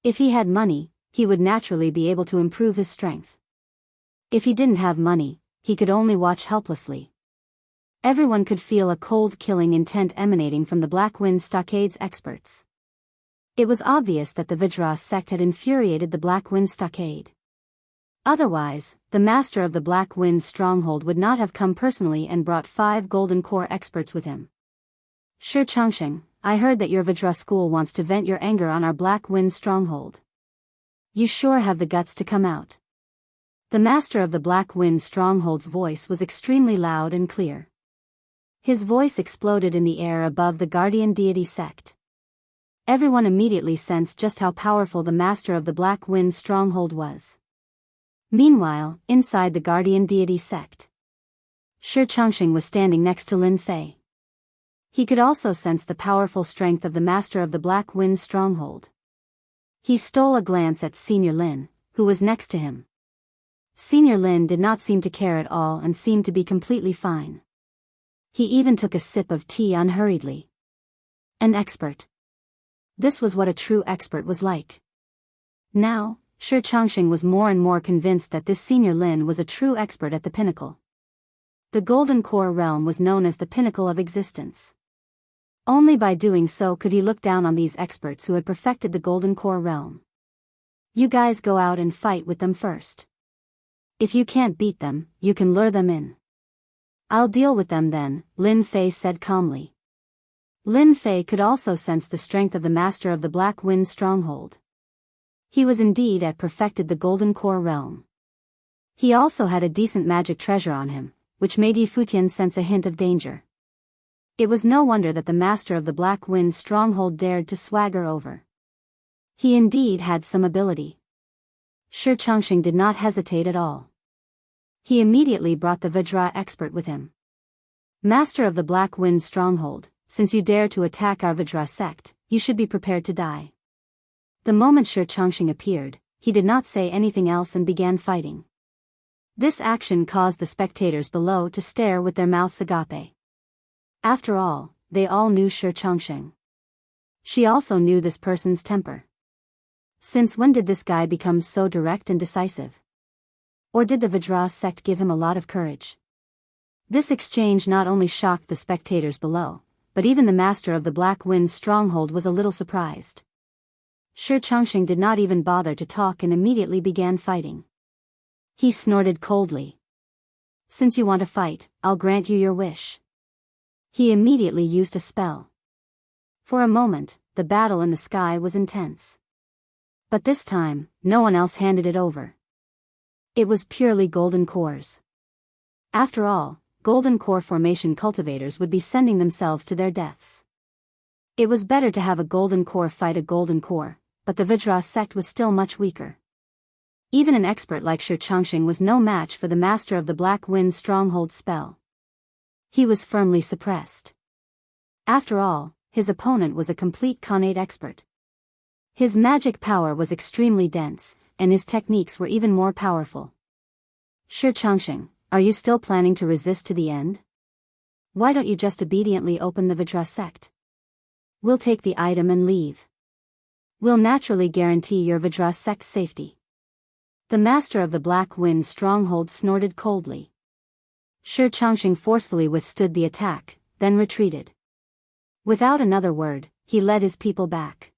If he had money, he would naturally be able to improve his strength. If he didn't have money, he could only watch helplessly. Everyone could feel a cold killing intent emanating from the Black Wind stockade's experts. It was obvious that the Vajra sect had infuriated the Black Wind stockade. Otherwise, the master of the Black Wind stronghold would not have come personally and brought 5 Golden Core experts with him. Shi Changsheng, I heard that your Vajra school wants to vent your anger on our Black Wind stronghold. You sure have the guts to come out. The master of the Black Wind stronghold's voice was extremely loud and clear. His voice exploded in the air above the guardian deity sect. Everyone immediately sensed just how powerful the master of the Black Wind stronghold was. Meanwhile, inside the guardian deity sect, Shi Changxing was standing next to Lin Fei. He could also sense the powerful strength of the master of the Black Wind's stronghold. He stole a glance at Senior Lin, who was next to him. Senior Lin did not seem to care at all and seemed to be completely fine. He even took a sip of tea unhurriedly. An expert. This was what a true expert was like. Now, Shi Changxing was more and more convinced that this Senior Lin was a true expert at the pinnacle. The Golden Core realm was known as the pinnacle of existence. Only by doing so could he look down on these experts who had perfected the Golden Core realm. You guys go out and fight with them first. If you can't beat them, you can lure them in. I'll deal with them then, Lin Fei said calmly. Lin Fei could also sense the strength of the master of the Black Wind stronghold. He was indeed at perfected the Golden Core realm. He also had a decent magic treasure on him, which made Yi Futian sense a hint of danger. It was no wonder that the master of the Black Wind stronghold dared to swagger over. He indeed had some ability. Shi Changxing did not hesitate at all. He immediately brought the Vajra expert with him. Master of the Black Wind stronghold, since you dare to attack our Vajra sect, you should be prepared to die. The moment Shi Changxing appeared, he did not say anything else and began fighting. This action caused the spectators below to stare with their mouths agape. After all, they all knew Shi Changxing. She also knew this person's temper. Since when did this guy become so direct and decisive? Or did the Vajra sect give him a lot of courage? This exchange not only shocked the spectators below, but even the master of the Black Wind stronghold was a little surprised. Shi Changxing did not even bother to talk and immediately began fighting. He snorted coldly. Since you want to fight, I'll grant you your wish. He immediately used a spell. For a moment, the battle in the sky was intense. But this time, no one else handed it over. It was purely golden cores. After all, golden core formation cultivators would be sending themselves to their deaths. It was better to have a golden core fight a golden core, but the Vajra sect was still much weaker. Even an expert like Shi Changxing was no match for the master of the Black Wind stronghold spell. He was firmly suppressed. After all, his opponent was a complete Khanate expert. His magic power was extremely dense, and his techniques were even more powerful. Shi Changxing, are you still planning to resist to the end? Why don't you just obediently open the Vajra sect? We'll take the item and leave. We'll naturally guarantee your Vajra sect's safety. The master of the Black Wind stronghold snorted coldly. Shi Changxing forcefully withstood the attack, then retreated. Without another word, he led his people back.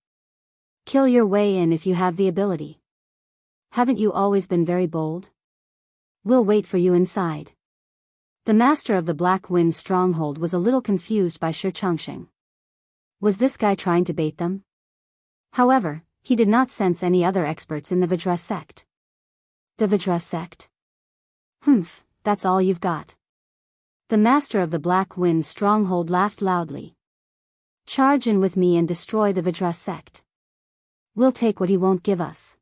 Kill your way in if you have the ability. Haven't you always been very bold? We'll wait for you inside. The master of the Black Wind stronghold was a little confused by Shi Changxing. Was this guy trying to bait them? However, he did not sense any other experts in the Vajra sect. The Vajra sect? Humph, that's all you've got. The master of the Black Wind stronghold laughed loudly. Charge in with me and destroy the Vajra sect. We'll take what he won't give us.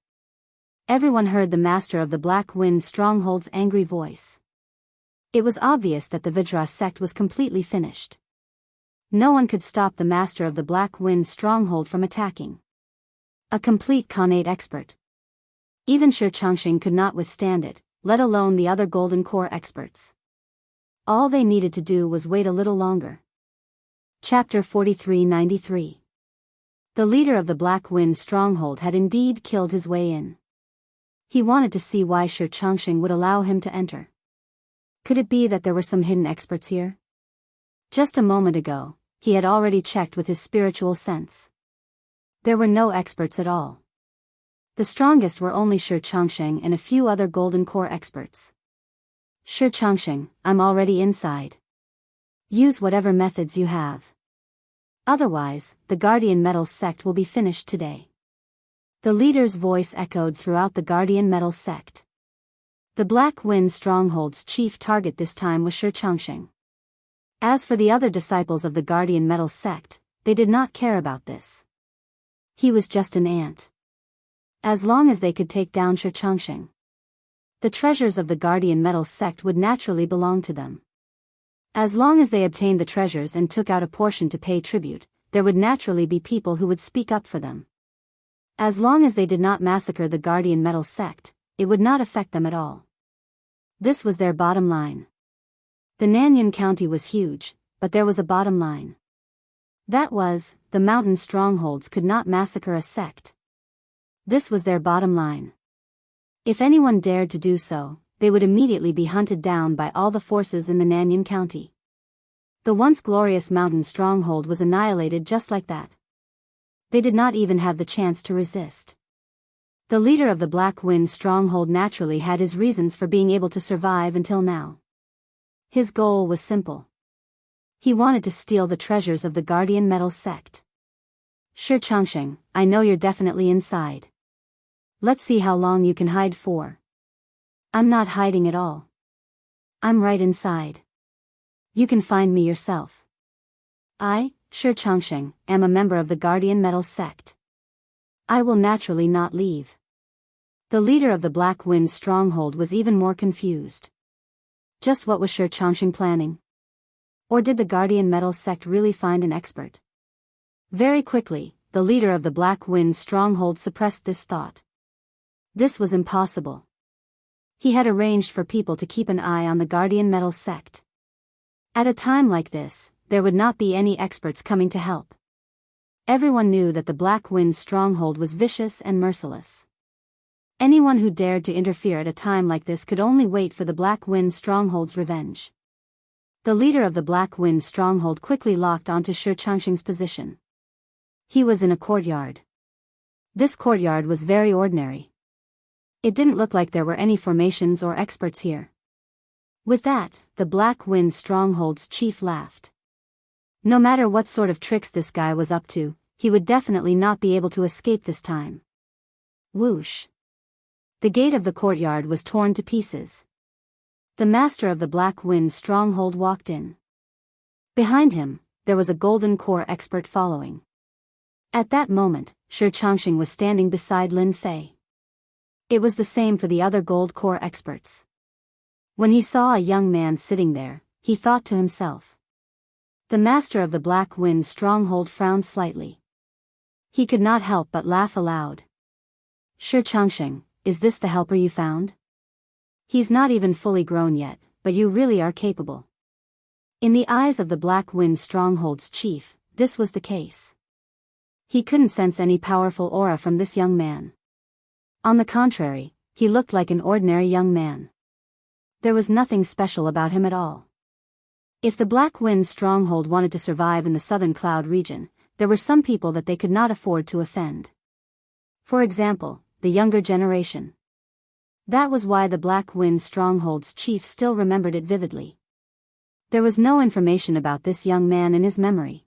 Everyone heard the master of the Black Wind stronghold's angry voice. It was obvious that the Vajra sect was completely finished. No one could stop the master of the Black Wind stronghold from attacking. A complete Khanate expert. Even Shi Changxing could not withstand it, let alone the other Golden Core experts. All they needed to do was wait a little longer. Chapter 4393. The leader of the Black Wind stronghold had indeed killed his way in. He wanted to see why Shi Changxing would allow him to enter. Could it be that there were some hidden experts here? Just a moment ago, he had already checked with his spiritual sense. There were no experts at all. The strongest were only Shi Changxing and a few other Golden Core experts. Shi Changxing, I'm already inside. Use whatever methods you have. Otherwise, the Guardian Metal sect will be finished today. The leader's voice echoed throughout the Guardian Metal sect. The Black Wind stronghold's chief target this time was Shi Changxing. As for the other disciples of the Guardian Metal sect, they did not care about this. He was just an ant. As long as they could take down Shi Changxing. The treasures of the Guardian Metal sect would naturally belong to them. As long as they obtained the treasures and took out a portion to pay tribute, there would naturally be people who would speak up for them. As long as they did not massacre the Guardian Metal sect, it would not affect them at all. This was their bottom line. The Nanyan County was huge, but there was a bottom line. That was, the mountain strongholds could not massacre a sect. This was their bottom line. If anyone dared to do so, they would immediately be hunted down by all the forces in the Nanyan County. The once glorious mountain stronghold was annihilated just like that. They did not even have the chance to resist. The leader of the Black Wind stronghold naturally had his reasons for being able to survive until now. His goal was simple. He wanted to steal the treasures of the Guardian Metal sect. Sure Changsheng, I know you're definitely inside. Let's see how long you can hide for. I'm not hiding at all. I'm right inside. You can find me yourself. I, Sure Changsheng, am a member of the Guardian Metal sect. I will naturally not leave. The leader of the Black Wind stronghold was even more confused. Just what was Sure Changsheng planning? Or did the Guardian Metal sect really find an expert? Very quickly, the leader of the Black Wind stronghold suppressed this thought. This was impossible. He had arranged for people to keep an eye on the Guardian Metal sect. At a time like this, there would not be any experts coming to help. Everyone knew that the Black Wind stronghold was vicious and merciless. Anyone who dared to interfere at a time like this could only wait for the Black Wind stronghold's revenge. The leader of the Black Wind stronghold quickly locked onto Sure Changsheng's position. He was in a courtyard. This courtyard was very ordinary. It didn't look like there were any formations or experts here. With that, the Black Wind stronghold's chief laughed. No matter what sort of tricks this guy was up to, he would definitely not be able to escape this time. Whoosh! The gate of the courtyard was torn to pieces. The master of the Black Wind stronghold walked in. Behind him, there was a golden core expert following. At that moment, Sure Changsheng was standing beside Lin Fei. It was the same for the other gold core experts. When he saw a young man sitting there, he thought to himself. The master of the Black Wind stronghold frowned slightly. He could not help but laugh aloud. Sure Changsheng, is this the helper you found? He's not even fully grown yet, but you really are capable. In the eyes of the Black Wind stronghold's chief, this was the case. He couldn't sense any powerful aura from this young man. On the contrary, he looked like an ordinary young man. There was nothing special about him at all. If the Black Wind stronghold wanted to survive in the Southern Cloud region, there were some people that they could not afford to offend. For example, the younger generation. That was why the Black Wind stronghold's chief still remembered it vividly. There was no information about this young man in his memory.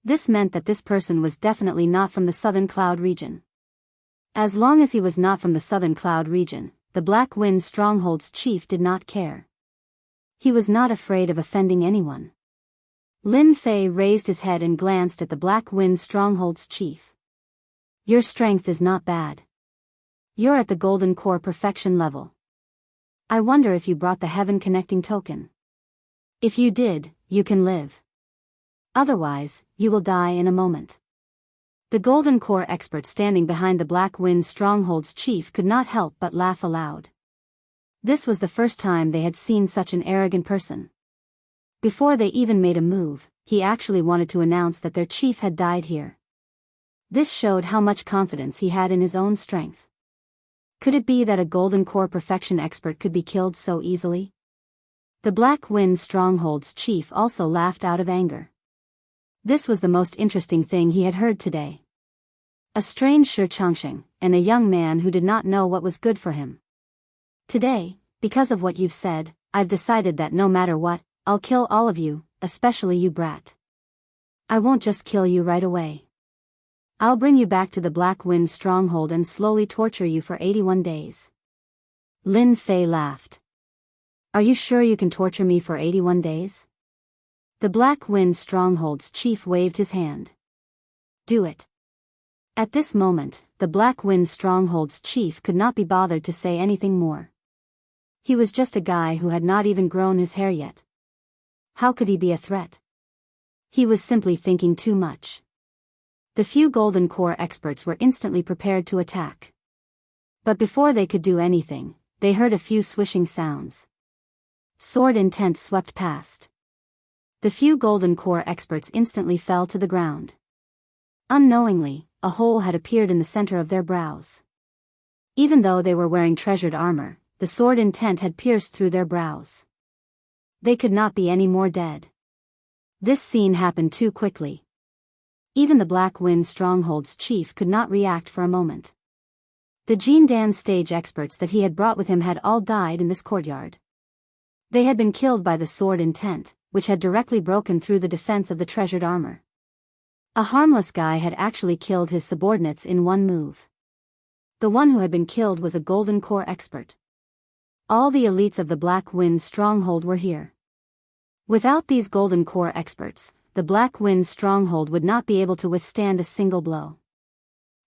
This meant that this person was definitely not from the Southern Cloud region. As long as he was not from the Southern Cloud region, the Black Wind stronghold's chief did not care. He was not afraid of offending anyone. Lin Fei raised his head and glanced at the Black Wind stronghold's chief. Your strength is not bad. You're at the Golden Core perfection level. I wonder if you brought the Heaven Connecting token. If you did, you can live. Otherwise, you will die in a moment. The Golden Core expert standing behind the Black Wind stronghold's chief could not help but laugh aloud. This was the first time they had seen such an arrogant person. Before they even made a move, he actually wanted to announce that their chief had died here. This showed how much confidence he had in his own strength. Could it be that a Golden Core perfection expert could be killed so easily? The Black Wind stronghold's chief also laughed out of anger. This was the most interesting thing he had heard today. A strange Sure Changsheng, and a young man who did not know what was good for him. Today, because of what you've said, I've decided that no matter what, I'll kill all of you, especially you brat. I won't just kill you right away. I'll bring you back to the Black Wind stronghold and slowly torture you for 81 days. Lin Fei laughed. Are you sure you can torture me for 81 days? The Black Wind stronghold's chief waved his hand. Do it. At this moment, the Black Wind stronghold's chief could not be bothered to say anything more. He was just a guy who had not even grown his hair yet. How could he be a threat? He was simply thinking too much. The few Golden Core experts were instantly prepared to attack. But before they could do anything, they heard a few swishing sounds. Sword intent swept past. The few Golden Core experts instantly fell to the ground. Unknowingly, a hole had appeared in the center of their brows. Even though they were wearing treasured armor, the sword intent had pierced through their brows. They could not be any more dead. This scene happened too quickly. Even the Black Wind Stronghold's chief could not react for a moment. The Jindan stage experts that he had brought with him had all died in this courtyard. They had been killed by the sword intent, which had directly broken through the defense of the treasured armor. A harmless guy had actually killed his subordinates in one move. The one who had been killed was a Golden Core expert. All the elites of the Black Wind Stronghold were here. Without these Golden Core experts, the Black Wind Stronghold would not be able to withstand a single blow.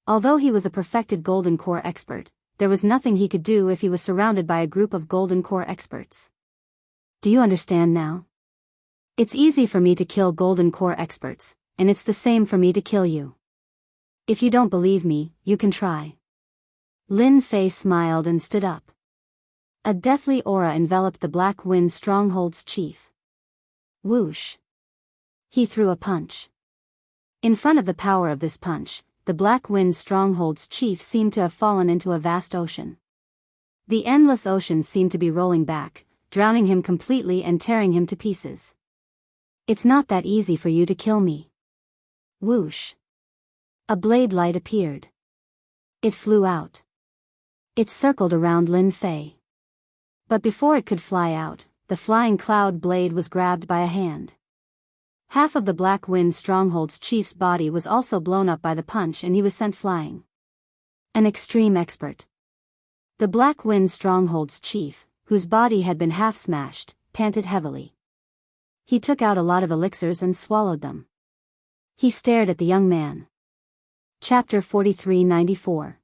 Although he was a perfected Golden Core expert, there was nothing he could do if he was surrounded by a group of Golden Core experts. Do you understand now? It's easy for me to kill Golden Core experts, and it's the same for me to kill you. If you don't believe me, you can try. Lin Fei smiled and stood up. A deathly aura enveloped the Black Wind Stronghold's chief. Whoosh! He threw a punch. In front of the power of this punch, the Black Wind Stronghold's chief seemed to have fallen into a vast ocean. The endless ocean seemed to be rolling back, drowning him completely and tearing him to pieces. It's not that easy for you to kill me. Whoosh! A blade light appeared. It flew out. It circled around Lin Fei. But before it could fly out, the flying cloud blade was grabbed by a hand. Half of the Black Wind Stronghold's chief's body was also blown up by the punch and he was sent flying. An extreme expert. The Black Wind Stronghold's chief, whose body had been half smashed, panted heavily. He took out a lot of elixirs and swallowed them. He stared at the young man. Chapter 4394.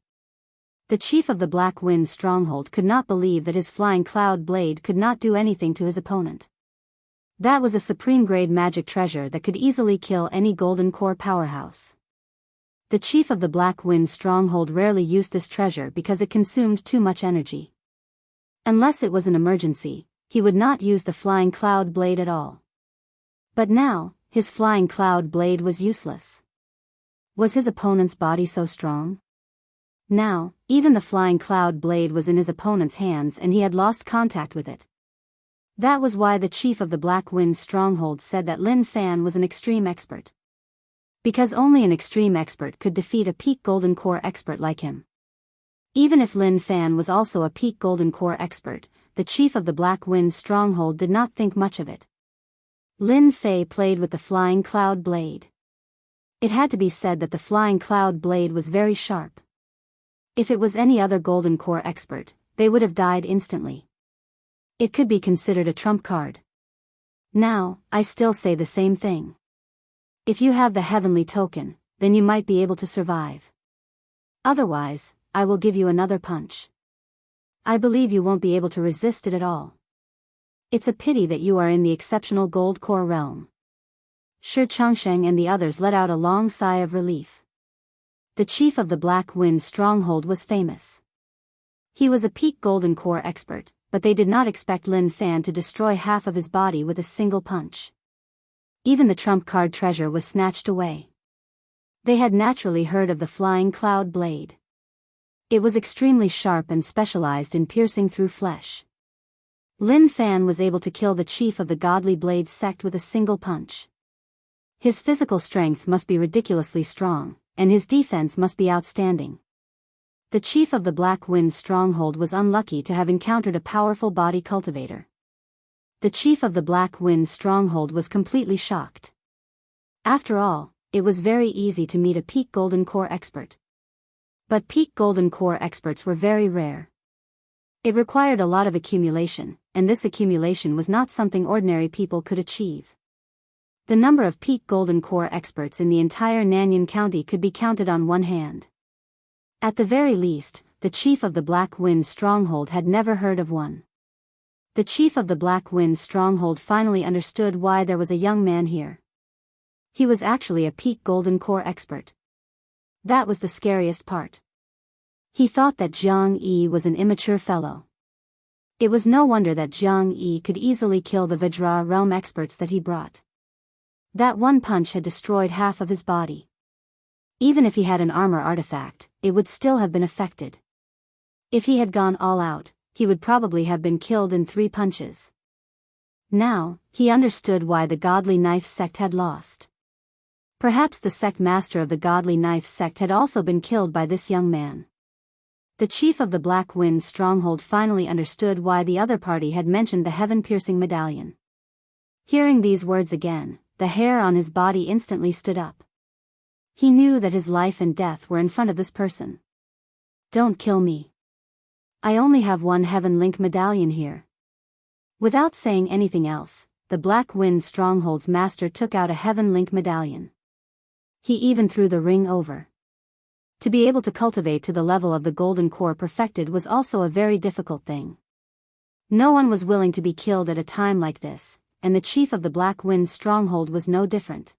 The chief of the Black Wind Stronghold could not believe that his flying cloud blade could not do anything to his opponent. That was a supreme-grade magic treasure that could easily kill any Golden Core powerhouse. The chief of the Black Wind Stronghold rarely used this treasure because it consumed too much energy. Unless it was an emergency, he would not use the flying cloud blade at all. But now, his flying cloud blade was useless. Was his opponent's body so strong? Now, even the flying cloud blade was in his opponent's hands and he had lost contact with it. That was why the chief of the Black Wind Stronghold said that Lin Fan was an extreme expert. Because only an extreme expert could defeat a peak Golden Core expert like him. Even if Lin Fan was also a peak Golden Core expert, the chief of the Black Wind Stronghold did not think much of it. Lin Fei played with the flying cloud blade. It had to be said that the flying cloud blade was very sharp. If it was any other Golden Core expert, they would have died instantly. It could be considered a trump card. Now, I still say the same thing. If you have the heavenly token, then you might be able to survive. Otherwise, I will give you another punch. I believe you won't be able to resist it at all. It's a pity that you are in the exceptional Gold Core realm. Shi Changsheng and the others let out a long sigh of relief. The chief of the Black Wind Stronghold was famous. He was a peak Golden Core expert, but they did not expect Lin Fan to destroy half of his body with a single punch. Even the trump card treasure was snatched away. They had naturally heard of the flying cloud blade. It was extremely sharp and specialized in piercing through flesh. Lin Fan was able to kill the chief of the Godly Blade sect with a single punch. His physical strength must be ridiculously strong, and his defense must be outstanding. The chief of the Black Wind Stronghold was unlucky to have encountered a powerful body cultivator. The chief of the Black Wind Stronghold was completely shocked. After all, it was very easy to meet a peak Golden Core expert. But peak Golden Core experts were very rare. It required a lot of accumulation, and this accumulation was not something ordinary people could achieve. The number of peak Golden Core experts in the entire Nanyang County could be counted on one hand. At the very least, the chief of the Black Wind Stronghold had never heard of one. The chief of the Black Wind stronghold finally understood why there was a young man here. He was actually a peak golden core expert. That was the scariest part. He thought that Jiang Yi was an immature fellow. It was no wonder that Jiang Yi could easily kill the Vajra realm experts that he brought. That one punch had destroyed half of his body. Even if he had an armor artifact, it would still have been affected. If he had gone all out, he would probably have been killed in 3 punches. Now, he understood why the Godly Knife sect had lost. Perhaps the sect master of the Godly Knife sect had also been killed by this young man. The chief of the Black Wind stronghold finally understood why the other party had mentioned the heaven-piercing medallion. Hearing these words again, the hair on his body instantly stood up. He knew that his life and death were in front of this person. Don't kill me. I only have one Heaven Link medallion here. Without saying anything else, the Black Wind stronghold's master took out a Heaven Link medallion. He even threw the ring over. To be able to cultivate to the level of the golden core perfected was also a very difficult thing. No one was willing to be killed at a time like this, and the chief of the Black Wind stronghold was no different.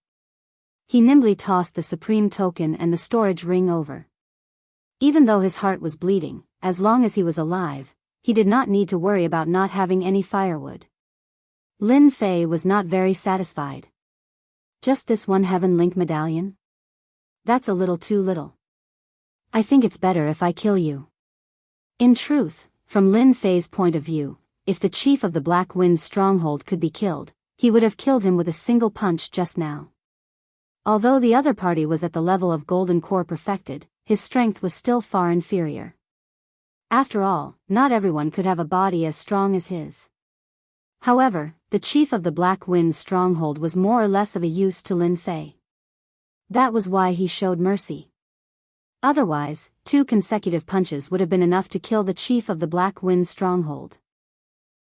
He nimbly tossed the supreme token and the storage ring over. Even though his heart was bleeding, as long as he was alive, he did not need to worry about not having any firewood. Lin Fei was not very satisfied. Just this one Heaven Link medallion? That's a little too little. I think it's better if I kill you. In truth, from Lin Fei's point of view, if the chief of the Black Wind stronghold could be killed, he would have killed him with a single punch just now. Although the other party was at the level of golden core perfected, his strength was still far inferior. After all, not everyone could have a body as strong as his. However, the chief of the Black Wind stronghold was more or less of a use to Lin Fei. That was why he showed mercy. Otherwise, 2 consecutive punches would have been enough to kill the chief of the Black Wind stronghold.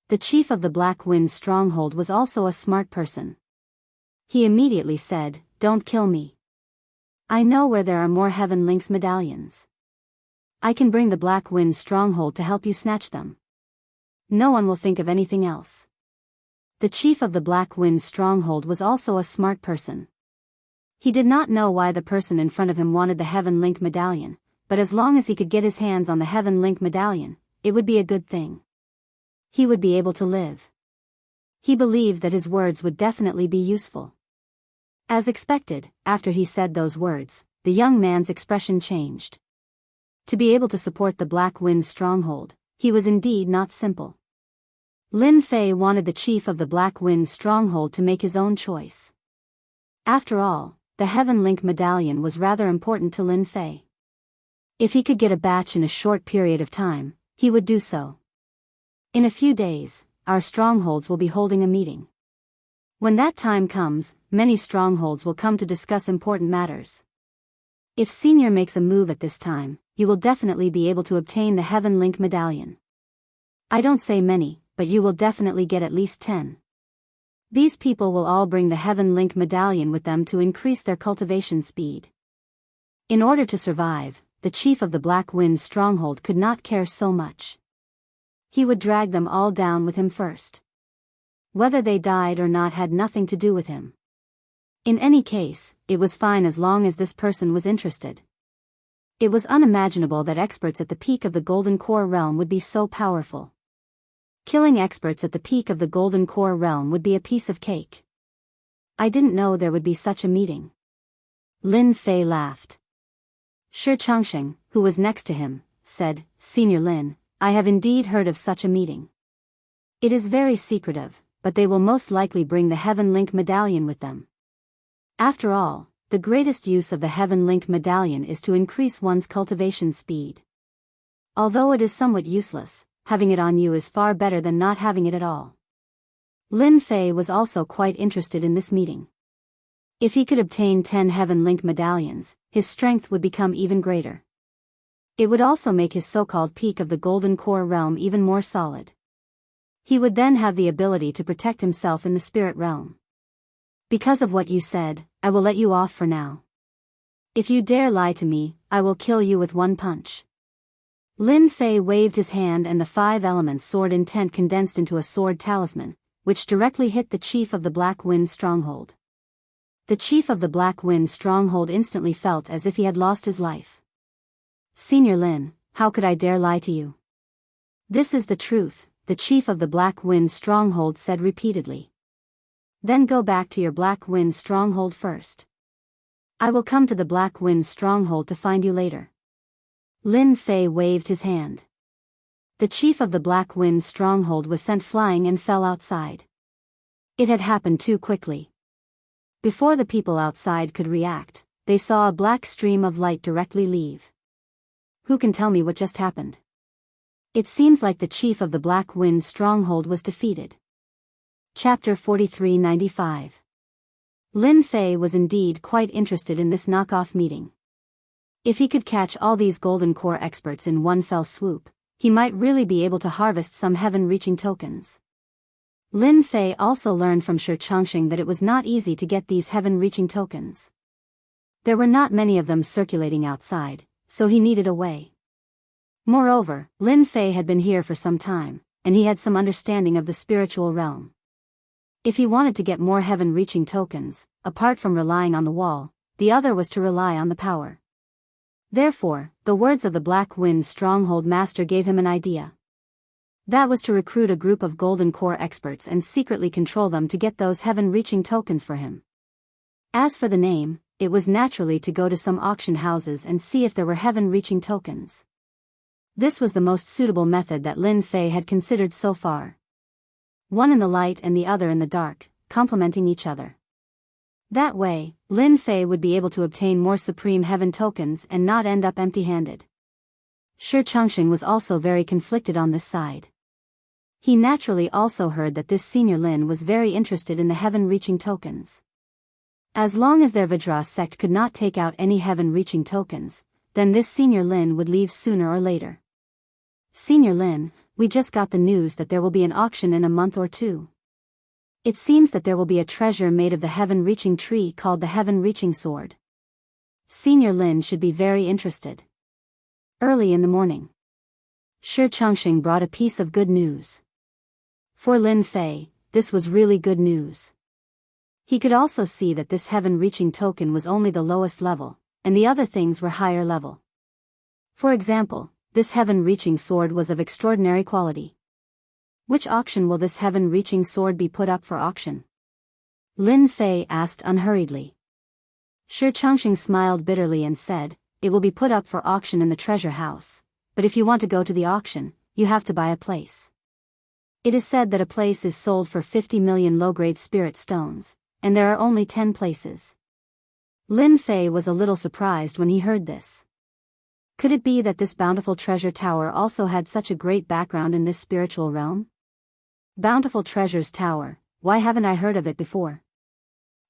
The chief of the Black Wind stronghold was also a smart person. He immediately said, "Don't kill me. I know where there are more Heaven Links medallions. I can bring the Black Wind stronghold to help you snatch them. No one will think of anything else." The chief of the Black Wind stronghold was also a smart person. He did not know why the person in front of him wanted the Heaven Link medallion, but as long as he could get his hands on the Heaven Link medallion, it would be a good thing. He would be able to live. He believed that his words would definitely be useful. As expected, after he said those words, the young man's expression changed. To be able to support the Black Wind stronghold, he was indeed not simple. Lin Fei wanted the chief of the Black Wind stronghold to make his own choice. After all, the Heaven Link medallion was rather important to Lin Fei. If he could get a batch in a short period of time, he would do so. In a few days, our strongholds will be holding a meeting. When that time comes, many strongholds will come to discuss important matters. If Senior makes a move at this time, you will definitely be able to obtain the Heaven Link medallion. I don't say many, but you will definitely get at least 10. These people will all bring the Heaven Link medallion with them to increase their cultivation speed. In order to survive, the chief of the Black Wind stronghold could not care so much. He would drag them all down with him first. Whether they died or not had nothing to do with him. In any case, it was fine as long as this person was interested. It was unimaginable that experts at the peak of the Golden Core realm would be so powerful. Killing experts at the peak of the Golden Core realm would be a piece of cake. I didn't know there would be such a meeting. Lin Fei laughed. Shi Changsheng, who was next to him, said, "Senior Lin, I have indeed heard of such a meeting. It is very secretive, but they will most likely bring the Heaven Link medallion with them. After all, the greatest use of the Heaven Link medallion is to increase one's cultivation speed. Although it is somewhat useless, having it on you is far better than not having it at all." Lin Fei was also quite interested in this meeting. If he could obtain 10 Heaven Link medallions, his strength would become even greater. It would also make his so-called peak of the Golden Core realm even more solid. He would then have the ability to protect himself in the spirit realm. "Because of what you said, I will let you off for now. If you dare lie to me, I will kill you with one punch." Lin Fei waved his hand and the 5 elements sword intent condensed into a sword talisman, which directly hit the chief of the Black Wind stronghold. The chief of the Black Wind stronghold instantly felt as if he had lost his life. Senior Lin, how could I dare lie to you? This is the truth, the chief of the Black Wind stronghold said repeatedly. Then go back to your Black Wind stronghold first. I will come to the Black Wind stronghold to find you later. Lin Fei waved his hand. The chief of the Black Wind stronghold was sent flying and fell outside. It had happened too quickly. Before the people outside could react, they saw a black stream of light directly leave. Who can tell me what just happened? It seems like the chief of the Black Wind stronghold was defeated. Chapter 4395. Lin Fei was indeed quite interested in this knockoff meeting. If he could catch all these golden core experts in one fell swoop, he might really be able to harvest some heaven-reaching tokens. Lin Fei also learned from Shi Changxing that it was not easy to get these heaven-reaching tokens. There were not many of them circulating outside, so he needed a way. Moreover, Lin Fei had been here for some time, and he had some understanding of the spiritual realm. If he wanted to get more heaven-reaching tokens, apart from relying on the wall, the other was to rely on the power. Therefore, the words of the Black Wind Stronghold Master gave him an idea. That was to recruit a group of Golden Core experts and secretly control them to get those heaven-reaching tokens for him. As for the name, it was naturally to go to some auction houses and see if there were heaven-reaching tokens. This was the most suitable method that Lin Fei had considered so far. One in the light and the other in the dark, complementing each other. That way, Lin Fei would be able to obtain more supreme heaven tokens and not end up empty-handed. Shi Changxing was also very conflicted on this side. He naturally also heard that this senior Lin was very interested in the heaven-reaching tokens. As long as their Vajra sect could not take out any heaven-reaching tokens, then this senior Lin would leave sooner or later. Senior Lin, we just got the news that there will be an auction in a month or two. It seems that there will be a treasure made of the heaven-reaching tree called the heaven-reaching sword. Senior Lin should be very interested. Early in the morning, Shi Changxing brought a piece of good news. For Lin Fei, this was really good news. He could also see that this heaven-reaching token was only the lowest level, and the other things were higher level. For example, this heaven-reaching sword was of extraordinary quality. Which auction will this heaven-reaching sword be put up for auction? Lin Fei asked unhurriedly. Shi Changxing smiled bitterly and said, it will be put up for auction in the treasure house, but if you want to go to the auction, you have to buy a place. It is said that a place is sold for 50 million low-grade spirit stones, and there are only 10 places. Lin Fei was a little surprised when he heard this. Could it be that this bountiful treasure tower also had such a great background in this spiritual realm? Bountiful Treasures Tower, why haven't I heard of it before?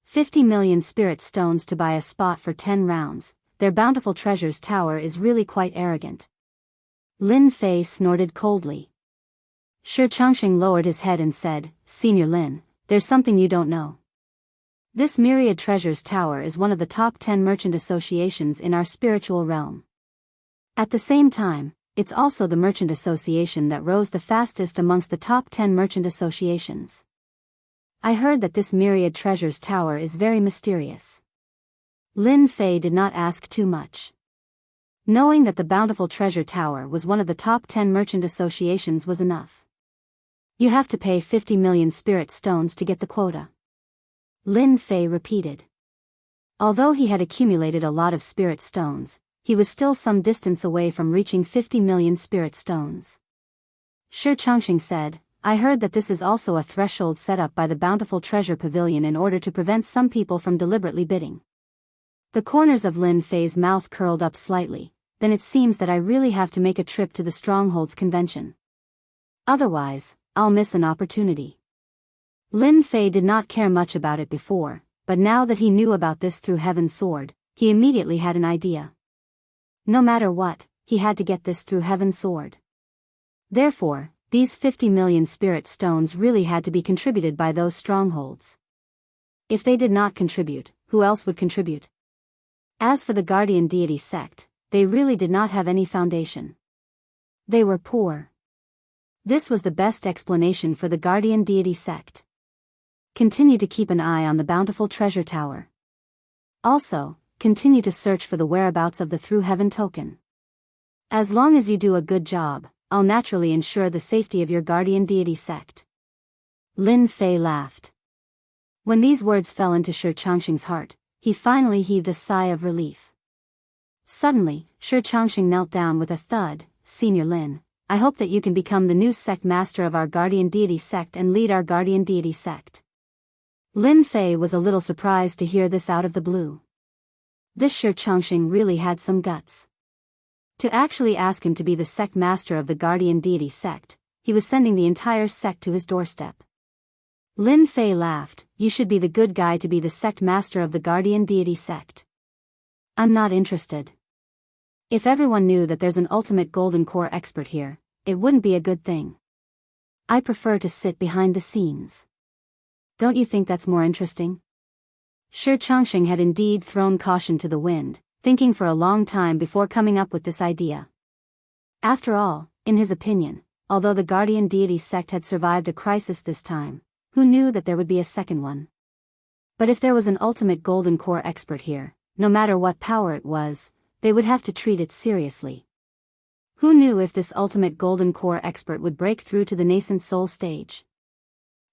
50 million spirit stones to buy a spot for 10 rounds, their Bountiful Treasures Tower is really quite arrogant. Lin Fei snorted coldly. Shi Changxing lowered his head and said, Senior Lin, there's something you don't know. This Myriad Treasures Tower is one of the top 10 merchant associations in our spiritual realm. At the same time, it's also the merchant association that rose the fastest amongst the top 10 merchant associations. I heard that this Myriad Treasures Tower is very mysterious. Lin Fei did not ask too much. Knowing that the Bountiful Treasure Tower was one of the top 10 merchant associations was enough. You have to pay 50 million spirit stones to get the quota. Lin Fei repeated. Although he had accumulated a lot of spirit stones, he was still some distance away from reaching 50 million spirit stones. Shi Changxing said, I heard that this is also a threshold set up by the Bountiful Treasure Pavilion in order to prevent some people from deliberately bidding. The corners of Lin Fei's mouth curled up slightly. Then it seems that I really have to make a trip to the Strongholds convention. Otherwise, I'll miss an opportunity. Lin Fei did not care much about it before, but now that he knew about this through Heaven's Sword, he immediately had an idea. No matter what, he had to get this through Heaven's Sword. Therefore, these 50 million spirit stones really had to be contributed by those strongholds. If they did not contribute, who else would contribute? As for the Guardian Deity sect, they really did not have any foundation. They were poor. This was the best explanation for the guardian deity sect. Continue to keep an eye on the bountiful treasure tower. Also, continue to search for the whereabouts of the Through Heaven token. As long as you do a good job, I'll naturally ensure the safety of your guardian deity sect. Lin Fei laughed. When these words fell into Shi Changxing's heart, he finally heaved a sigh of relief. Suddenly, Shi Changxing knelt down with a thud. Senior Lin, I hope that you can become the new sect master of our guardian deity sect and lead our guardian deity sect. Lin Fei was a little surprised to hear this out of the blue. This Shi Changxing really had some guts. To actually ask him to be the sect master of the guardian deity sect, he was sending the entire sect to his doorstep. Lin Fei laughed. You should be the good guy to be the sect master of the guardian deity sect. I'm not interested. If everyone knew that there's an ultimate golden core expert here, it wouldn't be a good thing. I prefer to sit behind the scenes. Don't you think that's more interesting? Shi Changxing had indeed thrown caution to the wind, thinking for a long time before coming up with this idea. After all, in his opinion, although the guardian deity sect had survived a crisis this time, who knew that there would be a second one? But if there was an ultimate golden core expert here, no matter what power it was, they would have to treat it seriously. Who knew if this ultimate golden core expert would break through to the nascent soul stage?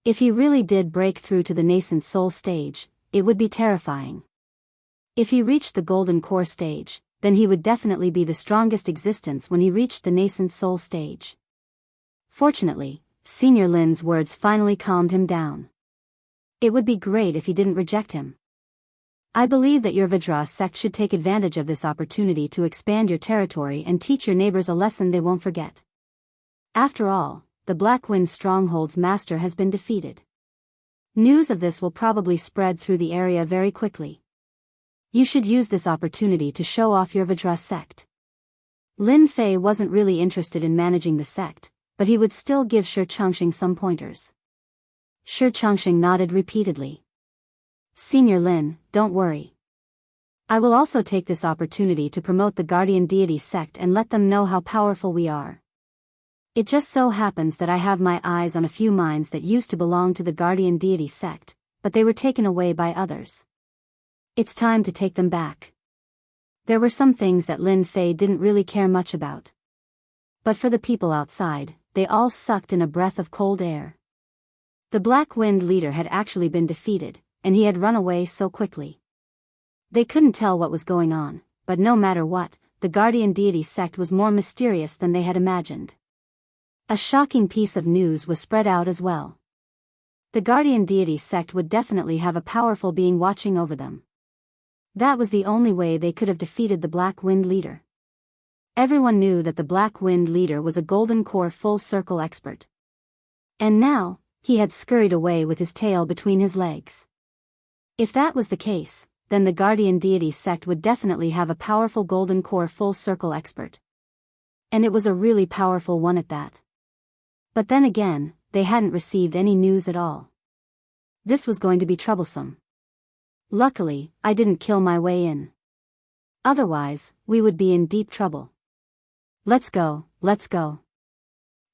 If he really did break through to the nascent soul stage, it would be terrifying. If he reached the golden core stage, then he would definitely be the strongest existence when he reached the nascent soul stage. Fortunately, Senior Lin's words finally calmed him down. It would be great if he didn't reject him. I believe that your Vajra sect should take advantage of this opportunity to expand your territory and teach your neighbors a lesson they won't forget. After all, the Black Wind Stronghold's master has been defeated. News of this will probably spread through the area very quickly. You should use this opportunity to show off your Vajra sect. Lin Fei wasn't really interested in managing the sect, but he would still give Shi Changxing some pointers. Shi Changxing nodded repeatedly. Senior Lin, don't worry. I will also take this opportunity to promote the guardian deity sect and let them know how powerful we are. It just so happens that I have my eyes on a few minds that used to belong to the guardian deity sect, but they were taken away by others. It's time to take them back. There were some things that Lin Fei didn't really care much about. But for the people outside, they all sucked in a breath of cold air. The Black Wind leader had actually been defeated, and he had run away so quickly. They couldn't tell what was going on, but no matter what, the guardian deity sect was more mysterious than they had imagined. A shocking piece of news was spread out as well. The guardian deity sect would definitely have a powerful being watching over them. That was the only way they could have defeated the Black Wind leader. Everyone knew that the Black Wind leader was a golden core full circle expert. And now, he had scurried away with his tail between his legs. If that was the case, then the guardian deity sect would definitely have a powerful golden core full circle expert. And it was a really powerful one at that. But then again, they hadn't received any news at all. This was going to be troublesome. Luckily, I didn't kill my way in. Otherwise, we would be in deep trouble. Let's go, let's go.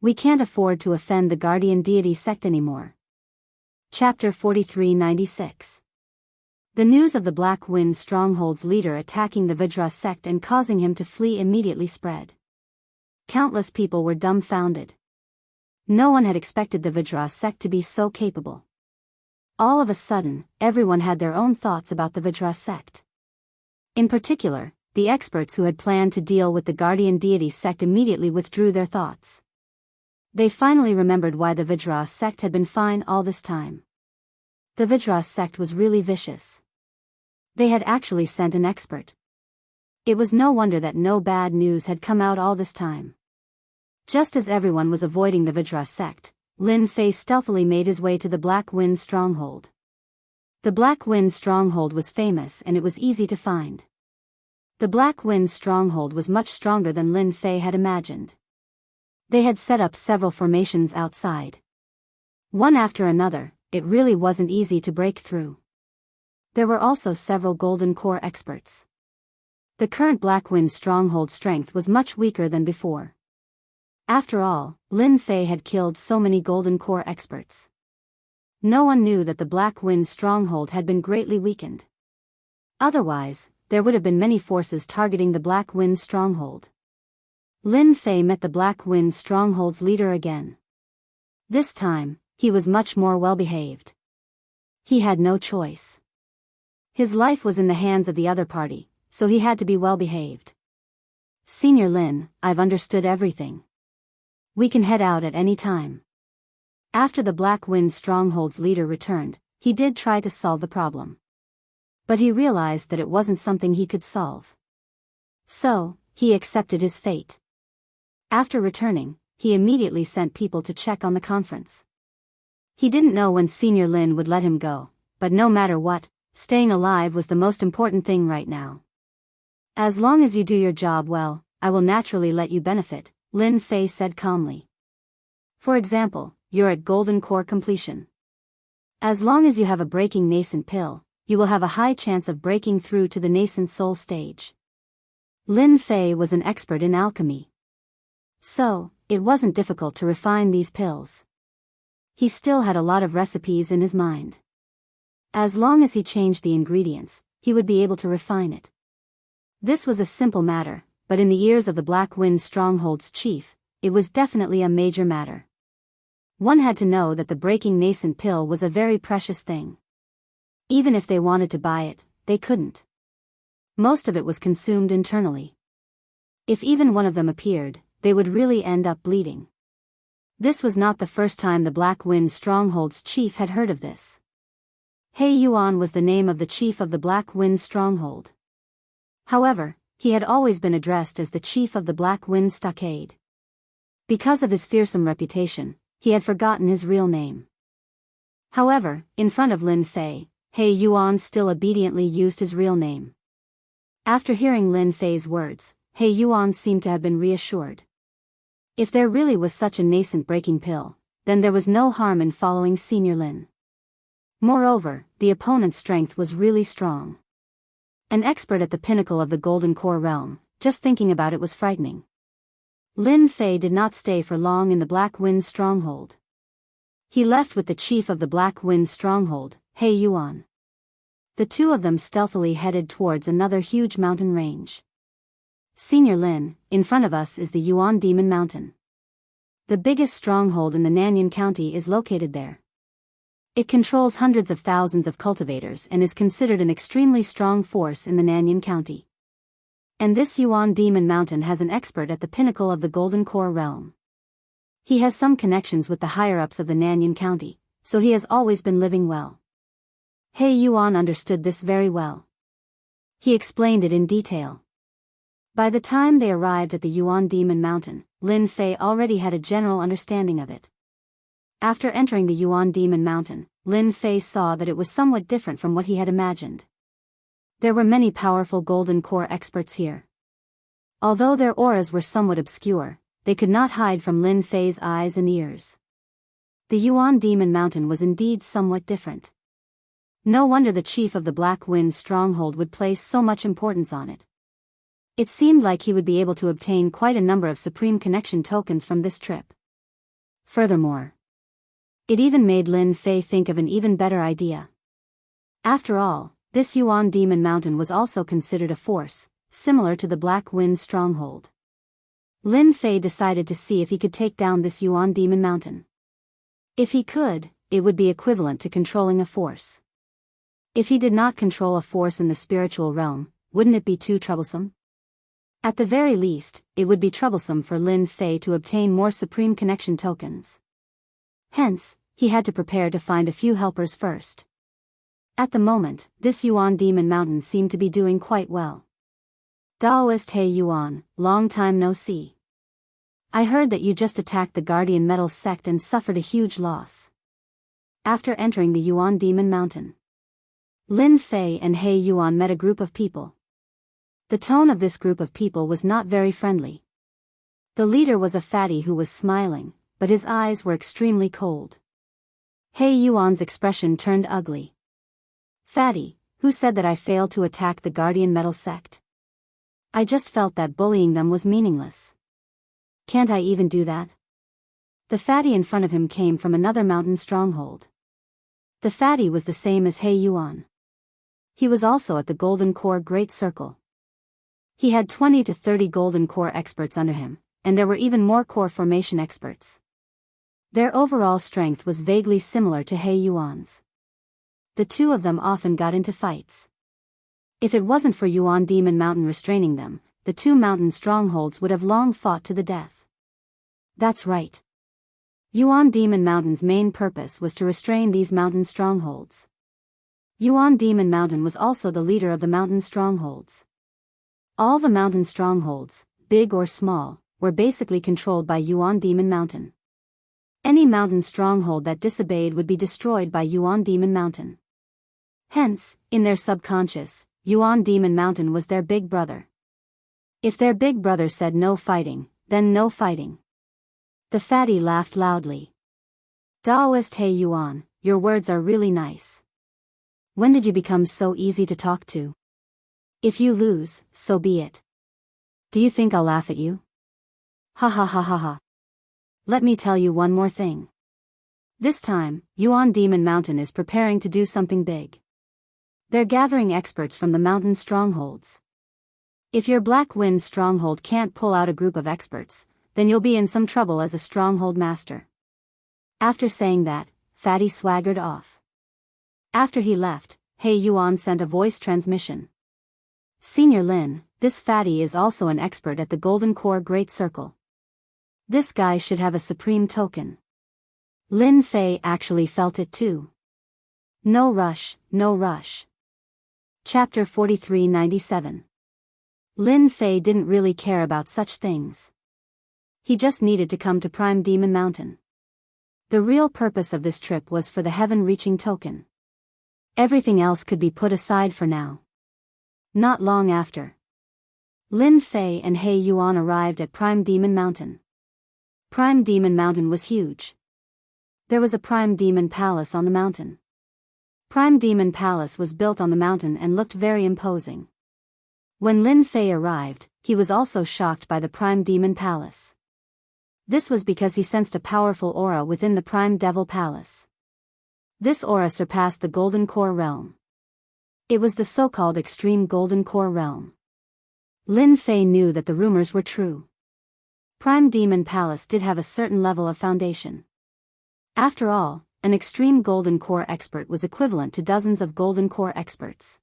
We can't afford to offend the guardian deity sect anymore. Chapter 4396. The news of the Black Wind Stronghold's leader attacking the Vajra sect and causing him to flee immediately spread. Countless people were dumbfounded. No one had expected the Vajra sect to be so capable. All of a sudden, everyone had their own thoughts about the Vajra sect. In particular, the experts who had planned to deal with the guardian deity sect immediately withdrew their thoughts. They finally remembered why the Vajra sect had been fine all this time. The Vajra sect was really vicious. They had actually sent an expert. It was no wonder that no bad news had come out all this time. Just as everyone was avoiding the Vajra sect, Lin Fei stealthily made his way to the Black Wind Stronghold. The Black Wind Stronghold was famous and it was easy to find. The Black Wind Stronghold was much stronger than Lin Fei had imagined. They had set up several formations outside. One after another, it really wasn't easy to break through. There were also several golden core experts. The current Black Wind Stronghold strength was much weaker than before. After all, Lin Fei had killed so many Golden Core experts. No one knew that the Black Wind stronghold had been greatly weakened. Otherwise, there would have been many forces targeting the Black Wind stronghold. Lin Fei met the Black Wind stronghold's leader again. This time, he was much more well-behaved. He had no choice. His life was in the hands of the other party, so he had to be well-behaved. Senior Lin, I've understood everything. We can head out at any time. After the Black Wind stronghold's leader returned, he did try to solve the problem. But he realized that it wasn't something he could solve. So, he accepted his fate. After returning, he immediately sent people to check on the conference. He didn't know when Senior Lin would let him go, but no matter what, staying alive was the most important thing right now. As long as you do your job well, I will naturally let you benefit, Lin Fei said calmly. For example, you're at Golden Core completion. As long as you have a breaking nascent pill, you will have a high chance of breaking through to the nascent soul stage. Lin Fei was an expert in alchemy. So, it wasn't difficult to refine these pills. He still had a lot of recipes in his mind. As long as he changed the ingredients, he would be able to refine it. This was a simple matter, but in the ears of the Black Wind Stronghold's chief, it was definitely a major matter. One had to know that the breaking nascent pill was a very precious thing. Even if they wanted to buy it, they couldn't. Most of it was consumed internally. If even one of them appeared, they would really end up bleeding. This was not the first time the Black Wind Stronghold's chief had heard of this. He Yuan was the name of the chief of the Black Wind Stronghold. However, he had always been addressed as the chief of the Black Wind Stockade. Because of his fearsome reputation, he had forgotten his real name. However, in front of Lin Fei, He Yuan still obediently used his real name. After hearing Lin Fei's words, He Yuan seemed to have been reassured. If there really was such a nascent breaking pill, then there was no harm in following Senior Lin. Moreover, the opponent's strength was really strong. An expert at the pinnacle of the Golden Core realm, just thinking about it was frightening. Lin Fei did not stay for long in the Black Wind stronghold. He left with the chief of the Black Wind stronghold, He Yuan. The two of them stealthily headed towards another huge mountain range. Senior Lin, in front of us is the Yuan Demon Mountain. The biggest stronghold in the Nanyan County is located there. It controls hundreds of thousands of cultivators and is considered an extremely strong force in the Nanyan County. And this Yuan Demon Mountain has an expert at the pinnacle of the Golden Core realm. He has some connections with the higher-ups of the Nanyan County, so he has always been living well. He Yuan understood this very well. He explained it in detail. By the time they arrived at the Yuan Demon Mountain, Lin Fei already had a general understanding of it. After entering the Yuan Demon Mountain, Lin Fei saw that it was somewhat different from what he had imagined. There were many powerful Golden Core experts here. Although their auras were somewhat obscure, they could not hide from Lin Fei's eyes and ears. The Yuan Demon Mountain was indeed somewhat different. No wonder the chief of the Black Wind stronghold would place so much importance on it. It seemed like he would be able to obtain quite a number of Supreme Connection tokens from this trip. Furthermore, it even made Lin Fei think of an even better idea. After all, this Yuan Demon Mountain was also considered a force, similar to the Black Wind stronghold. Lin Fei decided to see if he could take down this Yuan Demon Mountain. If he could, it would be equivalent to controlling a force. If he did not control a force in the spiritual realm, wouldn't it be too troublesome? At the very least, it would be troublesome for Lin Fei to obtain more Supreme Connection tokens. Hence, he had to prepare to find a few helpers first. At the moment, this Yuan Demon Mountain seemed to be doing quite well. Daoist He Yuan, long time no see. I heard that you just attacked the Guardian Metal sect and suffered a huge loss. After entering the Yuan Demon Mountain, Lin Fei and He Yuan met a group of people. The tone of this group of people was not very friendly. The leader was a fatty who was smiling, but his eyes were extremely cold. He Yuan's expression turned ugly. Fatty, who said that I failed to attack the Guardian Metal sect? I just felt that bullying them was meaningless. Can't I even do that? The fatty in front of him came from another mountain stronghold. The fatty was the same as He Yuan. He was also at the Golden Core Great Circle. He had 20 to 30 Golden Core experts under him, and there were even more core formation experts. Their overall strength was vaguely similar to He Yuan's. The two of them often got into fights. If it wasn't for Yuan Demon Mountain restraining them, the two mountain strongholds would have long fought to the death. That's right. Yuan Demon Mountain's main purpose was to restrain these mountain strongholds. Yuan Demon Mountain was also the leader of the mountain strongholds. All the mountain strongholds, big or small, were basically controlled by Yuan Demon Mountain. Any mountain stronghold that disobeyed would be destroyed by Yuan Demon Mountain. Hence, in their subconscious, Yuan Demon Mountain was their big brother. If their big brother said no fighting, then no fighting. The fatty laughed loudly. Taoist He Yuan, your words are really nice. When did you become so easy to talk to? If you lose, so be it. Do you think I'll laugh at you? Ha ha ha ha ha. Let me tell you one more thing. This time, Yuan Demon Mountain is preparing to do something big. They're gathering experts from the mountain strongholds. If your Black Wind stronghold can't pull out a group of experts, then you'll be in some trouble as a stronghold master. After saying that, Fatty swaggered off. After he left, He Yuan sent a voice transmission. Senior Lin, this fatty is also an expert at the Golden Core Great Circle. This guy should have a supreme token. Lin Fei actually felt it too. No rush, no rush. Chapter 4397. Lin Fei didn't really care about such things. He just needed to come to Prime Demon Mountain. The real purpose of this trip was for the heaven-reaching token. Everything else could be put aside for now. Not long after, Lin Fei and He Yuan arrived at Prime Demon Mountain. Prime Demon Mountain was huge. There was a Prime Demon Palace on the mountain. Prime Demon Palace was built on the mountain and looked very imposing. When Lin Fei arrived, he was also shocked by the Prime Demon Palace. This was because he sensed a powerful aura within the Prime Devil Palace. This aura surpassed the Golden Core Realm. It was the so-called Extreme Golden Core Realm. Lin Fei knew that the rumors were true. Prime Demon Palace did have a certain level of foundation. After all, an Extreme Golden Core expert was equivalent to dozens of Golden Core experts.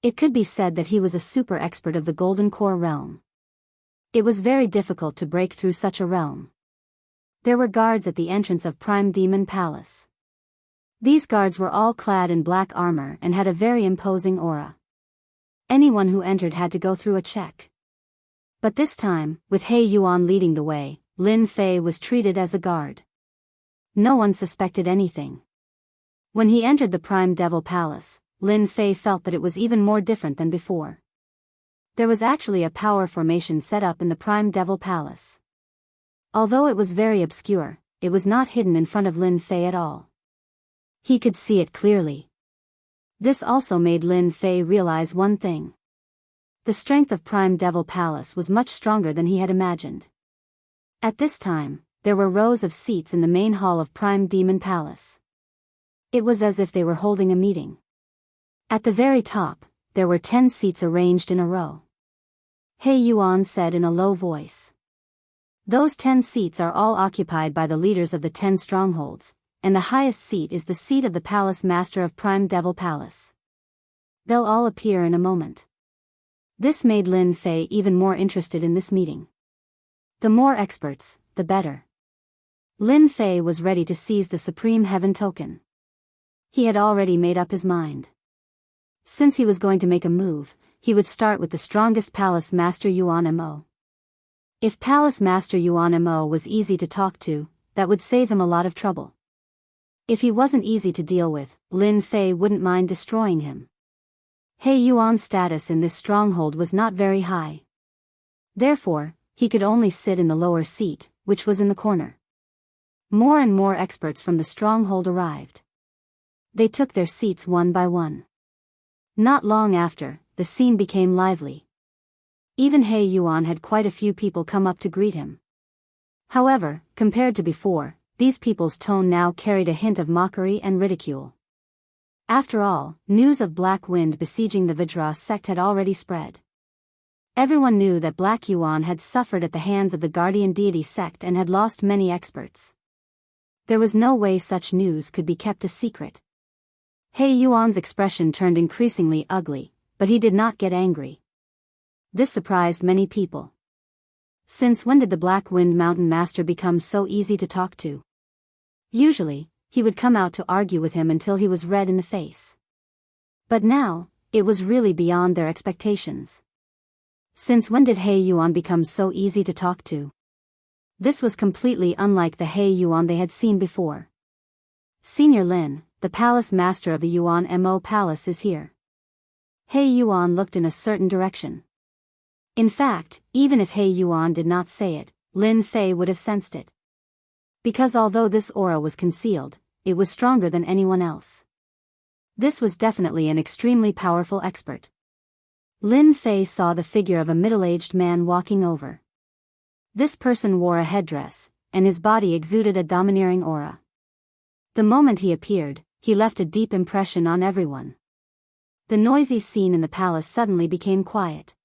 It could be said that he was a super expert of the Golden Core Realm. It was very difficult to break through such a realm. There were guards at the entrance of Prime Demon Palace. These guards were all clad in black armor and had a very imposing aura. Anyone who entered had to go through a check. But this time, with He Yuan leading the way, Lin Fei was treated as a guard. No one suspected anything. When he entered the Prime Devil Palace, Lin Fei felt that it was even more different than before. There was actually a power formation set up in the Prime Devil Palace. Although it was very obscure, it was not hidden in front of Lin Fei at all. He could see it clearly. This also made Lin Fei realize one thing. The strength of Prime Devil Palace was much stronger than he had imagined. At this time, there were rows of seats in the main hall of Prime Demon Palace. It was as if they were holding a meeting. At the very top, there were 10 seats arranged in a row. He Yuan said in a low voice. Those 10 seats are all occupied by the leaders of the 10 strongholds, and the highest seat is the seat of the Palace Master of Prime Devil Palace. They'll all appear in a moment. This made Lin Fei even more interested in this meeting. The more experts, the better. Lin Fei was ready to seize the Supreme Heaven Token. He had already made up his mind. Since he was going to make a move, he would start with the strongest Palace Master Yuan Mo. If Palace Master Yuan Mo was easy to talk to, that would save him a lot of trouble. If he wasn't easy to deal with, Lin Fei wouldn't mind destroying him. He Yuan's status in this stronghold was not very high. Therefore, he could only sit in the lower seat, which was in the corner. More and more experts from the stronghold arrived. They took their seats one by one. Not long after, the scene became lively. Even He Yuan had quite a few people come up to greet him. However, compared to before, these people's tone now carried a hint of mockery and ridicule. After all, news of Black Wind besieging the Vajra sect had already spread. Everyone knew that Black Yuan had suffered at the hands of the guardian deity sect and had lost many experts. There was no way such news could be kept a secret. He Yuan's expression turned increasingly ugly, but he did not get angry. This surprised many people. Since when did the Black Wind Mountain Master become so easy to talk to? Usually, he would come out to argue with him until he was red in the face. But now, it was really beyond their expectations. Since when did He Yuan become so easy to talk to? This was completely unlike the He Yuan they had seen before. Senior Lin, the palace master of the Yuan Mo Palace, is here. He Yuan looked in a certain direction. In fact, even if He Yuan did not say it, Lin Fei would have sensed it. Because although this aura was concealed, it was stronger than anyone else. This was definitely an extremely powerful expert. Lin Fei saw the figure of a middle-aged man walking over. This person wore a headdress, and his body exuded a domineering aura. The moment he appeared, he left a deep impression on everyone. The noisy scene in the palace suddenly became quiet.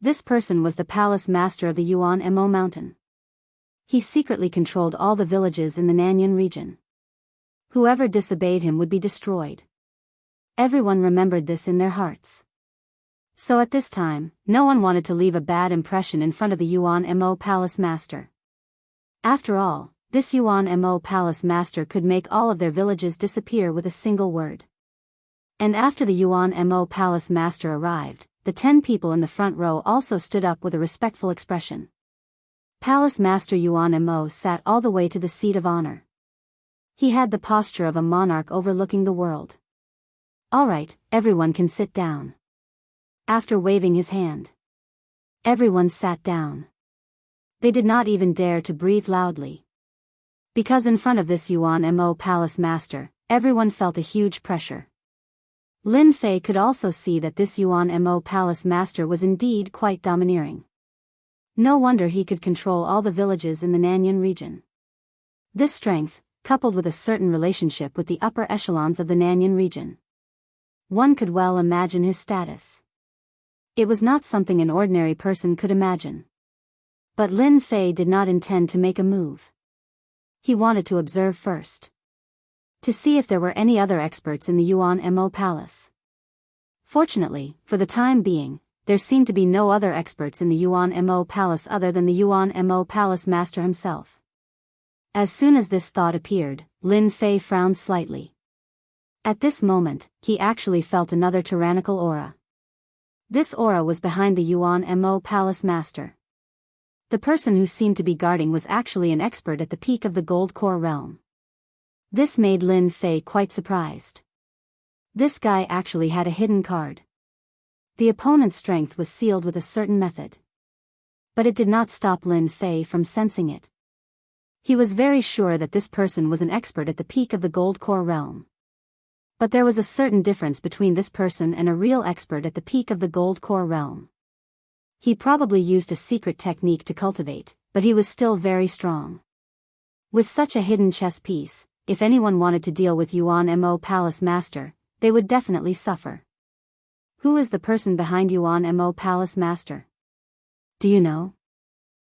This person was the palace master of the Yuan Mo Mountain. He secretly controlled all the villages in the Nanyun region. Whoever disobeyed him would be destroyed. Everyone remembered this in their hearts. So at this time, no one wanted to leave a bad impression in front of the Yuan Mo Palace Master. After all, this Yuan Mo Palace Master could make all of their villages disappear with a single word. And after the Yuan Mo Palace Master arrived, the 10 people in the front row also stood up with a respectful expression. Palace Master Yuan Mo sat all the way to the seat of honor. He had the posture of a monarch overlooking the world. All right, everyone can sit down. After waving his hand, everyone sat down. They did not even dare to breathe loudly. Because in front of this Yuan Mo Palace Master, everyone felt a huge pressure. Lin Fei could also see that this Yuan Mo Palace Master was indeed quite domineering. No wonder he could control all the villages in the Nanyun region. This strength, coupled with a certain relationship with the upper echelons of the Nanyun region. One could well imagine his status. It was not something an ordinary person could imagine. But Lin Fei did not intend to make a move. He wanted to observe first. To see if there were any other experts in the Yuan Mo Palace. Fortunately, for the time being, there seemed to be no other experts in the Yuan Mo Palace other than the Yuan Mo Palace Master himself. As soon as this thought appeared, Lin Fei frowned slightly. At this moment, he actually felt another tyrannical aura. This aura was behind the Yuan Mo Palace Master. The person who seemed to be guarding was actually an expert at the peak of the Gold Core realm. This made Lin Fei quite surprised. This guy actually had a hidden card. The opponent's strength was sealed with a certain method. But it did not stop Lin Fei from sensing it. He was very sure that this person was an expert at the peak of the Gold Core realm. But there was a certain difference between this person and a real expert at the peak of the Gold Core realm. He probably used a secret technique to cultivate, but he was still very strong. With such a hidden chess piece, if anyone wanted to deal with Yuan Mo Palace Master, they would definitely suffer. Who is the person behind Yuan Mo Palace Master? Do you know?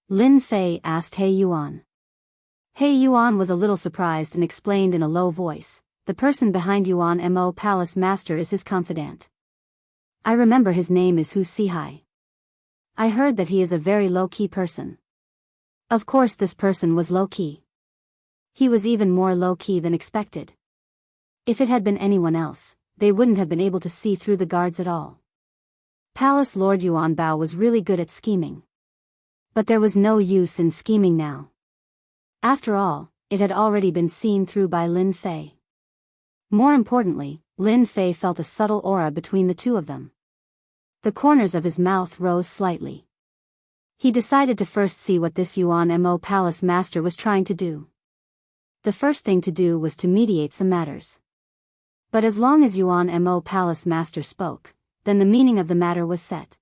Lin Fei asked He Yuan. He Yuan was a little surprised and explained in a low voice, the person behind Yuan Mo Palace Master is his confidant. I remember his name is Hu Sihai. I heard that he is a very low-key person. Of course this person was low-key. He was even more low-key than expected. If it had been anyone else, they wouldn't have been able to see through the guards at all. Palace Lord Yuan Bao was really good at scheming. But there was no use in scheming now. After all, it had already been seen through by Lin Fei. More importantly, Lin Fei felt a subtle aura between the two of them. The corners of his mouth rose slightly. He decided to first see what this Yuan Mo Palace Master was trying to do. The first thing to do was to mediate some matters. But as long as Yuan Mo Palace Master spoke, then the meaning of the matter was set.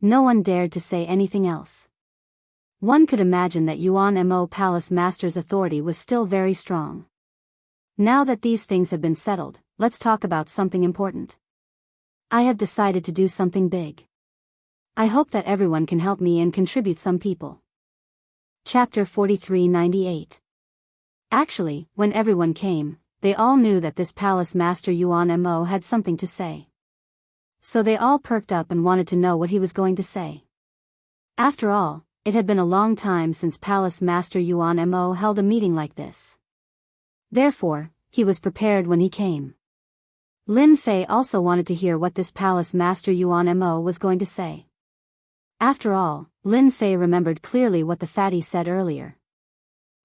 No one dared to say anything else. One could imagine that Yuan Mo Palace Master's authority was still very strong. Now that these things have been settled, let's talk about something important. I have decided to do something big. I hope that everyone can help me and contribute some people. Chapter 4398. Actually, when everyone came, they all knew that this Palace Master Yuan Mo had something to say. So they all perked up and wanted to know what he was going to say. After all, it had been a long time since Palace Master Yuan Mo held a meeting like this. Therefore, he was prepared when he came. Lin Fei also wanted to hear what this Palace Master Yuan Mo was going to say. After all, Lin Fei remembered clearly what the fatty said earlier.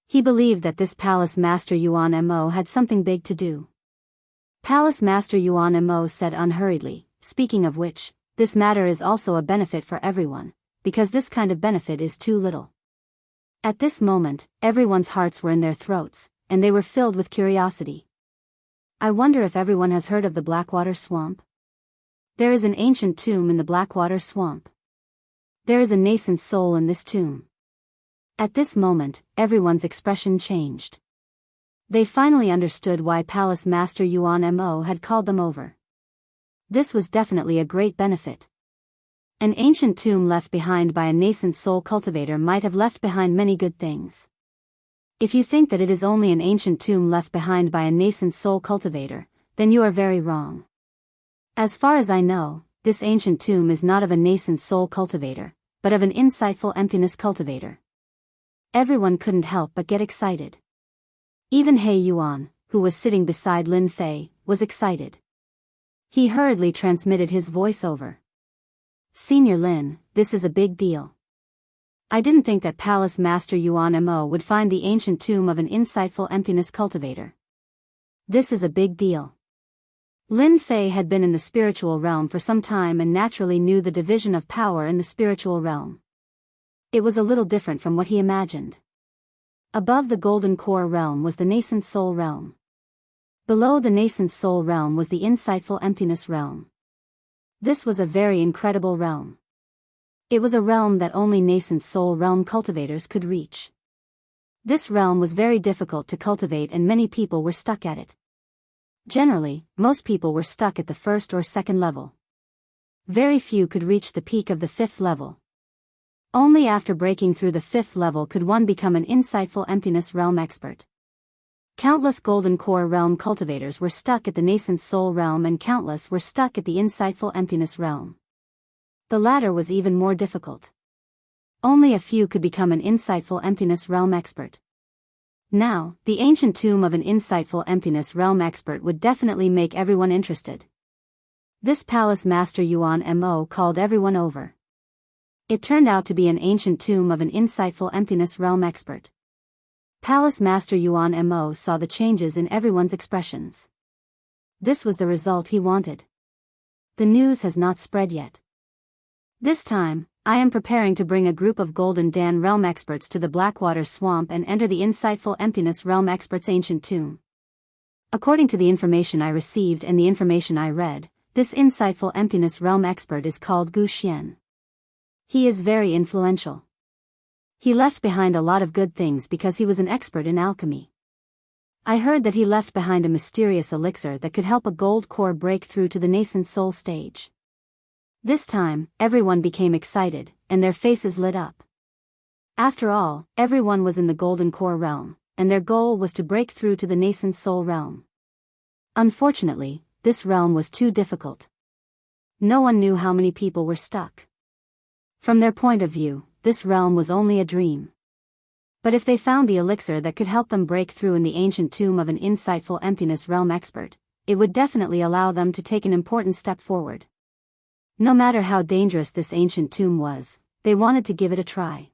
He believed that this Palace Master Yuan Mo had something big to do. Palace Master Yuan Mo said unhurriedly, speaking of which, this matter is also a benefit for everyone, because this kind of benefit is too little. At this moment, everyone's hearts were in their throats, and they were filled with curiosity. I wonder if everyone has heard of the Blackwater Swamp? There is an ancient tomb in the Blackwater Swamp. There is a nascent soul in this tomb. At this moment, everyone's expression changed. They finally understood why Palace Master Yuan Mo had called them over. This was definitely a great benefit. An ancient tomb left behind by a nascent soul cultivator might have left behind many good things. If you think that it is only an ancient tomb left behind by a nascent soul cultivator, then you are very wrong. As far as I know, this ancient tomb is not of a nascent soul cultivator, but of an insightful emptiness cultivator. Everyone couldn't help but get excited. Even He Yuan, who was sitting beside Lin Fei, was excited. He hurriedly transmitted his voice over. Senior Lin, this is a big deal. I didn't think that Palace Master Yuan Mo would find the ancient tomb of an insightful emptiness cultivator. This is a big deal. Lin Fei had been in the spiritual realm for some time and naturally knew the division of power in the spiritual realm. It was a little different from what he imagined. Above the golden core realm was the nascent soul realm. Below the nascent soul realm was the insightful emptiness realm. This was a very incredible realm. It was a realm that only nascent soul realm cultivators could reach. This realm was very difficult to cultivate and many people were stuck at it. Generally, most people were stuck at the first or second level. Very few could reach the peak of the fifth level. Only after breaking through the fifth level could one become an insightful emptiness realm expert. Countless golden core realm cultivators were stuck at the nascent soul realm and countless were stuck at the insightful emptiness realm. The latter was even more difficult. Only a few could become an insightful emptiness realm expert. Now, the ancient tomb of an insightful emptiness realm expert would definitely make everyone interested. This Palace Master Yuan Mo called everyone over. It turned out to be an ancient tomb of an insightful emptiness realm expert. Palace Master Yuan Mo saw the changes in everyone's expressions. This was the result he wanted. The news has not spread yet. This time, I am preparing to bring a group of Golden Dan realm experts to the Blackwater Swamp and enter the insightful emptiness realm expert's ancient tomb. According to the information I received and the information I read, this insightful emptiness realm expert is called Gu Xian. He is very influential. He left behind a lot of good things because he was an expert in alchemy. I heard that he left behind a mysterious elixir that could help a gold core break through to the nascent soul stage. This time, everyone became excited, and their faces lit up. After all, everyone was in the golden core realm, and their goal was to break through to the nascent soul realm. Unfortunately, this realm was too difficult. No one knew how many people were stuck. From their point of view, this realm was only a dream. But if they found the elixir that could help them break through in the ancient tomb of an insightful emptiness realm expert, it would definitely allow them to take an important step forward. No matter how dangerous this ancient tomb was, they wanted to give it a try.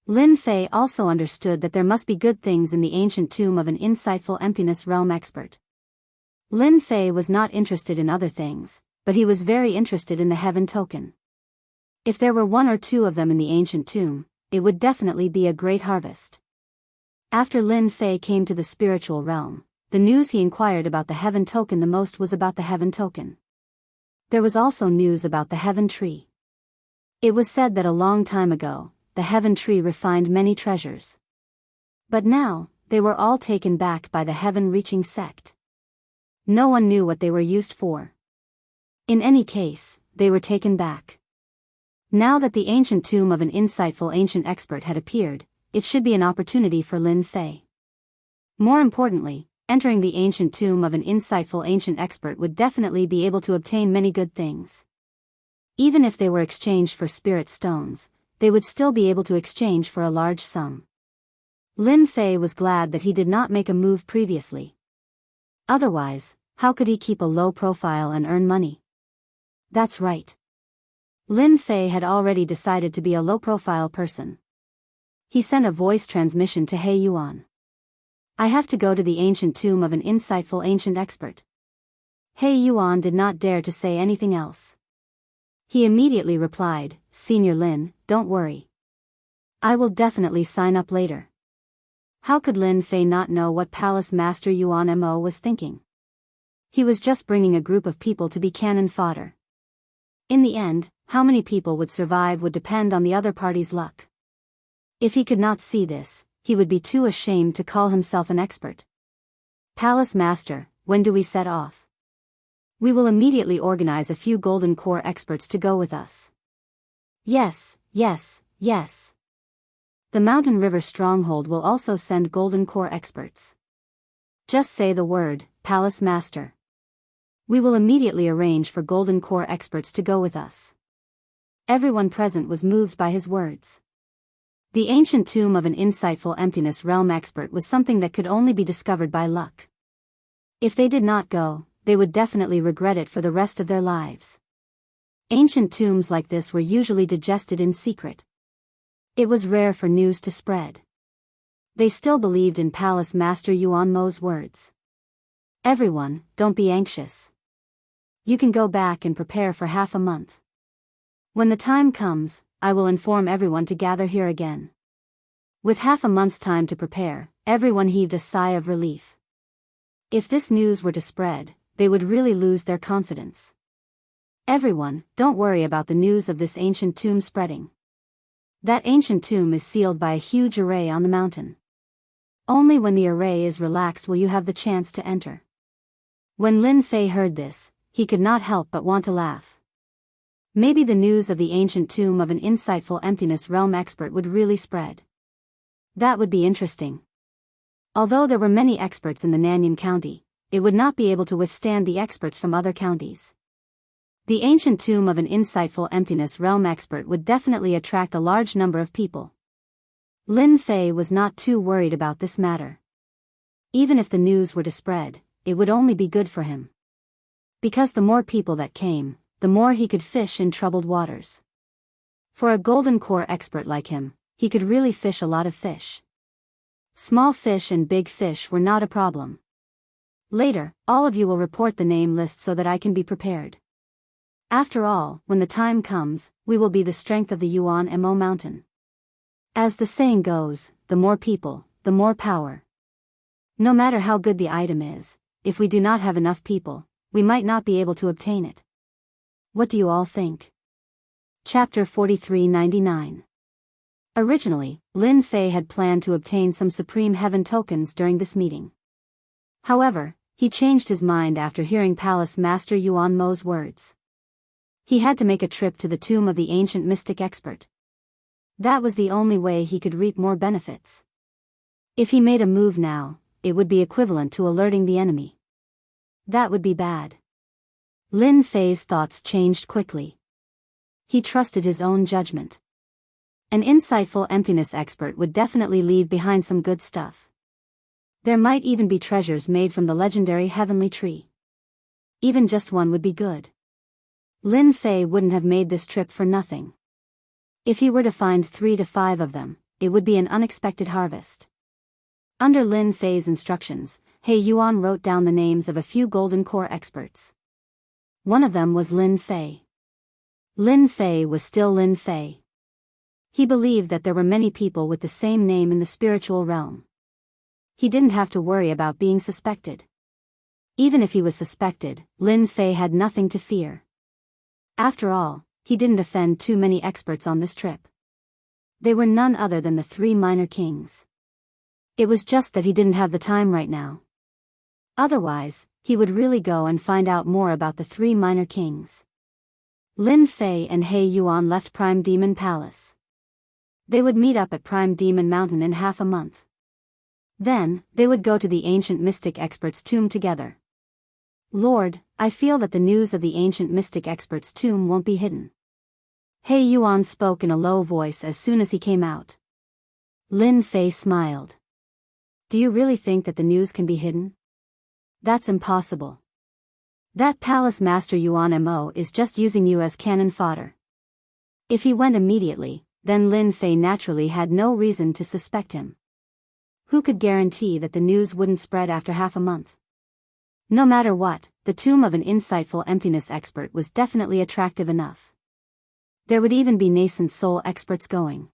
Lin Fei also understood that there must be good things in the ancient tomb of an insightful emptiness realm expert. Lin Fei was not interested in other things, but he was very interested in the heaven token. If there were one or two of them in the ancient tomb, it would definitely be a great harvest. After Lin Fei came to the spiritual realm, the news he inquired about the heaven token the most was about the heaven token. There was also news about the heaven tree. It was said that a long time ago, the Heaven Tree refined many treasures. But now, they were all taken back by the heaven-reaching sect. No one knew what they were used for. In any case, they were taken back. Now that the ancient tomb of an insightful ancient expert had appeared, it should be an opportunity for Lin Fei. More importantly, entering the ancient tomb of an insightful ancient expert would definitely be able to obtain many good things. Even if they were exchanged for spirit stones, they would still be able to exchange for a large sum. Lin Fei was glad that he did not make a move previously. Otherwise, how could he keep a low profile and earn money? That's right. Lin Fei had already decided to be a low-profile person. He sent a voice transmission to He Yuan. I have to go to the ancient tomb of an insightful ancient expert. He Yuan did not dare to say anything else. He immediately replied, Senior Lin, don't worry. I will definitely sign up later. How could Lin Fei not know what Palace Master Yuan Mo was thinking? He was just bringing a group of people to be cannon fodder. In the end, how many people would survive would depend on the other party's luck. If he could not see this, he would be too ashamed to call himself an expert. Palace Master, when do we set off? We will immediately organize a few Golden Core experts to go with us. Yes, yes, yes. The Mountain River Stronghold will also send Golden Core experts. Just say the word, Palace Master. We will immediately arrange for Golden Core experts to go with us. Everyone present was moved by his words. The ancient tomb of an insightful emptiness realm expert was something that could only be discovered by luck. If they did not go, they would definitely regret it for the rest of their lives. Ancient tombs like this were usually digested in secret. It was rare for news to spread. They still believed in Palace Master Yuan Mo's words. Everyone, don't be anxious. You can go back and prepare for half a month. When the time comes, I will inform everyone to gather here again. With half a month's time to prepare, everyone heaved a sigh of relief. If this news were to spread, they would really lose their confidence. Everyone, don't worry about the news of this ancient tomb spreading. That ancient tomb is sealed by a huge array on the mountain. Only when the array is relaxed will you have the chance to enter. When Lin Fei heard this, he could not help but want to laugh. Maybe the news of the ancient tomb of an insightful emptiness realm expert would really spread. That would be interesting. Although there were many experts in the Nanyan County, it would not be able to withstand the experts from other counties. The ancient tomb of an insightful emptiness realm expert would definitely attract a large number of people. Lin Fei was not too worried about this matter. Even if the news were to spread, it would only be good for him. Because the more people that came, the more he could fish in troubled waters. For a Golden Core expert like him, he could really fish a lot of fish. Small fish and big fish were not a problem. Later, all of you will report the name list so that I can be prepared. After all, when the time comes, we will be the strength of the Yuan Mo mountain. As the saying goes, the more people, the more power. No matter how good the item is, if we do not have enough people, we might not be able to obtain it. What do you all think? Chapter 4399. Originally, Lin Fei had planned to obtain some Supreme Heaven tokens during this meeting. However, he changed his mind after hearing Palace Master Yuan Mo's words. He had to make a trip to the tomb of the ancient mystic expert. That was the only way he could reap more benefits. If he made a move now, it would be equivalent to alerting the enemy. That would be bad. Lin Fei's thoughts changed quickly. He trusted his own judgment. An insightful emptiness expert would definitely leave behind some good stuff. There might even be treasures made from the legendary heavenly tree. Even just one would be good. Lin Fei wouldn't have made this trip for nothing. If he were to find 3 to 5 of them, it would be an unexpected harvest. Under Lin Fei's instructions, He Yuan wrote down the names of a few Golden Core experts. One of them was Lin Fei. Lin Fei was still Lin Fei. He believed that there were many people with the same name in the spiritual realm. He didn't have to worry about being suspected. Even if he was suspected, Lin Fei had nothing to fear. After all, he didn't offend too many experts on this trip. They were none other than the 3 minor kings. It was just that he didn't have the time right now. Otherwise, he would really go and find out more about the 3 minor kings. Lin Fei and He Yuan left Prime Demon Palace. They would meet up at Prime Demon Mountain in half a month. Then, they would go to the ancient mystic expert's tomb together. Lord, I feel that the news of the ancient mystic expert's tomb won't be hidden. He Yuan spoke in a low voice as soon as he came out. Lin Fei smiled. Do you really think that the news can be hidden? That's impossible. That palace master Yuan Mo is just using you as cannon fodder. If he went immediately, then Lin Fei naturally had no reason to suspect him. Who could guarantee that the news wouldn't spread after half a month? No matter what, the tomb of an insightful emptiness expert was definitely attractive enough. There would even be nascent soul experts going.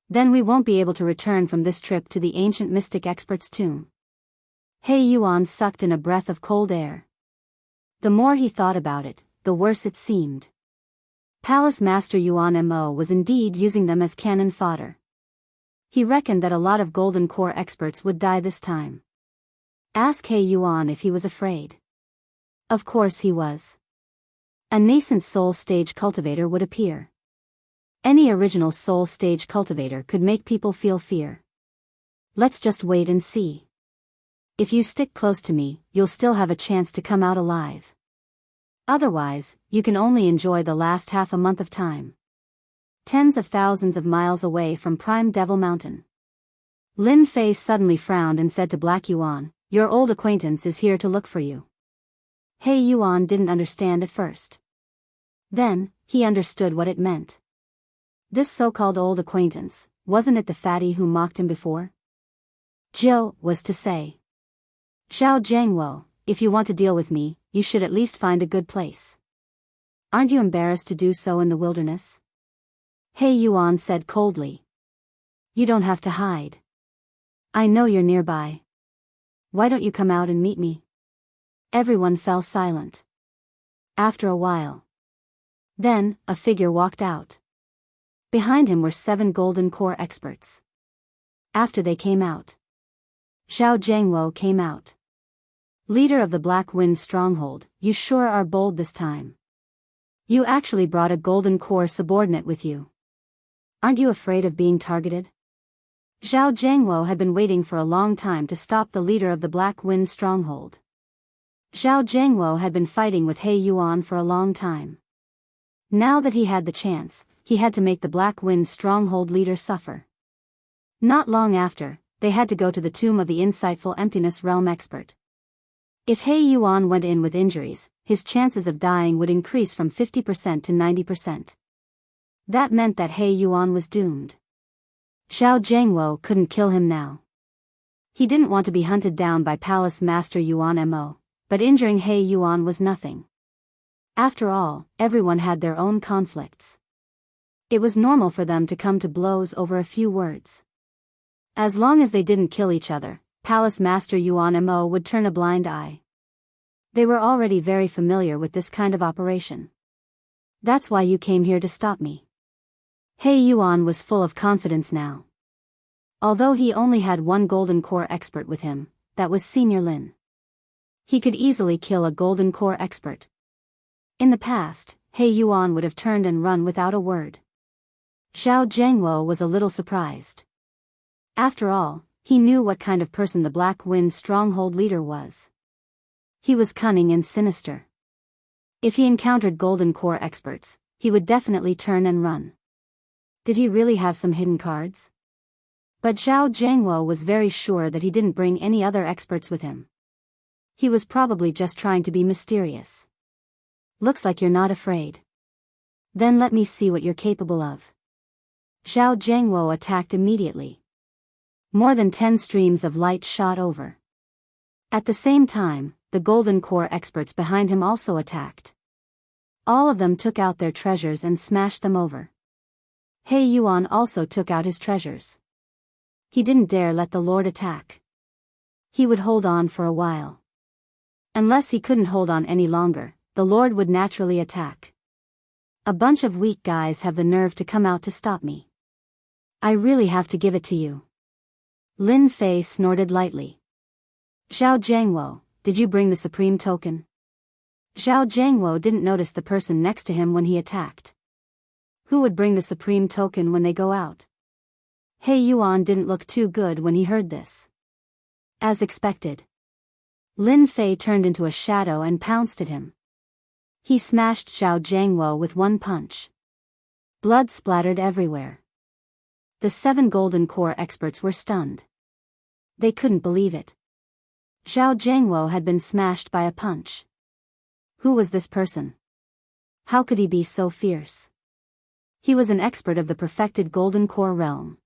Then we won't be able to return from this trip to the ancient mystic expert's tomb. He Yuan sucked in a breath of cold air. The more he thought about it, the worse it seemed. Palace Master Yuan Mo was indeed using them as cannon fodder. He reckoned that a lot of golden core experts would die this time. Ask He Yuan if he was afraid. Of course he was. A nascent soul stage cultivator would appear. Any original soul stage cultivator could make people feel fear. Let's just wait and see. If you stick close to me, you'll still have a chance to come out alive. Otherwise, you can only enjoy the last half a month of time. Tens of thousands of miles away from Prime Devil Mountain. Lin Fei suddenly frowned and said to Black Yuan, your old acquaintance is here to look for you. He Yuan didn't understand at first. Then, he understood what it meant. This so-called old acquaintance, wasn't it the fatty who mocked him before? Zhou was to say. Xiao Jiangwo, if you want to deal with me, you should at least find a good place. Aren't you embarrassed to do so in the wilderness? He Yuan said coldly. You don't have to hide. I know you're nearby. Why don't you come out and meet me? Everyone fell silent. After a while. Then, a figure walked out. Behind him were 7 golden core experts. After they came out, Xiao Jiangwo came out. Leader of the Black Wind Stronghold, you sure are bold this time. You actually brought a golden core subordinate with you. Aren't you afraid of being targeted? Xiao Jiangwo had been waiting for a long time to stop the leader of the Black Wind Stronghold. Xiao Jiangwo had been fighting with He Yuan for a long time. Now that he had the chance, he had to make the Black Wind Stronghold leader suffer. Not long after, they had to go to the tomb of the insightful emptiness realm expert. If He Yuan went in with injuries, his chances of dying would increase from 50% to 90%. That meant that He Yuan was doomed. Xiao Jiangwo couldn't kill him now. He didn't want to be hunted down by Palace Master Yuan Mo, but injuring He Yuan was nothing. After all, everyone had their own conflicts. It was normal for them to come to blows over a few words. As long as they didn't kill each other, Palace Master Yuan Mo would turn a blind eye. They were already very familiar with this kind of operation. That's why you came here to stop me. He Yuan was full of confidence now. Although he only had 1 golden core expert with him, that was Senior Lin. He could easily kill a golden core expert. In the past, He Yuan would have turned and run without a word. Xiao Jiangwo was a little surprised. After all, he knew what kind of person the Black Wind Stronghold leader was. He was cunning and sinister. If he encountered golden core experts, he would definitely turn and run. Did he really have some hidden cards? But Xiao Jiangwo was very sure that he didn't bring any other experts with him. He was probably just trying to be mysterious. Looks like you're not afraid. Then let me see what you're capable of. Xiao Jiangwo attacked immediately. More than 10 streams of light shot over. At the same time, the golden core experts behind him also attacked. All of them took out their treasures and smashed them over. He Yuan also took out his treasures. He didn't dare let the Lord attack. He would hold on for a while. Unless he couldn't hold on any longer, the Lord would naturally attack. A bunch of weak guys have the nerve to come out to stop me. I really have to give it to you. Lin Fei snorted lightly. Zhao Jiangwo, did you bring the supreme token? Zhao Jiangwo didn't notice the person next to him when he attacked. Who would bring the supreme token when they go out? He Yuan didn't look too good when he heard this. As expected, Lin Fei turned into a shadow and pounced at him. He smashed Zhao Jiangwo with one punch. Blood splattered everywhere. The 7 golden core experts were stunned. They couldn't believe it. Zhao Jiangwo had been smashed by a punch. Who was this person? How could he be so fierce? He was an expert of the perfected golden core realm.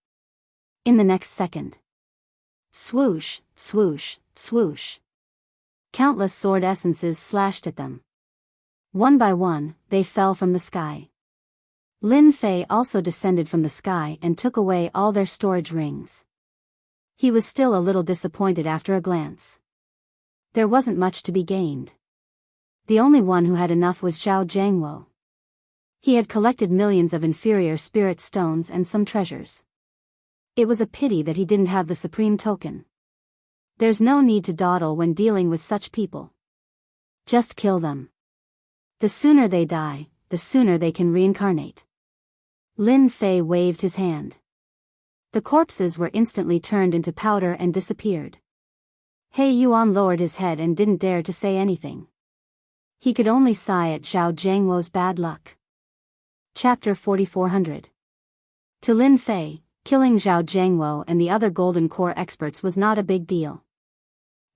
In the next second, swoosh, swoosh, swoosh. Countless sword essences slashed at them. One by one, they fell from the sky. Lin Fei also descended from the sky and took away all their storage rings. He was still a little disappointed after a glance. There wasn't much to be gained. The only one who had enough was Zhao Jiangwo. He had collected millions of inferior spirit stones and some treasures. It was a pity that he didn't have the supreme token. There's no need to dawdle when dealing with such people. Just kill them. The sooner they die, the sooner they can reincarnate. Lin Fei waved his hand. The corpses were instantly turned into powder and disappeared. He Yuan lowered his head and didn't dare to say anything. He could only sigh at Zhao Jiangwo's bad luck. Chapter 4400. To Lin Fei, killing Zhao Jiangwo and the other golden core experts was not a big deal.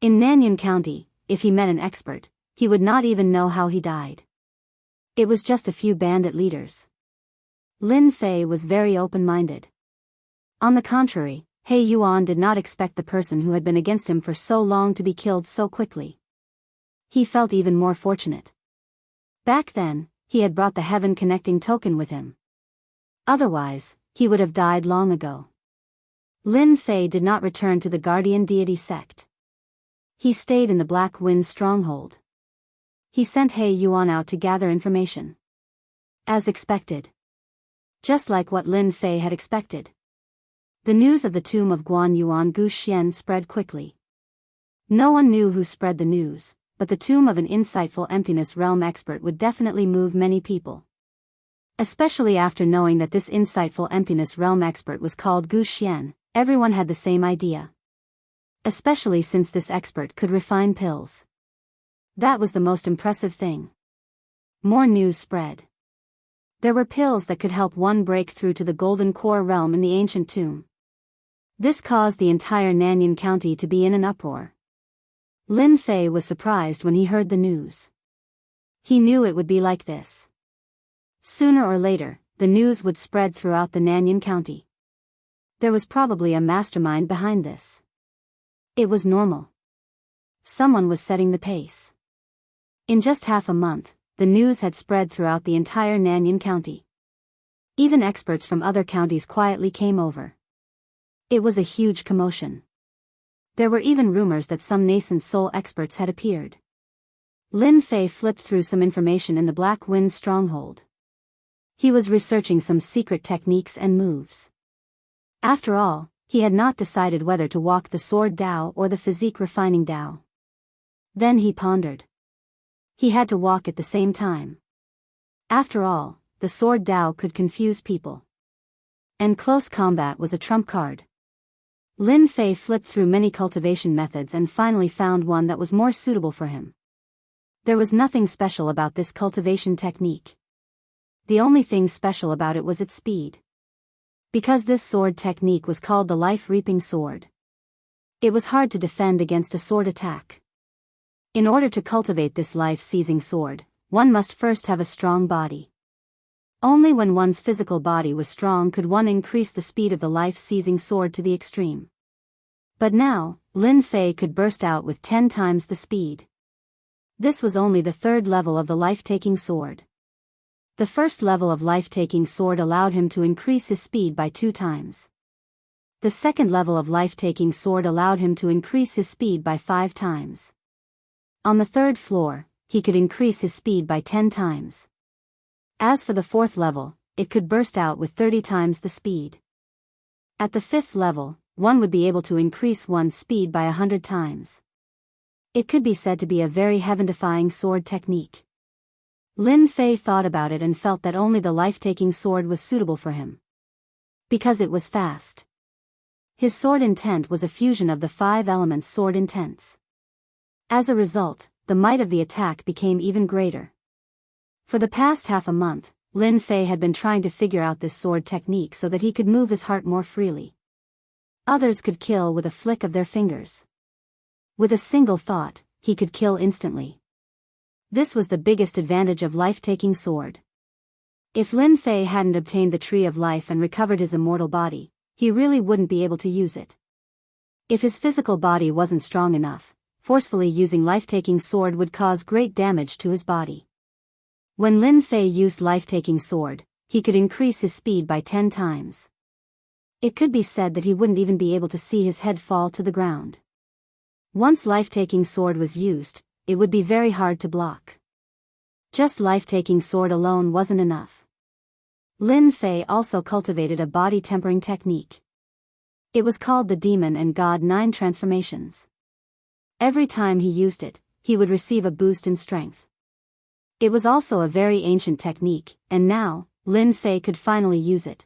In Nanyuan County, if he met an expert, he would not even know how he died. It was just a few bandit leaders. Lin Fei was very open-minded. On the contrary, He Yuan did not expect the person who had been against him for so long to be killed so quickly. He felt even more fortunate. Back then, he had brought the heaven-connecting token with him. Otherwise, he would have died long ago. Lin Fei did not return to the guardian deity sect. He stayed in the Black Wind stronghold. He sent He Yuan out to gather information. As expected. Just like what Lin Fei had expected. The news of the tomb of Guan Yuan Gu Xian spread quickly. No one knew who spread the news, but the tomb of an insightful emptiness realm expert would definitely move many people. Especially after knowing that this insightful emptiness realm expert was called Gu Xian, everyone had the same idea. Especially since this expert could refine pills. That was the most impressive thing. More news spread. There were pills that could help one break through to the golden core realm in the ancient tomb. This caused the entire Nanyuan County to be in an uproar. Lin Fei was surprised when he heard the news. He knew it would be like this. Sooner or later, the news would spread throughout the Nanyuan County. There was probably a mastermind behind this. It was normal. Someone was setting the pace. In just half a month, the news had spread throughout the entire Nanyuan County. Even experts from other counties quietly came over. It was a huge commotion. There were even rumors that some nascent soul experts had appeared. Lin Fei flipped through some information in the Black Wind stronghold. He was researching some secret techniques and moves. After all, he had not decided whether to walk the sword Dao or the physique refining Dao. Then he pondered. He had to walk at the same time. After all, the sword Dao could confuse people. And close combat was a trump card. Lin Fei flipped through many cultivation methods and finally found one that was more suitable for him. There was nothing special about this cultivation technique. The only thing special about it was its speed. Because this sword technique was called the life-reaping sword. It was hard to defend against a sword attack. In order to cultivate this life-seizing sword, one must first have a strong body. Only when one's physical body was strong could one increase the speed of the life-seizing sword to the extreme. But now, Lin Fei could burst out with 10 times the speed. This was only the 3rd level of the life-taking sword. The 1st level of life-taking sword allowed him to increase his speed by 2 times. The 2nd level of life-taking sword allowed him to increase his speed by 5 times. On the 3rd floor, he could increase his speed by 10 times. As for the 4th level, it could burst out with 30 times the speed. At the 5th level, one would be able to increase one's speed by 100 times. It could be said to be a very heaven-defying sword technique. Lin Fei thought about it and felt that only the life-taking sword was suitable for him. Because it was fast. His sword intent was a fusion of the 5 elements sword intents. As a result, the might of the attack became even greater. For the past half a month, Lin Fei had been trying to figure out this sword technique so that he could move his heart more freely. Others could kill with a flick of their fingers. With a single thought, he could kill instantly. This was the biggest advantage of life-taking sword. If Lin Fei hadn't obtained the Tree of Life and recovered his immortal body, he really wouldn't be able to use it. If his physical body wasn't strong enough, forcefully using life-taking sword would cause great damage to his body. When Lin Fei used life-taking sword, he could increase his speed by 10 times. It could be said that he wouldn't even be able to see his head fall to the ground. Once life-taking sword was used, it would be very hard to block. Just life-taking sword alone wasn't enough. Lin Fei also cultivated a body-tempering technique. It was called the Demon and God 9 transformations. Every time he used it, he would receive a boost in strength. It was also a very ancient technique, and now, Lin Fei could finally use it.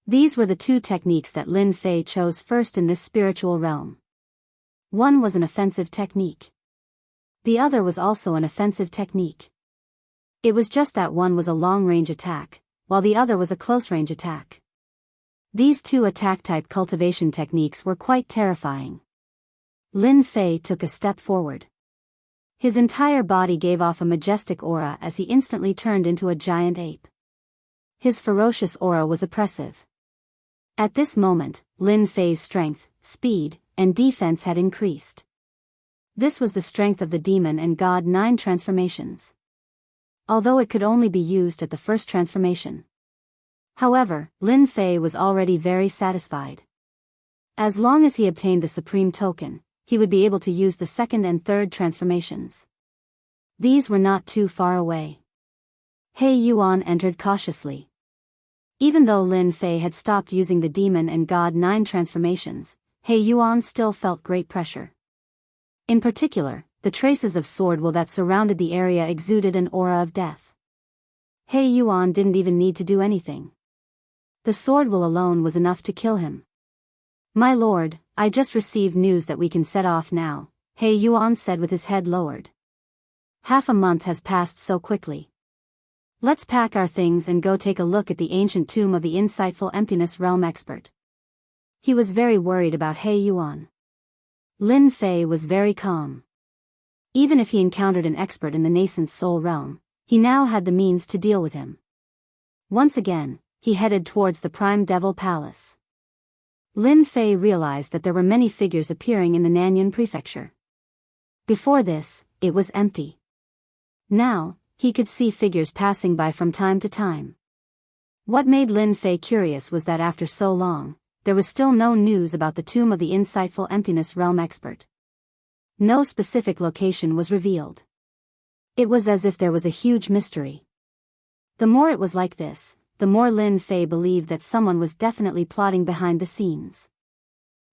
These were the 2 techniques that Lin Fei chose first in this spiritual realm. One was an offensive technique. The other was also an offensive technique. It was just that one was a long-range attack, while the other was a close-range attack. These 2 attack-type cultivation techniques were quite terrifying. Lin Fei took a step forward. His entire body gave off a majestic aura as he instantly turned into a giant ape. His ferocious aura was oppressive. At this moment, Lin Fei's strength, speed, and defense had increased. This was the strength of the Demon and God 9 transformations. Although it could only be used at the first transformation. However, Lin Fei was already very satisfied. As long as he obtained the Supreme Token, he would be able to use the 2nd and 3rd transformations. These were not too far away. He Yuan entered cautiously. Even though Lin Fei had stopped using the Demon and God 9 transformations, He Yuan still felt great pressure. In particular, the traces of sword will that surrounded the area exuded an aura of death. He Yuan didn't even need to do anything. The sword will alone was enough to kill him. "My lord, I just received news that we can set off now," He Yuan said with his head lowered. Half a month has passed so quickly. Let's pack our things and go take a look at the ancient tomb of the insightful emptiness realm expert. He was very worried about He Yuan. Lin Fei was very calm. Even if he encountered an expert in the nascent soul realm, he now had the means to deal with him. Once again, he headed towards the Prime Devil Palace. Lin Fei realized that there were many figures appearing in the Nanyun Prefecture. Before this, it was empty. Now, he could see figures passing by from time to time. What made Lin Fei curious was that after so long, there was still no news about the tomb of the insightful emptiness realm expert. No specific location was revealed. It was as if there was a huge mystery. The more it was like this, the more Lin Fei believed that someone was definitely plotting behind the scenes.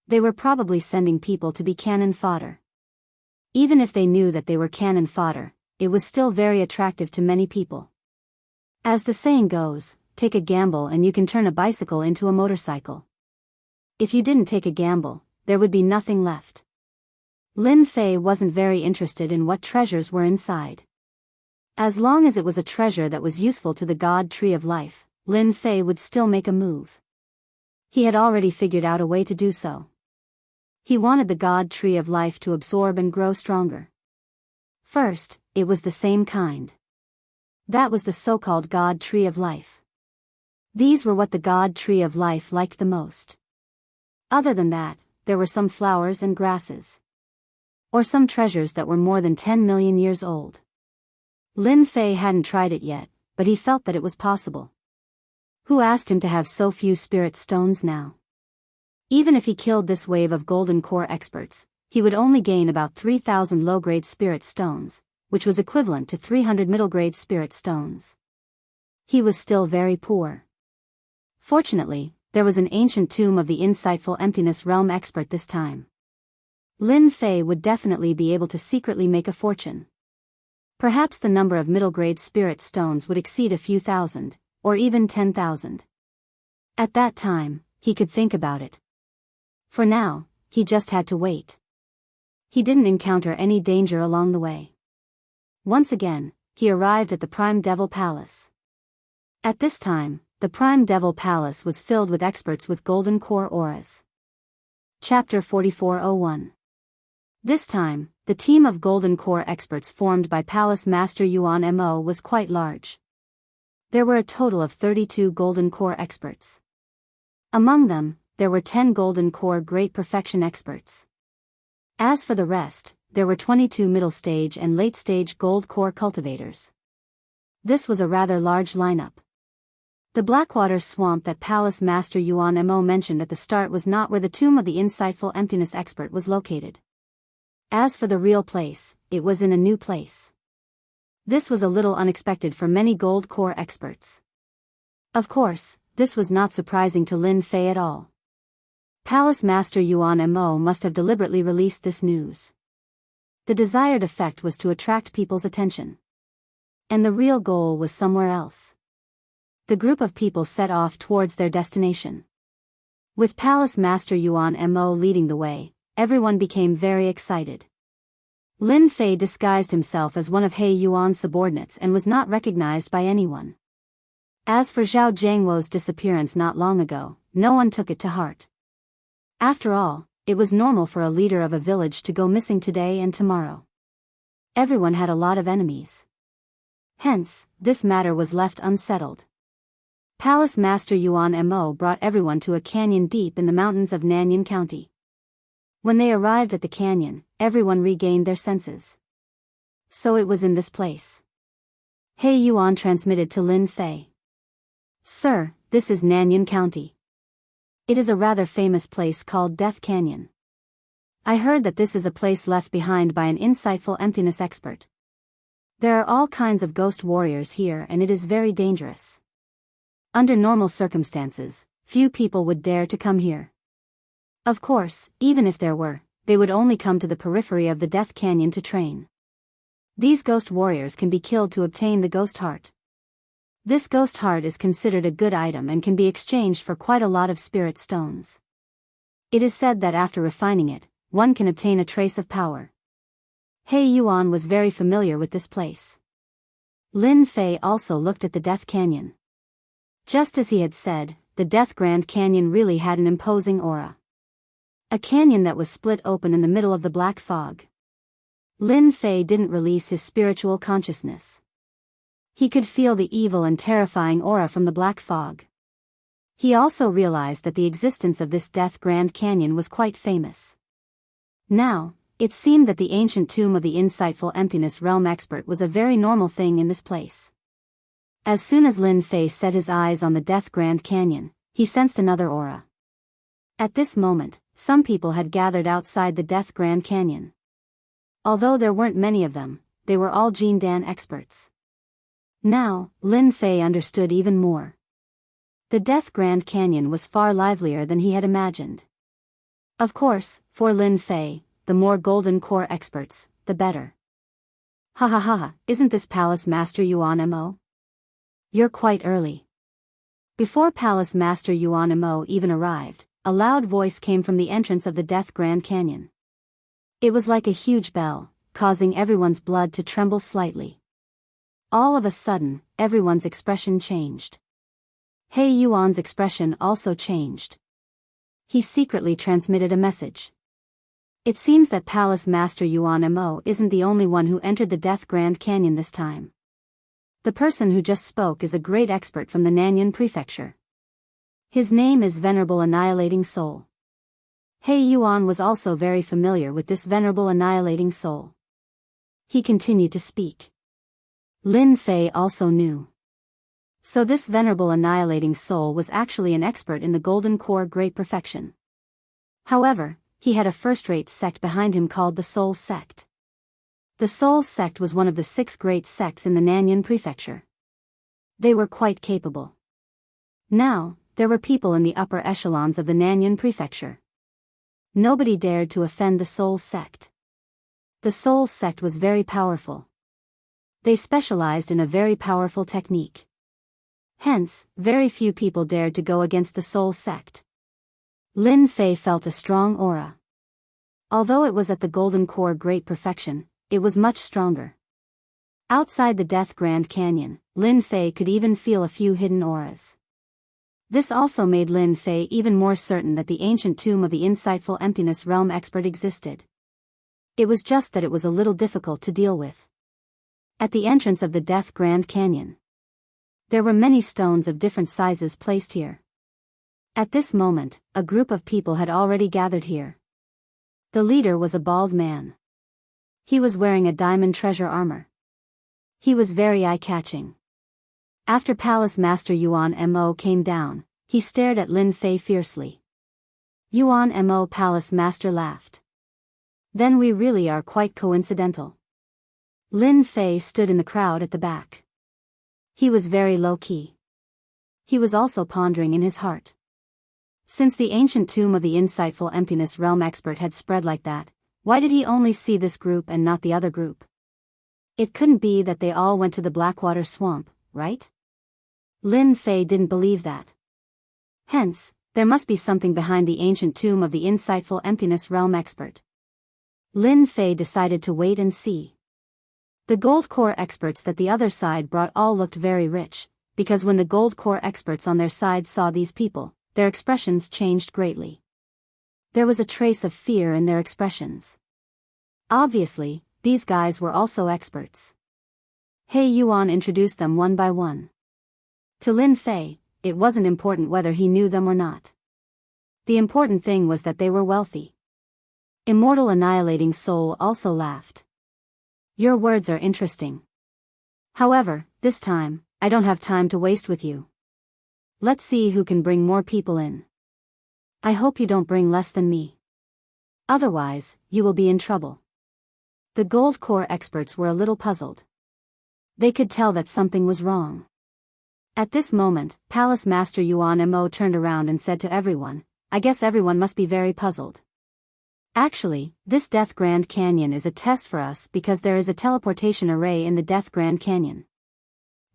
They were probably sending people to be cannon fodder. Even if they knew that they were cannon fodder, it was still very attractive to many people. As the saying goes, take a gamble and you can turn a bicycle into a motorcycle. If you didn't take a gamble, there would be nothing left. Lin Fei wasn't very interested in what treasures were inside. As long as it was a treasure that was useful to the God Tree of Life, Lin Fei would still make a move. He had already figured out a way to do so. He wanted the God Tree of Life to absorb and grow stronger. First, it was the same kind. That was the so-called God Tree of Life. These were what the God Tree of Life liked the most. Other than that, there were some flowers and grasses. Or some treasures that were more than 10 million years old. Lin Fei hadn't tried it yet, but he felt that it was possible. Who asked him to have so few spirit stones now? Even if he killed this wave of golden core experts, he would only gain about 3,000 low-grade spirit stones, which was equivalent to 300 middle-grade spirit stones. He was still very poor. Fortunately, there was an ancient tomb of the insightful emptiness realm expert this time. Lin Fei would definitely be able to secretly make a fortune. Perhaps the number of middle-grade spirit stones would exceed a few thousand, or even 10,000. At that time, he could think about it. For now, he just had to wait. He didn't encounter any danger along the way. Once again, he arrived at the Prime Devil Palace. At this time, the Prime Devil Palace was filled with experts with golden core auras. Chapter 4401. This time, the team of golden core experts formed by Palace Master Yuan Mo was quite large. There were a total of 32 golden core experts. Among them, there were 10 golden core great perfection experts. As for the rest, there were 22 middle stage and late stage gold core cultivators. This was a rather large lineup. The Blackwater swamp that Palace Master Yuan Mo mentioned at the start was not where the tomb of the insightful emptiness expert was located. As for the real place, it was in a new place. This was a little unexpected for many gold core experts. Of course, this was not surprising to Lin Fei at all. Palace Master Yuan Mo must have deliberately released this news. The desired effect was to attract people's attention. And the real goal was somewhere else. The group of people set off towards their destination. With Palace Master Yuan Mo leading the way, everyone became very excited. Lin Fei disguised himself as one of He Yuan's subordinates and was not recognized by anyone. As for Zhao Jiangwo's disappearance not long ago, no one took it to heart. After all, it was normal for a leader of a village to go missing today and tomorrow. Everyone had a lot of enemies. Hence, this matter was left unsettled. Palace Master Yuan Mo brought everyone to a canyon deep in the mountains of Nanyan County. When they arrived at the canyon, everyone regained their senses. So it was in this place. He Yuan transmitted to Lin Fei. Sir, this is Nanyan County. It is a rather famous place called Death Canyon. I heard that this is a place left behind by an insightful emptiness expert. There are all kinds of ghost warriors here and it is very dangerous. Under normal circumstances, few people would dare to come here. Of course, even if there were, they would only come to the periphery of the Death Canyon to train. These ghost warriors can be killed to obtain the ghost heart. This ghost heart is considered a good item and can be exchanged for quite a lot of spirit stones. It is said that after refining it, one can obtain a trace of power. He Yuan was very familiar with this place. Lin Fei also looked at the Death Canyon. Just as he had said, the Death Grand Canyon really had an imposing aura. A canyon that was split open in the middle of the black fog. Lin Fei didn't release his spiritual consciousness. He could feel the evil and terrifying aura from the black fog. He also realized that the existence of this Death Grand Canyon was quite famous. Now, it seemed that the ancient tomb of the insightful emptiness realm expert was a very normal thing in this place. As soon as Lin Fei set his eyes on the Death Grand Canyon, he sensed another aura. At this moment, some people had gathered outside the Death Grand Canyon. Although there weren't many of them, they were all Jindan experts. Now, Lin Fei understood even more. The Death Grand Canyon was far livelier than he had imagined. Of course, for Lin Fei, the more golden core experts, the better. Ha ha ha, isn't this Palace Master Yuan Mo? You're quite early. Before Palace Master Yuan Mo even arrived, a loud voice came from the entrance of the Death Grand Canyon. It was like a huge bell, causing everyone's blood to tremble slightly. All of a sudden, everyone's expression changed. He Yuan's expression also changed. He secretly transmitted a message. It seems that Palace Master Yuan Mo isn't the only one who entered the Death Grand Canyon this time. The person who just spoke is a great expert from the Nanyan Prefecture. His name is Venerable Annihilating Soul. He Yuan was also very familiar with this Venerable Annihilating Soul. He continued to speak. Lin Fei also knew. So this Venerable Annihilating Soul was actually an expert in the Golden Core Great Perfection. However, he had a first-rate sect behind him called the Soul Sect. The Soul Sect was one of the 6 great sects in the Nanyan Prefecture. They were quite capable. Now, there were people in the upper echelons of the Nanyun prefecture. Nobody dared to offend the Soul Sect. The Soul Sect was very powerful. They specialized in a very powerful technique. Hence, very few people dared to go against the Soul Sect. Lin Fei felt a strong aura. Although it was at the Golden Core great perfection, it was much stronger. Outside the Death Grand Canyon, Lin Fei could even feel a few hidden auras. This also made Lin Fei even more certain that the ancient tomb of the insightful emptiness realm expert existed. It was just that it was a little difficult to deal with. At the entrance of the Death Grand Canyon, there were many stones of different sizes placed here. At this moment, a group of people had already gathered here. The leader was a bald man. He was wearing a diamond treasure armor. He was very eye-catching. After Palace Master Yuan Mo came down, he stared at Lin Fei fiercely. Yuan Mo Palace Master laughed. Then we really are quite coincidental. Lin Fei stood in the crowd at the back. He was very low-key. He was also pondering in his heart. Since the ancient tomb of the insightful emptiness realm expert had spread like that, why did he only see this group and not the other group? It couldn't be that they all went to the Blackwater Swamp, right? Lin Fei didn't believe that. Hence, there must be something behind the ancient tomb of the insightful emptiness realm expert. Lin Fei decided to wait and see. The gold core experts that the other side brought all looked very rich, because when the gold core experts on their side saw these people, their expressions changed greatly. There was a trace of fear in their expressions. Obviously, these guys were also experts. He Yuan introduced them one by one. To Lin Fei, it wasn't important whether he knew them or not. The important thing was that they were wealthy. Immortal Annihilating Soul also laughed. Your words are interesting. However, this time, I don't have time to waste with you. Let's see who can bring more people in. I hope you don't bring less than me. Otherwise, you will be in trouble. The gold core experts were a little puzzled. They could tell that something was wrong. At this moment, Palace Master Yuan Mo turned around and said to everyone, I guess everyone must be very puzzled. Actually, this Death Grand Canyon is a test for us because there is a teleportation array in the Death Grand Canyon.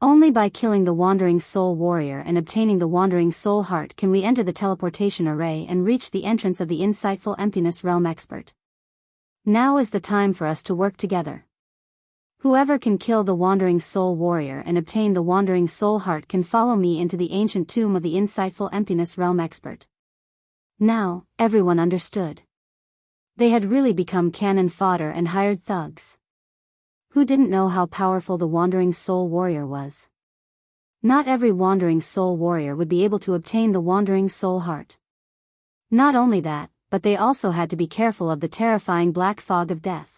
Only by killing the Wandering Soul Warrior and obtaining the Wandering Soul Heart can we enter the teleportation array and reach the entrance of the insightful emptiness realm expert. Now is the time for us to work together. Whoever can kill the Wandering Soul Warrior and obtain the Wandering Soul Heart can follow me into the ancient tomb of the insightful emptiness realm expert. Now, everyone understood. They had really become cannon fodder and hired thugs. Who didn't know how powerful the Wandering Soul Warrior was? Not every Wandering Soul Warrior would be able to obtain the Wandering Soul Heart. Not only that, but they also had to be careful of the terrifying black fog of death.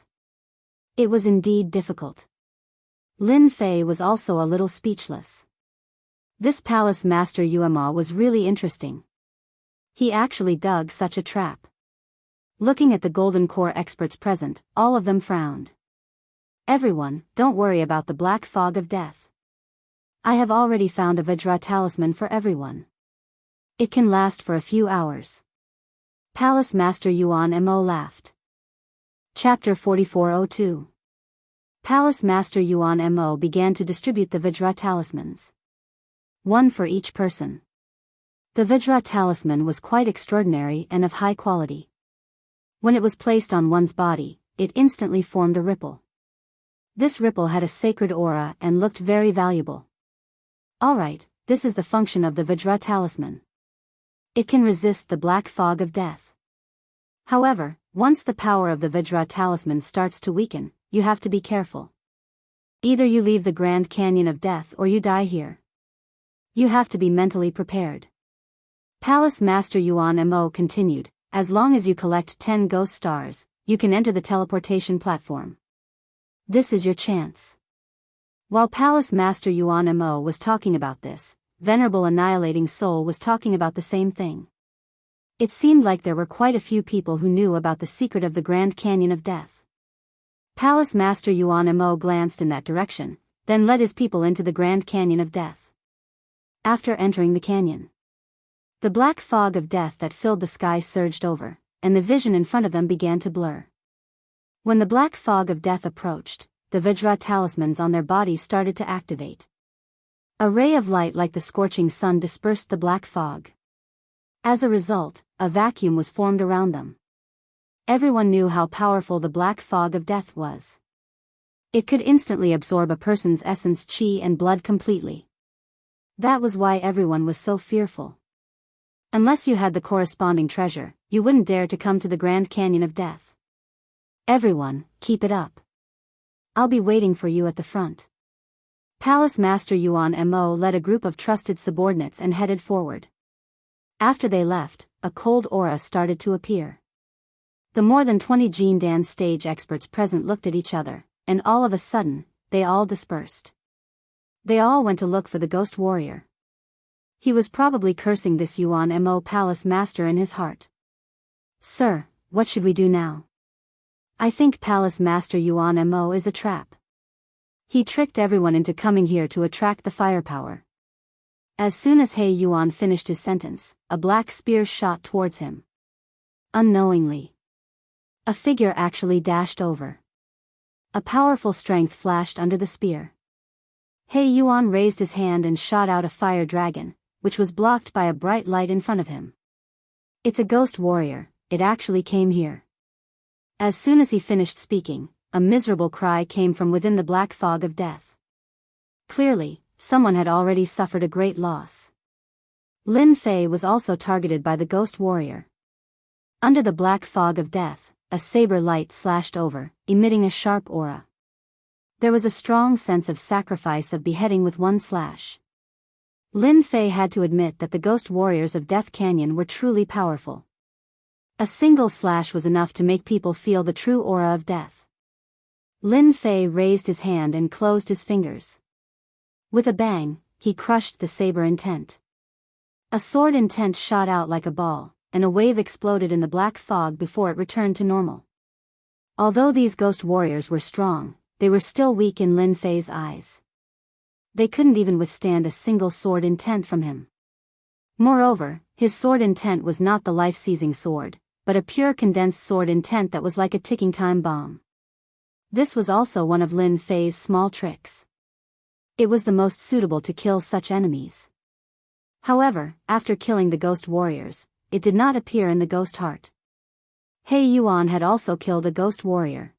It was indeed difficult. Lin Fei was also a little speechless. This Palace Master Yuama was really interesting. He actually dug such a trap. Looking at the Golden Core experts present, all of them frowned. Everyone, don't worry about the black fog of death. I have already found a Vajra talisman for everyone. It can last for a few hours. Palace Master Yuan Mo laughed. Chapter 4402. Palace Master Yuan Mo began to distribute the Vajra talismans. One for each person. The Vajra talisman was quite extraordinary and of high quality. When it was placed on one's body, it instantly formed a ripple. This ripple had a sacred aura and looked very valuable. Alright, this is the function of the Vajra talisman. It can resist the black fog of death. However, once the power of the Vajra talisman starts to weaken, you have to be careful. Either you leave the Grand Canyon of Death or you die here. You have to be mentally prepared. Palace Master Yuan Mo continued, as long as you collect 10 ghost stars, you can enter the teleportation platform. This is your chance. While Palace Master Yuan Mo was talking about this, Venerable Annihilating Soul was talking about the same thing. It seemed like there were quite a few people who knew about the secret of the Grand Canyon of Death. Palace Master Yuan Mo glanced in that direction, then led his people into the Grand Canyon of Death. After entering the canyon, The black fog of death that filled the sky surged over, and the vision in front of them began to blur. When the black fog of death approached, the Vajra talismans on their bodies started to activate. A ray of light like the scorching sun dispersed the black fog. As a result, a vacuum was formed around them. Everyone knew how powerful the black fog of death was. It could instantly absorb a person's essence, chi, and blood completely. That was why everyone was so fearful. Unless you had the corresponding treasure, you wouldn't dare to come to the Grand Canyon of Death. Everyone, keep it up. I'll be waiting for you at the front. Palace Master Yuan Mo led a group of trusted subordinates and headed forward. After they left, a cold aura started to appear. The more than 20 Jin Dan stage experts present looked at each other, and all of a sudden, they all dispersed. They all went to look for the ghost warrior. He was probably cursing this Yuan Mo Palace Master in his heart. Sir, what should we do now? I think Palace Master Yuan Mo is a trap. He tricked everyone into coming here to attract the firepower. As soon as He Yuan finished his sentence, a black spear shot towards him. Unknowingly, a figure actually dashed over. A powerful strength flashed under the spear. He Yuan raised his hand and shot out a fire dragon, which was blocked by a bright light in front of him. It's a ghost warrior, it actually came here. As soon as he finished speaking, a miserable cry came from within the black fog of death. Clearly, someone had already suffered a great loss. Lin Fei was also targeted by the ghost warrior. Under the black fog of death, a saber light slashed over, emitting a sharp aura. There was a strong sense of sacrifice of beheading with one slash. Lin Fei had to admit that the ghost warriors of Death Canyon were truly powerful. A single slash was enough to make people feel the true aura of death. Lin Fei raised his hand and closed his fingers. With a bang, he crushed the saber intent. A sword intent shot out like a ball, and a wave exploded in the black fog before it returned to normal. Although these ghost warriors were strong, they were still weak in Lin Fei's eyes. They couldn't even withstand a single sword intent from him. Moreover, his sword intent was not the life-seizing sword, but a pure condensed sword intent that was like a ticking time bomb. This was also one of Lin Fei's small tricks. It was the most suitable to kill such enemies. However, after killing the ghost warriors, it did not appear in the ghost heart. He Yuan had also killed a ghost warrior.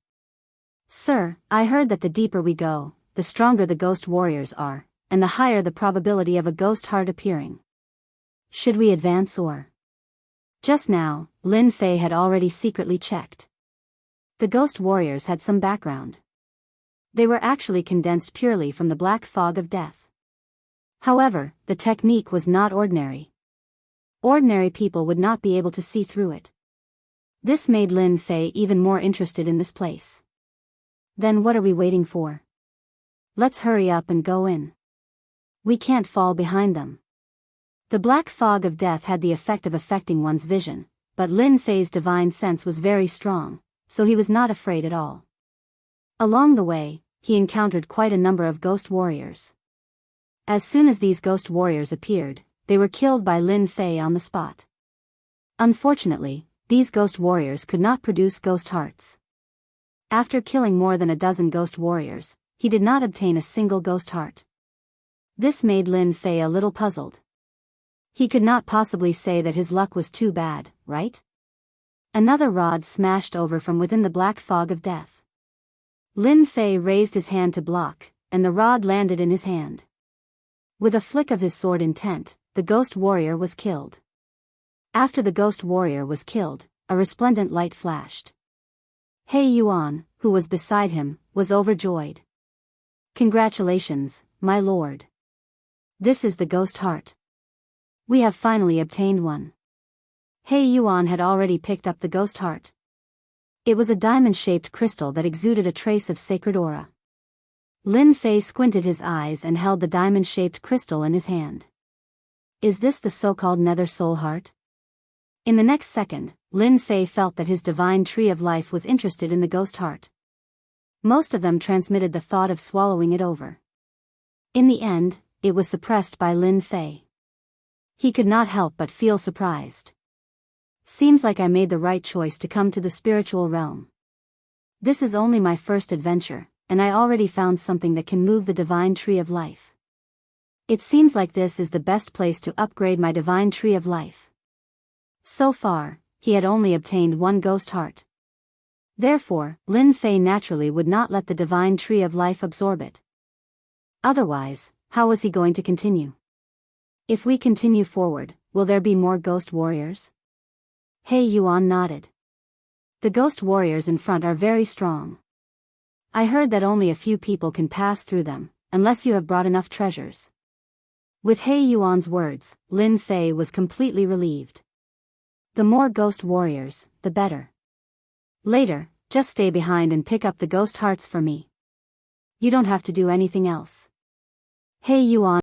Sir, I heard that the deeper we go, the stronger the ghost warriors are, and the higher the probability of a ghost heart appearing. Should we advance or? Just now, Lin Fei had already secretly checked. The ghost warriors had some background. They were actually condensed purely from the black fog of death. However, the technique was not ordinary. Ordinary people would not be able to see through it. This made Lin Fei even more interested in this place. Then what are we waiting for? Let's hurry up and go in. We can't fall behind them. The black fog of death had the effect of affecting one's vision, but Lin Fei's divine sense was very strong, so he was not afraid at all. Along the way, he encountered quite a number of ghost warriors. As soon as these ghost warriors appeared, they were killed by Lin Fei on the spot. Unfortunately, these ghost warriors could not produce ghost hearts. After killing more than a dozen ghost warriors, he did not obtain a single ghost heart. This made Lin Fei a little puzzled. He could not possibly say that his luck was too bad, right? Another rod smashed over from within the black fog of death. Lin Fei raised his hand to block, and the rod landed in his hand. With a flick of his sword intent, the ghost warrior was killed. After the ghost warrior was killed, a resplendent light flashed. He Yuan, who was beside him, was overjoyed. Congratulations, my lord. This is the ghost heart. We have finally obtained one. He Yuan had already picked up the ghost heart. It was a diamond-shaped crystal that exuded a trace of sacred aura. Lin Fei squinted his eyes and held the diamond-shaped crystal in his hand. Is this the so-called Nether Soul Heart? In the next second, Lin Fei felt that his divine tree of life was interested in the ghost heart. Most of them transmitted the thought of swallowing it over. In the end, it was suppressed by Lin Fei. He could not help but feel surprised. Seems like I made the right choice to come to the spiritual realm. This is only my first adventure, and I already found something that can move the divine tree of life. It seems like this is the best place to upgrade my divine tree of life. So far, he had only obtained one ghost heart. Therefore, Lin Fei naturally would not let the divine tree of life absorb it. Otherwise, how was he going to continue? If we continue forward, will there be more ghost warriors? He Yuan nodded. The ghost warriors in front are very strong. I heard that only a few people can pass through them, unless you have brought enough treasures. With He Yuan's words, Lin Fei was completely relieved. The more ghost warriors, the better. Later, just stay behind and pick up the ghost hearts for me. You don't have to do anything else. He Yuan